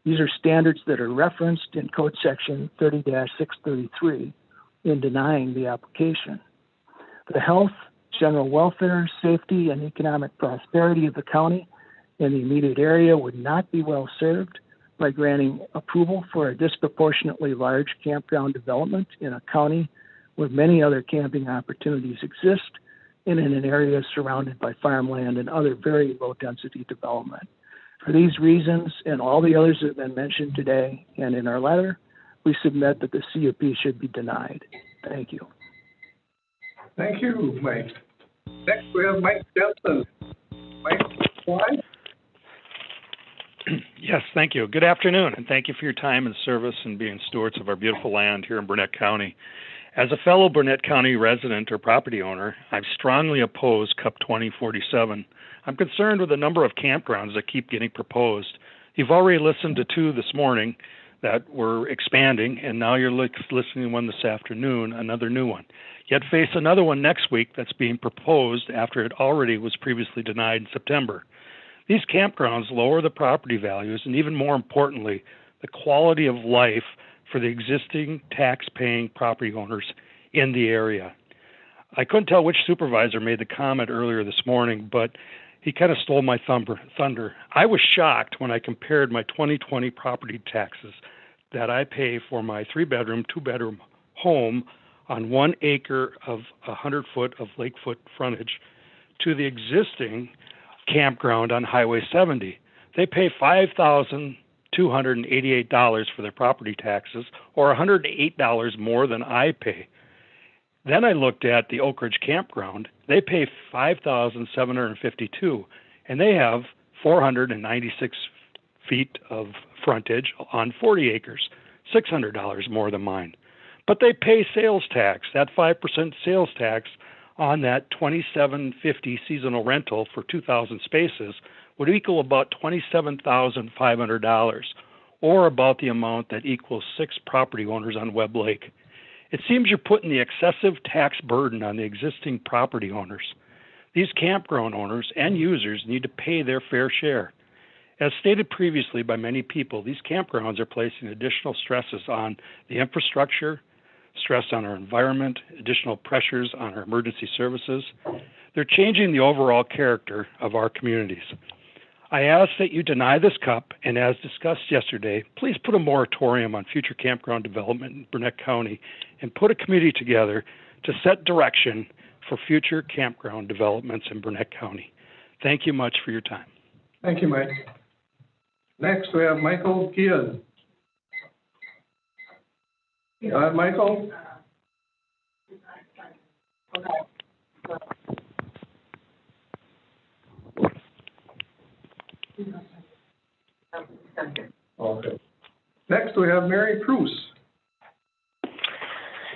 These are standards that are referenced in Code Section 30-633 in denying the application. The health, general welfare, safety, and economic prosperity of the county and the immediate area would not be well served by granting approval for a disproportionately large campground development in a county where many other camping opportunities exist and in an area surrounded by farmland and other very low-density development. For these reasons and all the others that have been mentioned today and in our letter, we submit that the CUP should be denied. Thank you. Thank you, Mike. Next, we have Mike Jensen. Mike, why? Yes, thank you. Good afternoon, and thank you for your time and service in being stewards of our beautiful land here in Burnett County. As a fellow Burnett County resident or property owner, I strongly oppose CUP 2047. I'm concerned with the number of campgrounds that keep getting proposed. You've already listened to two this morning that were expanding, and now you're listening to one this afternoon, another new one. Yet face another one next week that's being proposed after it already was previously denied in September. These campgrounds lower the property values and, even more importantly, the quality of life for the existing tax-paying property owners in the area. I couldn't tell which supervisor made the comment earlier this morning, but he kind of stole my thunder. I was shocked when I compared my 2020 property taxes that I pay for my 3-bedroom, 2-bedroom home on 1 acre of 100 foot of Lakefoot frontage to the existing campground on Highway 70. They pay $5,288 for their property taxes, or $108 more than I pay. Then I looked at the Oak Ridge Campground. They pay $5,752, and they have 496 feet of frontage on 40 acres, $600 more than mine. But they pay sales tax, that 5% sales tax on that $2,750 seasonal rental for 2,000 spaces would equal about $27,500, or about the amount that equals 6 property owners on Webb Lake. It seems you're putting the excessive tax burden on the existing property owners. These campground owners and users need to pay their fair share. As stated previously by many people, these campgrounds are placing additional stresses on the infrastructure, stress on our environment, additional pressures on our emergency services. They're changing the overall character of our communities. I ask that you deny this CUP, and as discussed yesterday, please put a moratorium on future campground development in Burnett County and put a committee together to set direction for future campground developments in Burnett County. Thank you much for your time. Thank you, Mike. Next, we have Michael Gill. Michael? Okay. Next, we have Mary Preuss.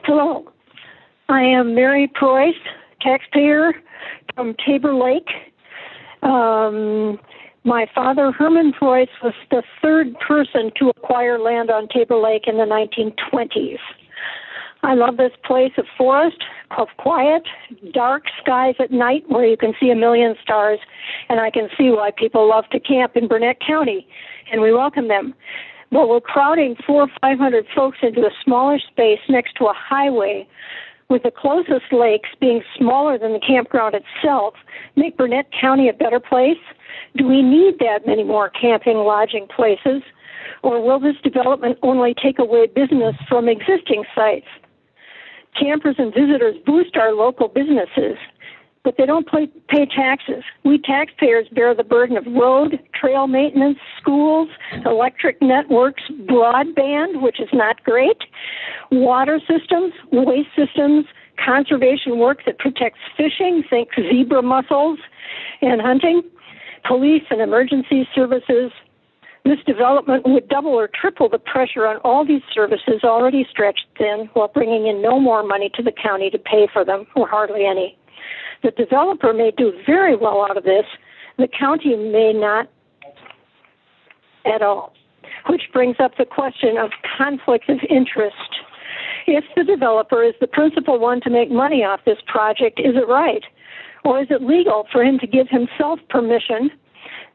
Hello, I am Mary Preuss, taxpayer from Tabor Lake. My father, Herman Preuss, was the third person to acquire land on Tabor Lake in the 1920s. I love this place, a forest of quiet, dark skies at night where you can see a million stars, and I can see why people love to camp in Burnett County, and we welcome them. but we're crowding 400 or 500 folks into a smaller space next to a highway, with the closest lakes being smaller than the campground itself, make Burnett County a better place? Do we need that many more camping, lodging places? Or will this development only take away business from existing sites? Campers and visitors boost our local businesses, but they don't pay taxes. We taxpayers bear the burden of road, trail maintenance, schools, electric networks, broadband, which is not great, water systems, waste systems, conservation work that protects fishing, think zebra mussels, and hunting, police and emergency services. This development would double or triple the pressure on all these services already stretched thin, while bringing in no more money to the county to pay for them, or hardly any. The developer may do very well out of this. The county may not at all, which brings up the question of conflict of interest. If the developer is the principal one to make money off this project, is it right? Or is it legal for him to give himself permission,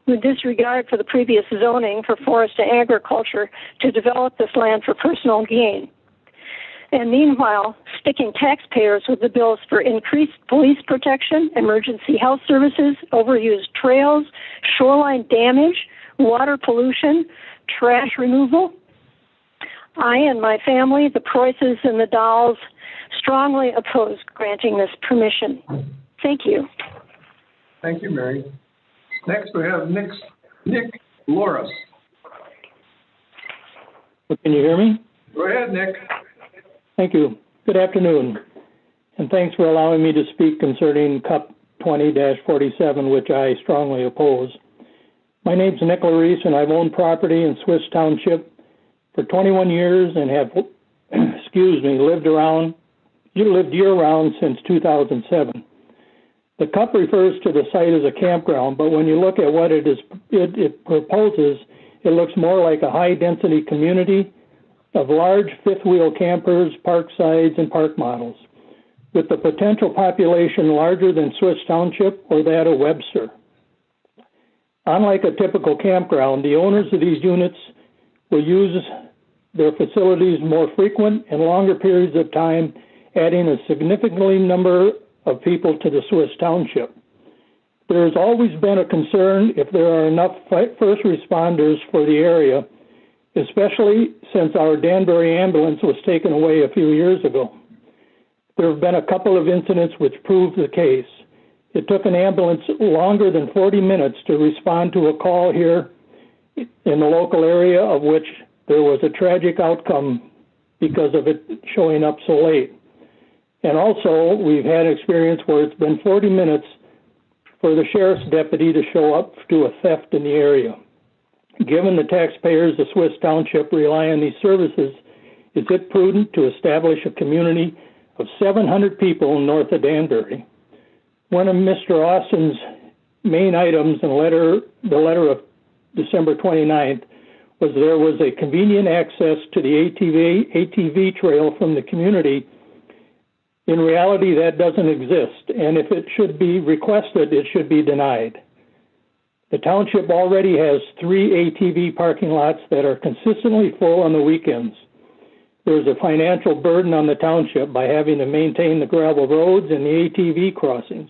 with disregard for the previous zoning for forest and agriculture, to develop this land for personal gain? And meanwhile, sticking taxpayers with the bills for increased police protection, emergency health services, overused trails, shoreline damage, water pollution, trash removal. I and my family, the Preußes and the Dahls, strongly oppose granting this permission. Thank you. Thank you, Mary. Next, we have Nick Loris. Can you hear me? Go ahead, Nick. Thank you. Good afternoon, and thanks for allowing me to speak concerning CUP 20-47, which I strongly oppose. My name's Nick Loris, and I've owned property in Swiss Township for 21 years and have, lived year-round since 2007. The CUP refers to the site as a campground, but when you look at what it proposes, it looks more like a high-density community of large fifth-wheel campers, park sides, and park models, with the potential population larger than Swiss Township or that of Webster. Unlike a typical campground, the owners of these units will use their facilities more frequent and longer periods of time, adding a significant number of people to the Swiss Township. There has always been a concern if there are enough first responders for the area, especially since our Danbury ambulance was taken away a few years ago. There have been a couple of incidents which prove the case. It took an ambulance longer than 40 minutes to respond to a call here in the local area, of which there was a tragic outcome because of it showing up so late. And also, we've had experience where it's been 40 minutes for the sheriff's deputy to show up to a theft in the area. Given the taxpayers of Swiss Township rely on these services, is it prudent to establish a community of 700 people north of Danbury? One of Mr. Austin's main items in the letter of December 29th was there was a convenient access to the ATV trail from the community. In reality, that doesn't exist, and if it should be requested, it should be denied. The township already has 3 ATV parking lots that are consistently full on the weekends. There's a financial burden on the township by having to maintain the gravel roads and the ATV crossings.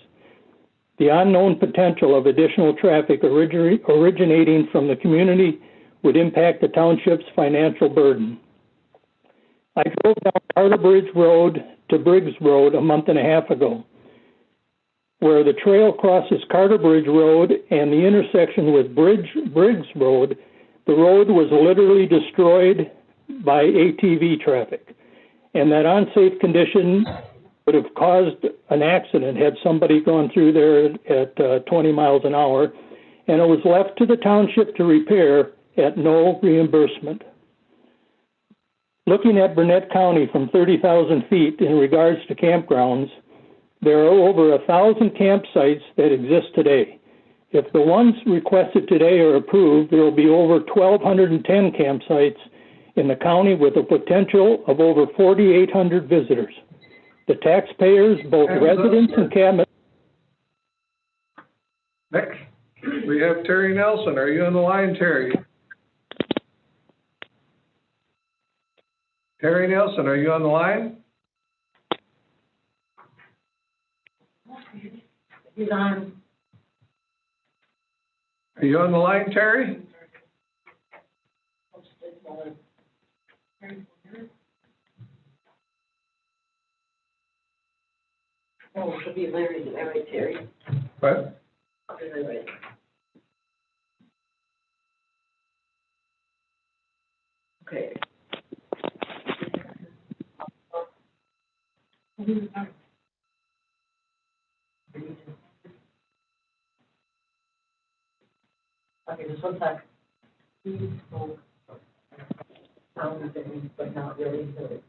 The unknown potential of additional traffic originating from the community would impact the township's financial burden. I drove down Carter Bridge Road to Briggs Road a month and a half ago. Where the trail crosses Carter Bridge Road and the intersection with Briggs Road, the road was literally destroyed by ATV traffic. And that unsafe condition would have caused an accident had somebody gone through there at 20 miles an hour, and it was left to the township to repair at no reimbursement. Looking at Burnett County from 30,000 feet in regards to campgrounds, there are over 1,000 campsites that exist today. If the ones requested today are approved, there will be over 1,210 campsites in the county with a potential of over 4,800 visitors. The taxpayers, both residents and cabinets. Next, we have Terry Nelson. Are you on the line, Terry? Terry Nelson, are you on the line? He's on. Are you on the line, Terry? Oh, it should be Larry, Terry. What? Larry. Okay. Okay, just one sec. He spoke, sounded things, but not really good.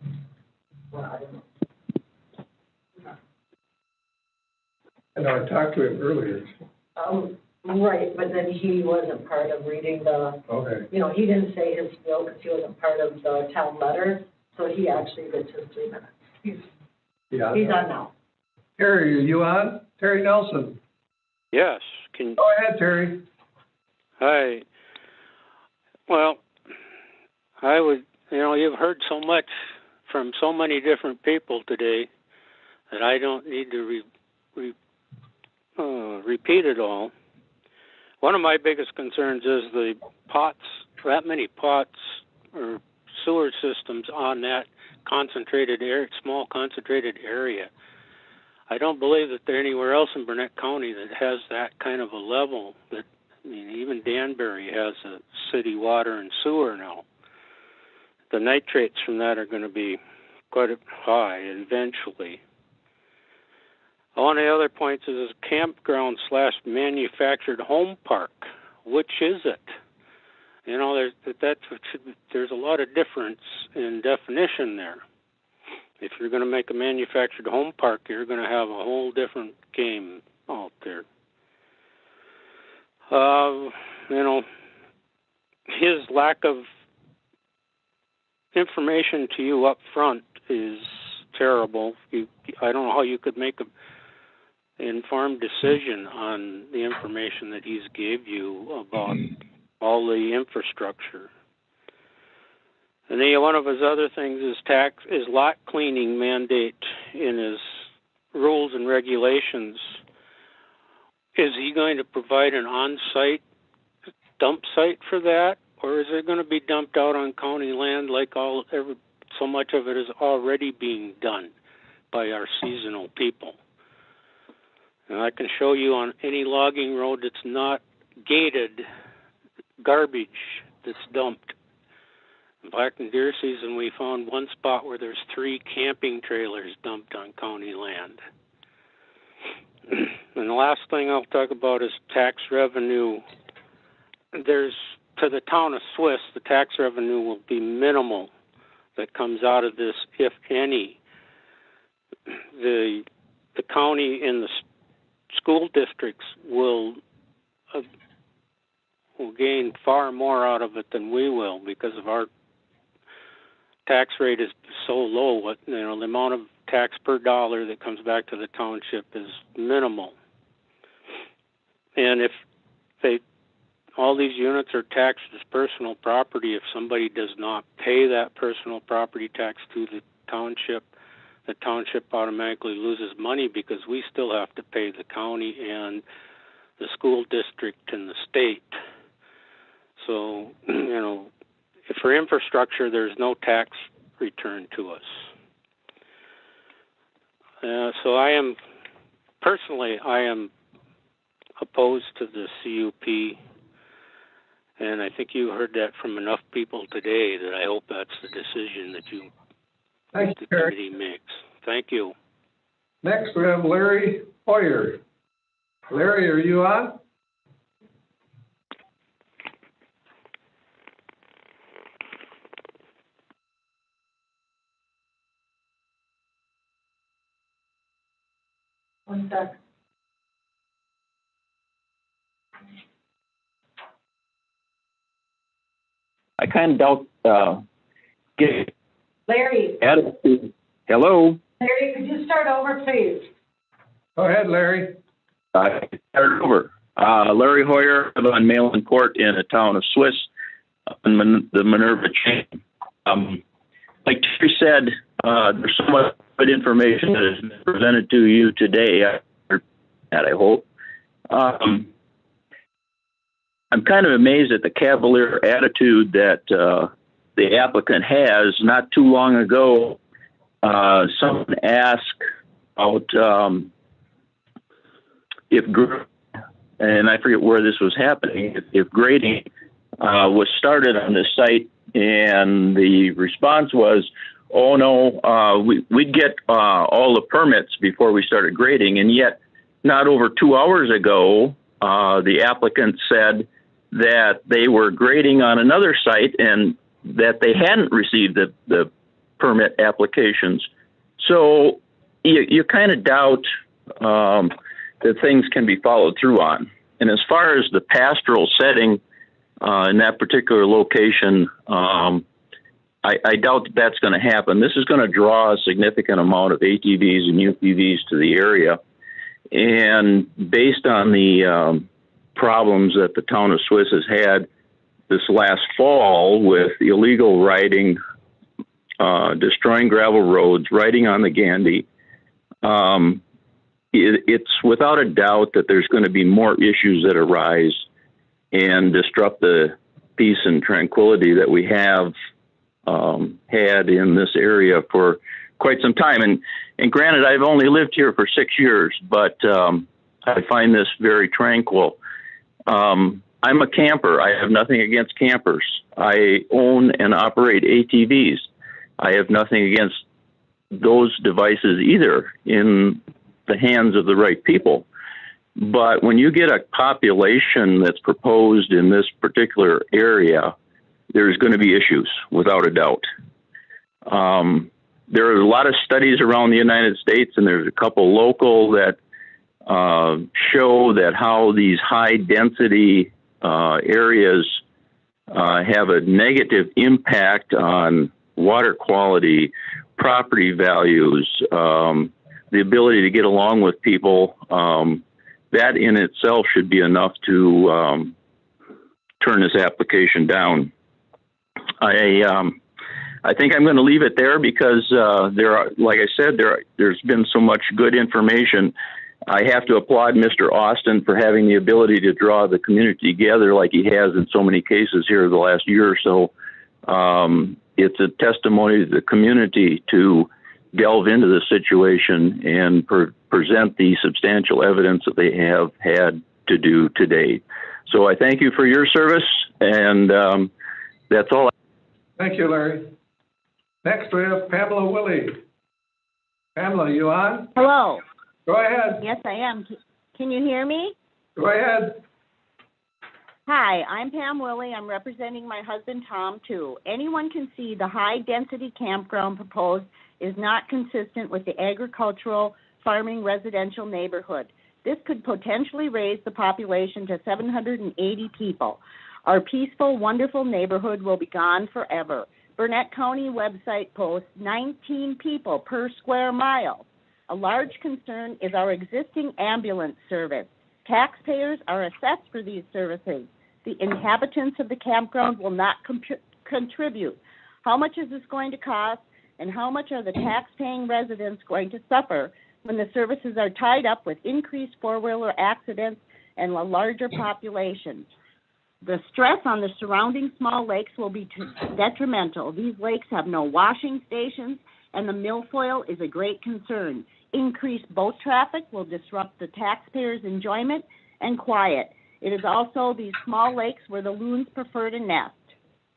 Well, I don't know. I know, I talked to him earlier. Right, but then he wasn't part of reading the, Okay. you know, he didn't say his spiel because he wasn't part of the town letter, so he actually gets his 3 minutes. He's on now. Terry, are you on? Terry Nelson. Yes. Go ahead, Terry. Hi. Well, I would, you've heard so much from so many different people today that I don't need to repeat it all. One of my biggest concerns is the pots, that many pots or sewer systems on that concentrated area, small concentrated area. I don't believe that there anywhere else in Burnett County that has that kind of a level. That, I mean, even Danbury has a city water and sewer now. The nitrates from that are going to be quite high eventually. One of the other points is campground / manufactured home park. Which is it? You know, there's a lot of difference in definition there. If you're going to make a manufactured home park, you're going to have a whole different game out there. His lack of information to you up front is terrible. I don't know how you could make an informed decision on the information that he's gave you about all the infrastructure. And then one of his other things is lot cleaning mandate in his rules and regulations. Is he going to provide an on-site dump site for that, or is it going to be dumped out on county land like so much of it is already being done by our seasonal people? And I can show you on any logging road that's not gated, garbage that's dumped. Back in deer season, we found one spot where there's 3 camping trailers dumped on county land. And the last thing I'll talk about is tax revenue. To the town of Swiss, the tax revenue will be minimal that comes out of this, if any. The county and the school districts will gain far more out of it than we will because of our tax rate is so low. The amount of tax per dollar that comes back to the township is minimal. And if all these units are taxed as personal property, if somebody does not pay that personal property tax to the township automatically loses money because we still have to pay the county and the school district and the state. So, for infrastructure, there's no tax return to us. So I am opposed to the CUP, and I think you heard that from enough people today that I hope that's the decision that the committee makes. Thank you. Next, we have Larry Hoyer. Larry, are you on? One sec. I kind of doubt Larry. attitude. Hello. Larry, could you start over, please? Go ahead, Larry. Start over. Larry Hoyer on Malin Court in the town of Swiss, in the Minerva chain. like Terry said, there's so much good information that is presented to you today. I hope. I'm kind of amazed at the cavalier attitude that the applicant has. Not too long ago, someone asked about and I forget where this was happening, if grading was started on this site, and the response was, oh no, we'd get all the permits before we started grading, and yet not over 2 hours ago, the applicant said that they were grading on another site and that they hadn't received the permit applications. So you kind of doubt that things can be followed through on. And as far as the pastoral setting in that particular location, I doubt that that's going to happen. This is going to draw a significant amount of ATVs and UTVs to the area. And based on the problems that the town of Swiss has had this last fall with illegal riding, destroying gravel roads, riding on the Gandy, it's without a doubt that there's going to be more issues that arise and disrupt the peace and tranquility that we have had in this area for quite some time. And granted, I've only lived here for 6 years, but I find this very tranquil. I'm a camper. I have nothing against campers. I own and operate ATVs. I have nothing against those devices either in the hands of the right people. But when you get a population that's proposed in this particular area, there's going to be issues, without a doubt. There are a lot of studies around the United States, and there's a couple local that show that how these high density areas have a negative impact on water quality, property values, the ability to get along with people. That in itself should be enough to turn this application down. I think I'm going to leave it there because there are, like I said, there's been so much good information. I have to applaud Mr. Austin for having the ability to draw the community together like he has in so many cases here the last year or so. It's a testimony to the community to delve into the situation and present the substantial evidence that they have had to do today. So I thank you for your service, and that's all. Thank you, Larry. Next, we have Pamela Willie. Pamela, you on? Hello. Go ahead. Yes, I am. Can you hear me? Go ahead. Hi, I'm Pam Willie. I'm representing my husband, Tom, too. Anyone can see the high-density campground proposed is not consistent with the agricultural, farming, residential neighborhood. This could potentially raise the population to 780 people. Our peaceful, wonderful neighborhood will be gone forever. Burnett County website posts 19 people per square mile. A large concern is our existing ambulance service. Taxpayers are assessed for these services. The inhabitants of the campground will not contribute. How much is this going to cost, and how much are the tax-paying residents going to suffer when the services are tied up with increased four-wheeler accidents and a larger population? The stress on the surrounding small lakes will be detrimental. These lakes have no washing stations, and the milfoil is a great concern. Increased boat traffic will disrupt the taxpayers' enjoyment and quiet. It is also these small lakes where the loons prefer to nest.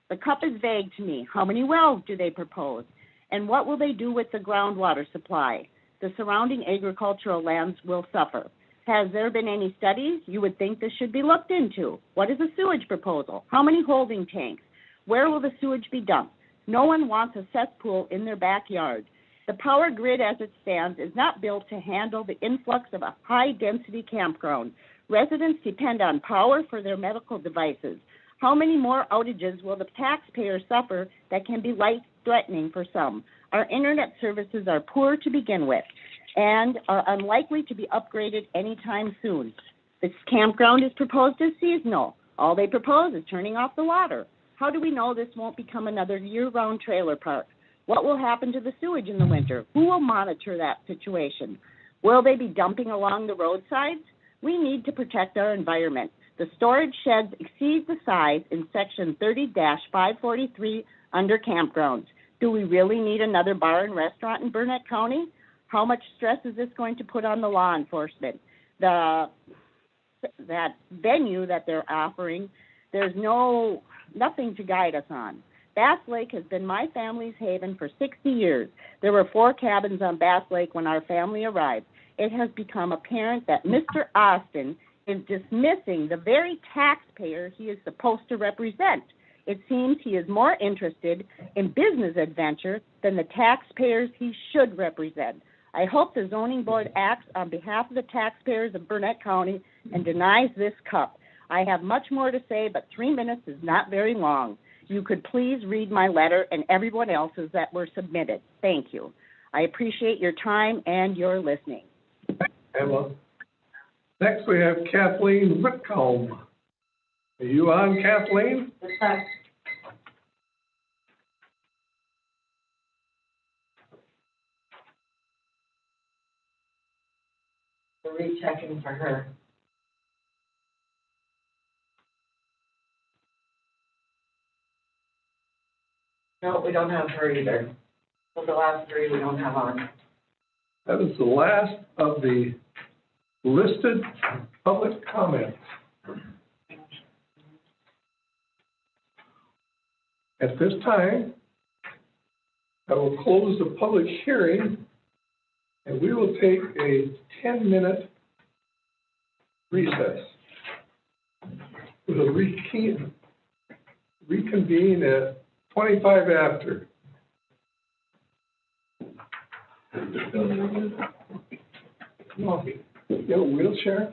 The cup is vague to me. How many wells do they propose? And what will they do with the groundwater supply? The surrounding agricultural lands will suffer. Has there been any studies? You would think this should be looked into. What is a sewage proposal? How many holding tanks? Where will the sewage be dumped? No one wants a cesspool in their backyard. The power grid as it stands is not built to handle the influx of a high-density campground. Residents depend on power for their medical devices. How many more outages will the taxpayers suffer that can be life-threatening for some? Our internet services are poor to begin with and are unlikely to be upgraded anytime soon. This campground is proposed as seasonal. All they propose is turning off the water. How do we know this won't become another year-round trailer park? What will happen to the sewage in the winter? Who will monitor that situation? Will they be dumping along the roadsides? We need to protect our environment. The storage sheds exceed the size in section 30-543 under campgrounds. Do we really need another bar and restaurant in Burnett County? How much stress is this going to put on the law enforcement? That venue that they're offering, there's nothing to guide us on. Bass Lake has been my family's haven for 60 years. There were 4 cabins on Bass Lake when our family arrived. It has become apparent that Mr. Austin is dismissing the very taxpayer he is supposed to represent. It seems he is more interested in business adventure than the taxpayers he should represent. I hope the zoning board acts on behalf of the taxpayers of Burnett County and denies this cup. I have much more to say, but 3 minutes is not very long. You could please read my letter and everyone else's that were submitted. Thank you. I appreciate your time and your listening. Emma. Next, we have Kathleen Whitcomb. Are you on, Kathleen? Yes. We're rechecking for her. No, we don't have her either. So the last 3 we don't have on. That is the last of the listed public comments. At this time, I will close the public hearing and we will take a 10-minute recess. We'll reconvene at 25 after. No, you have a wheelchair?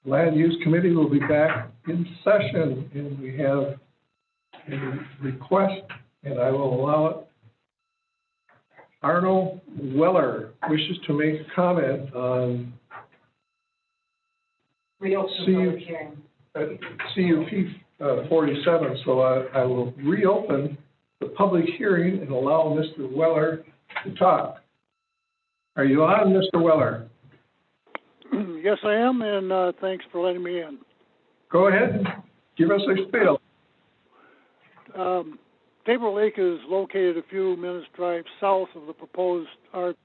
Land Use Committee will be back in session, and we have a request, and I will allow it. Arnold Weller wishes to make a comment on CUP 47, so I will reopen the public hearing and allow Mr. Weller to talk. Are you on, Mr. Weller? Yes, I am, and thanks for letting me in. Go ahead and give us a spiel. Tabor Lake is located a few minutes' drive south of the proposed art.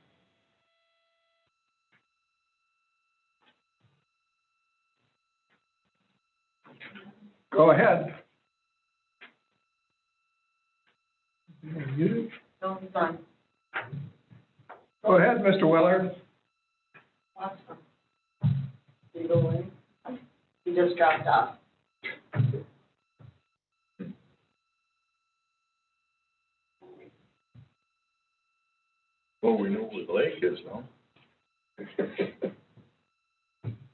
Go ahead. You? No, he's on. Go ahead, Mr. Weller. Awesome. Did he go in? He just dropped off. Well, we know where the lake is now.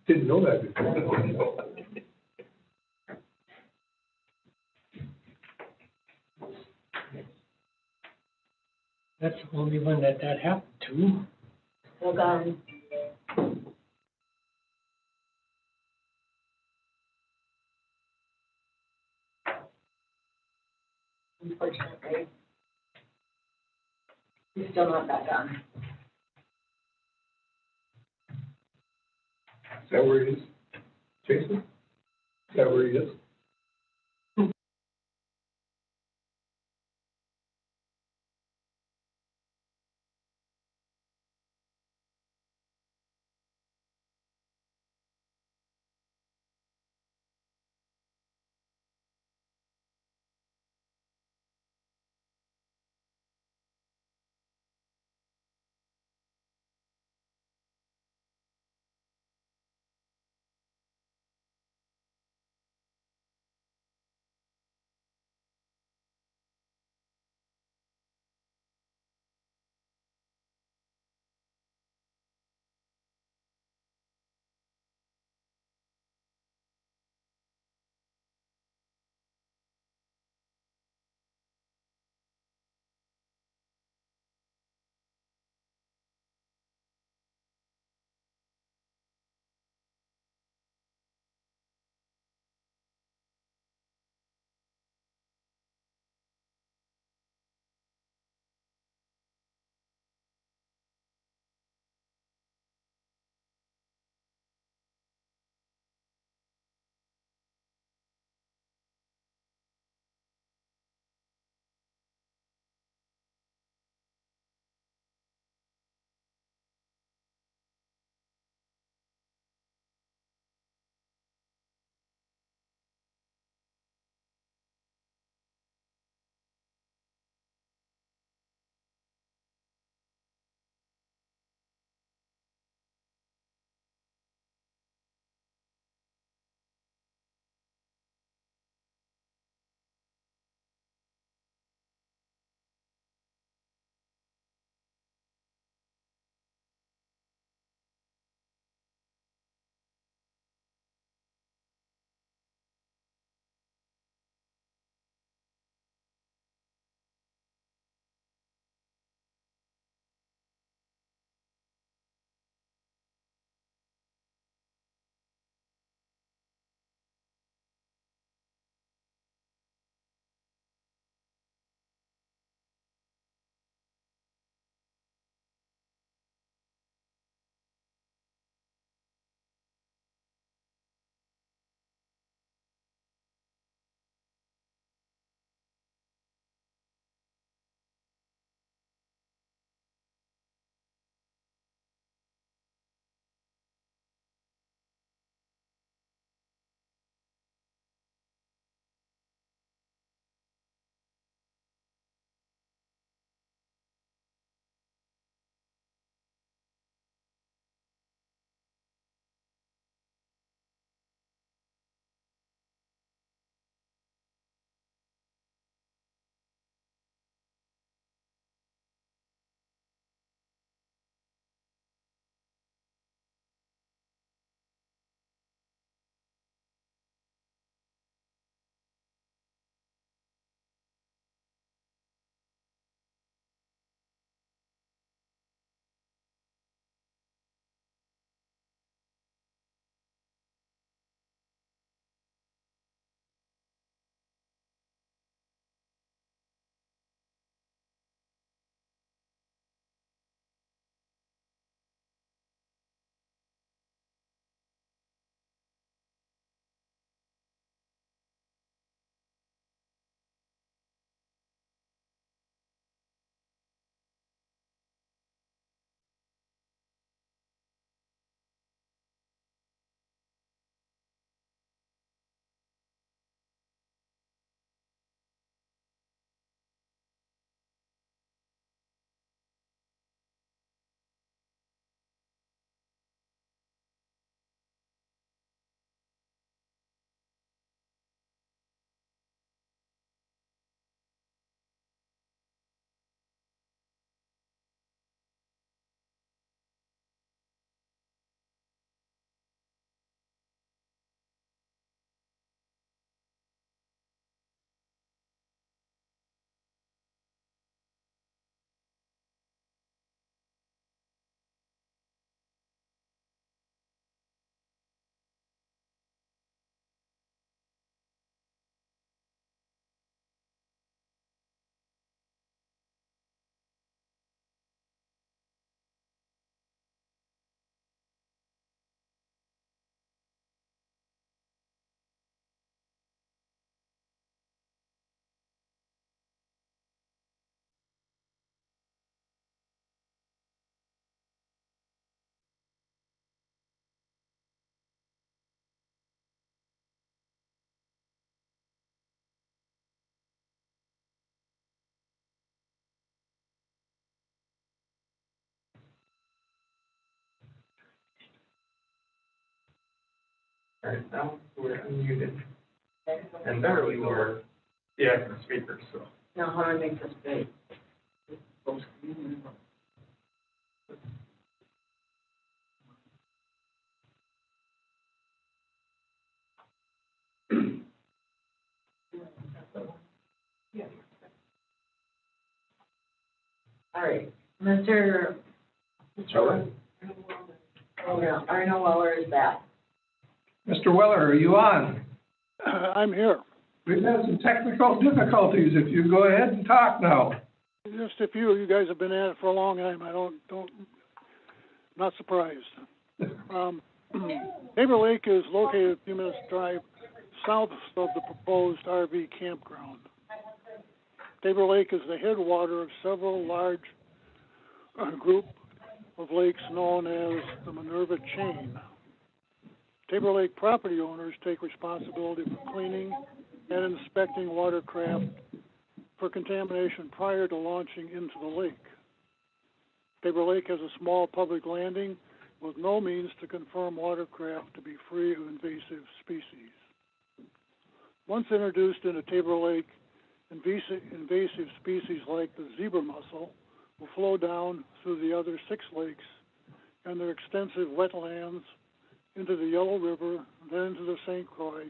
Didn't know that before. That's the only one that happened to. Hold on. Unfortunately, he's still not back on. Is that where he is? Jason? Is that where he is? All right, now we're unmuted. And there we were, yeah, the speakers, so. Now, how do I make this big? All right, Mr. Weller? Oh, yeah, Arno Weller is back. Mr. Weller, are you on? I'm here. We've had some technical difficulties. If you go ahead and talk now. Just a few. You guys have been at it for a long time. Not surprised. Tabor Lake is located a few minutes drive south of the proposed RV campground. Tabor Lake is the headwater of several large group of lakes known as the Minerva Chain. Tabor Lake property owners take responsibility for cleaning and inspecting watercraft for contamination prior to launching into the lake. Tabor Lake has a small public landing with no means to confirm watercraft to be free of invasive species. Once introduced into Tabor Lake, invasive species like the zebra mussel will flow down through the other 6 lakes and their extensive wetlands into the Yellow River, then into the St. Croix.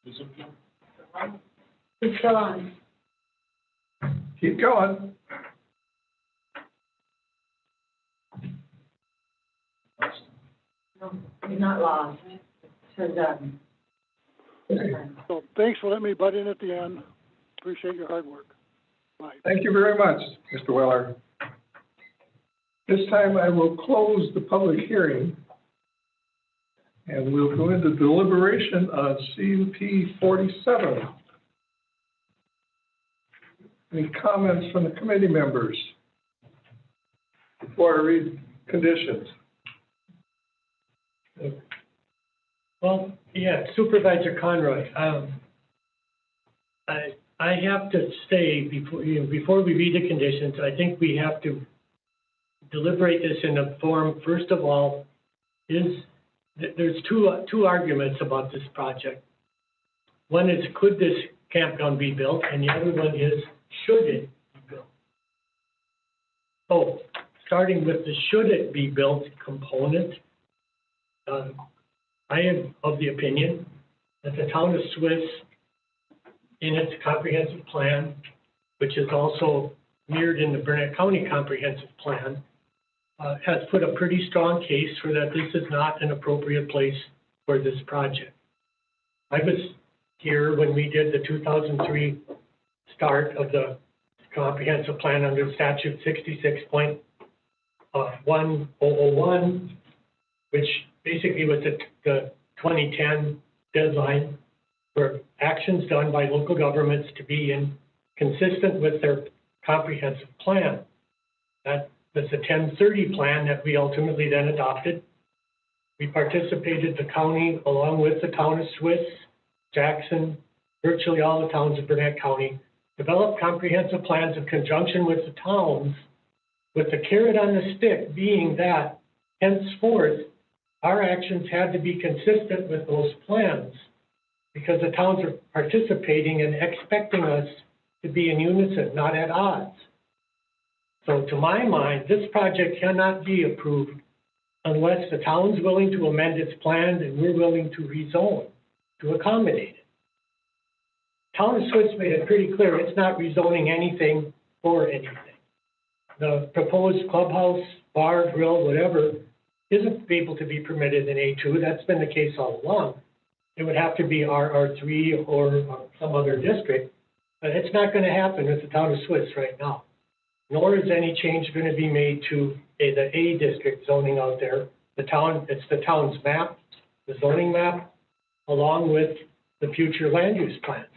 He's still on. Keep going. No, he's not lost. So, So thanks for letting me butt in at the end. Appreciate your hard work. Bye. Thank you very much, Mr. Weller. This time I will close the public hearing and we'll go into deliberation on CUP 47. Any comments from the committee members before I read conditions? Well, yeah, Supervisor Conroy, I have to say, before we read the conditions, I think we have to deliberate this in a form. First of all, there's two arguments about this project. One is, could this campground be built? And the other one is, should it be built? So, starting with the should it be built component, I am of the opinion that the town of Swiss, in its comprehensive plan, which is also mirrored in the Burnett County Comprehensive Plan, has put a pretty strong case for that this is not an appropriate place for this project. I was here when we did the 2003 start of the comprehensive plan under statute 66.1001, which basically was the 2010 deadline for actions done by local governments to be consistent with their comprehensive plan. That was the 1030 plan that we ultimately then adopted. We participated, the county, along with the town of Swiss, Jackson, virtually all the towns of Burnett County, developed comprehensive plans in conjunction with the towns, with the carrot on the stick being that henceforth our actions had to be consistent with those plans because the towns are participating and expecting us to be in unison, not at odds. So to my mind, this project cannot be approved unless the town's willing to amend its plan and we're willing to rezone to accommodate it. Town of Swiss made it pretty clear it's not rezoning anything for anything. The proposed clubhouse, bar, grill, whatever, isn't able to be permitted in A2. That's been the case all along. It would have to be RR3 or some other district, but it's not going to happen with the town of Swiss right now. Nor is any change going to be made to the A district zoning out there. It's the town's map, the zoning map, along with the future land use plans.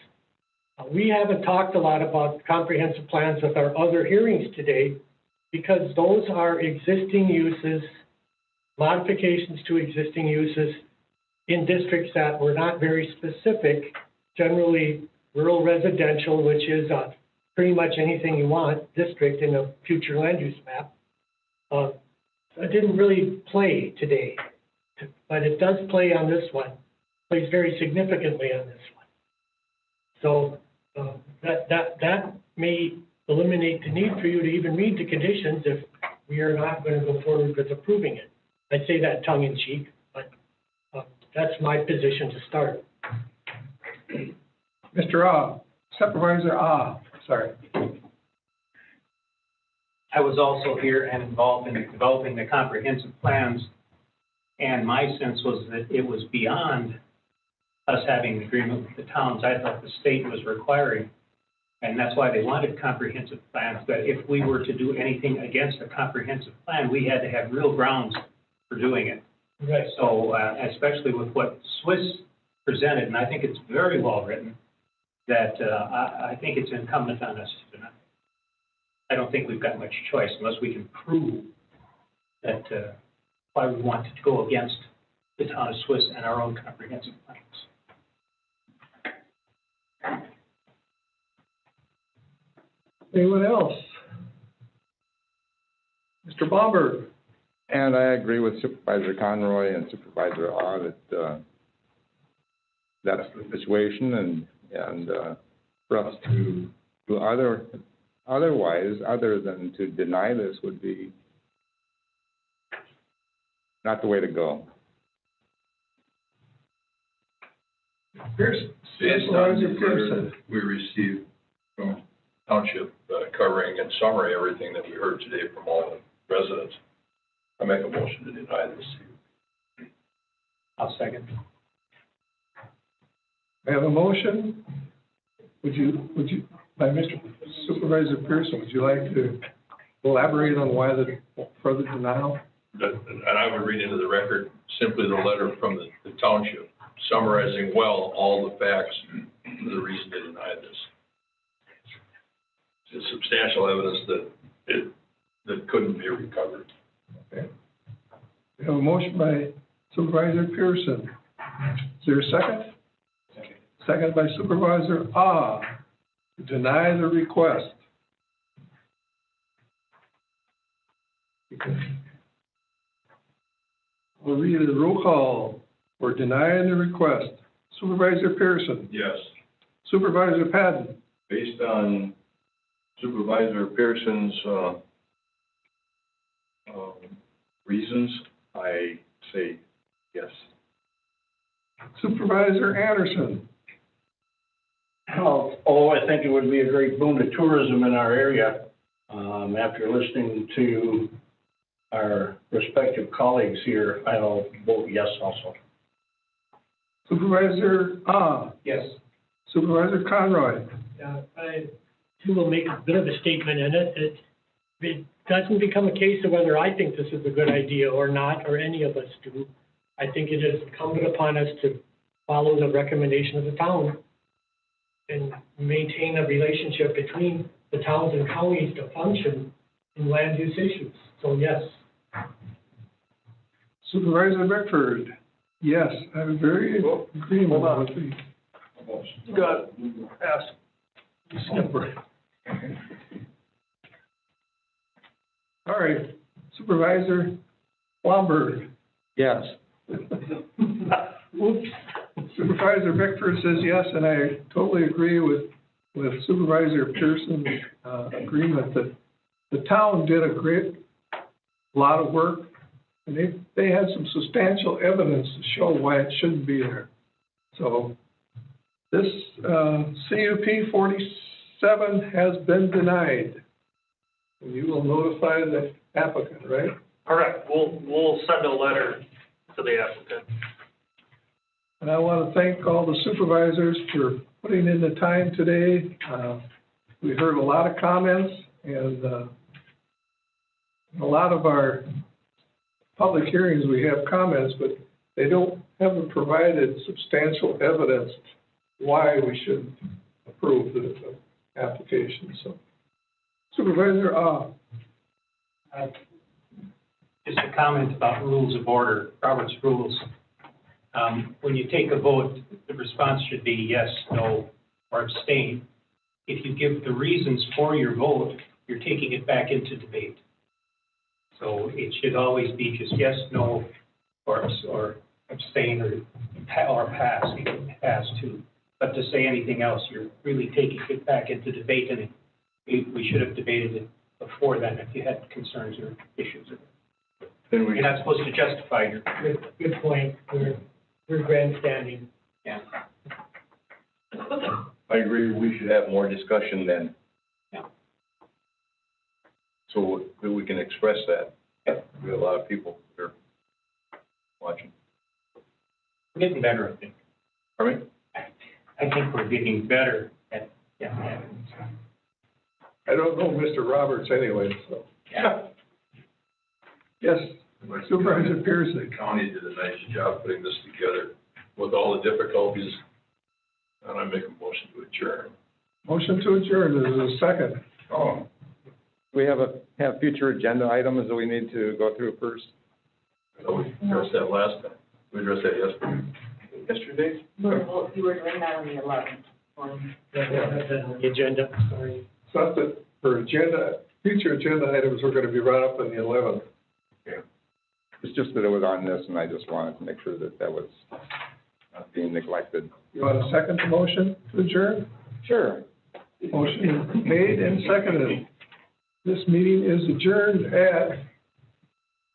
We haven't talked a lot about comprehensive plans with our other hearings today because those are existing uses, modifications to existing uses in districts that were not very specific, generally rural residential, which is a pretty much anything you want district in a future land use map. It didn't really play today, but it does play on this one, plays very significantly on this one. So that may eliminate the need for you to even read the conditions if we are not going to go forward with approving it. I'd say that tongue in cheek, but that's my position to start. Mr. Supervisor sorry. I was also here and involved in developing the comprehensive plans, and my sense was that it was beyond us having an agreement with the towns. I thought the state was requiring, and that's why they wanted comprehensive plans, that if we were to do anything against a comprehensive plan, we had to have real grounds for doing it. Right. So, especially with what Swiss presented, and I think it's very well written, that I think it's incumbent on us to deny. I don't think we've got much choice unless we can prove that why we want to go against the town of Swiss and our own comprehensive plans. Anyone else? Mr. Blomberg? And I agree with Supervisor Conroy and Supervisor that that's the situation, and for us to do otherwise, other than to deny this, would be not the way to go. Pearson. Based on the letter we received from Township covering in summary everything that we heard today from all the residents, I make a motion to deny this. I'll second. I have a motion. Would you, by Mr. Supervisor Pearson, would you like to elaborate on why the further denial? And I would read into the record simply the letter from the township summarizing well all the facts for the reason they denied this. It's substantial evidence that couldn't be recovered. Okay. We have a motion by Supervisor Pearson. Is there a second? Second by Supervisor to deny the request. We'll read the roll call for denying the request. Supervisor Pearson. Yes. Supervisor Patton. Based on Supervisor Pearson's reasons, I say yes. Supervisor Anderson. I think it would be a great boon to tourism in our area. After listening to our respective colleagues here, I'll vote yes also. Supervisor Yes. Supervisor Conroy. I too will make a bit of a statement in it. It doesn't become a case of whether I think this is a good idea or not, or any of us do. I think it is incumbent upon us to follow the recommendation of the town and maintain a relationship between the towns and counties to function in land use issues. So yes. Supervisor Bickford. Yes, I'm very agreement with the. Good. Ask. Skipper. All right, Supervisor Blomberg. Yes. Oops. Supervisor Bickford says yes, and I totally agree with Supervisor Pearson's agreement that the town did a great lot of work, and they had some substantial evidence to show why it shouldn't be there. So this CUP 47 has been denied. And you will notify the applicant, right? Correct. We'll send a letter to the applicant. And I want to thank all the supervisors for putting in the time today. We heard a lot of comments, and a lot of our public hearings, we have comments, but they haven't provided substantial evidence why we should approve the application. So, Supervisor, Just a comment about rules of order, Robert's rules. When you take a vote, the response should be yes, no, or abstain. if you give the reasons for your vote, you're taking it back into debate. So it should always be just yes, no, or abstain, or pass, you can pass too. But to say anything else, you're really taking it back into debate, and we should have debated it before then if you had concerns or issues. You're not supposed to justify your. Good point. We're grandstanding. Yeah. I agree, we should have more discussion then. Yeah. So that we can express that. We have a lot of people here watching. We're getting better, I think. Pardon me? I think we're getting better at, I don't know Mr. Roberts anyway, so. Yeah. Yes, Supervisor Pearson. The county did a nice job putting this together with all the difficulties, and I make a motion to adjourn. Motion to adjourn, is there a second? Oh, we have future agenda items that we need to go through first. I know we addressed that last time. We addressed that yesterday. Yesterday? You were doing that on the 11th. The agenda, sorry. Something for future agenda items are gonna be brought up on the 11th. It's just that it was on this, and I just wanted to make sure that that was not being neglected. You want to second the motion to adjourn? Sure. Motion made and seconded. This meeting is adjourned at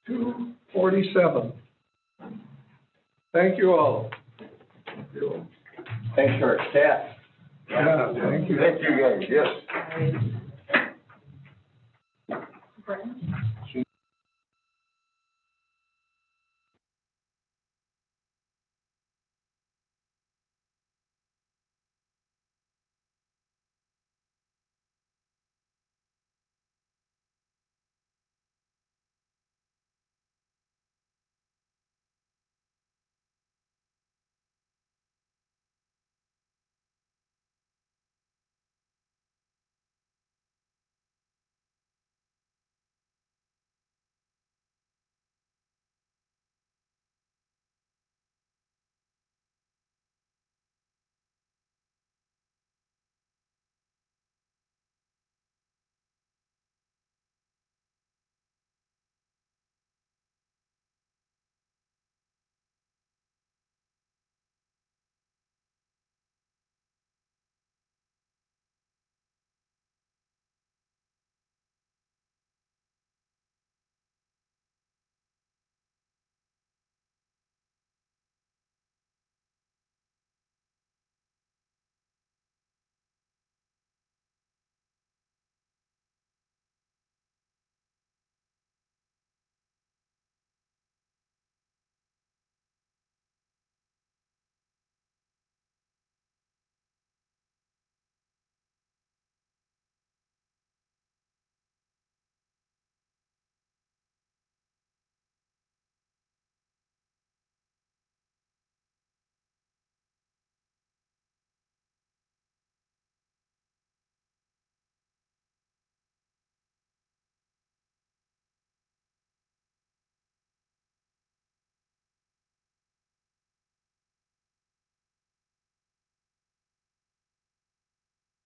2:47. Thank you all. Thanks to our staff. Yeah, thank you. Thank you guys, yes.